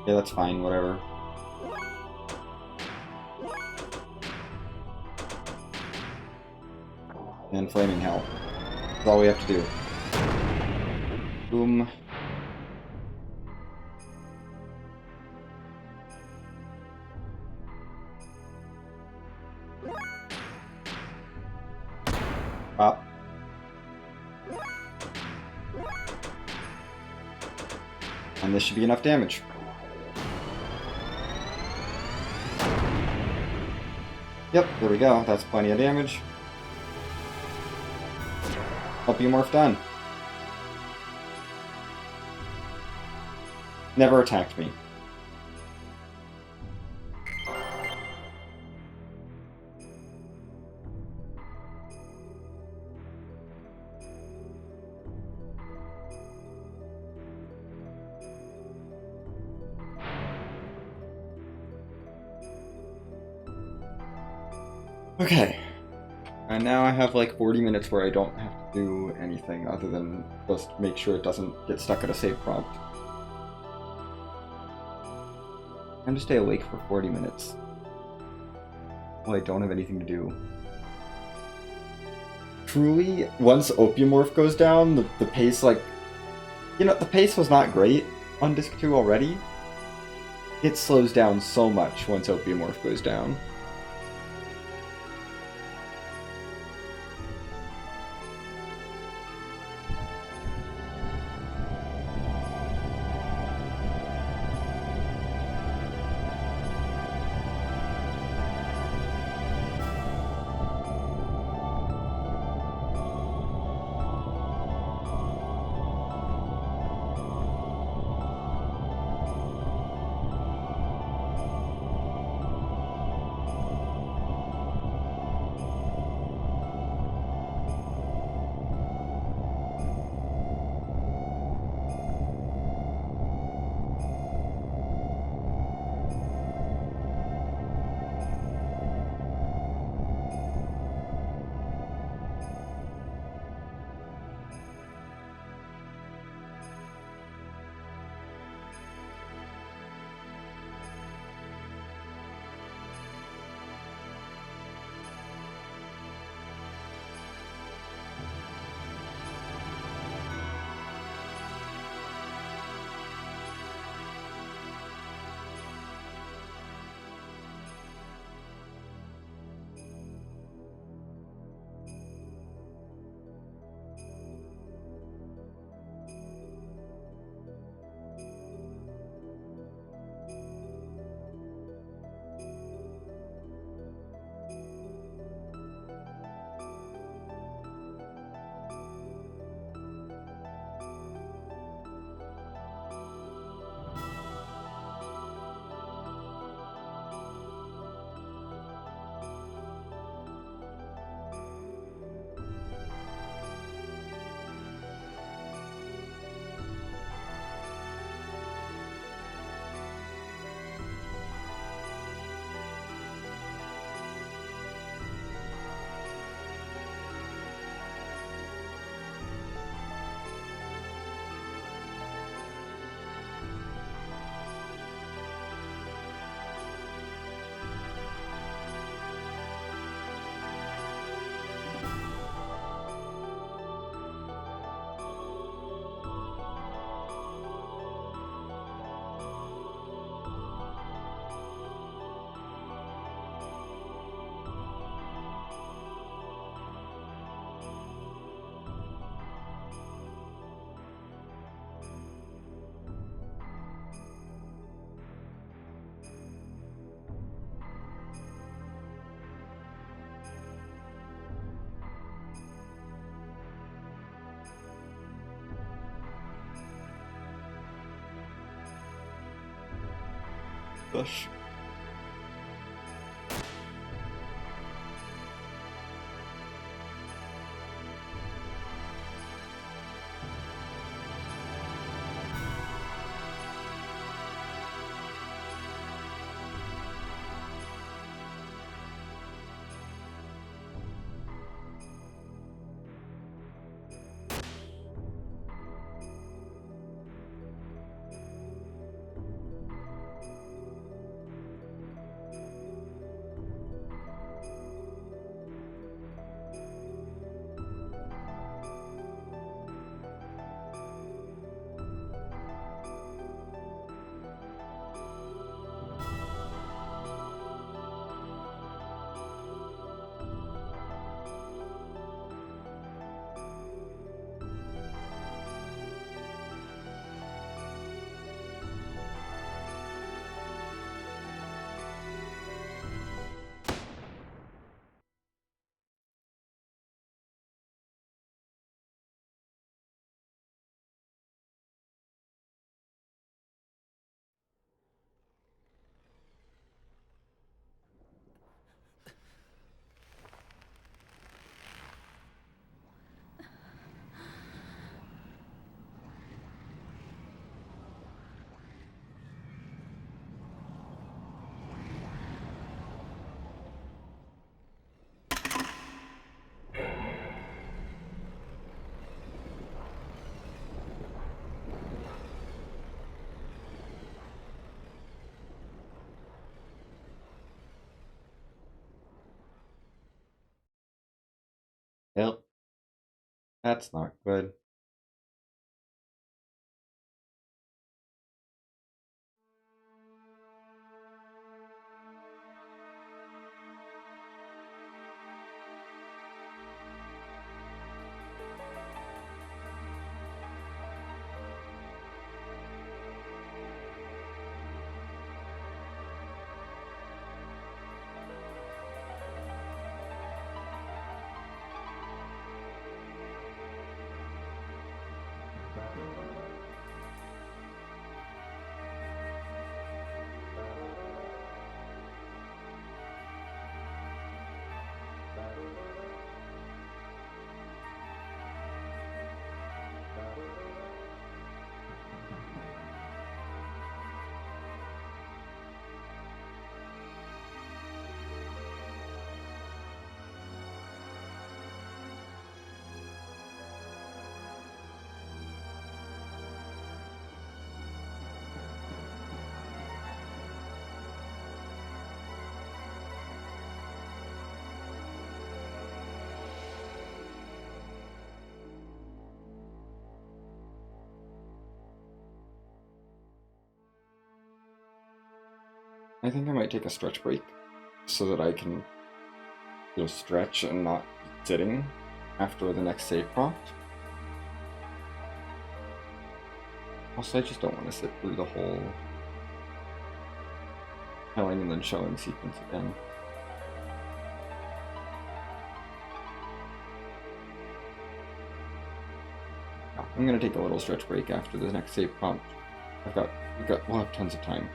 Yeah, that's fine, whatever. And Flaming Hell. That's all we have to do. Boom. Pop. And this should be enough damage. Yep, there we go. That's plenty of damage. Opiumorph done. Never attacked me. Okay. And now I have like 40 minutes where I don't have to do anything other than just make sure it doesn't get stuck at a save prompt. I'm to stay awake for 40 minutes. Well, I don't have anything to do. Truly, once Opiumorph goes down, the pace, like... You know, the pace was not great on Disc 2 already. It slows down so much once Opiumorph goes down. Gosh. Yep, that's not good. I think I might take a stretch break so that I can stretch and not be sitting after the next save prompt. Also, I just don't want to sit through the whole telling and then showing sequence again. I'm gonna take a little stretch break after the next save prompt. We'll have tons of time.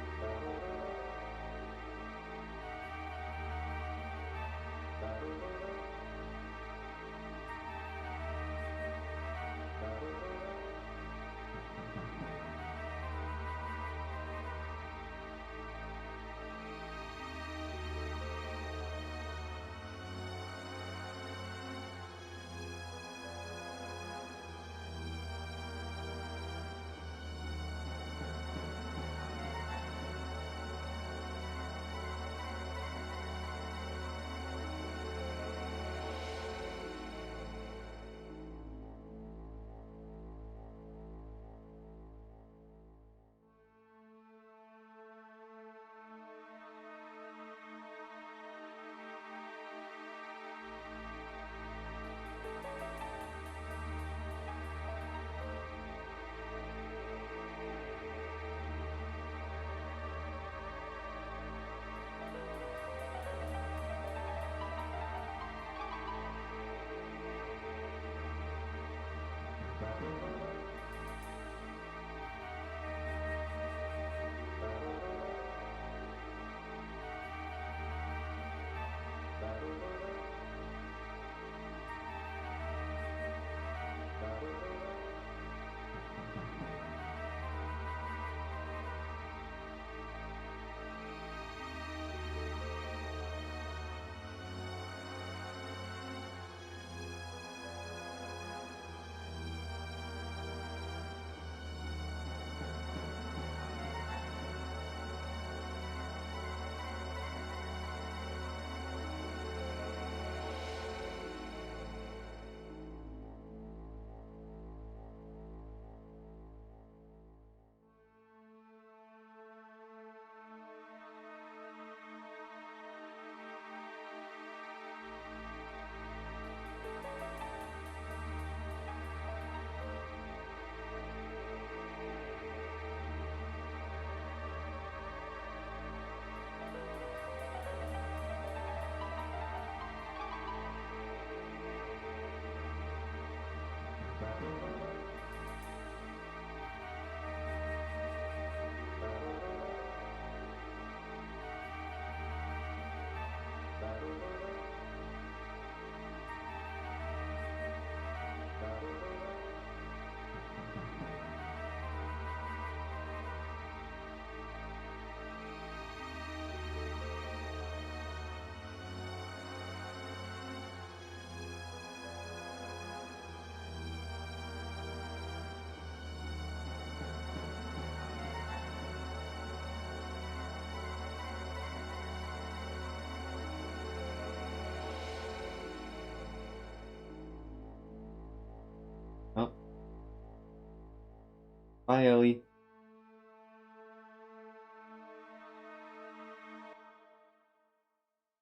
Bye, Ellie.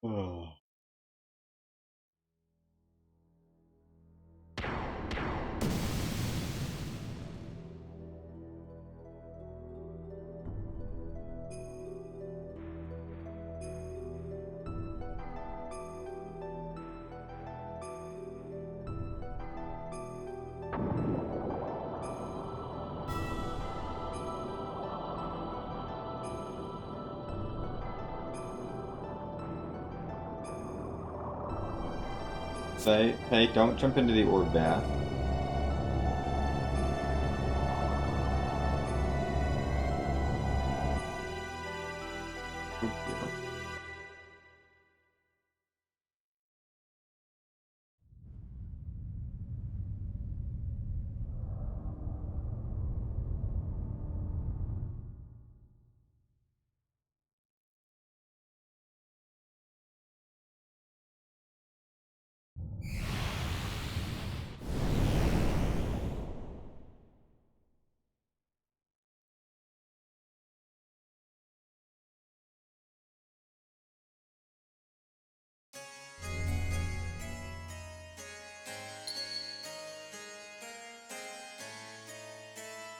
Oh. Say, hey, don't jump into the orb bath.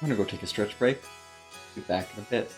I'm gonna go take a stretch break. Be back in a bit.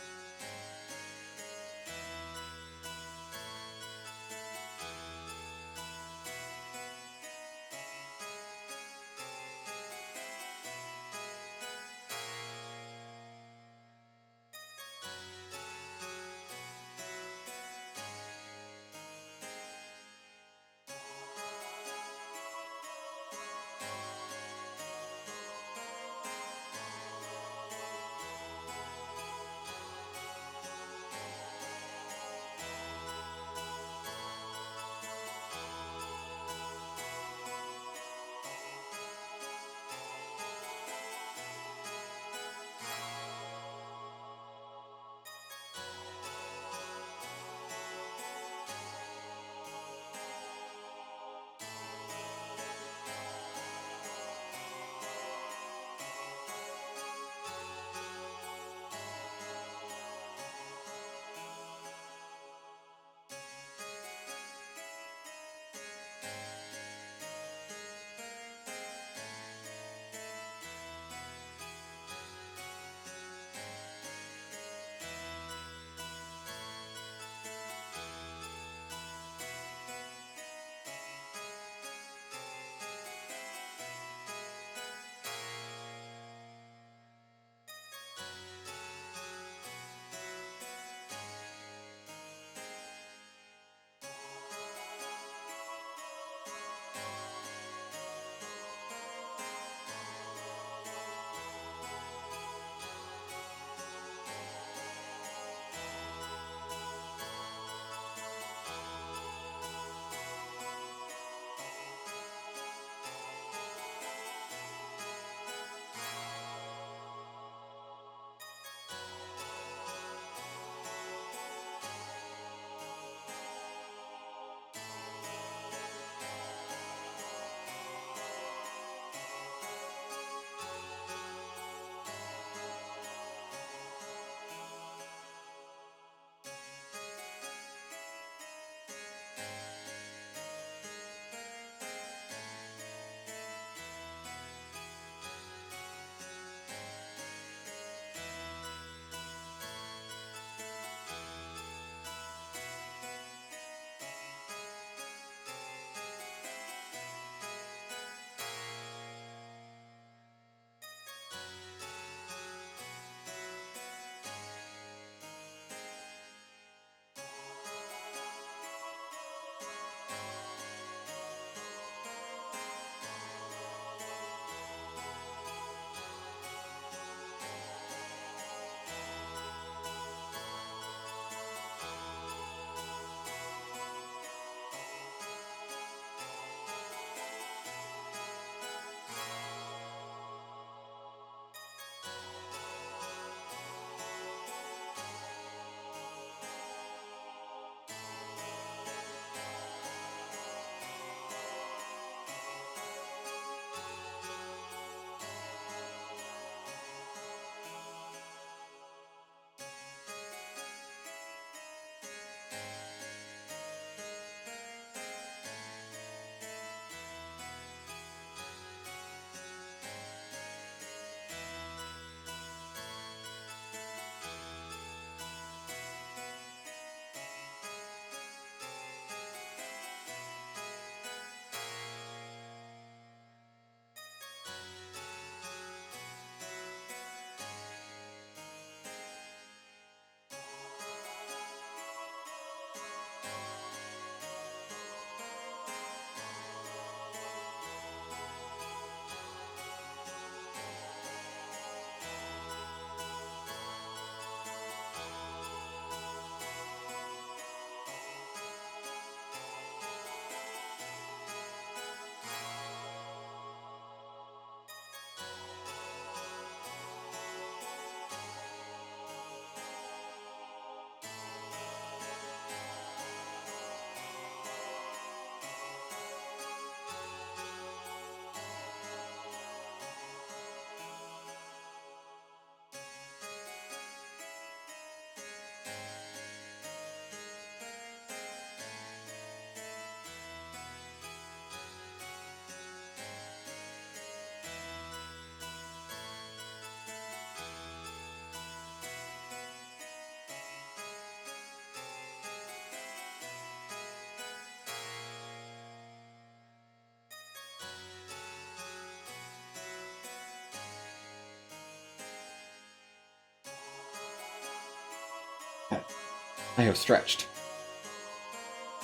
I have stretched.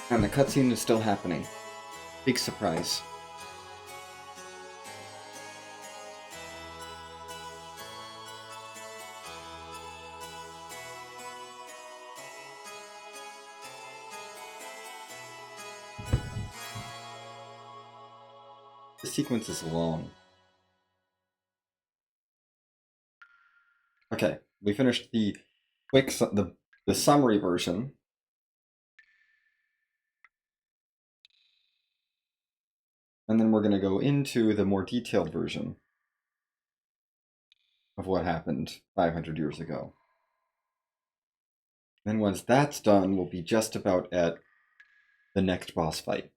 And the cutscene is still happening. Big surprise. The sequence is long. Okay, we finished the the summary version. And then we're going to go into the more detailed version of what happened 500 years ago. And once that's done, we'll be just about at the next boss fight.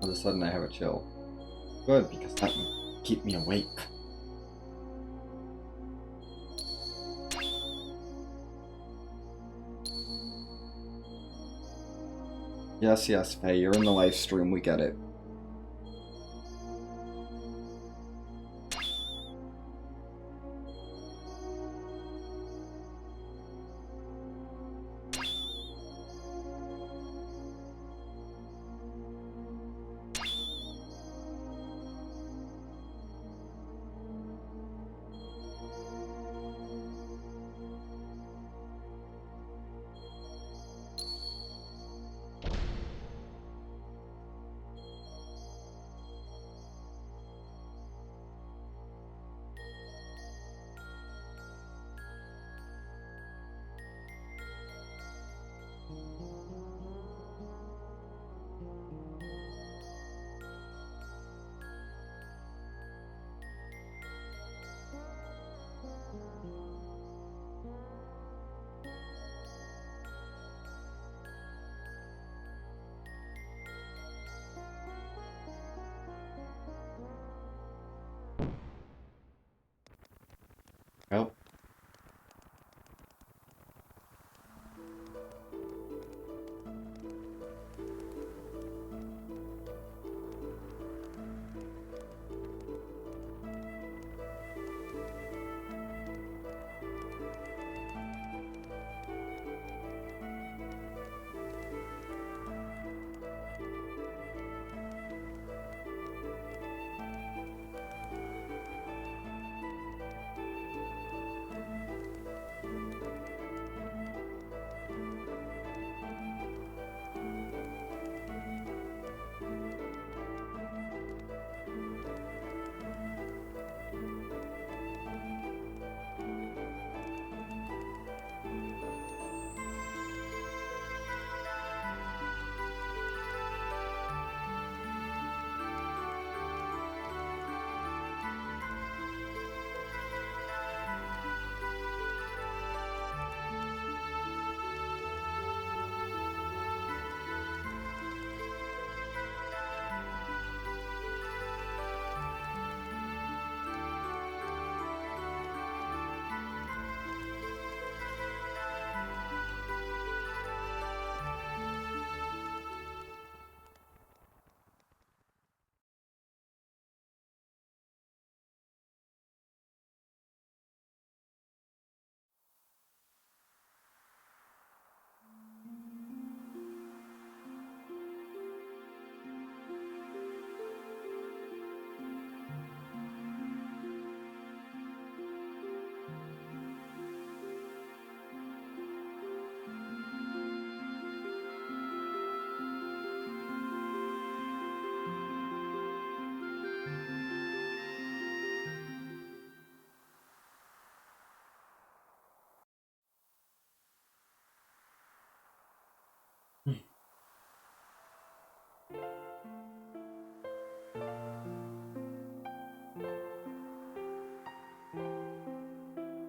All of a sudden I have a chill. Good, because that would keep me awake. Yes, yes, Faye, you're in the live stream, we get it.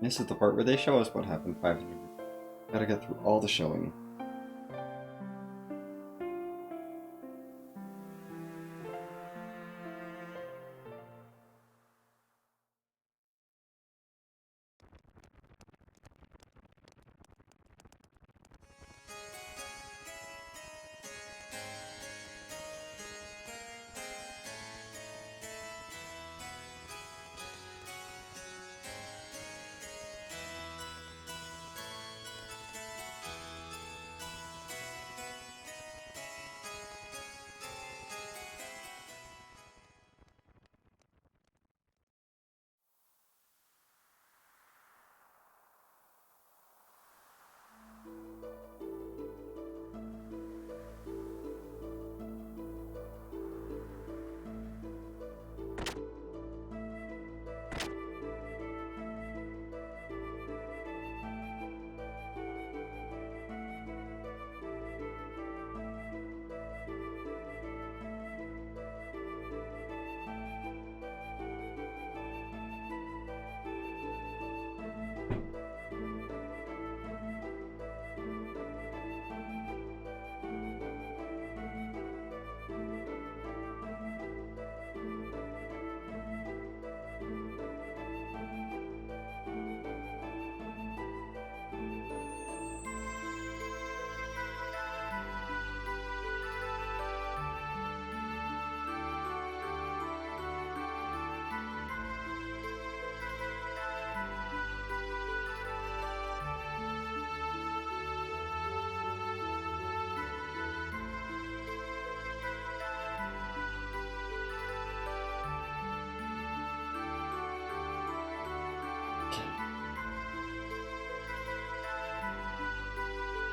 This is the part where they show us what happened 500 years ago. Gotta get through all the showing.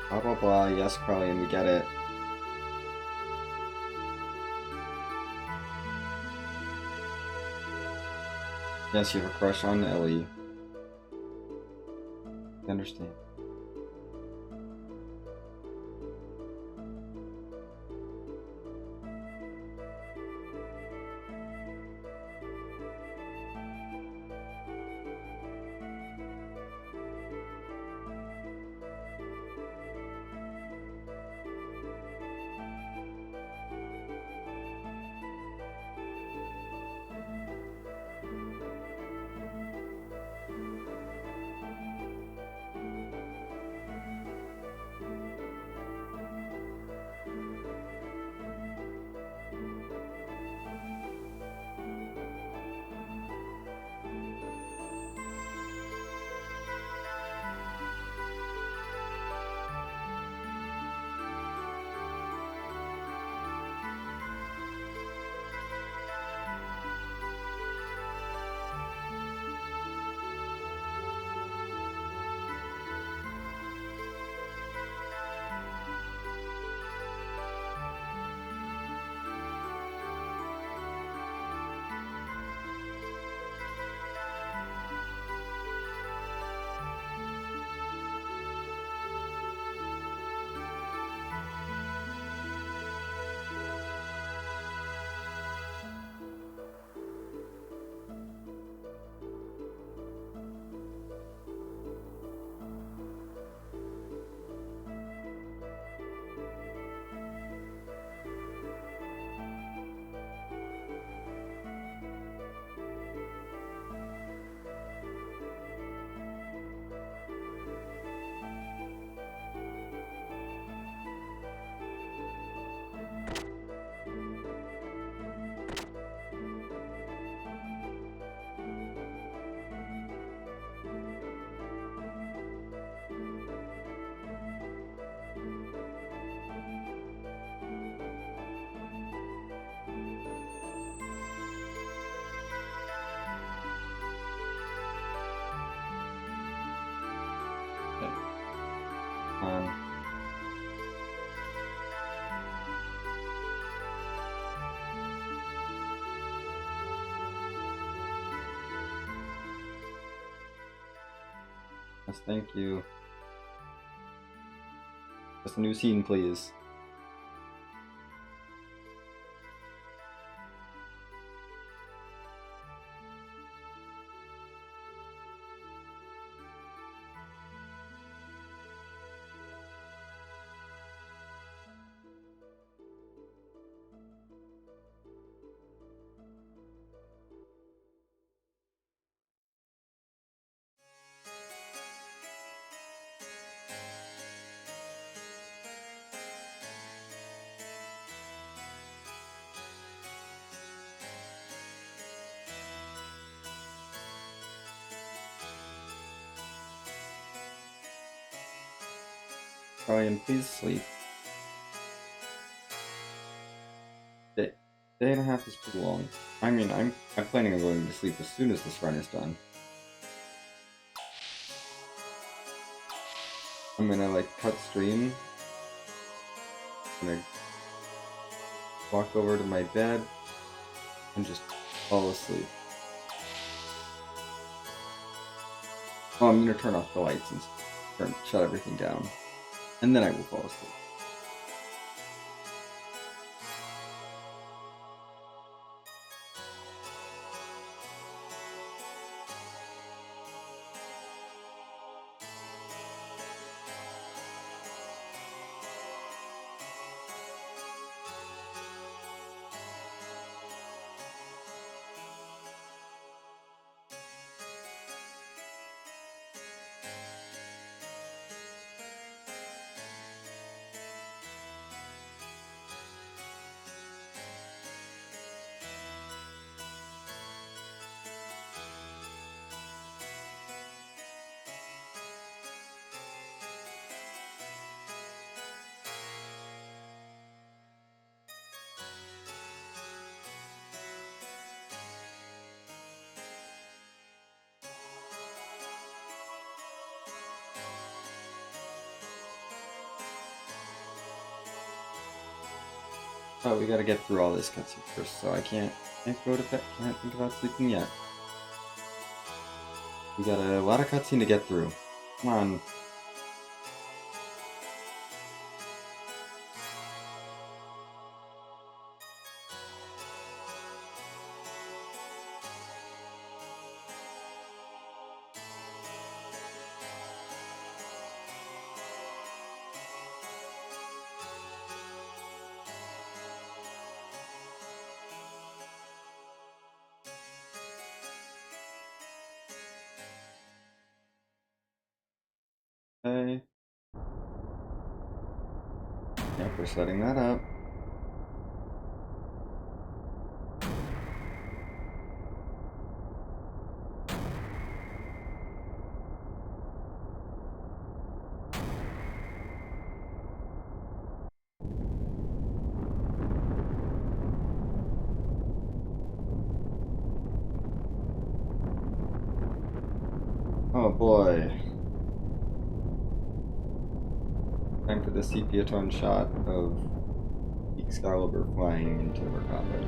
Blah blah blah, yes, Crowley, we get it. Yes, you have a crush on Ellie. I understand. Yes, thank you. Just a new scene, please. Ryan, please sleep. Day and a half is too long. I mean, I'm planning on going to sleep as soon as this run is done. I'm gonna like cut stream. I'm gonna walk over to my bed and just fall asleep. Oh, I'm gonna turn off the lights and shut everything down, and then I will fall asleep. Oh, we gotta get through all this cutscene first, so I can't go to bed, can't think about sleeping yet. We got a lot of cutscene to get through. Come on. Okay. Yep, we're setting that up. Oh boy. Time for the sepia tone shot of Excalibur flying into Wakanda.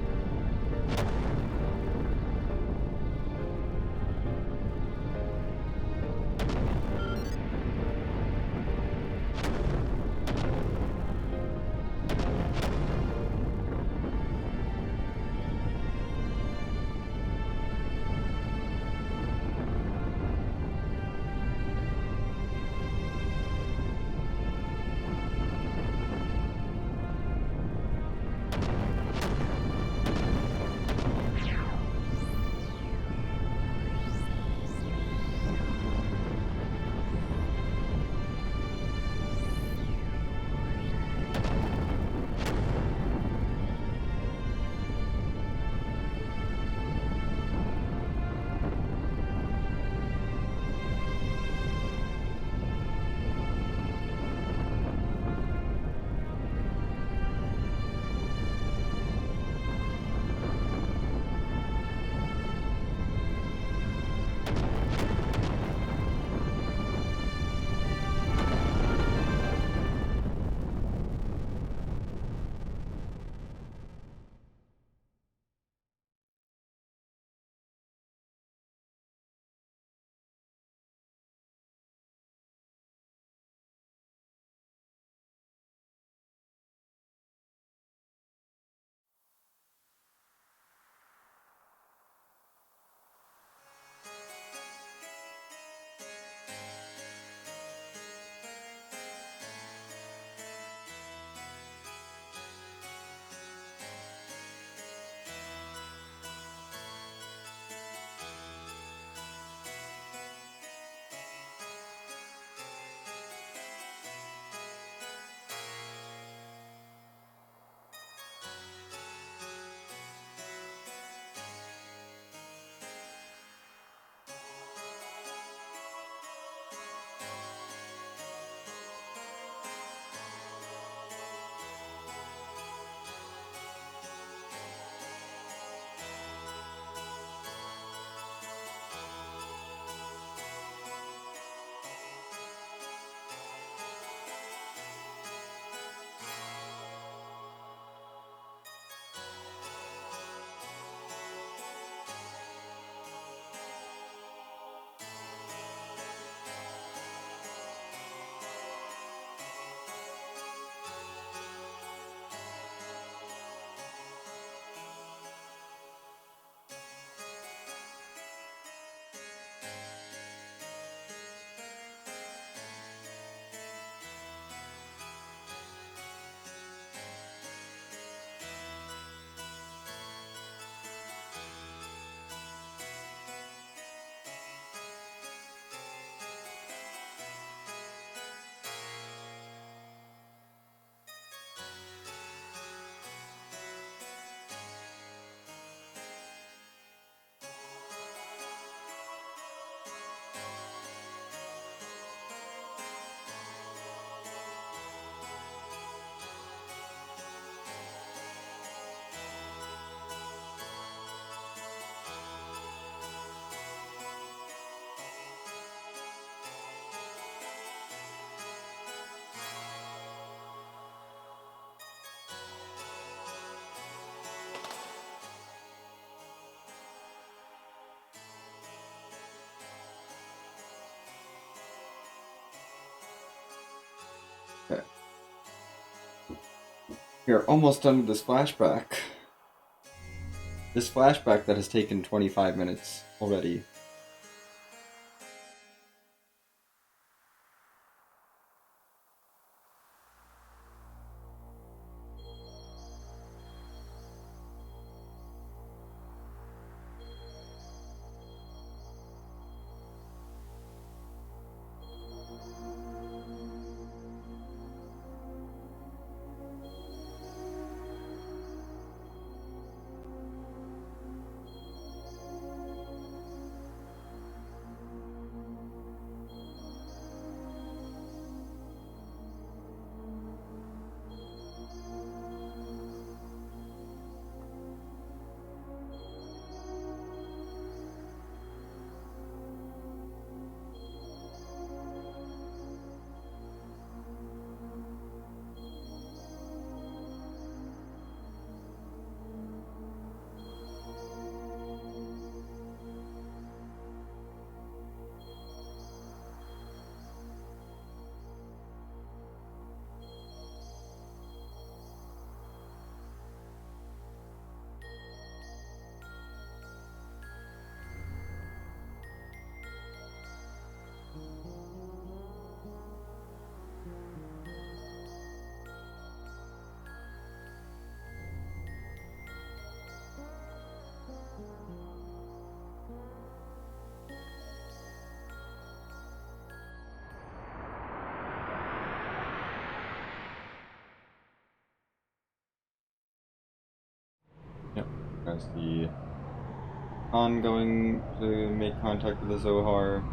We are almost done with this flashback. This flashback that has taken 25 minutes already. Yep, as the Khan going to make contact with the Zohar.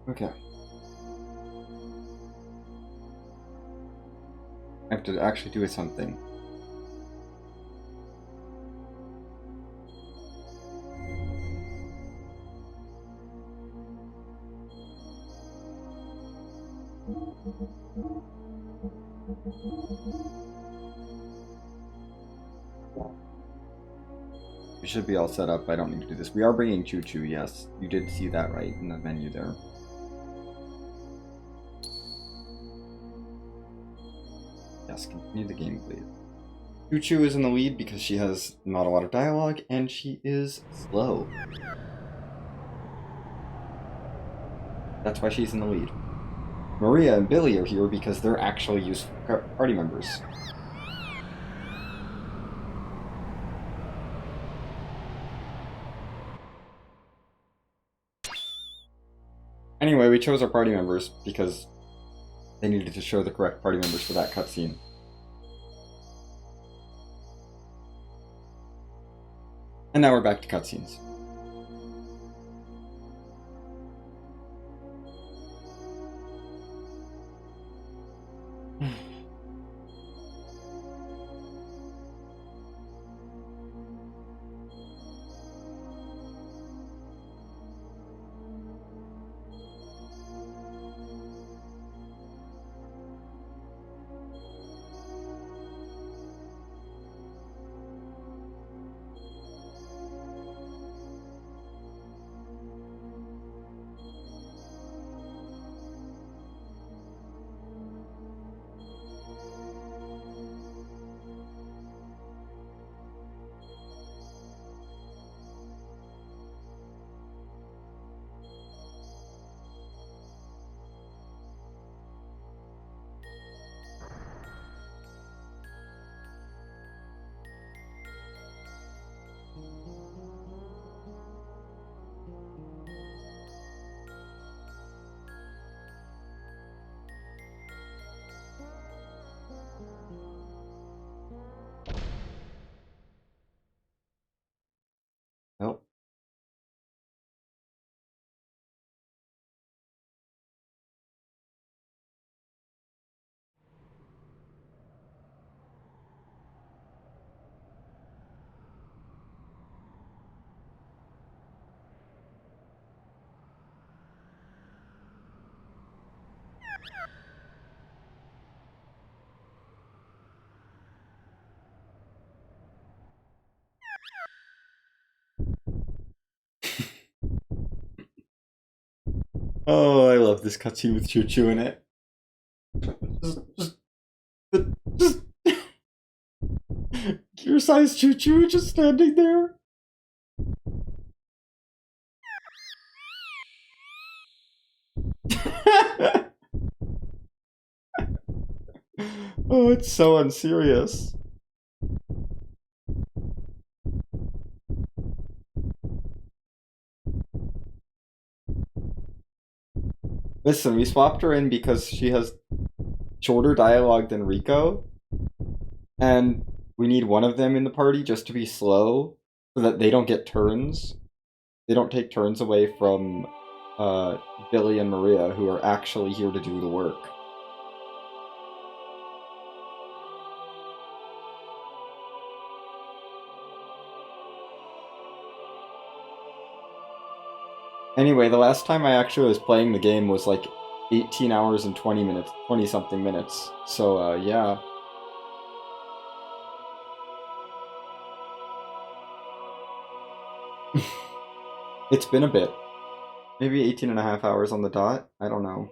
Okay. I have to actually do something. We should be all set up. I don't need to do this. We are bringing Choo Choo, yes. You did see that right in the menu there. Yes, continue the game, please. Choo Choo is in the lead because she has not a lot of dialogue and she is slow. That's why she's in the lead. Maria and Billy are here because they're actually useful party members. Anyway, we chose our party members because they needed to show the correct party members for that cutscene. And now we're back to cutscenes. Well. Oh, I love this cutscene with Choo Choo in it. Just gear-sized Choo Choo just standing there. Oh, it's so unserious. Listen, we swapped her in because she has shorter dialogue than Rico, and we need one of them in the party just to be slow so that they don't get turns. They don't take turns away from Billy and Maria, who are actually here to do the work. Anyway, the last time I actually was playing the game was like 18 hours and 20 minutes, 20-something minutes. So, yeah. It's been a bit. Maybe 18 and a half hours on the dot? I don't know.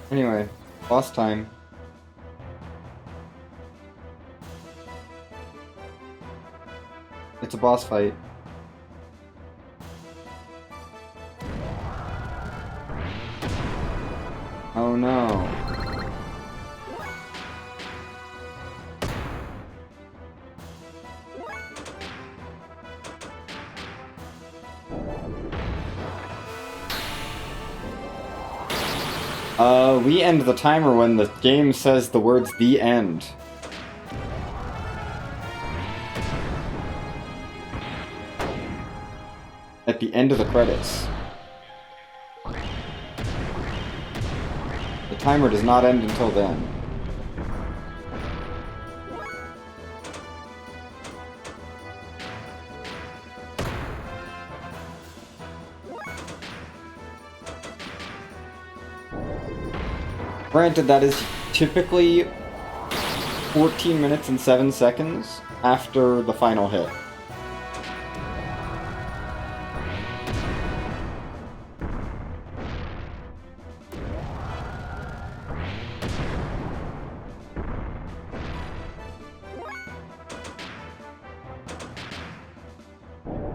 Anyway, boss time. It's a boss fight. Oh no. We end the timer when the game says the words "the end." At the end of the credits. The timer does not end until then. Granted, that is typically 14 minutes and 7 seconds after the final hit.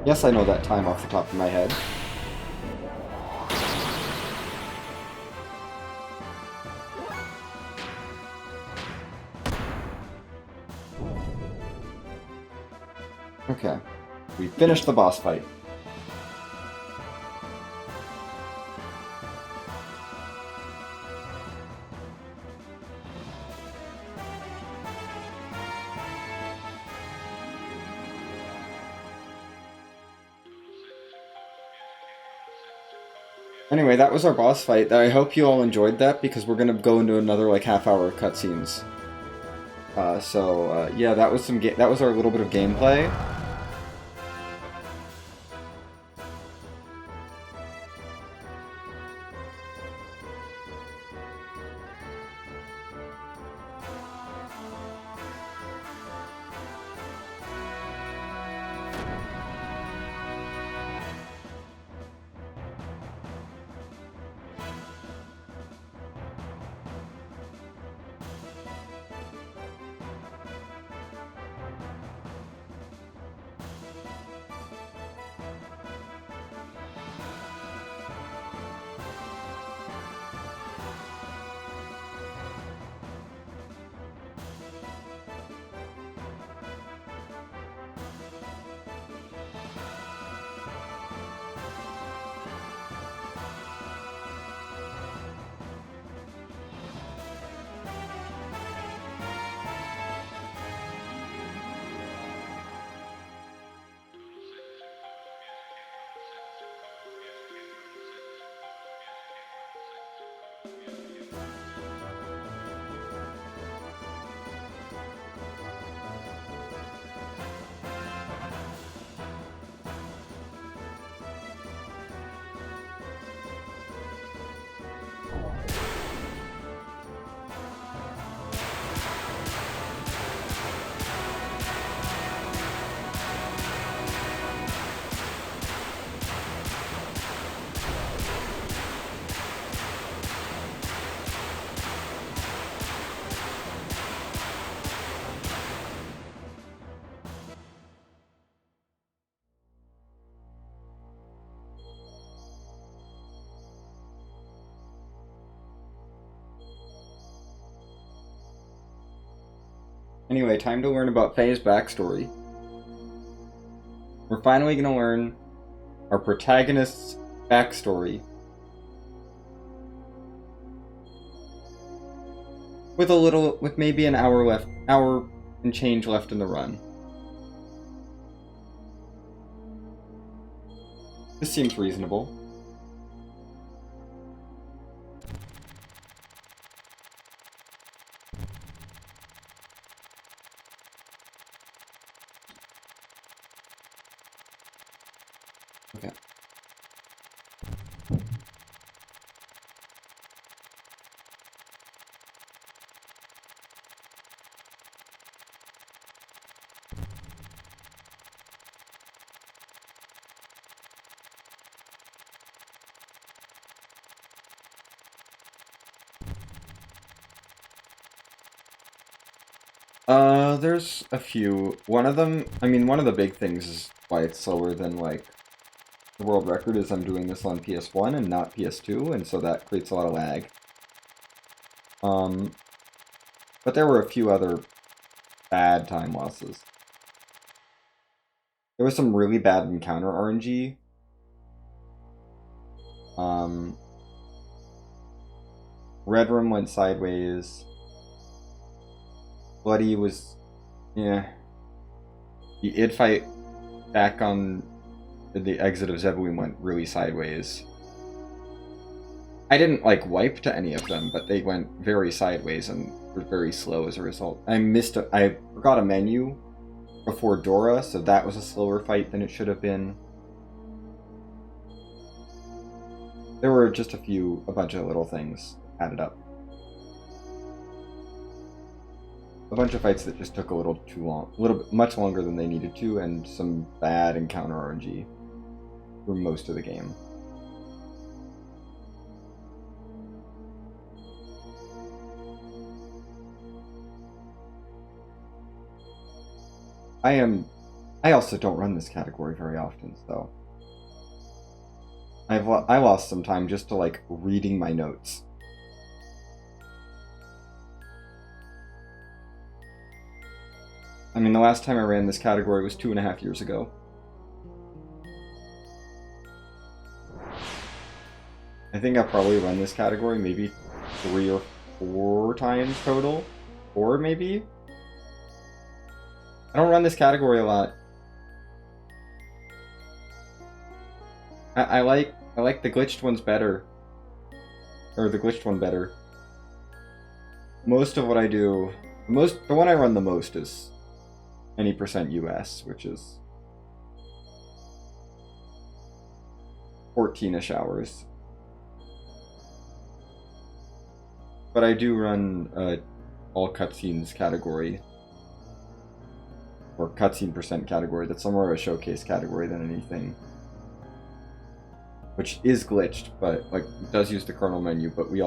Yes, I know that time off the top of my head. Okay. We finished the boss fight. Anyway, that was our boss fight. I hope you all enjoyed that because we're gonna go into another like half hour of cutscenes. Yeah, that was that was our little bit of gameplay. Anyway, time to learn about Faye's backstory. We're finally gonna learn our protagonist's backstory. With maybe an hour and change left in the run. This seems reasonable. Okay. There's a few. One of them, one of the big things is why it's slower than, like, the world record is I'm doing this on PS1 and not PS2, and so that creates a lot of lag. But there were a few other bad time losses. There was some really bad encounter RNG. Red Room went sideways. Bloody was... yeah. The id fight back on the exit of Zebuin went really sideways. I didn't, like, wipe to any of them, but they went very sideways and were very slow as a result. I forgot a menu before Dora, so that was a slower fight than it should have been. There were just a bunch of little things added up. A bunch of fights that just took a little too long, much longer than they needed to, and some bad encounter RNG for most of the game. I am I also don't run this category very often, so I lost some time just to like reading my notes. I mean, the last time I ran this category was 2.5 years ago. I think I've probably run this category maybe 3 or 4 times total. 4 maybe? I don't run this category a lot. I like the glitched ones better. Or the glitched one better. Most of what I do, the one I run the most is any percent US, which is 14-ish hours. But I do run all cutscenes category, or cutscene percent category. That's more of a showcase category than anything, which is glitched, but like it does use the kernel menu. But we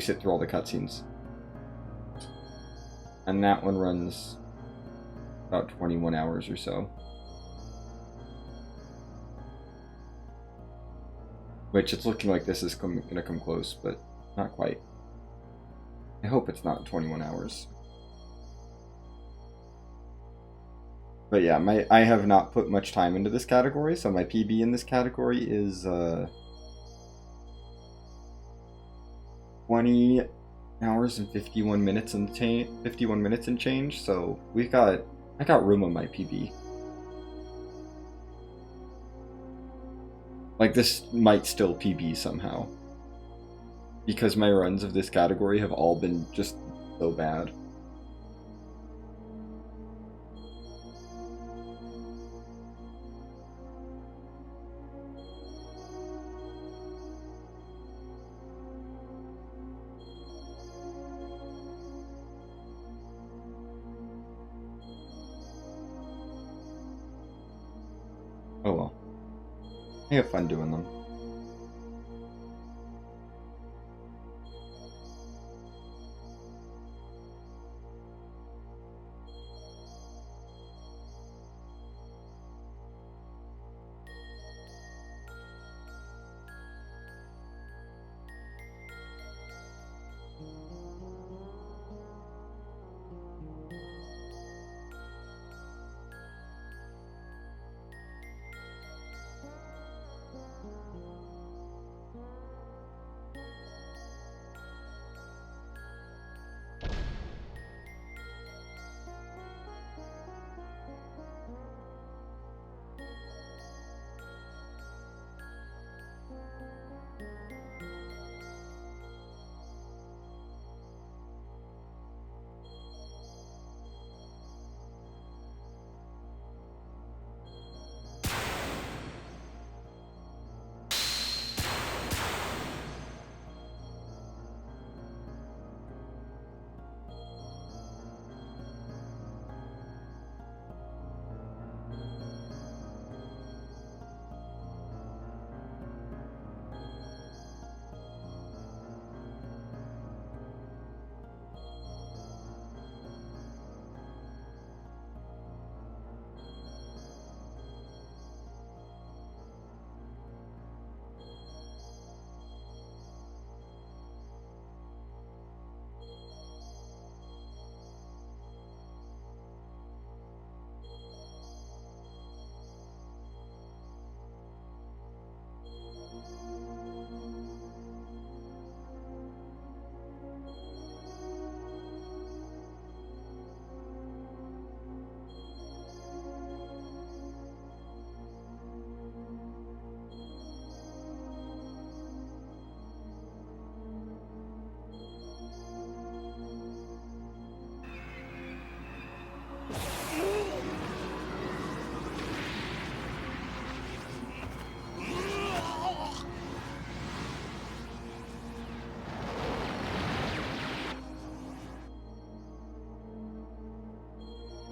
sit through all the cutscenes, and that one runs about 21 hours or so, which it's looking like this is gonna come close, but not quite. I hope it's not 21 hours. But yeah, I have not put much time into this category, so my PB in this category is 20 hours and 51 minutes and 51 minutes and change. So I got room on my PB. Like this might still PB somehow, because my runs of this category have all been just so bad. Oh well. I have fun doing them.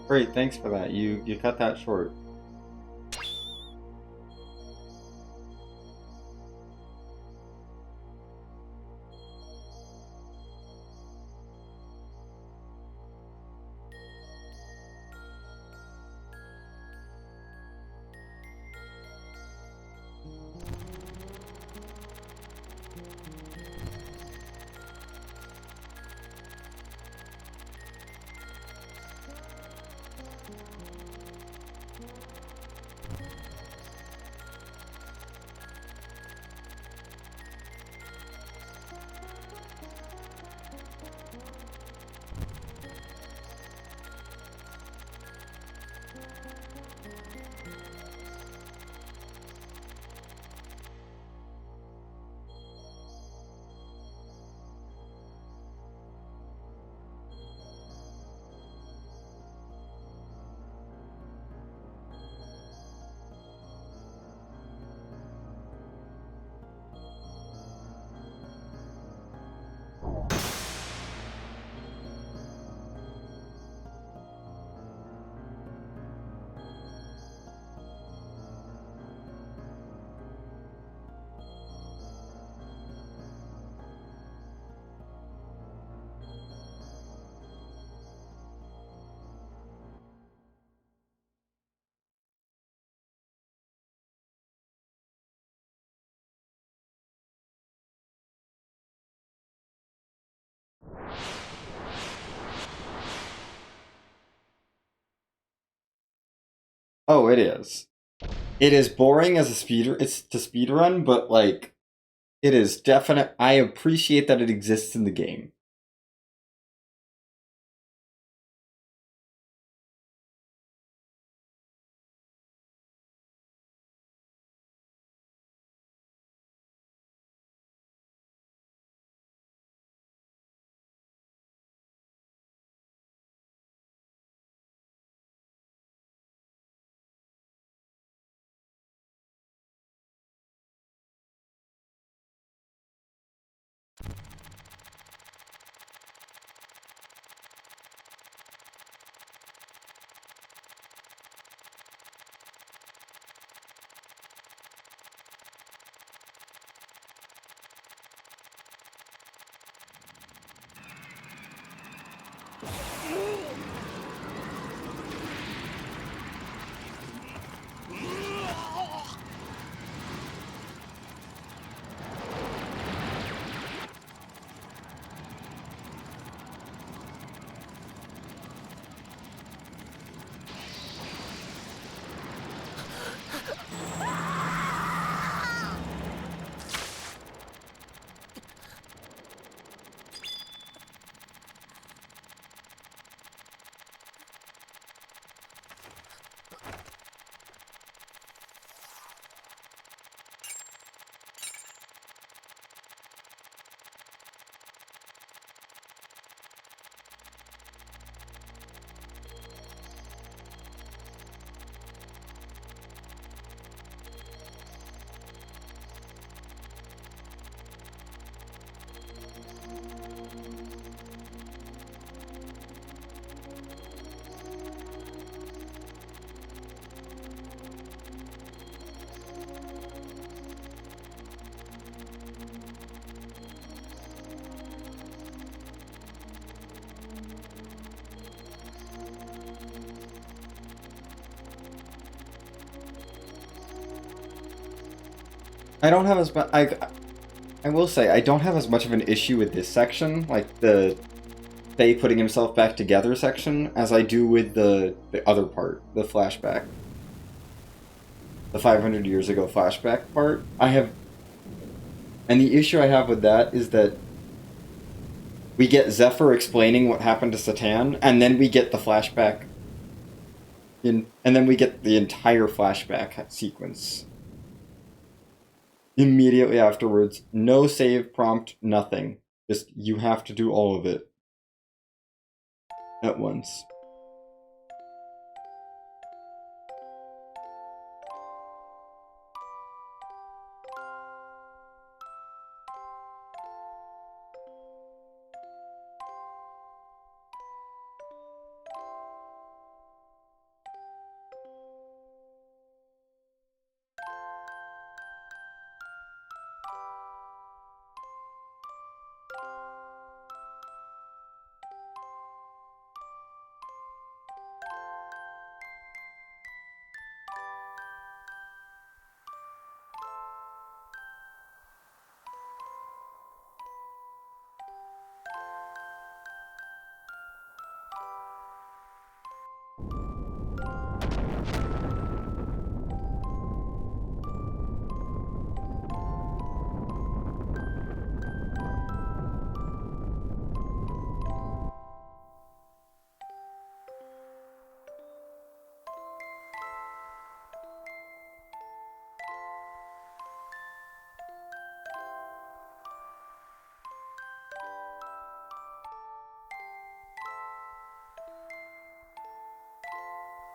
Great, thanks for that. You cut that short. Oh, it is. It is boring as a it's to speedrun, but like it is definite. I appreciate that it exists in the game. I don't have as much. I will say I don't have as much of an issue with this section, like the Faye putting himself back together section, as I do with the other part, the flashback, the 500 years ago flashback part. And the issue I have with that is that we get Zephyr explaining what happened to Satan, and then we get the flashback, and then we get the entire flashback sequence. Immediately afterwards, no save prompt, nothing. Just, you have to do all of it at once.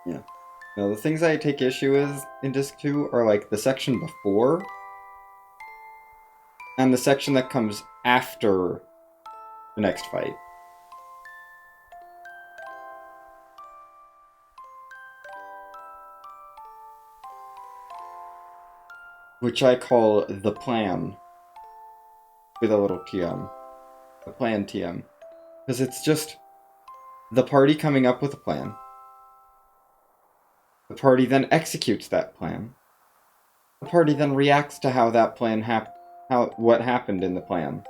Yeah. Now, the things I take issue with in Disc 2 are like the section before and the section that comes after the next fight. Which I call the plan, with a little TM. The plan TM. Because it's just the party coming up with a plan. The party then executes that plan. The party then reacts to how that plan what happened in the plan.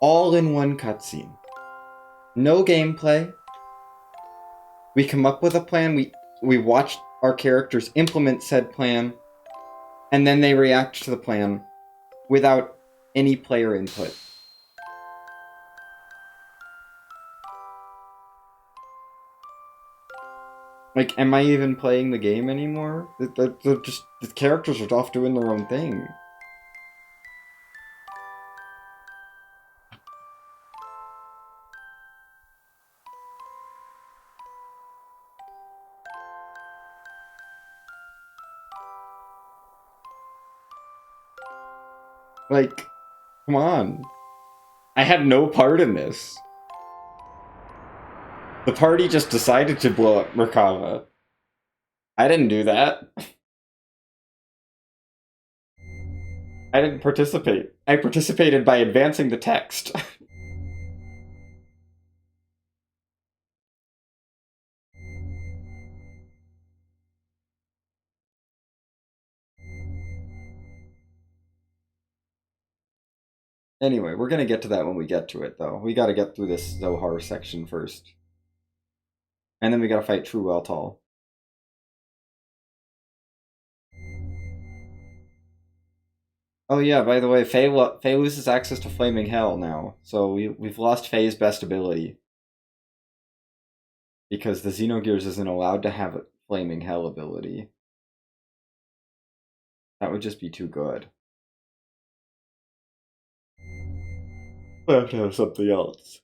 All in one cutscene. No gameplay. We come up with a plan, we watch our characters implement said plan, and then they react to the plan without any player input. Like, am I even playing the game anymore? They're just, the characters are off doing their own thing. Like, come on. I had no part in this. The party just decided to blow up Merkava. I didn't do that. I didn't participate. I participated by advancing the text. Anyway, we're gonna get to that when we get to it, though. We gotta get through this Zohar section first. And then we gotta fight True Weltall. Oh yeah, by the way, Faye loses access to Flaming Hell now. So we've lost Faye's best ability. Because the Xenogears isn't allowed to have a Flaming Hell ability. That would just be too good. I have to have something else.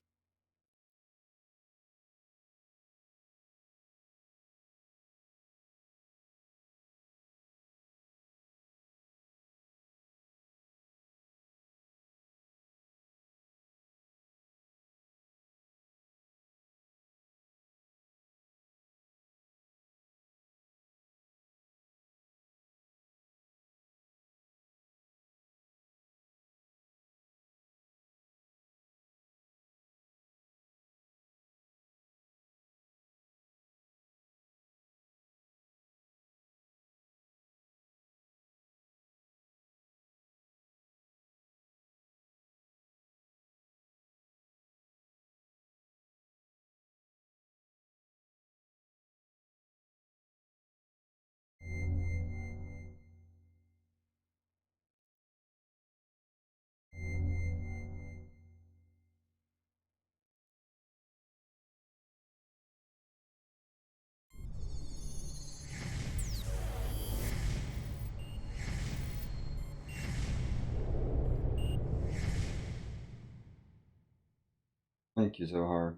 Thank you, Zohar.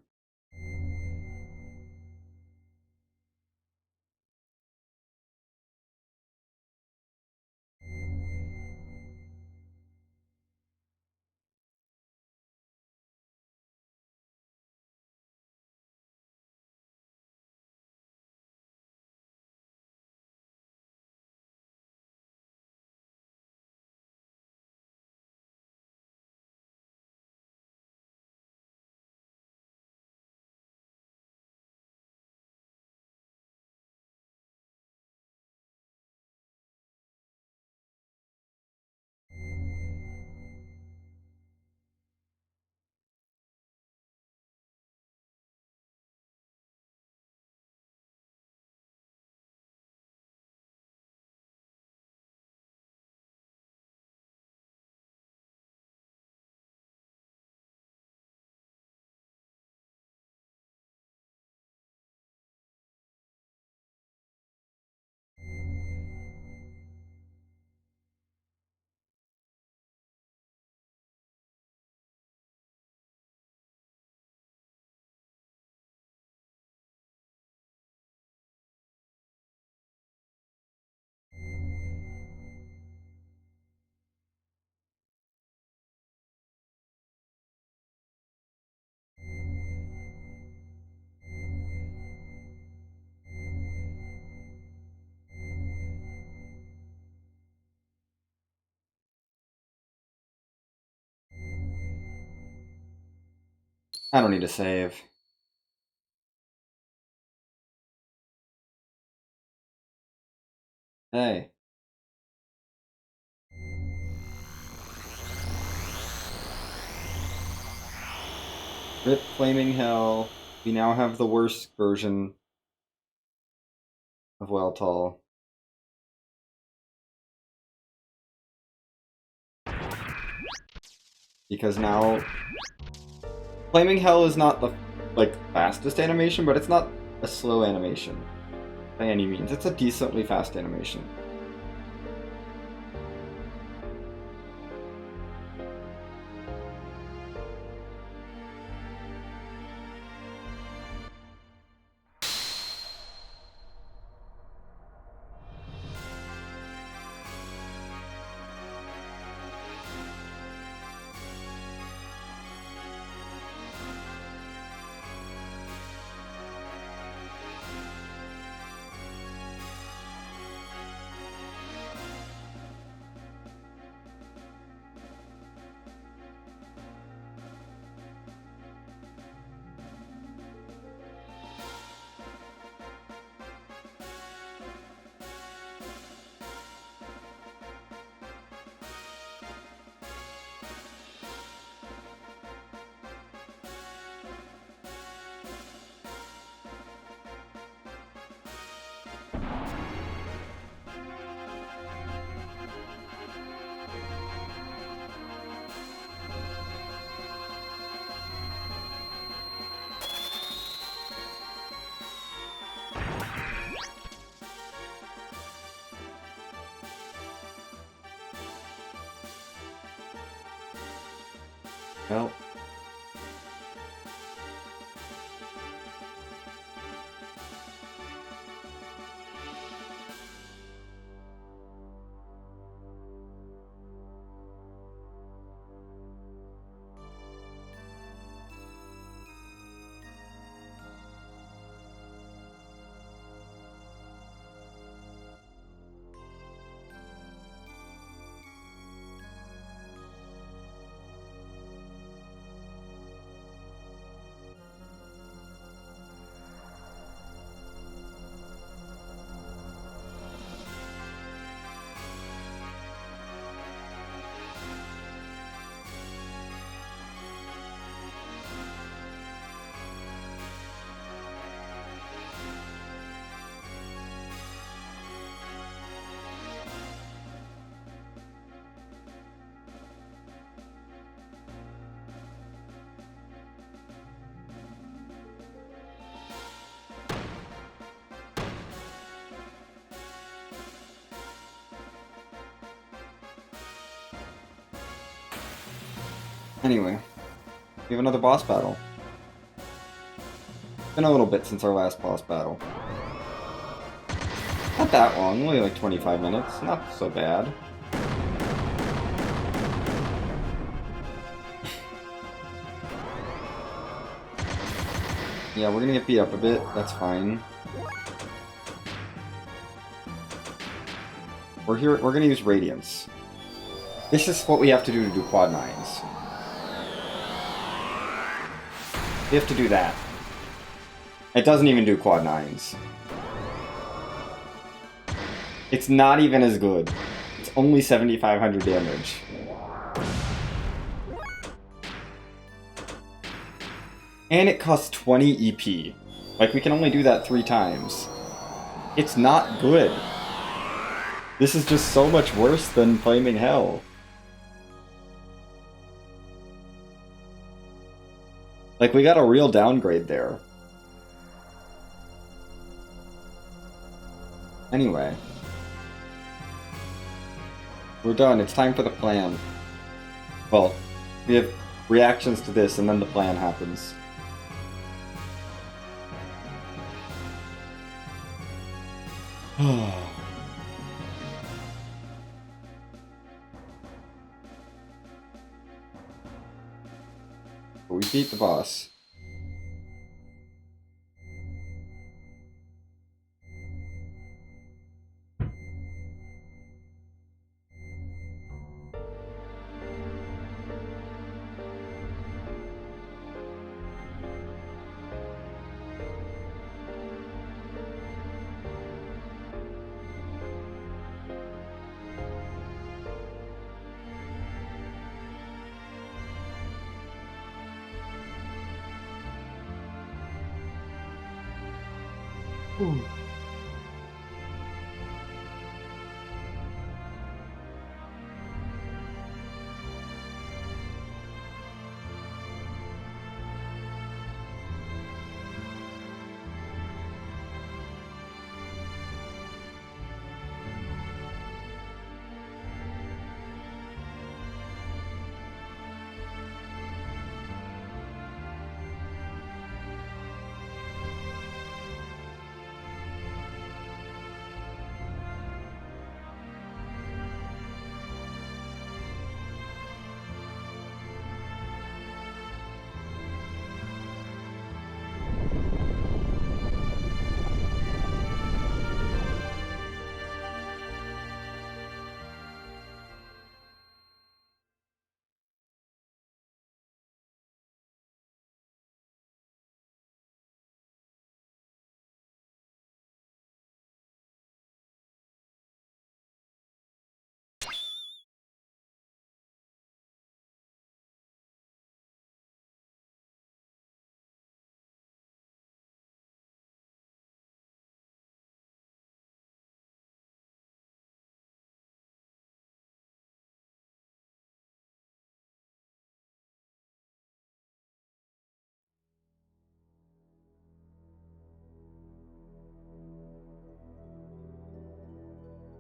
I don't need to save. Hey. Rip Flaming Hell. We now have the worst version of Weltall. Because now Flaming Hell is not the fastest animation, but it's not a slow animation by any means. It's a decently fast animation. Well, anyway, we have another boss battle. It's been a little bit since our last boss battle. Not that long, only like 25 minutes. Not so bad. Yeah, we're gonna get beat up a bit. That's fine. We're gonna use Radiance. This is what we have to do quad 9s. We have to do that. It doesn't even do quad 9s. It's not even as good. It's only 7,500 damage. And it costs 20 EP. Like, we can only do that 3 times. It's not good. This is just so much worse than Flaming Hell. Like, we got a real downgrade there. Anyway. We're done. It's time for the plan. Well, we have reactions to this, and then the plan happens. We beat the boss. Ooh.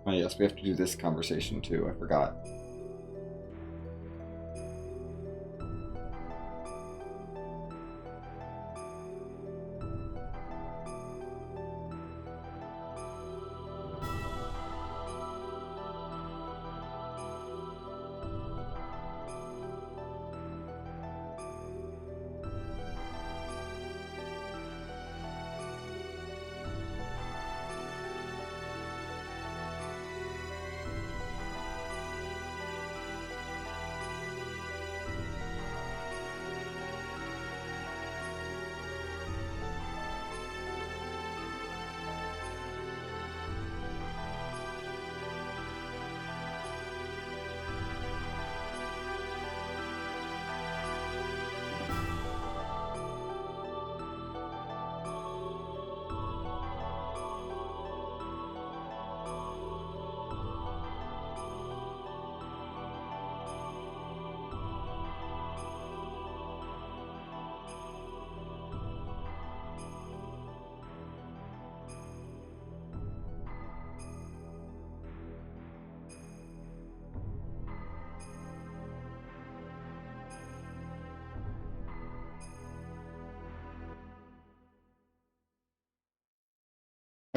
Oh yes, we have to do this conversation too, I forgot.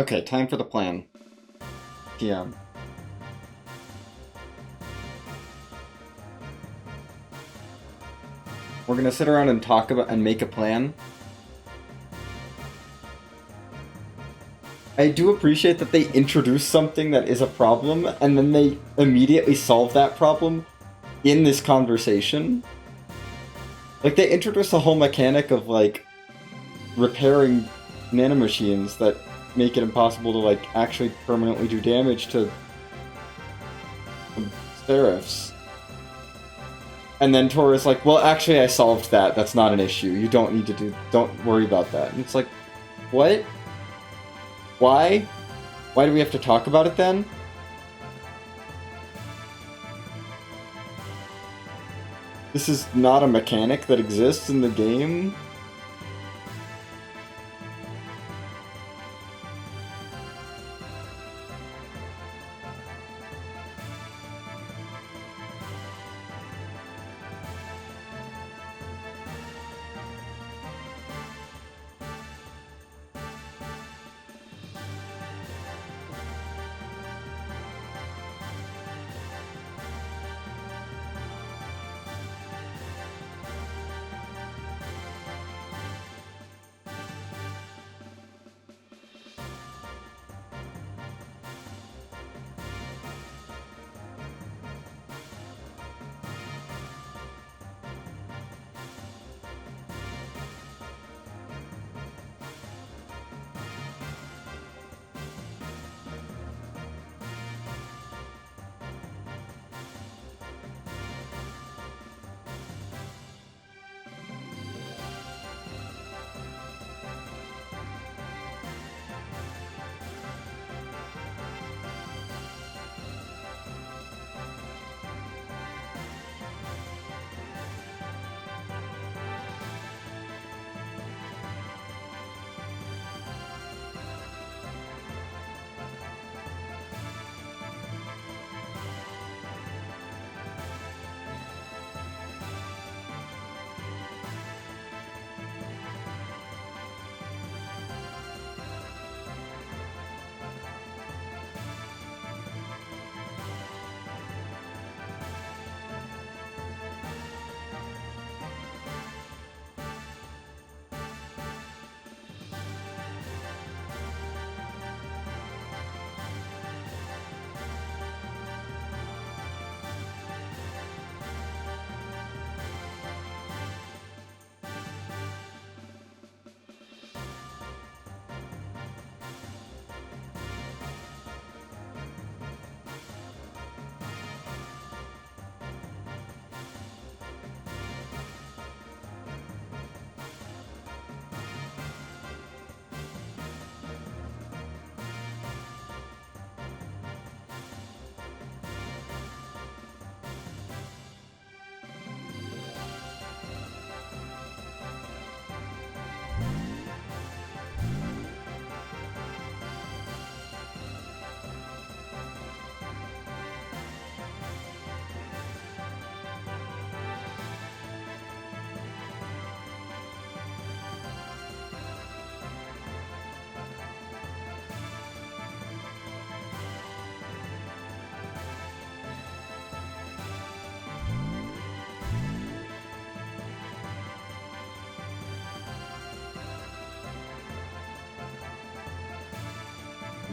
Okay, time for the plan. TM. We're gonna sit around and talk about and make a plan. I do appreciate that they introduce something that is a problem, and then they immediately solve that problem in this conversation. Like, they introduce a whole mechanic of, like, repairing nanomachines that make it impossible to, like, actually permanently do damage to Seraphs. And then Tora's like, well, actually, I solved that. That's not an issue. You don't need to do... Don't worry about that. And it's like, what? Why? Why do we have to talk about it then? This is not a mechanic that exists in the game?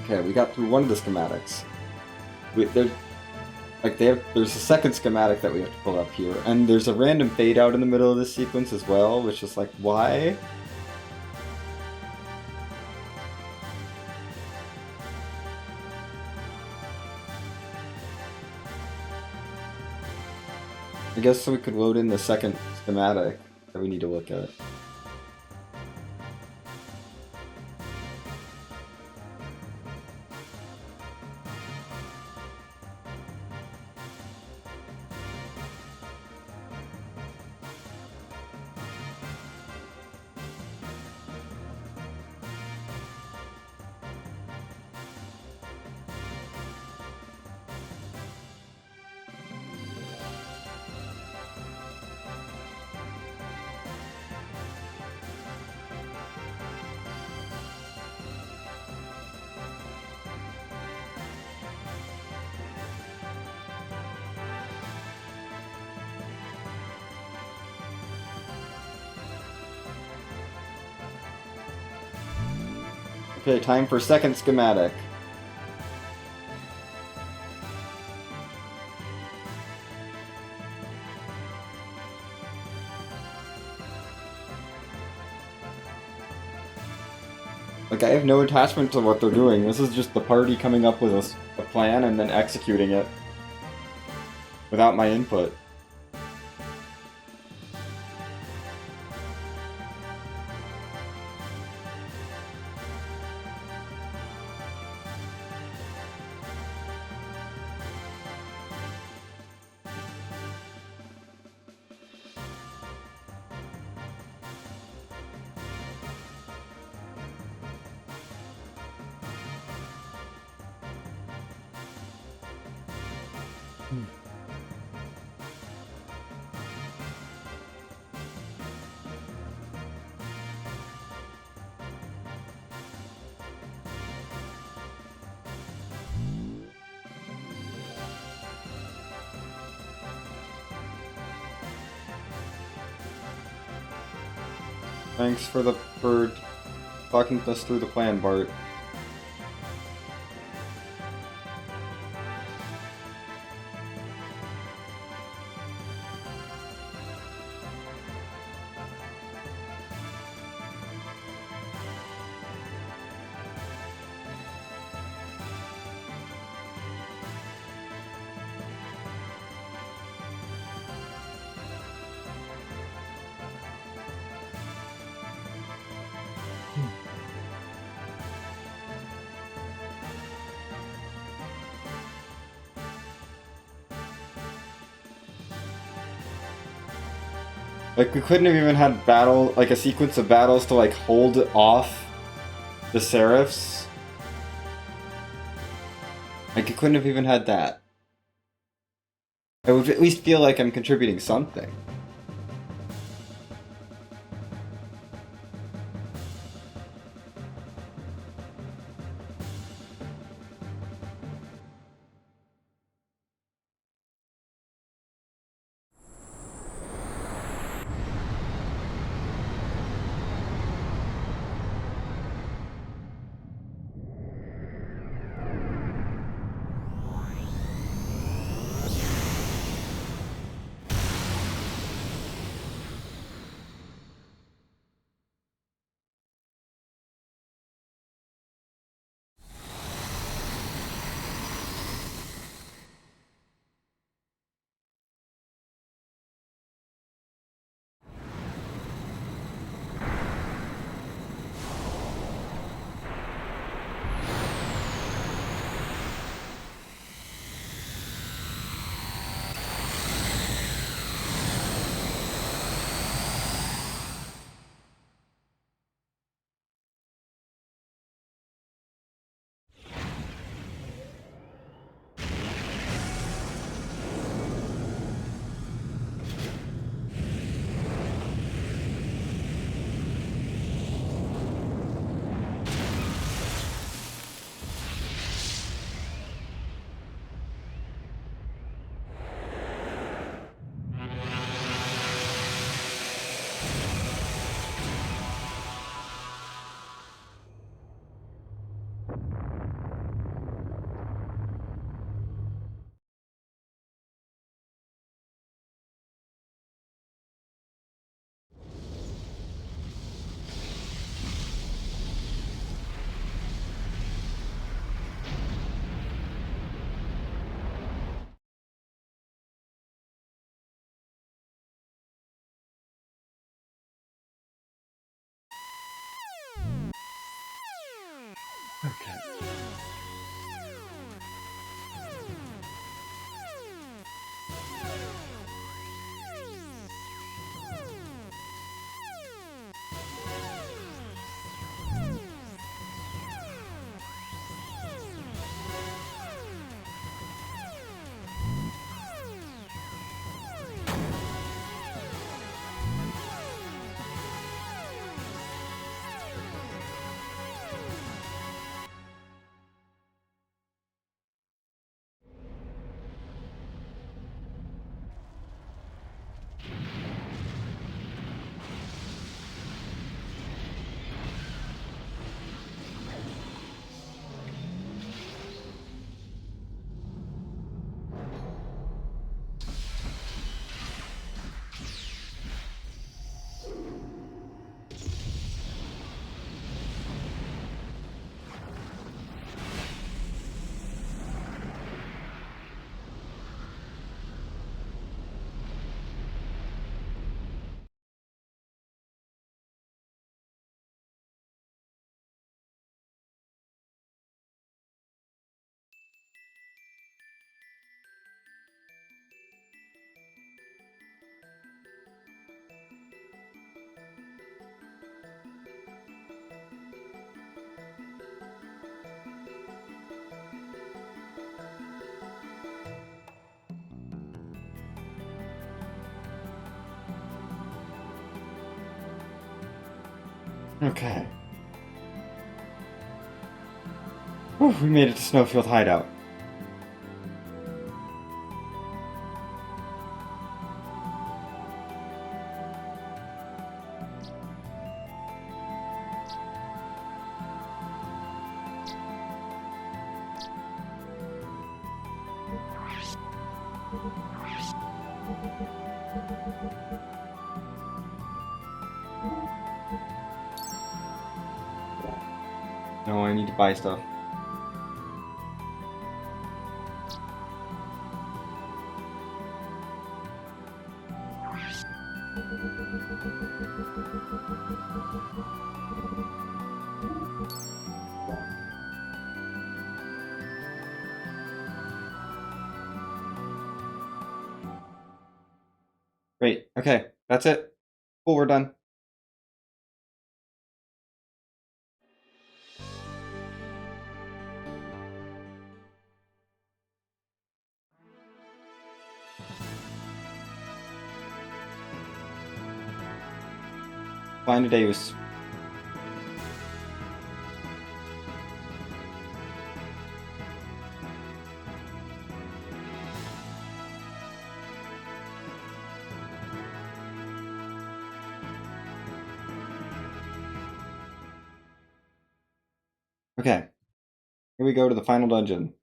Okay, we got through one of the schematics. There's a second schematic that we have to pull up here, and there's a random fade out in the middle of this sequence as well, which is like, why? I guess so we could load in the second schematic that we need to look at. Okay, time for second schematic. Like, I have no attachment to what they're doing. This is just the party coming up with a plan and then executing it without my input. Thanks for talking us through the plan, Bart. Like, we couldn't have even had a sequence of battles to, like, hold off the Seraphs. Like, you couldn't have even had that. I would at least feel like I'm contributing something. Okay. Whew, we made it to Snowfield Hideout. No, I need to buy stuff. Great. Okay, that's it. Cool, we're done. Fine today was... Okay. Here we go to the final dungeon.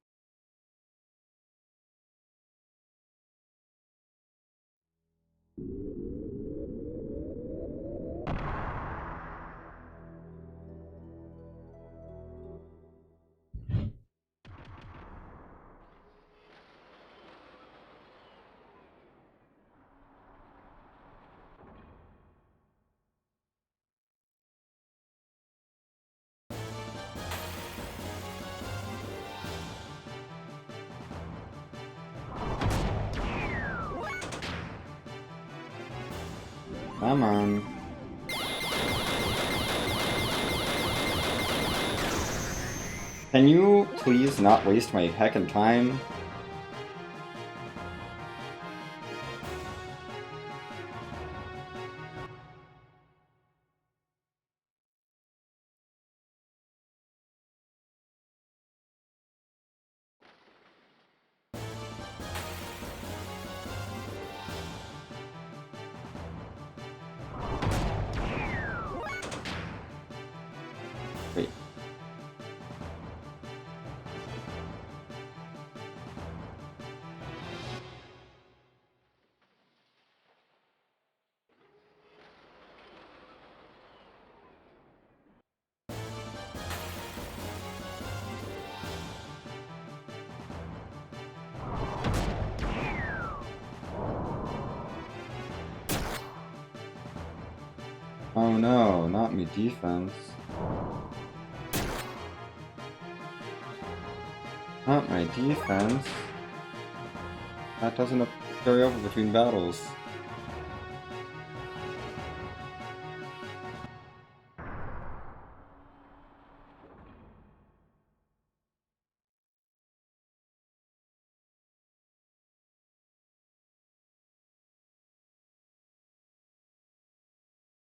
Come on. Can you please not waste my heckin' time? Wait. Oh no, not me defense. Not my defense. That doesn't carry over between battles.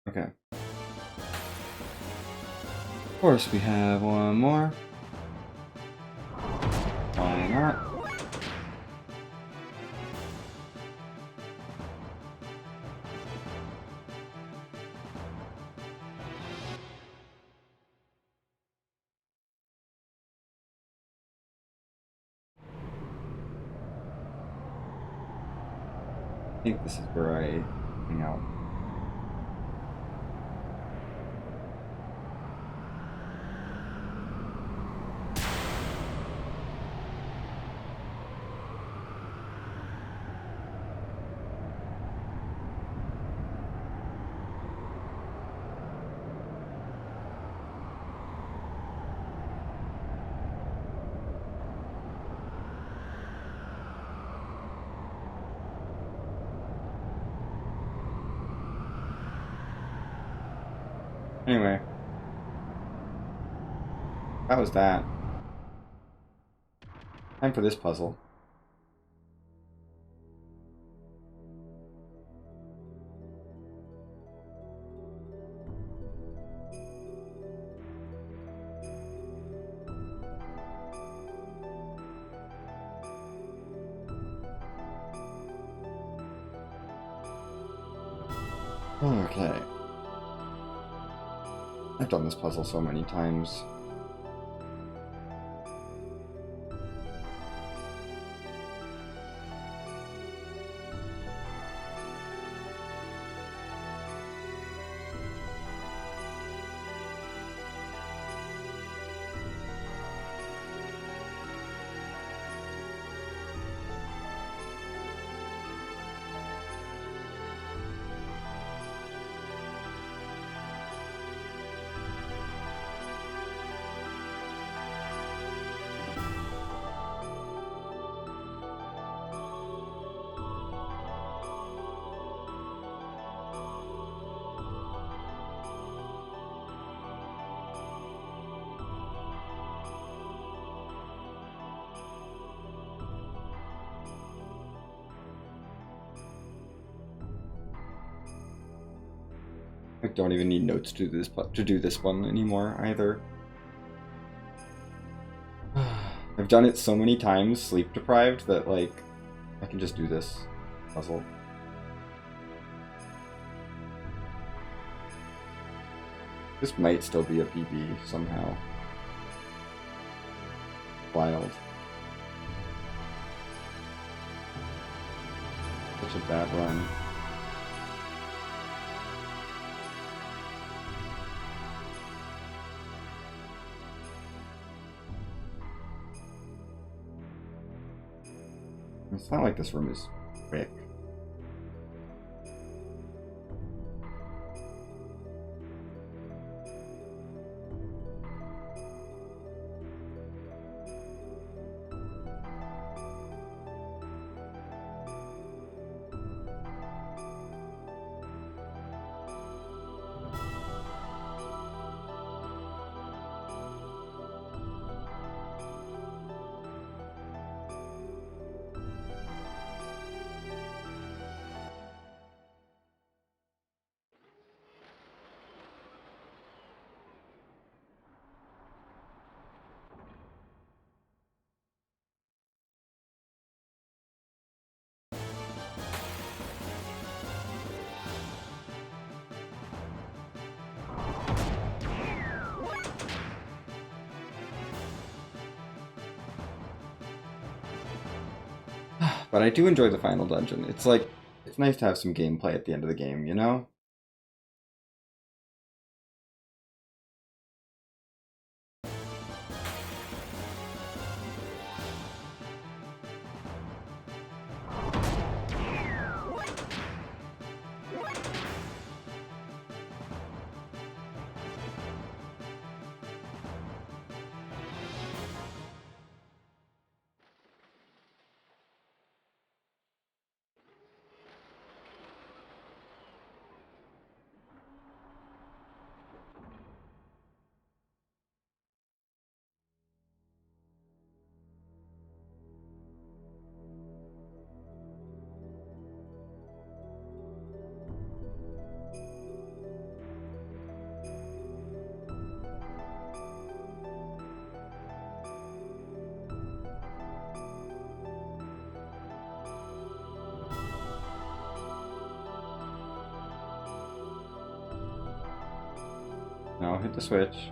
Okay. Of course we have one more. Why not? I think this is where I hang out. Anyway. That was that. Time for this puzzle. Okay. I've done this puzzle so many times. I don't even need notes to do this one anymore either. I've done it so many times, sleep deprived, that like I can just do this puzzle. This might still be a PB somehow. Wild. Such a bad run. It's not like this room is quick. But I do enjoy the final dungeon. It's like, it's nice to have some gameplay at the end of the game, you know? Now hit the switch.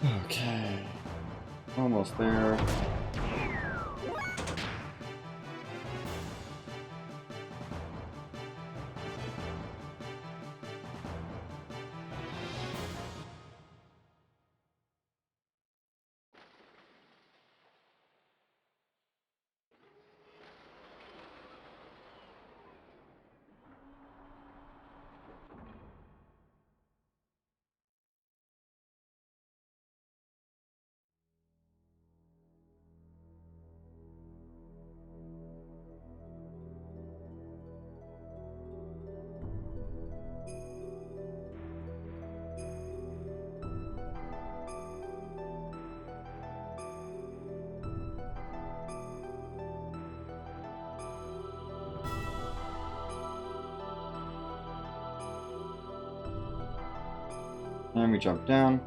Okay. Almost there. And we jump down.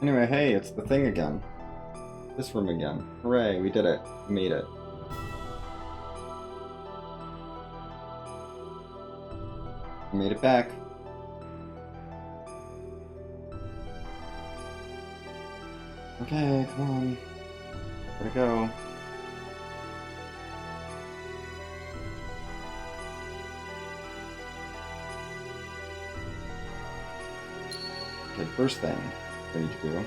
Anyway, hey, it's the thing again. This room again. Hooray, we did it. We made it. We made it back. Okay, come on. Where'd it go? Okay, first thing I need to do.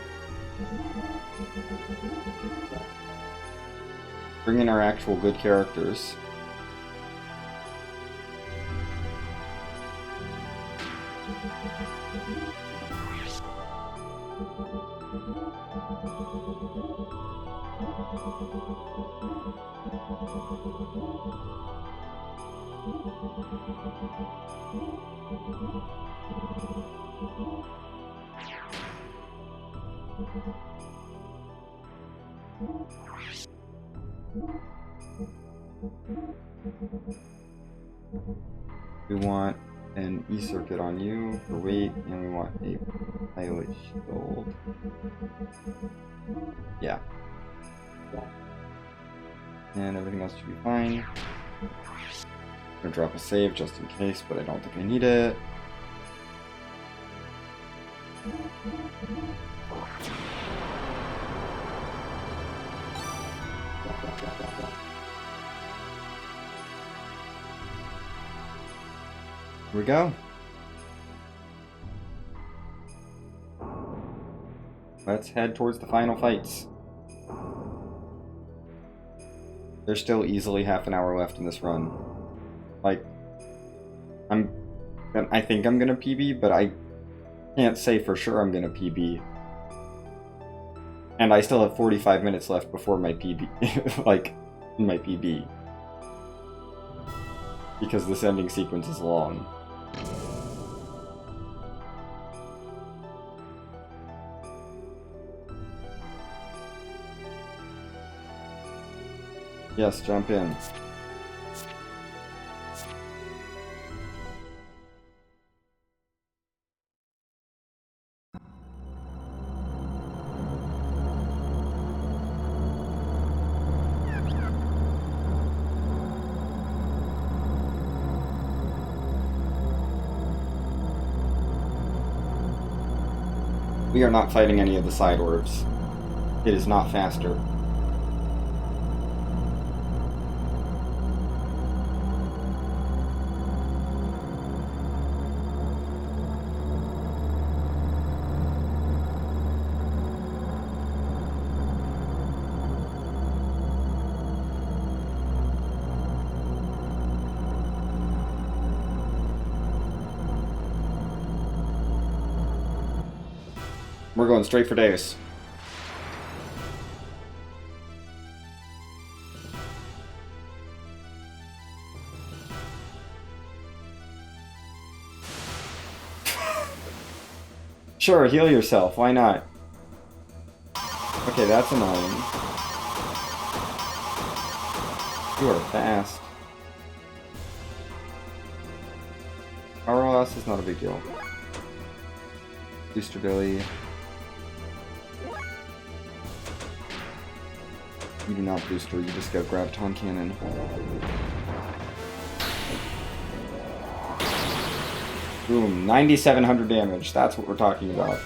Bring in our actual good characters. We want an E-circuit on you for weight, and we want a pilot shield. Yeah. And everything else should be fine. I'm gonna drop a save just in case, but I don't think I need it. Here we go. Let's head towards the final fights. There's still easily half an hour left in this run. Like, I think I'm gonna PB, but I can't say for sure I'm gonna PB. And I still have 45 minutes left before my PB, like, my PB. Because this ending sequence is long. Yes, jump in. We are not fighting any of the side orbs. It is not faster. We're going straight for Deus. Sure, heal yourself. Why not? Okay, that's annoying. You are fast. Power loss is not a big deal. Booster Billy. You do not booster, you just go Graviton Cannon. Boom, 9,700 damage. That's what we're talking about.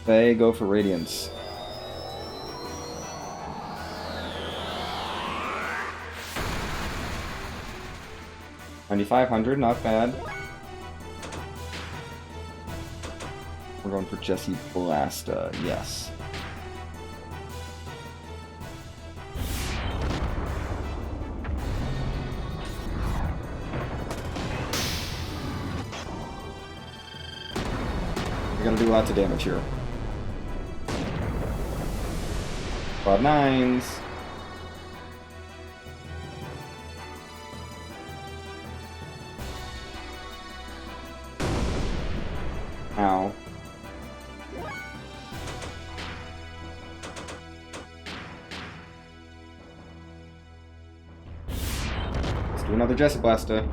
They go for Radiance. $9,500, not bad. We're going for Jesse Blasta, yes. We're gonna do lots of damage here. Quad 9s. Ow. Let's do another Jesse Blasta.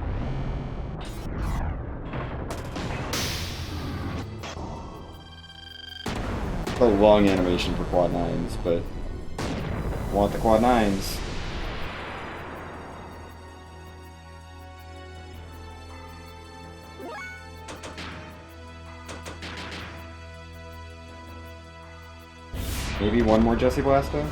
A long animation for quad 9s, but I want the quad 9s. Maybe one more Jesse Blasta?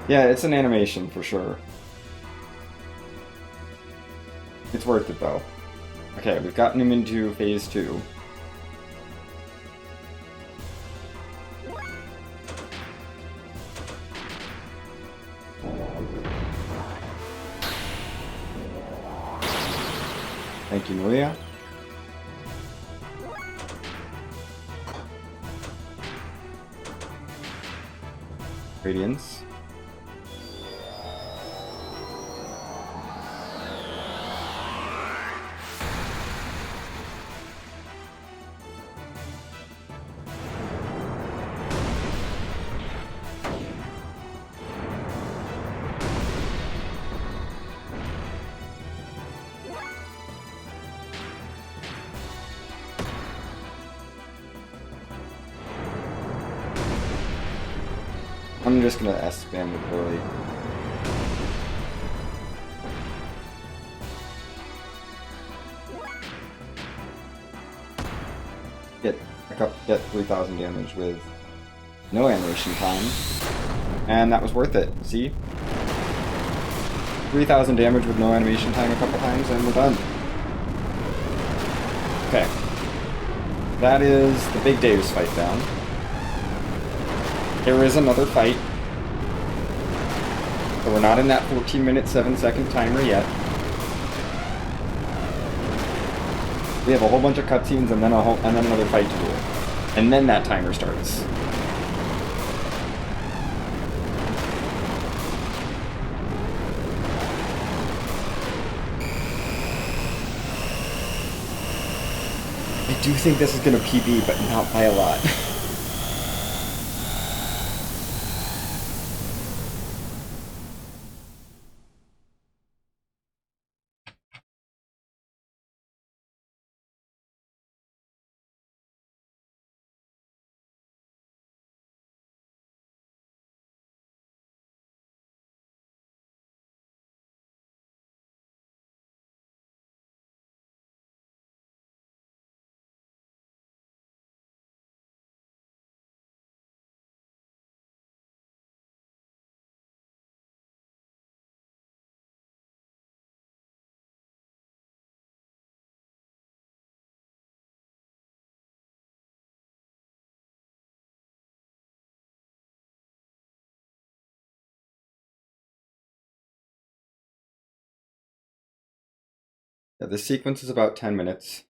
Yeah, it's an animation for sure. It's worth it though. Okay, we've gotten him into phase 2. Thank you, Maria. Radiance. I'm just gonna S-spam with Lily. Get 3,000 damage with no animation time. And that was worth it, see? 3,000 damage with no animation time a couple times and we're done. Okay. That is the big Deus fight down. There is another fight. So we're not in that 14-minute, 7-second timer yet. We have a whole bunch of cutscenes and then another fight to do. And then that timer starts. I do think this is gonna PB, but not by a lot. Yeah, this sequence is about 10 minutes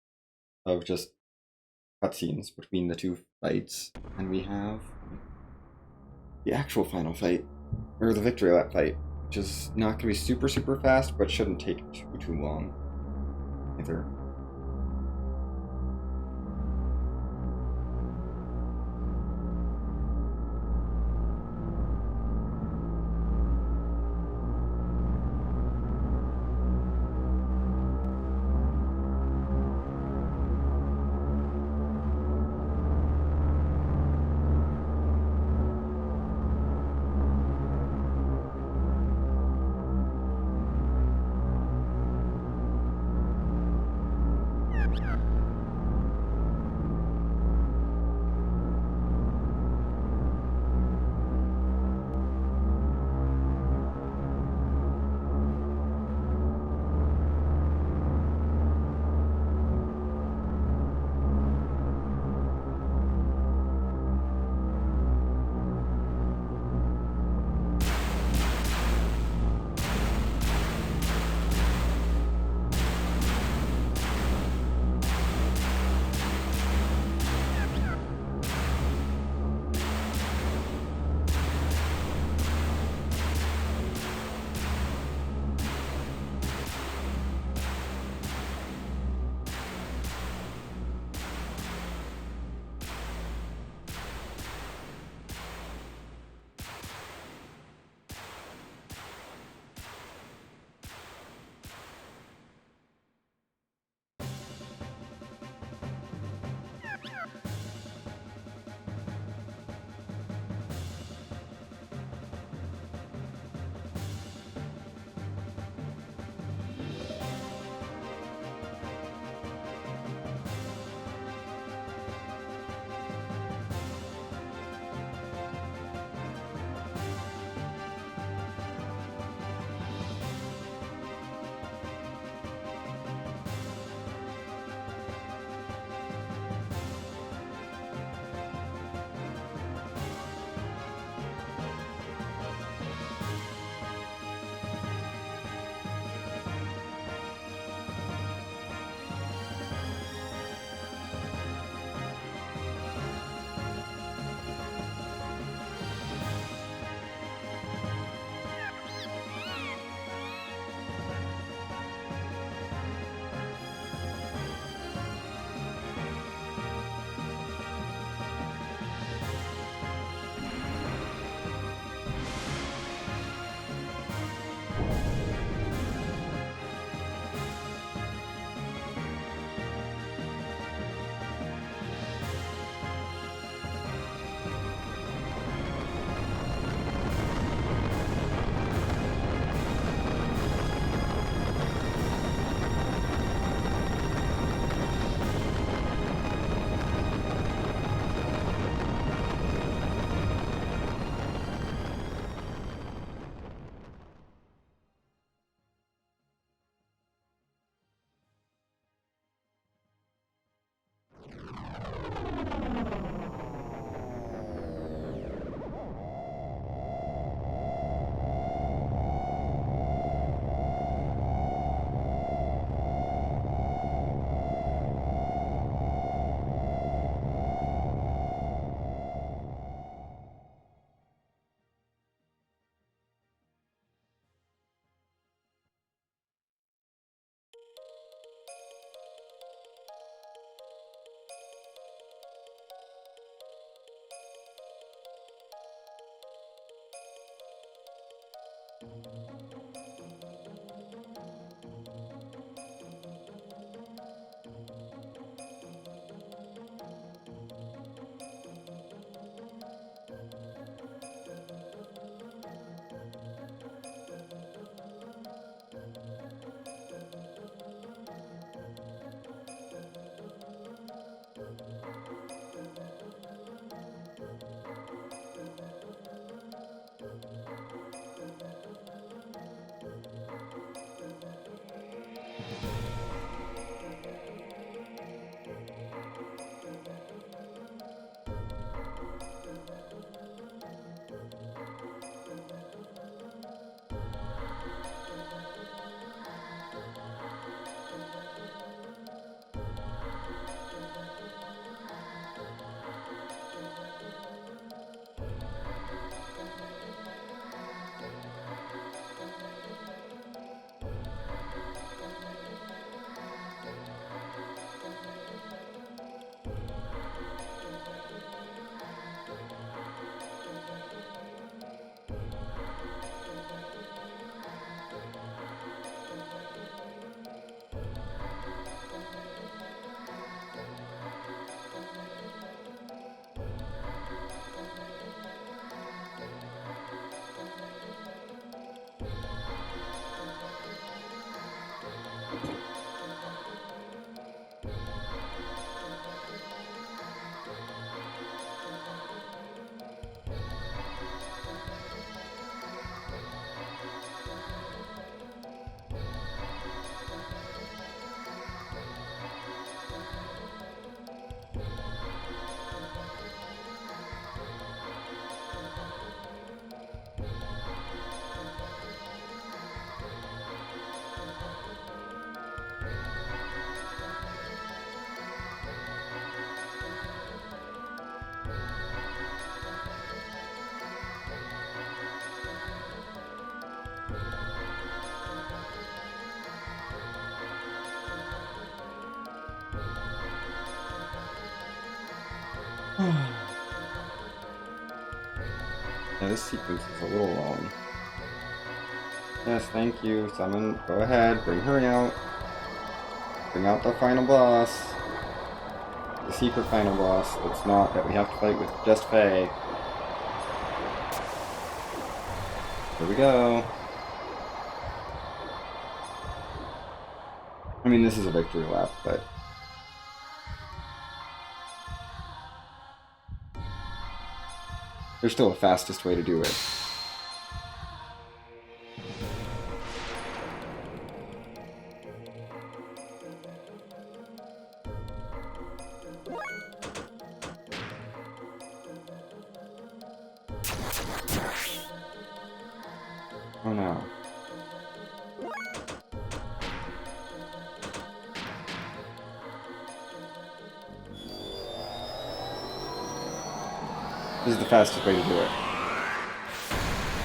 of just cutscenes between the two fights, and we have the actual final fight, or the victory lap fight, which is not going to be super, super fast, but shouldn't take too long either. Yeah, this sequence is a little long. Yes, thank you. Summon, go ahead, bring her out. Bring out the final boss. The secret final boss that's not, that we have to fight with just Faye. Here we go. I mean, this is a victory lap, but... there's still a fastest way to do it. Oh no. This is the fastest way to do it.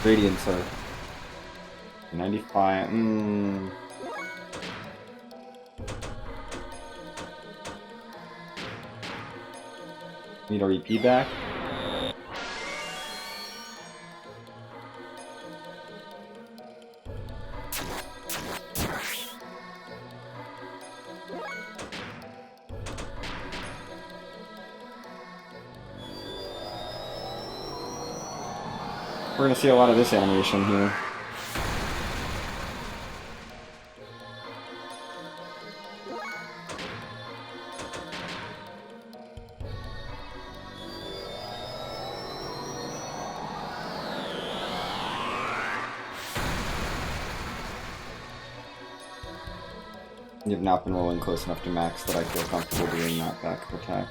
Radiants are 95. Need our EP back. We're gonna see a lot of this animation here. You've not been rolling close enough to max that I feel comfortable doing that backup attack.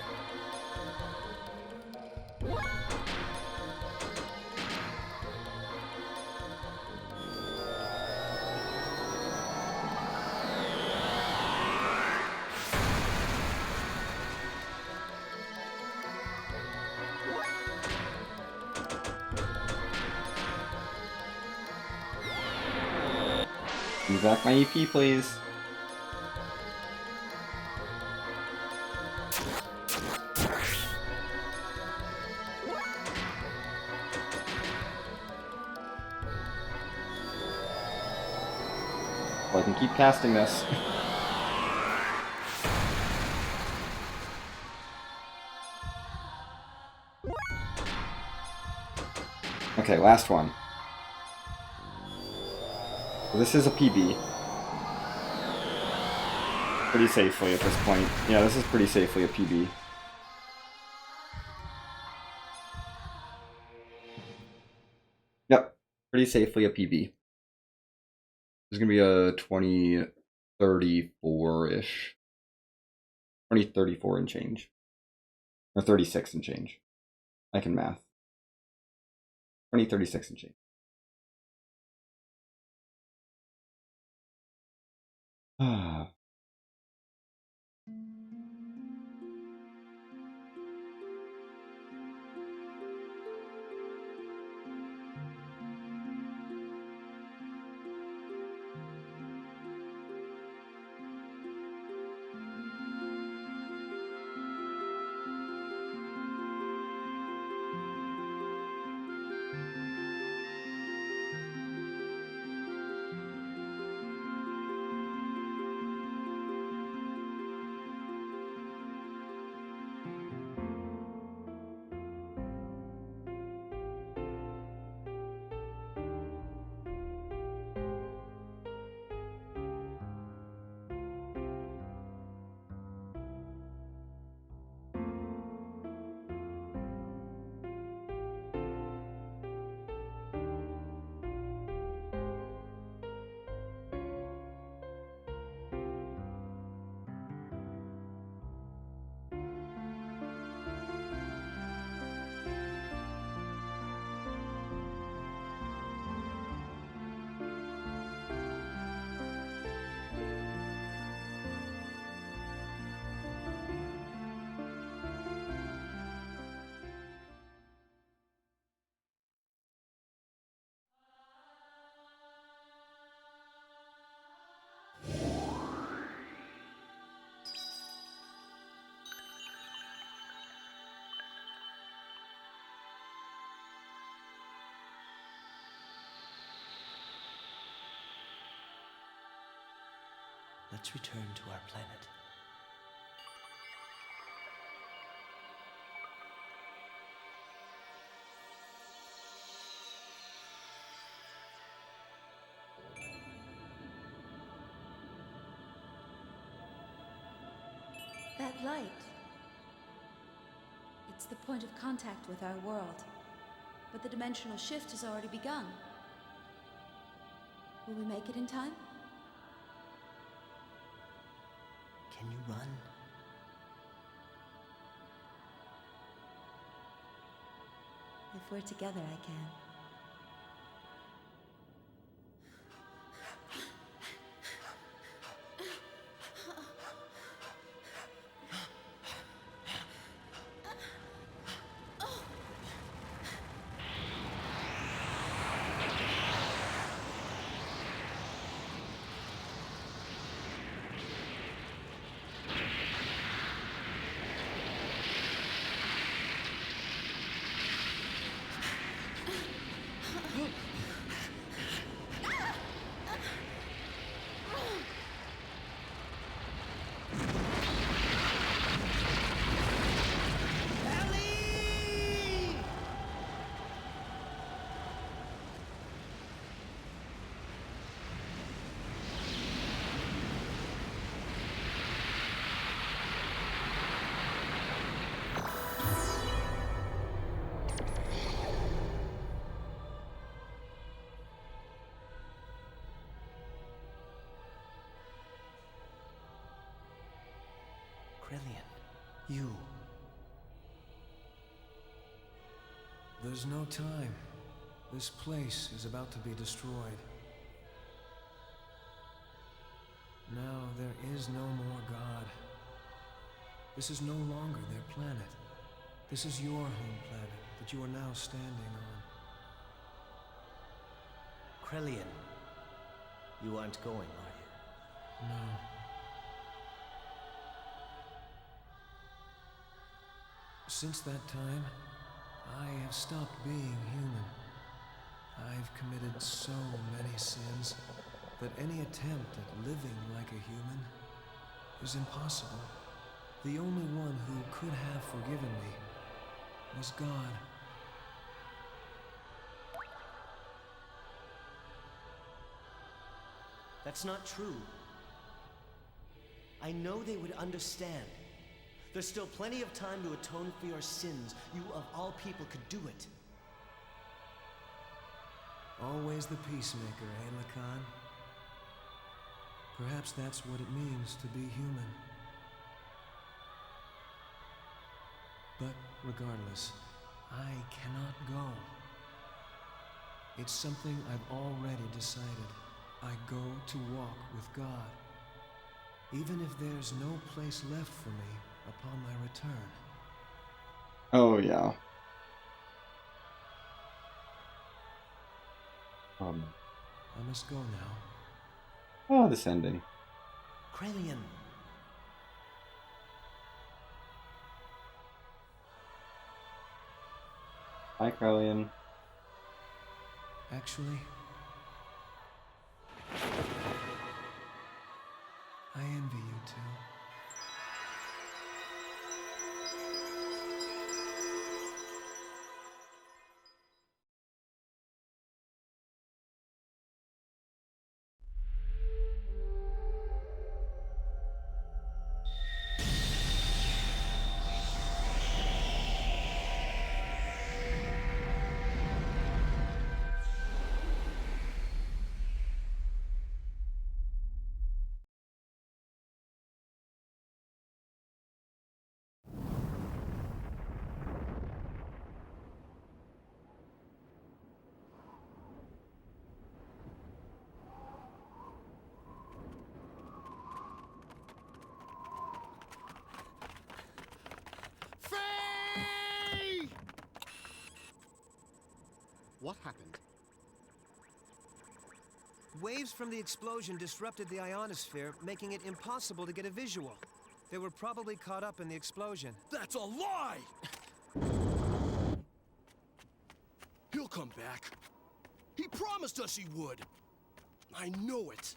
Give me back my EP, please. Well, I can keep casting this. Okay, last one. So this is a PB. Pretty safely at this point. Yeah, this is pretty safely a PB. Yep, pretty safely a PB. There's gonna be a 2034-ish. 2034 and change. Or 36 and change. I can math. 2036 and change. Ah. Let's return to our planet. That light. It's the point of contact with our world. But the dimensional shift has already begun. Will we make it in time? Can you run? If we're together, I can. Krillian, you. There's no time. This place is about to be destroyed. Now there is no more God. This is no longer their planet. This is your home planet that you are now standing on. Krillian, you aren't going, are you? No. Since that time, I have stopped being human. I've committed so many sins that any attempt at living like a human is impossible. The only one who could have forgiven me was God. That's not true. I know they would understand. There's still plenty of time to atone for your sins. You, of all people, could do it. Always the peacemaker, eh, Lacan? Perhaps that's what it means to be human. But regardless, I cannot go. It's something I've already decided. I go to walk with God, even if there's no place left for me upon my return. Oh, yeah. I must go now. Oh, this ending. Krillian. Hi, Krillian. Actually, I envy you too. What happened? Waves from the explosion disrupted the ionosphere, making it impossible to get a visual. They were probably caught up in the explosion. That's a lie! He'll come back. He promised us he would. I know it.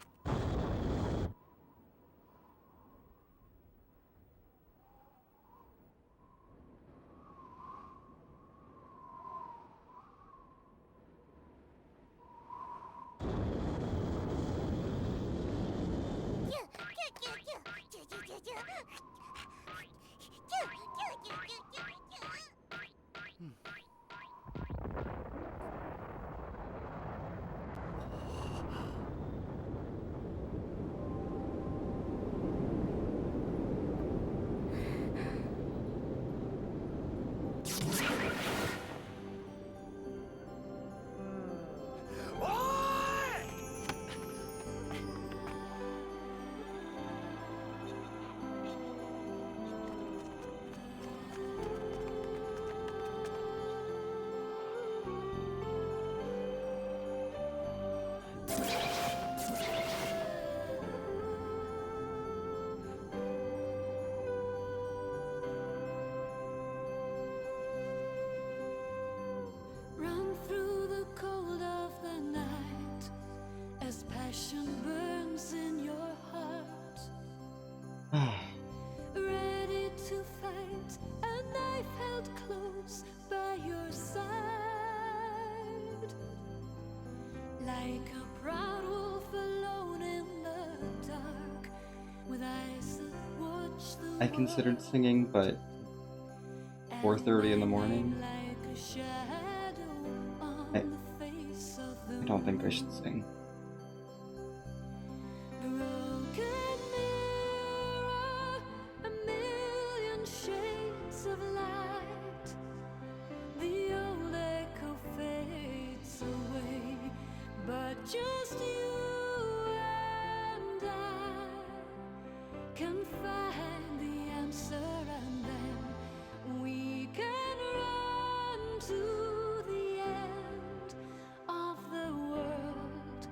Like a proud wolf alone in the dark, with eyes that watch the I considered singing, but 4:30 in the morning, like a shadow on I, the face of the I don't think I should sing. broken mirror, a million shades of light. The old echo fades away, but just you and I can find the answer, and then we can run to the end of the world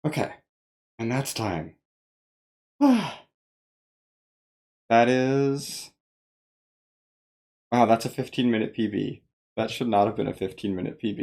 Okay. And that's time. That is... Wow, that's a 15-minute PB. That should not have been a 15-minute PB.